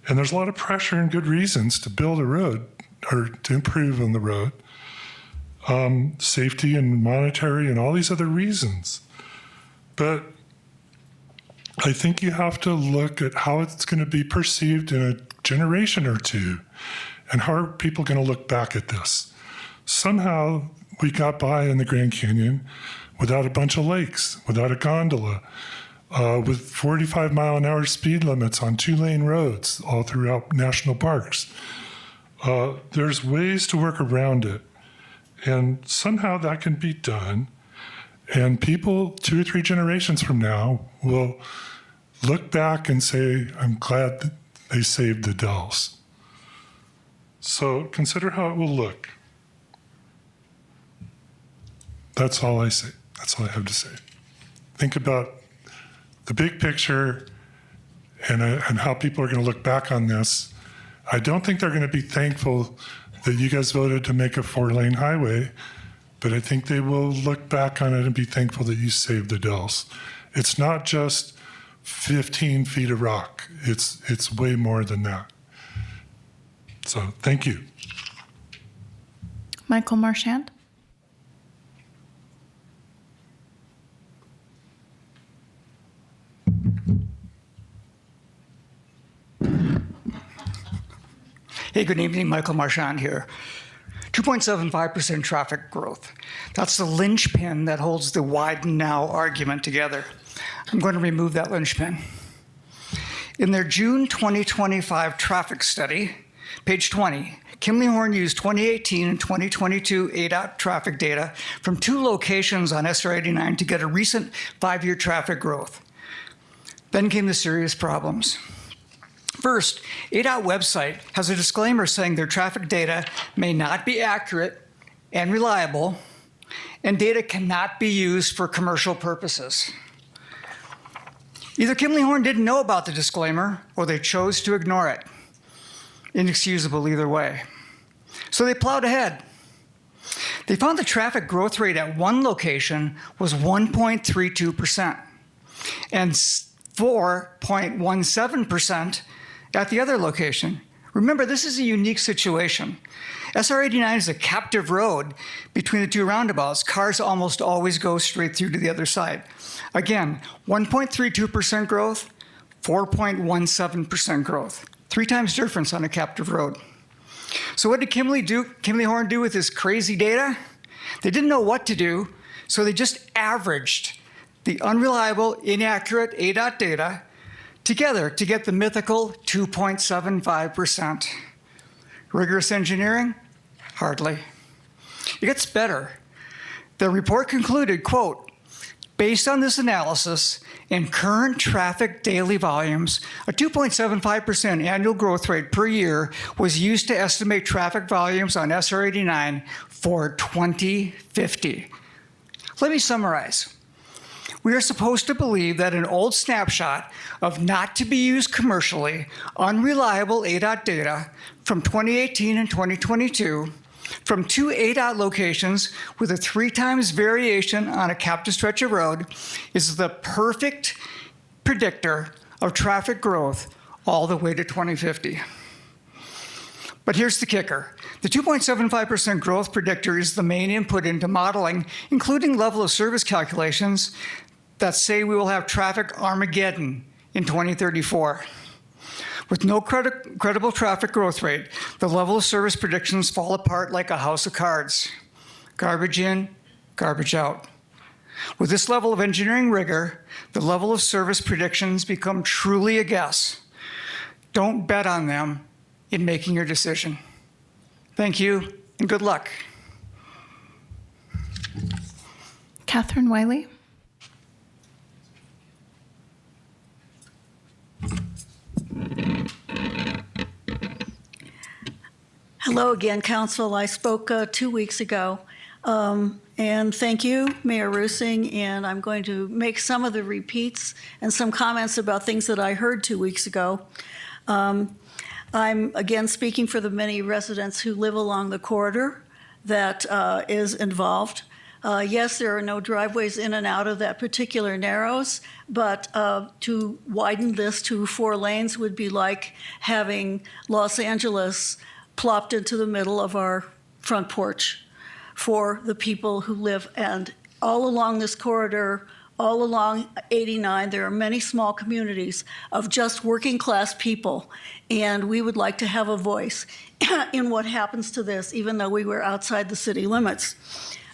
And there's a lot of pressure and good reasons to build a road or to improve on the road. Safety and monetary and all these other reasons. But I think you have to look at how it's going to be perceived in a generation or two. And how are people going to look back at this? Somehow we got by in the Grand Canyon without a bunch of lakes, without a gondola, with 45-mile-an-hour speed limits on 2-lane roads all throughout national parks. There's ways to work around it. And somehow that can be done. And people 2 or 3 generations from now will look back and say, I'm glad that they saved the Dells. So consider how it will look. That's all I say. That's all I have to say. Think about the big picture and how people are going to look back on this. I don't think they're going to be thankful that you guys voted to make a 4-lane highway, but I think they will look back on it and be thankful that you saved the Dells. It's not just 15 feet of rock. It's way more than that. So thank you. Michael Marchand. Hey, good evening, Michael Marchand here. 2.75% traffic growth. That's the linchpin that holds the widen now argument together. I'm going to remove that linchpin. In their June 2025 traffic study, page 20, Kimley-Horn used 2018 and 2022 ADOT traffic data from 2 locations on SR 89 to get a recent 5-year traffic growth. Then came the serious problems. First, ADOT website has a disclaimer saying their traffic data may not be accurate and reliable, and data cannot be used for commercial purposes. Either Kimley-Horn didn't know about the disclaimer, or they chose to ignore it. Inexcusable either way. So they plowed ahead. They found the traffic growth rate at one location was 1.32% and 4.17% at the other location. Remember, this is a unique situation. SR 89 is a captive road between the 2 roundabouts. Cars almost always go straight through to the other side. Again, 1.32% growth, 4.17% growth. 3 times difference on a captive road. So what did Kimley-Horn do with this crazy data? They didn't know what to do, so they just averaged the unreliable, inaccurate ADOT data together to get the mythical 2.75%. Rigorous engineering? Hardly. It gets better. The report concluded, quote, based on this analysis and current traffic daily volumes, a 2.75% annual growth rate per year was used to estimate traffic volumes on SR 89 for 2050. Let me summarize. We are supposed to believe that an old snapshot of not to be used commercially, unreliable ADOT data from 2018 and 2022 from 2 ADOT locations with a 3 times variation on a captive stretch of road is the perfect predictor of traffic growth all the way to 2050. But here's the kicker. The 2.75% growth predictor is the main input into modeling, including level of service calculations that say we will have traffic Armageddon in 2034. With no credible traffic growth rate, the level of service predictions fall apart like a house of cards. Garbage in, garbage out. With this level of engineering rigor, the level of service predictions become truly a guess. Don't bet on them in making your decision. Thank you, and good luck. Catherine Wiley. Hello again, Council. I spoke 2 weeks ago. And thank you, Mayor Rusing, and I'm going to make some of the repeats and some comments about things that I heard 2 weeks ago. I'm again speaking for the many residents who live along the corridor that is involved. Yes, there are no driveways in and out of that particular Narrows, but to widen this to 4 lanes would be like having Los Angeles plopped into the middle of our front porch for the people who live. And all along this corridor, all along 89, there are many small communities of just working class people, and we would like to have a voice in what happens to this, even though we were outside the city limits.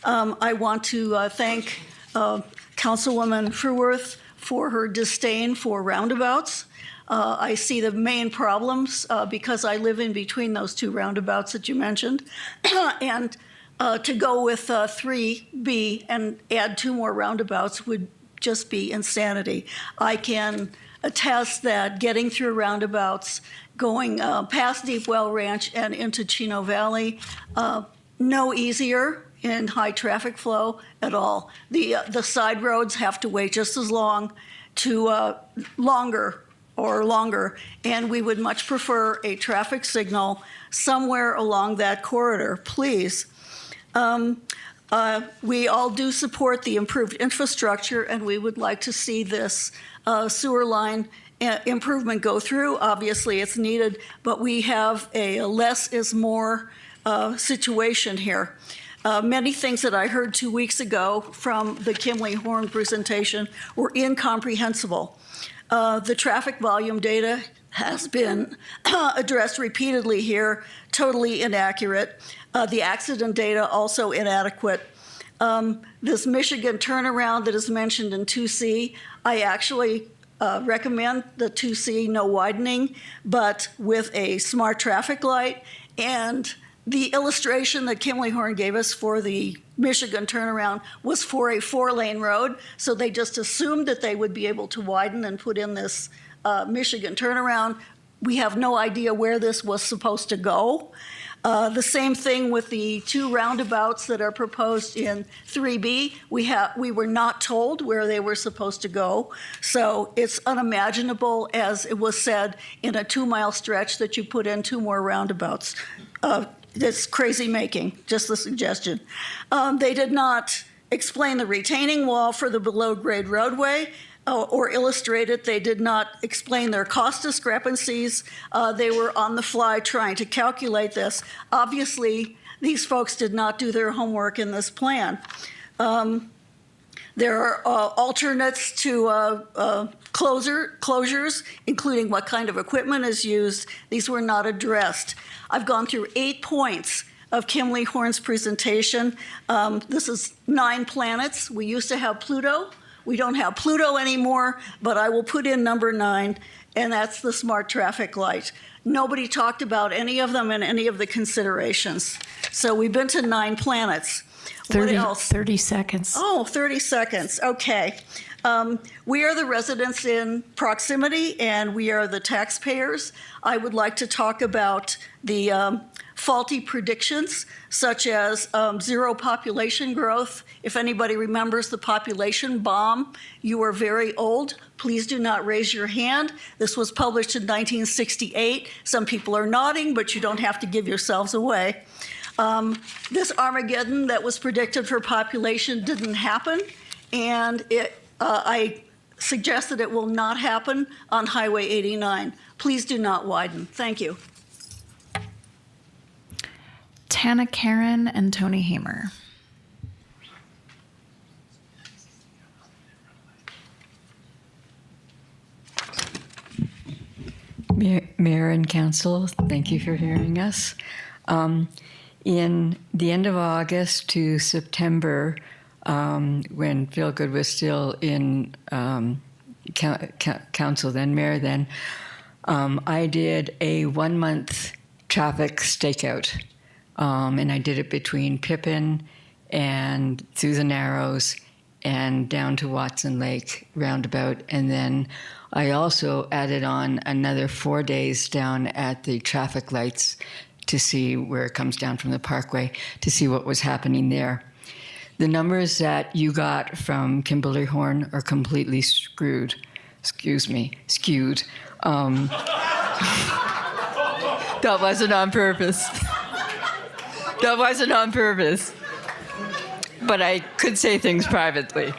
I want to thank Councilwoman Fruworth for her disdain for roundabouts. I see the main problems because I live in between those 2 roundabouts that you mentioned. And to go with 3B and add 2 more roundabouts would just be insanity. I can attest that getting through roundabouts, going past Deep Well Ranch and into Chino Valley, no easier in high traffic flow at all. The side roads have to wait just as long to longer, and we would much prefer a traffic signal somewhere along that corridor, please. We all do support the improved infrastructure, and we would like to see this sewer line improvement go through. Obviously, it's needed, but we have a less is more situation here. Many things that I heard 2 weeks ago from the Kimley-Horn presentation were incomprehensible. The traffic volume data has been addressed repeatedly here, totally inaccurate. The accident data also inadequate. This Michigan turnaround that is mentioned in 2C, I actually recommend the 2C no widening, but with a smart traffic light. And the illustration that Kimley-Horn gave us for the Michigan turnaround was for a 4-lane road, so they just assumed that they would be able to widen and put in this Michigan turnaround. We have no idea where this was supposed to go. The same thing with the 2 roundabouts that are proposed in 3B. We were not told where they were supposed to go, so it's unimaginable, as it was said, in a 2-mile stretch that you put in 2 more roundabouts. It's crazy making, just a suggestion. They did not explain the retaining wall for the below-grade roadway or illustrate it. They did not explain their cost discrepancies. They were on the fly trying to calculate this. Obviously, these folks did not do their homework in this plan. There are alternates to closures, including what kind of equipment is used. These were not addressed. I've gone through 8 points of Kimley-Horn's presentation. This is 9 planets. We used to have Pluto. We don't have Pluto anymore, but I will put in number 9, and that's the smart traffic light. Nobody talked about any of them in any of the considerations. So we've been to 9 planets. 30, what else? 30 seconds. Oh, 30 seconds. Okay. We are the residents in proximity, and we are the taxpayers. I would like to talk about the faulty predictions, such as 0 population growth. If anybody remembers the population bomb, you are very old. Please do not raise your hand. This was published in 1968. Some people are nodding, but you don't have to give yourselves away. This Armageddon that was predicted for population didn't happen, and I suggest that it will not happen on Highway 89. Please do not widen. Thank you. Tana Karen and Tony Hamer. Mayor and Council, thank you for hearing us. In the end of August to September, when Phil Good was still in council then, mayor then, I did a 1-month traffic stakeout. And I did it between Pippin and through the Narrows and down to Watson Lake roundabout. And then I also added on another 4 days down at the traffic lights to see where it comes down from the parkway, to see what was happening there. The numbers that you got from Kimley-Horn are completely skewed. That wasn't on purpose. That wasn't on purpose. but I could say things privately.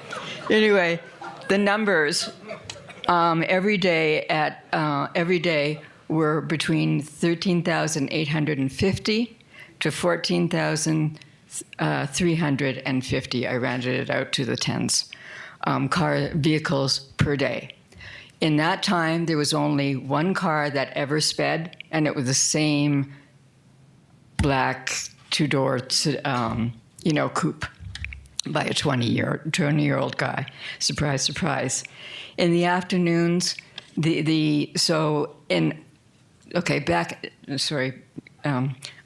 Anyway, the numbers every day were between 13,850 to 14,350. I rounded it out to the tens. Vehicles per day. In that time, there was only one car that ever sped, and it was the same black two-door, coupe by a 20-year-old guy. Surprise, surprise. In the afternoons, I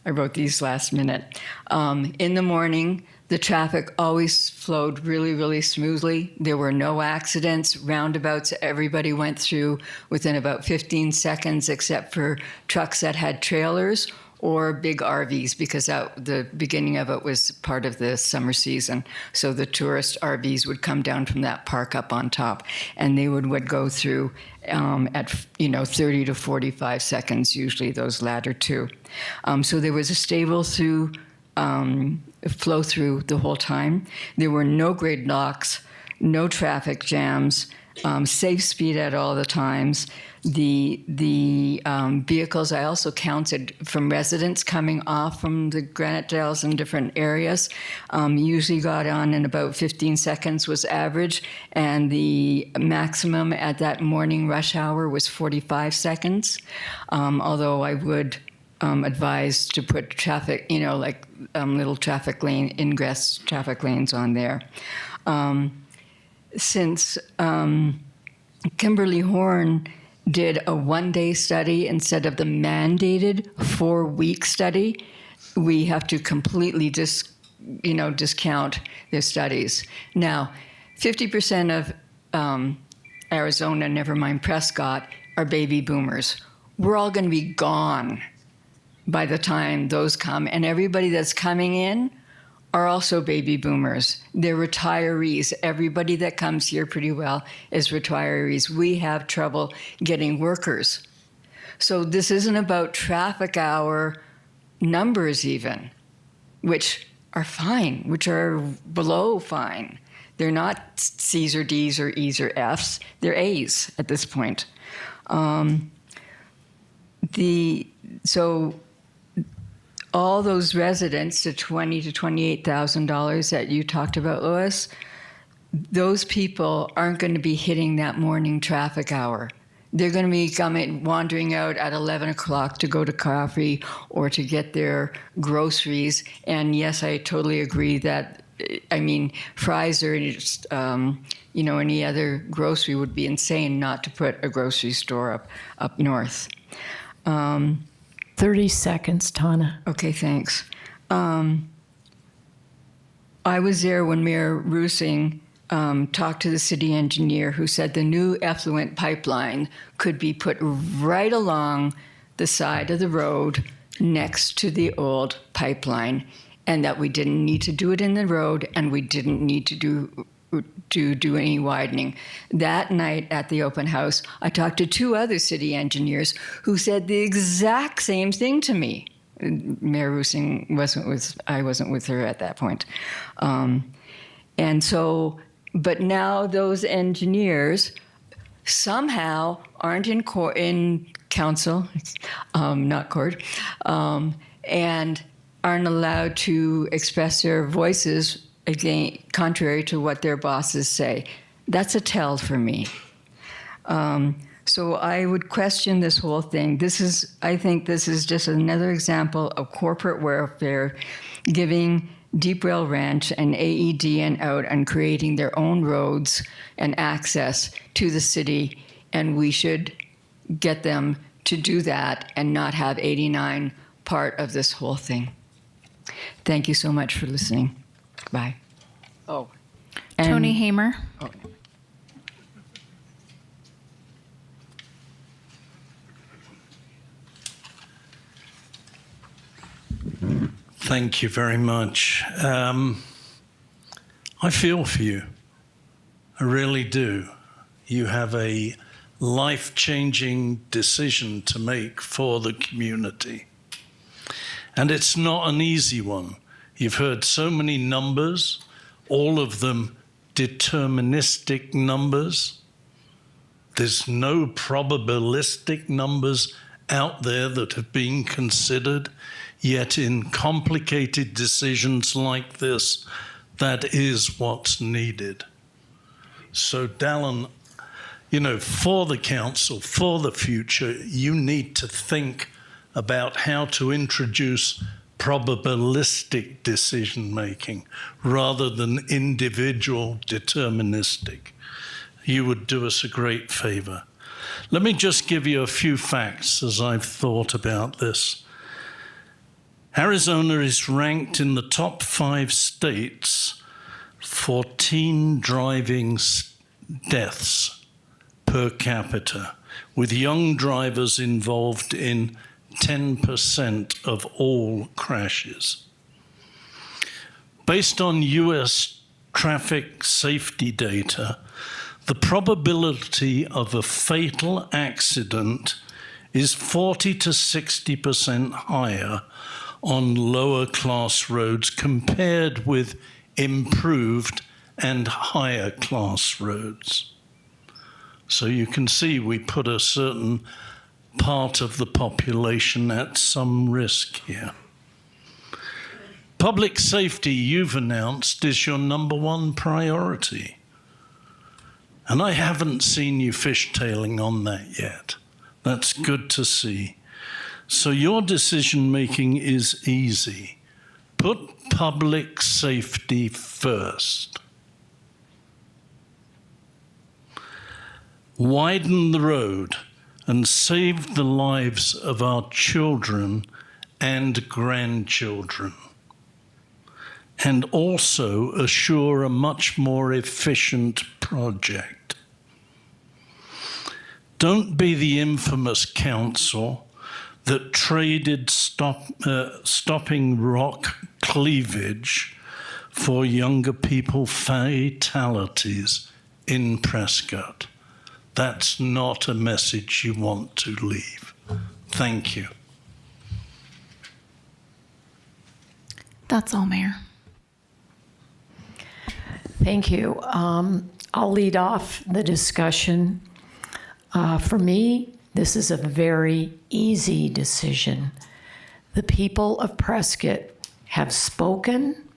wrote these last minute. In the morning, the traffic always flowed really, really smoothly. There were no accidents. Roundabouts, everybody went through within about 15 seconds, except for trucks that had trailers or big RVs, because the beginning of it was part of the summer season. So the tourist RVs would come down from that park up on top, and they would go through at 30 to 45 seconds, usually those latter two. So there was a stable flow through the whole time. There were no gridlocks, no traffic jams, safe speed at all the times. The vehicles I also counted from residents coming off from the Granite Dells in different areas, usually got on in about 15 seconds was average, and the maximum at that morning rush hour was 45 seconds, although I would advise to put traffic, little traffic lane, ingress traffic lanes on there. Since Kimley-Horn did a one-day study instead of the mandated 4-week study, we have to completely discount their studies. Now, 50% of Arizona, never mind Prescott, are baby boomers. We're all going to be gone by the time those come, and everybody that's coming in are also baby boomers. They're retirees. Everybody that comes here pretty well is retirees. We have trouble getting workers. So this isn't about traffic hour numbers even, which are fine, which are below fine. They're not C's or D's or E's or F's. They're A's at this point. All those residents, the $20,000 to $28,000 that you talked about, Lois, those people aren't going to be hitting that morning traffic hour. They're going to be wandering out at 11 o'clock to go to coffee or to get their groceries. And yes, I totally agree that, fries or any other grocery would be insane not to put a grocery store up north. 30 seconds, Tana. Okay, thanks. I was there when Mayor Rusing talked to the city engineer, who said the new effluent pipeline could be put right along the side of the road next to the old pipeline, and that we didn't need to do it in the road, and we didn't need to do any widening. That night at the open house, I talked to 2 other city engineers who said the exact same thing to me. Mayor Rusing I wasn't with her at that point. But now those engineers somehow aren't in council, not court, and aren't allowed to express their voices again, contrary to what their bosses say. That's a tell for me. So I would question this whole thing. I think this is just another example of corporate warfare, giving Deep Rail Ranch and AEDN out and creating their own roads and access to the city, and we should get them to do that and not have 89 part of this whole thing. Thank you so much for listening. Bye. Oh. Tony Hamer. Oh. Thank you very much. I feel for you. I really do. You have a life-changing decision to make for the community. And it's not an easy one. You've heard so many numbers all of them deterministic numbers. There's no probabilistic numbers out there that have been considered, yet in complicated decisions like this, that is what's needed. So, Dallin, you know, for the council, for the future, you need to think about how to introduce probabilistic decision-making rather than individual deterministic. You would do us a great favor. Let me just give you a few facts as I've thought about this. Arizona is ranked in the top 5 states for teen driving deaths per capita, with young drivers involved in 10% of all crashes. Based on US traffic safety data, the probability of a fatal accident is 40 to 60% higher on lower class roads compared with improved and higher class roads. So you can see we put a certain part of the population at some risk here. Public safety, you've announced, is your #1 priority. And I haven't seen you fishtailing on that yet. That's good to see. So your decision-making is easy. Put public safety first. Widen the road and save the lives of our children and grandchildren. And also assure a much more efficient project. Don't be the infamous council that traded stopping rock cleavage for younger people fatalities in Prescott. That's not a message you want to leave. Thank you. That's all, Mayor. Thank you. I'll lead off the discussion. For me, this is a very easy decision. The people of Prescott have spoken.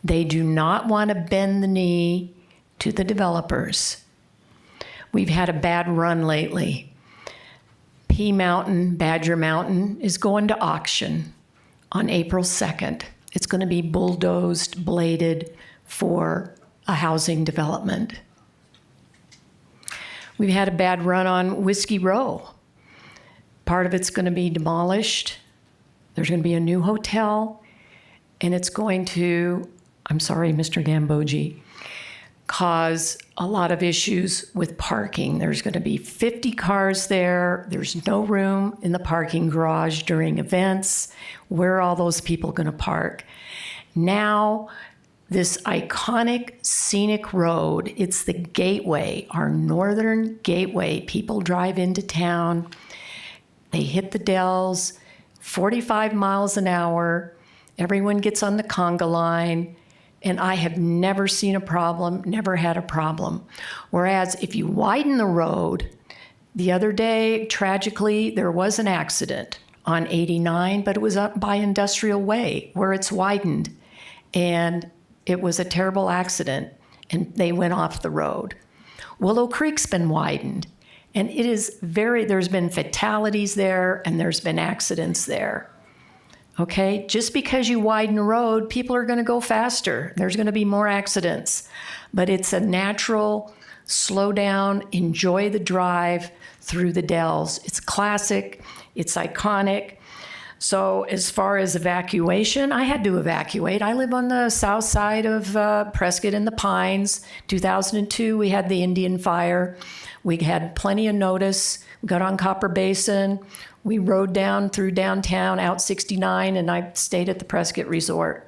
They do not want to bend the knee to the developers. We've had a bad run lately. P Mountain, Badger Mountain, is going to auction on April 2nd. It's going to be bulldozed, bladed for a housing development. We've had a bad run on Whiskey Row. Part of it's going to be demolished. There's going to be a new hotel, and it's going to, I'm sorry, Mr. Gambogi, cause a lot of issues with parking. There's going to be 50 cars there. There's no room in the parking garage during events. Where are all those people going to park? Now, this iconic scenic road, it's the gateway, our northern gateway. People drive into town, they hit the Dells, 45 miles an hour. Everyone gets on the conga line. And I have never seen a problem, never had a problem. Whereas if you widen the road, the other day, tragically, there was an accident on 89, but it was up by Industrial Way where it's widened. And it was a terrible accident, and they went off the road. Willow Creek's been widened, and it is there's been fatalities there, and there's been accidents there. Okay, just because you widen a road, people are going to go faster. There's going to be more accidents. But it's a natural, slow down, enjoy the drive through the Dells. It's classic, it's iconic. So as far as evacuation, I had to evacuate. I live on the south side of Prescott in the Pines. 2002, we had the Indian Fire. We had plenty of notice. We got on Copper Basin. We rode down through downtown, out 69, and I stayed at the Prescott Resort.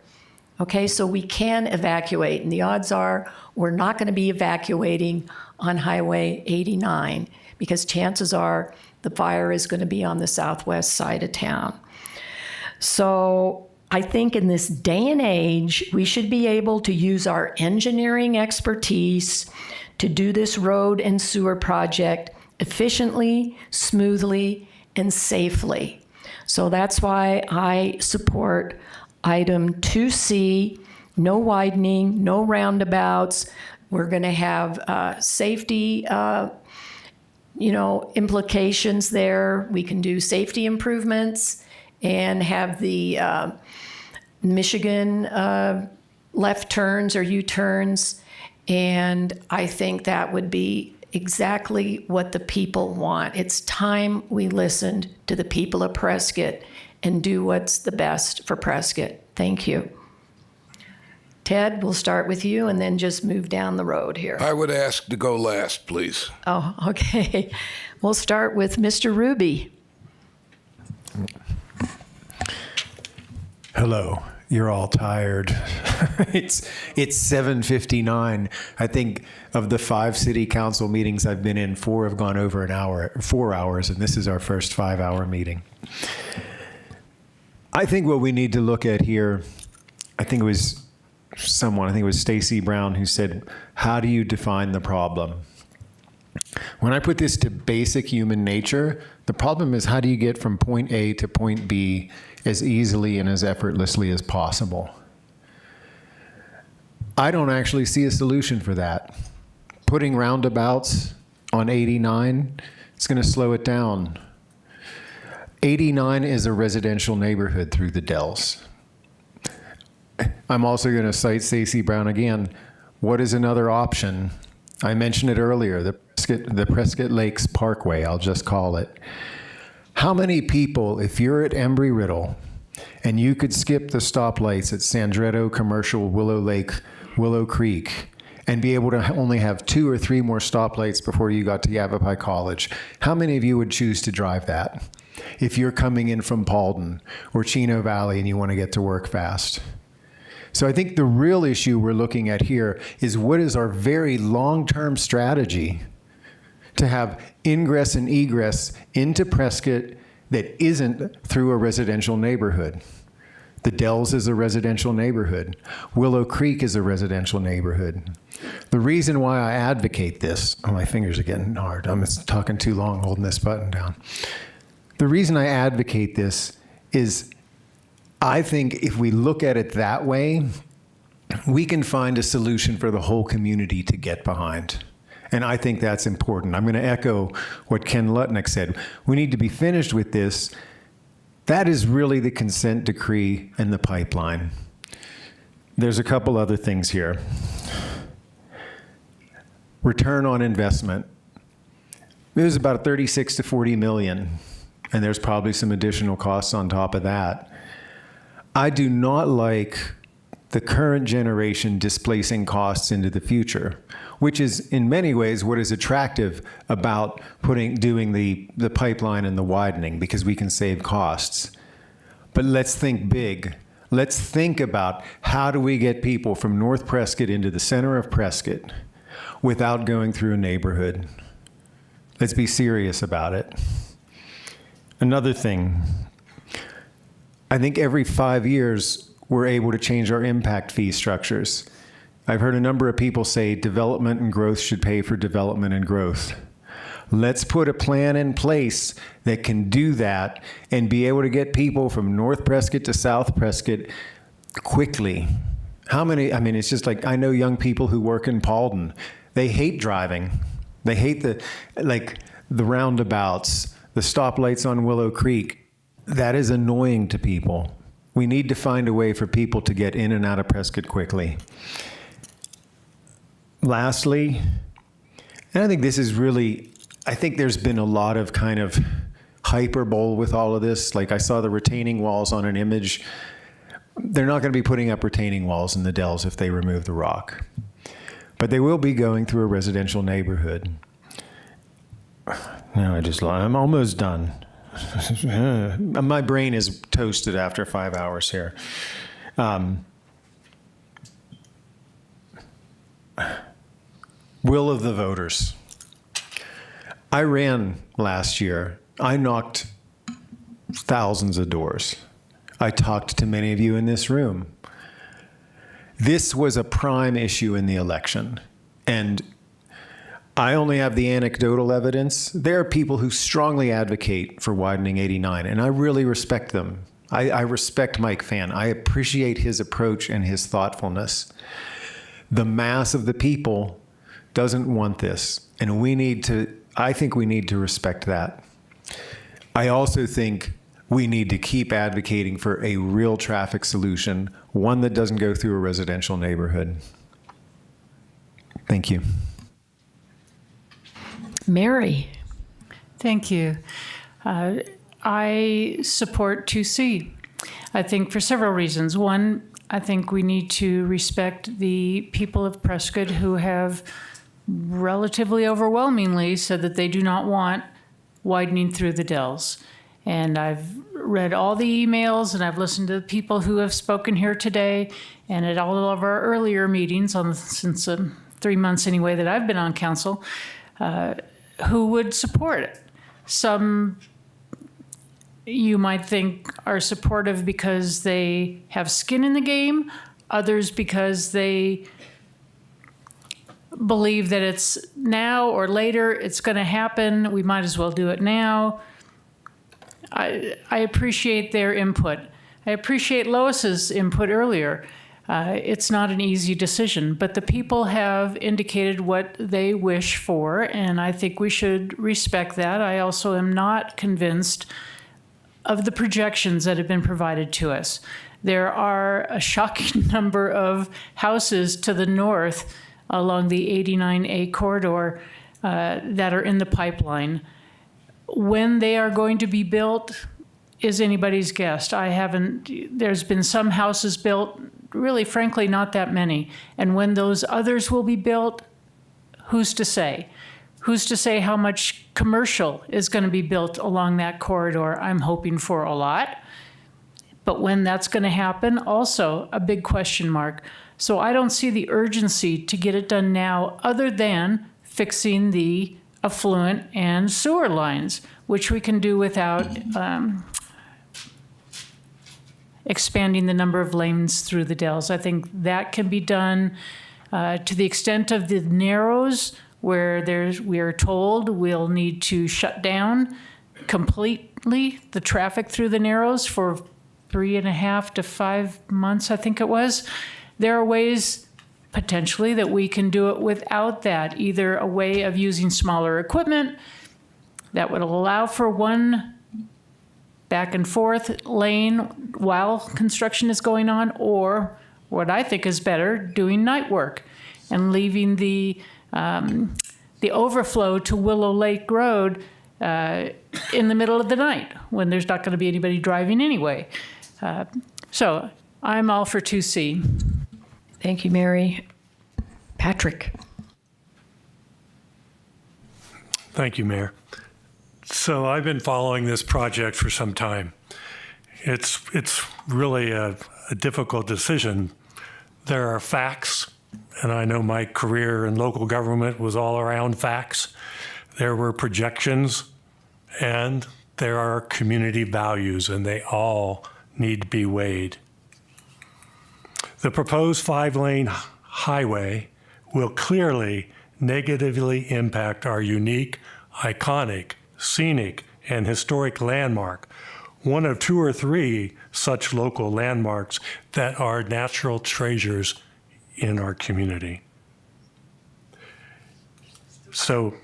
Okay, so we can evacuate, and the odds are we're not going to be evacuating on Highway 89 because chances are the fire is going to be on the southwest side of town. So I think in this day and age, we should be able to use our engineering expertise to do this road and sewer project efficiently, smoothly, and safely. So that's why I support item 2C, no widening, no roundabouts. We're going to have safety implications there. We can do safety improvements and have the Michigan left turns or U-turns. And I think that would be exactly what the people want. It's time we listened to the people of Prescott and do what's the best for Prescott. Thank you. Ted, we'll start with you and then just move down the road here. I would ask to go last, please. Oh, okay. We'll start with Mr. Ruby. Hello. You're all tired. It's 7:59. I think of the 5 city council meetings I've been in, 4 have gone over 4 hours, and this is our first 5-hour meeting. I think what we need to look at here, I think it was Stacy Brown who said, how do you define the problem? When I put this to basic human nature, the problem is how do you get from point A to point B as easily and as effortlessly as possible? I don't actually see a solution for that. Putting roundabouts on 89, it's going to slow it down. 89 is a residential neighborhood through the Dells. I'm also going to cite Stacy Brown again. What is another option? I mentioned it earlier, the Prescott Lakes Parkway, I'll just call it. How many people, if you're at Embry-Riddle and you could skip the stoplights at Sandretto, Commercial, Willow Lake, Willow Creek, and be able to only have 2 or 3 more stoplights before you got to Yavapai College, how many of you would choose to drive that if you're coming in from Paulden or Chino Valley and you want to get to work fast? So I think the real issue we're looking at here is what is our very long-term strategy to have ingress and egress into Prescott that isn't through a residential neighborhood. The Dells is a residential neighborhood. Willow Creek is a residential neighborhood. The reason why I advocate this, oh, my fingers are getting hard. I'm talking too long holding this button down. The reason I advocate this is I think if we look at it that way, we can find a solution for the whole community to get behind. And I think that's important. I'm going to echo what Ken Lutnick said. We need to be finished with this. That is really the consent decree and the pipeline. There's a couple other things here. Return on investment. It was about 36 to 40 million, and there's probably some additional costs on top of that. I do not like the current generation displacing costs into the future, which is in many ways what is attractive about doing the pipeline and the widening, because we can save costs. But let's think big. Let's think about how do we get people from North Prescott into the center of Prescott without going through a neighborhood. Let's be serious about it. Another thing, I think every 5 years, we're able to change our impact fee structures. I've heard a number of people say development and growth should pay for development and growth. Let's put a plan in place that can do that and be able to get people from North Prescott to South Prescott quickly. How many, it's just like, I know young people who work in Paulden. They hate driving. They hate the roundabouts, the stoplights on Willow Creek. That is annoying to people. We need to find a way for people to get in and out of Prescott quickly. Lastly, and I think this is really, I think there's been a lot of kind of hyperbole with all of this. Like I saw the retaining walls on an image. They're not going to be putting up retaining walls in the Dells if they remove the rock. But they will be going through a residential neighborhood. No, I'm almost done. My brain is toasted after 5 hours here. Will of the voters. I ran last year. I knocked thousands of doors. I talked to many of you in this room. This was a prime issue in the election, and I only have the anecdotal evidence. There are people who strongly advocate for widening 89, and I really respect them. I respect Mike Phan. I appreciate his approach and his thoughtfulness. The mass of the people doesn't want this, and I think we need to respect that. I also think we need to keep advocating for a real traffic solution, one that doesn't go through a residential neighborhood. Thank you. Mary. Thank you. I support 2C. I think for several reasons. One, I think we need to respect the people of Prescott who have relatively overwhelmingly said that they do not want widening through the Dells. And I've read all the emails and I've listened to the people who have spoken here today and at all of our earlier meetings since 3 months anyway that I've been on council, who would support it. Some you might think are supportive because they have skin in the game, others because they believe that it's now or later, it's going to happen, we might as well do it now. I appreciate their input. I appreciate Lois's input earlier. It's not an easy decision, but the people have indicated what they wish for, and I think we should respect that. I also am not convinced of the projections that have been provided to us. There are a shocking number of houses to the north along the 89A corridor that are in the pipeline. When they are going to be built is anybody's guess. There's been some houses built, really, frankly, not that many. And when those others will be built, who's to say? Who's to say how much commercial is going to be built along that corridor? I'm hoping for a lot. But when that's going to happen, also a big question mark. So I don't see the urgency to get it done now other than fixing the effluent and sewer lines, which we can do without expanding the number of lanes through the Dells. I think that can be done to the extent of the narrows where we are told we'll need to shut down completely the traffic through the narrows for 3.5 to 5 months, I think it was. There are ways potentially that we can do it without that, either a way of using smaller equipment that would allow for one back and forth lane while construction is going on, or what I think is better, doing night work and leaving the overflow to Willow Lake Road in the middle of the night when there's not going to be anybody driving anyway. So I'm all for 2C. Thank you, Mary. Patrick. Thank you, Mayor. So I've been following this project for some time. It's really a difficult decision. There are facts, and I know my career in local government was all around facts. There were projections, and there are community values, and they all need to be weighed. The proposed 5-lane highway will clearly negatively impact our unique, iconic, scenic, and historic landmark, one of 2 or 3 such local landmarks that are natural treasures in our community. So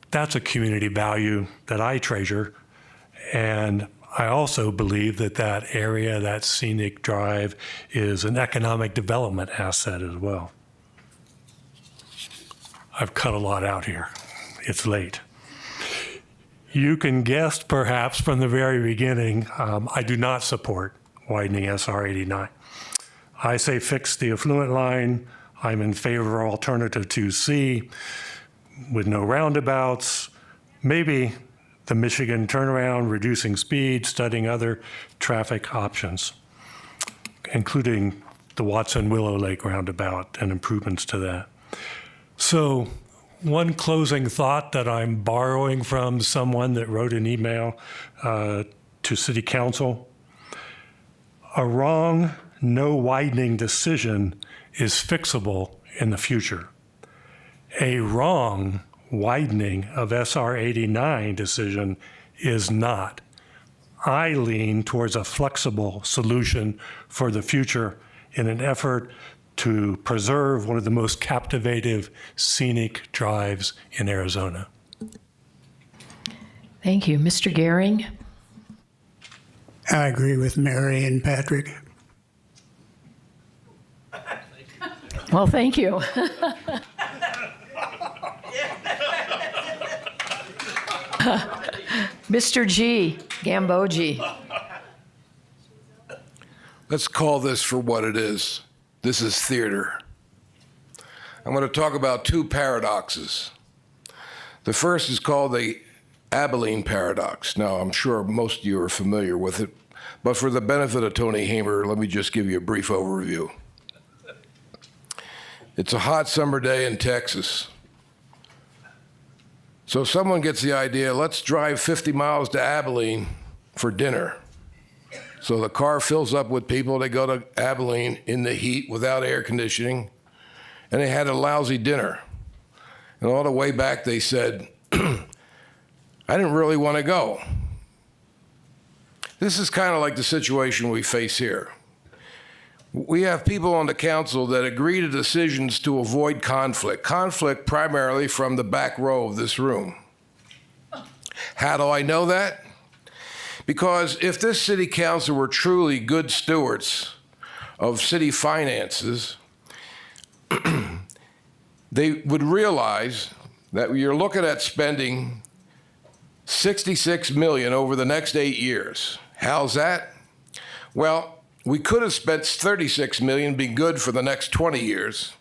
that's a community value that I treasure, and I also believe that that area, that scenic drive, is an economic development asset as well. I've cut a lot out here. It's late. You can guess, perhaps, from the very beginning, I do not support widening SR 89. I say fix the effluent line. I'm in favor of alternative 2C with no roundabouts. Maybe the Michigan turnaround, reducing speed, studying other traffic options, including the Watson-Willow Lake roundabout and improvements to that. So one closing thought that I'm borrowing from someone that wrote an email to City Council. A wrong, no widening decision is fixable in the future. A wrong widening of SR 89 decision is not. I lean towards a flexible solution for the future in an effort to preserve one of the most captivating scenic drives in Arizona. Thank you. Mr. Gehring? I agree with Mary and Patrick. Well, thank you. Mr. G. Gambogi. Let's call this for what it is. This is theater. I'm going to talk about two paradoxes. The first is called the Abilene paradox. Now, I'm sure most of you are familiar with it, but for the benefit of Tony Hamer, let me just give you a brief overview. It's a hot summer day in Texas. So someone gets the idea, let's drive 50 miles to Abilene for dinner. So the car fills up with people. They go to Abilene in the heat without air conditioning, and they had a lousy dinner. And all the way back, they said, I didn't really want to go. This is kind of like the situation we face here. We have people on the council that agree to decisions to avoid conflict primarily from the back row of this room. How do I know that? Because if this city council were truly good stewards of city finances, they would realize that you're looking at spending $66 million over the next 8 years. How's that? Well, we could have spent $36 million, be good for the next 20 years.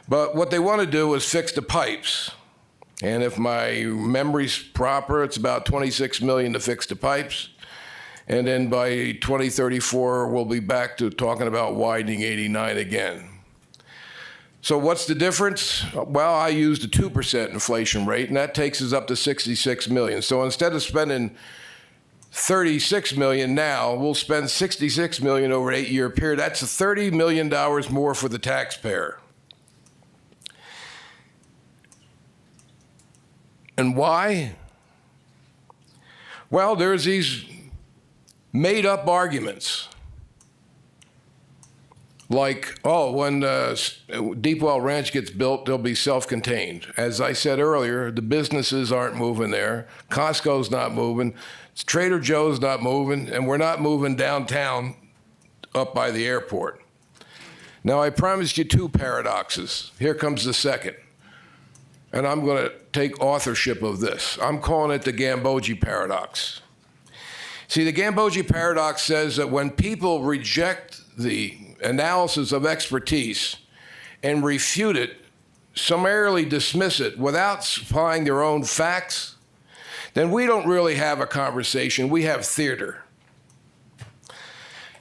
But what they want to do is fix the pipes. And if my memory's proper, it's about $26 million to fix the pipes. And then by 2034, we'll be back to talking about widening 89 again. So what's the difference? Well, I used a 2% inflation rate, and that takes us up to $66 million. So instead of spending $36 million now, we'll spend $66 million over an 8-year period. That's $30 million more for the taxpayer. And why? Well, there's these made-up arguments. Like, oh, when Deep Well Ranch gets built, they'll be self-contained. As I said earlier, the businesses aren't moving there. Costco's not moving. Trader Joe's not moving. And we're not moving downtown up by the airport. Now, I promised you two paradoxes. Here comes the second. And I'm going to take authorship of this. I'm calling it the Gambogi paradox. See, the Gambogi paradox says that when people reject the analysis of expertise and refute it, summarily dismiss it without supplying their own facts, then we don't really have a conversation. We have theater.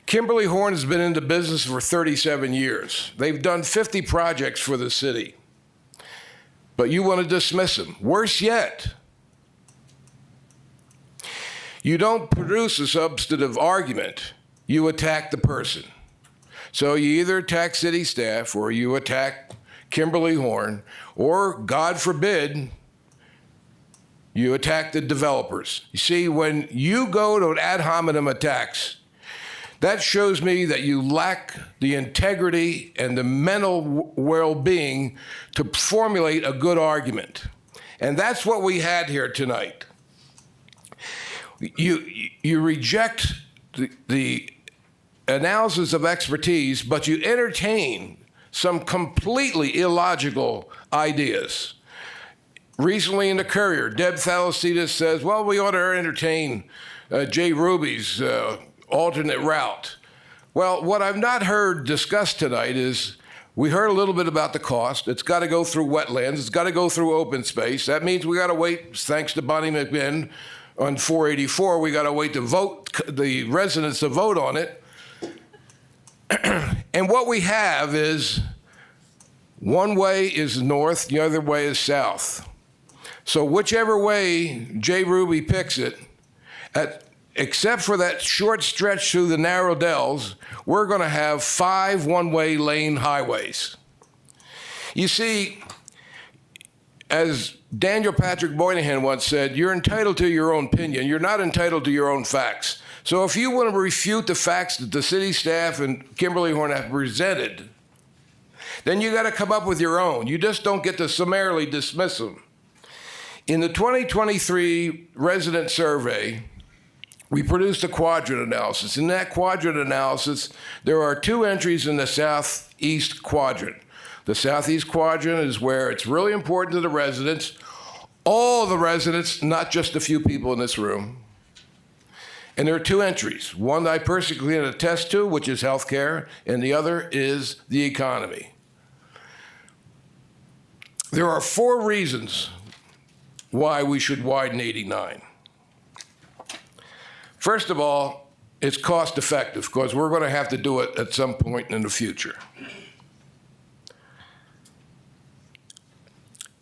Kimley-Horn has been in the business for 37 years. They've done 50 projects for the city. But you want to dismiss them. Worse yet, you don't produce a substantive argument. You attack the person. So you either attack city staff or you attack Kimley-Horn, or, God forbid, you attack the developers. You see, when you go to ad hominem attacks, that shows me that you lack the integrity and the mental well-being to formulate a good argument. And that's what we had here tonight. You reject the analysis of expertise, but you entertain some completely illogical ideas. Recently in the Courier, Deb Thalassides says, well, we ought to entertain Jay Ruby's alternate route. Well, what I've not heard discussed tonight is we heard a little bit about the cost. It's got to go through wetlands. It's got to go through open space. That means we got to wait, thanks to Bonnie McMinn, on 484, we got to wait to vote, the residents to vote on it. And what we have is one way is north, the other way is south. So whichever way Jay Ruby picks it, except for that short stretch through the narrow dells, we're going to have 5 one-way lane highways. You see, as Daniel Patrick Moynihan once said, you're entitled to your own opinion. You're not entitled to your own facts. So if you want to refute the facts that the city staff and Kimley-Horn have presented, then you got to come up with your own. You just don't get to summarily dismiss them. In the 2023 resident survey, we produced a quadrant analysis. In that quadrant analysis, there are 2 entries in the southeast quadrant. The southeast quadrant is where it's really important to the residents, all the residents, not just a few people in this room. And there are 2 entries. One that I personally can attest to, which is healthcare, and the other is the economy. There are 4 reasons why we should widen 89. First of all, it's cost effective because we're going to have to do it at some point in the future.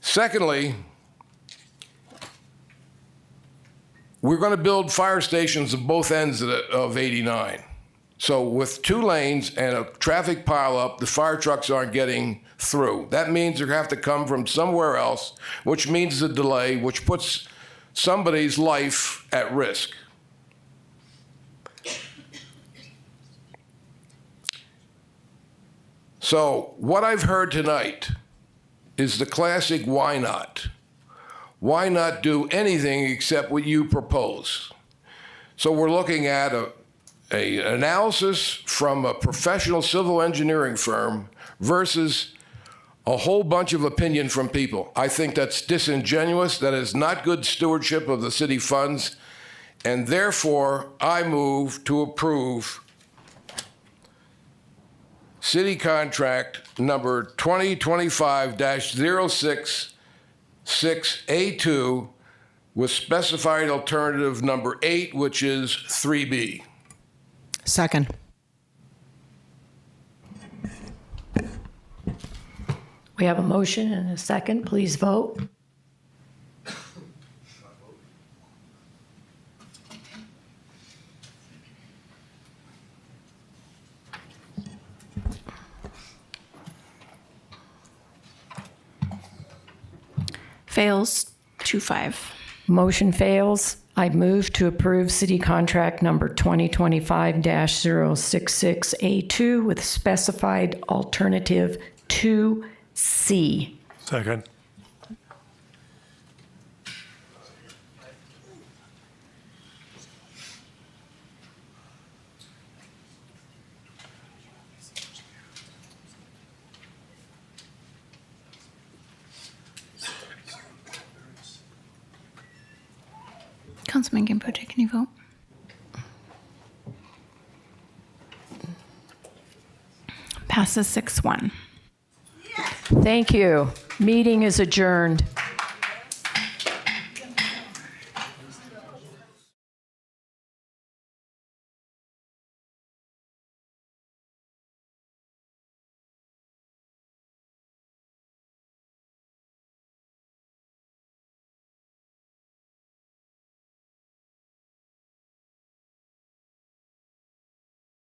Secondly, we're going to build fire stations at both ends of 89. So with 2 lanes and a traffic pileup, the fire trucks aren't getting through. That means they're going to have to come from somewhere else, which means a delay, which puts somebody's life at risk. So what I've heard tonight is the classic why not. Why not do anything except what you propose? So we're looking at an analysis from a professional civil engineering firm versus a whole bunch of opinion from people. I think that's disingenuous. That is not good stewardship of the city funds. And therefore, I move to approve city contract number 2025-066A2 with specified alternative number 8, which is 3B. Second. We have a motion and a second. Please vote. Fails 2-5. Motion fails. I move to approve city contract number 2025-066A2 with specified alternative 2C. Second. Councilman Gampote, can you vote? Passes 6-1. Thank you. Meeting is adjourned.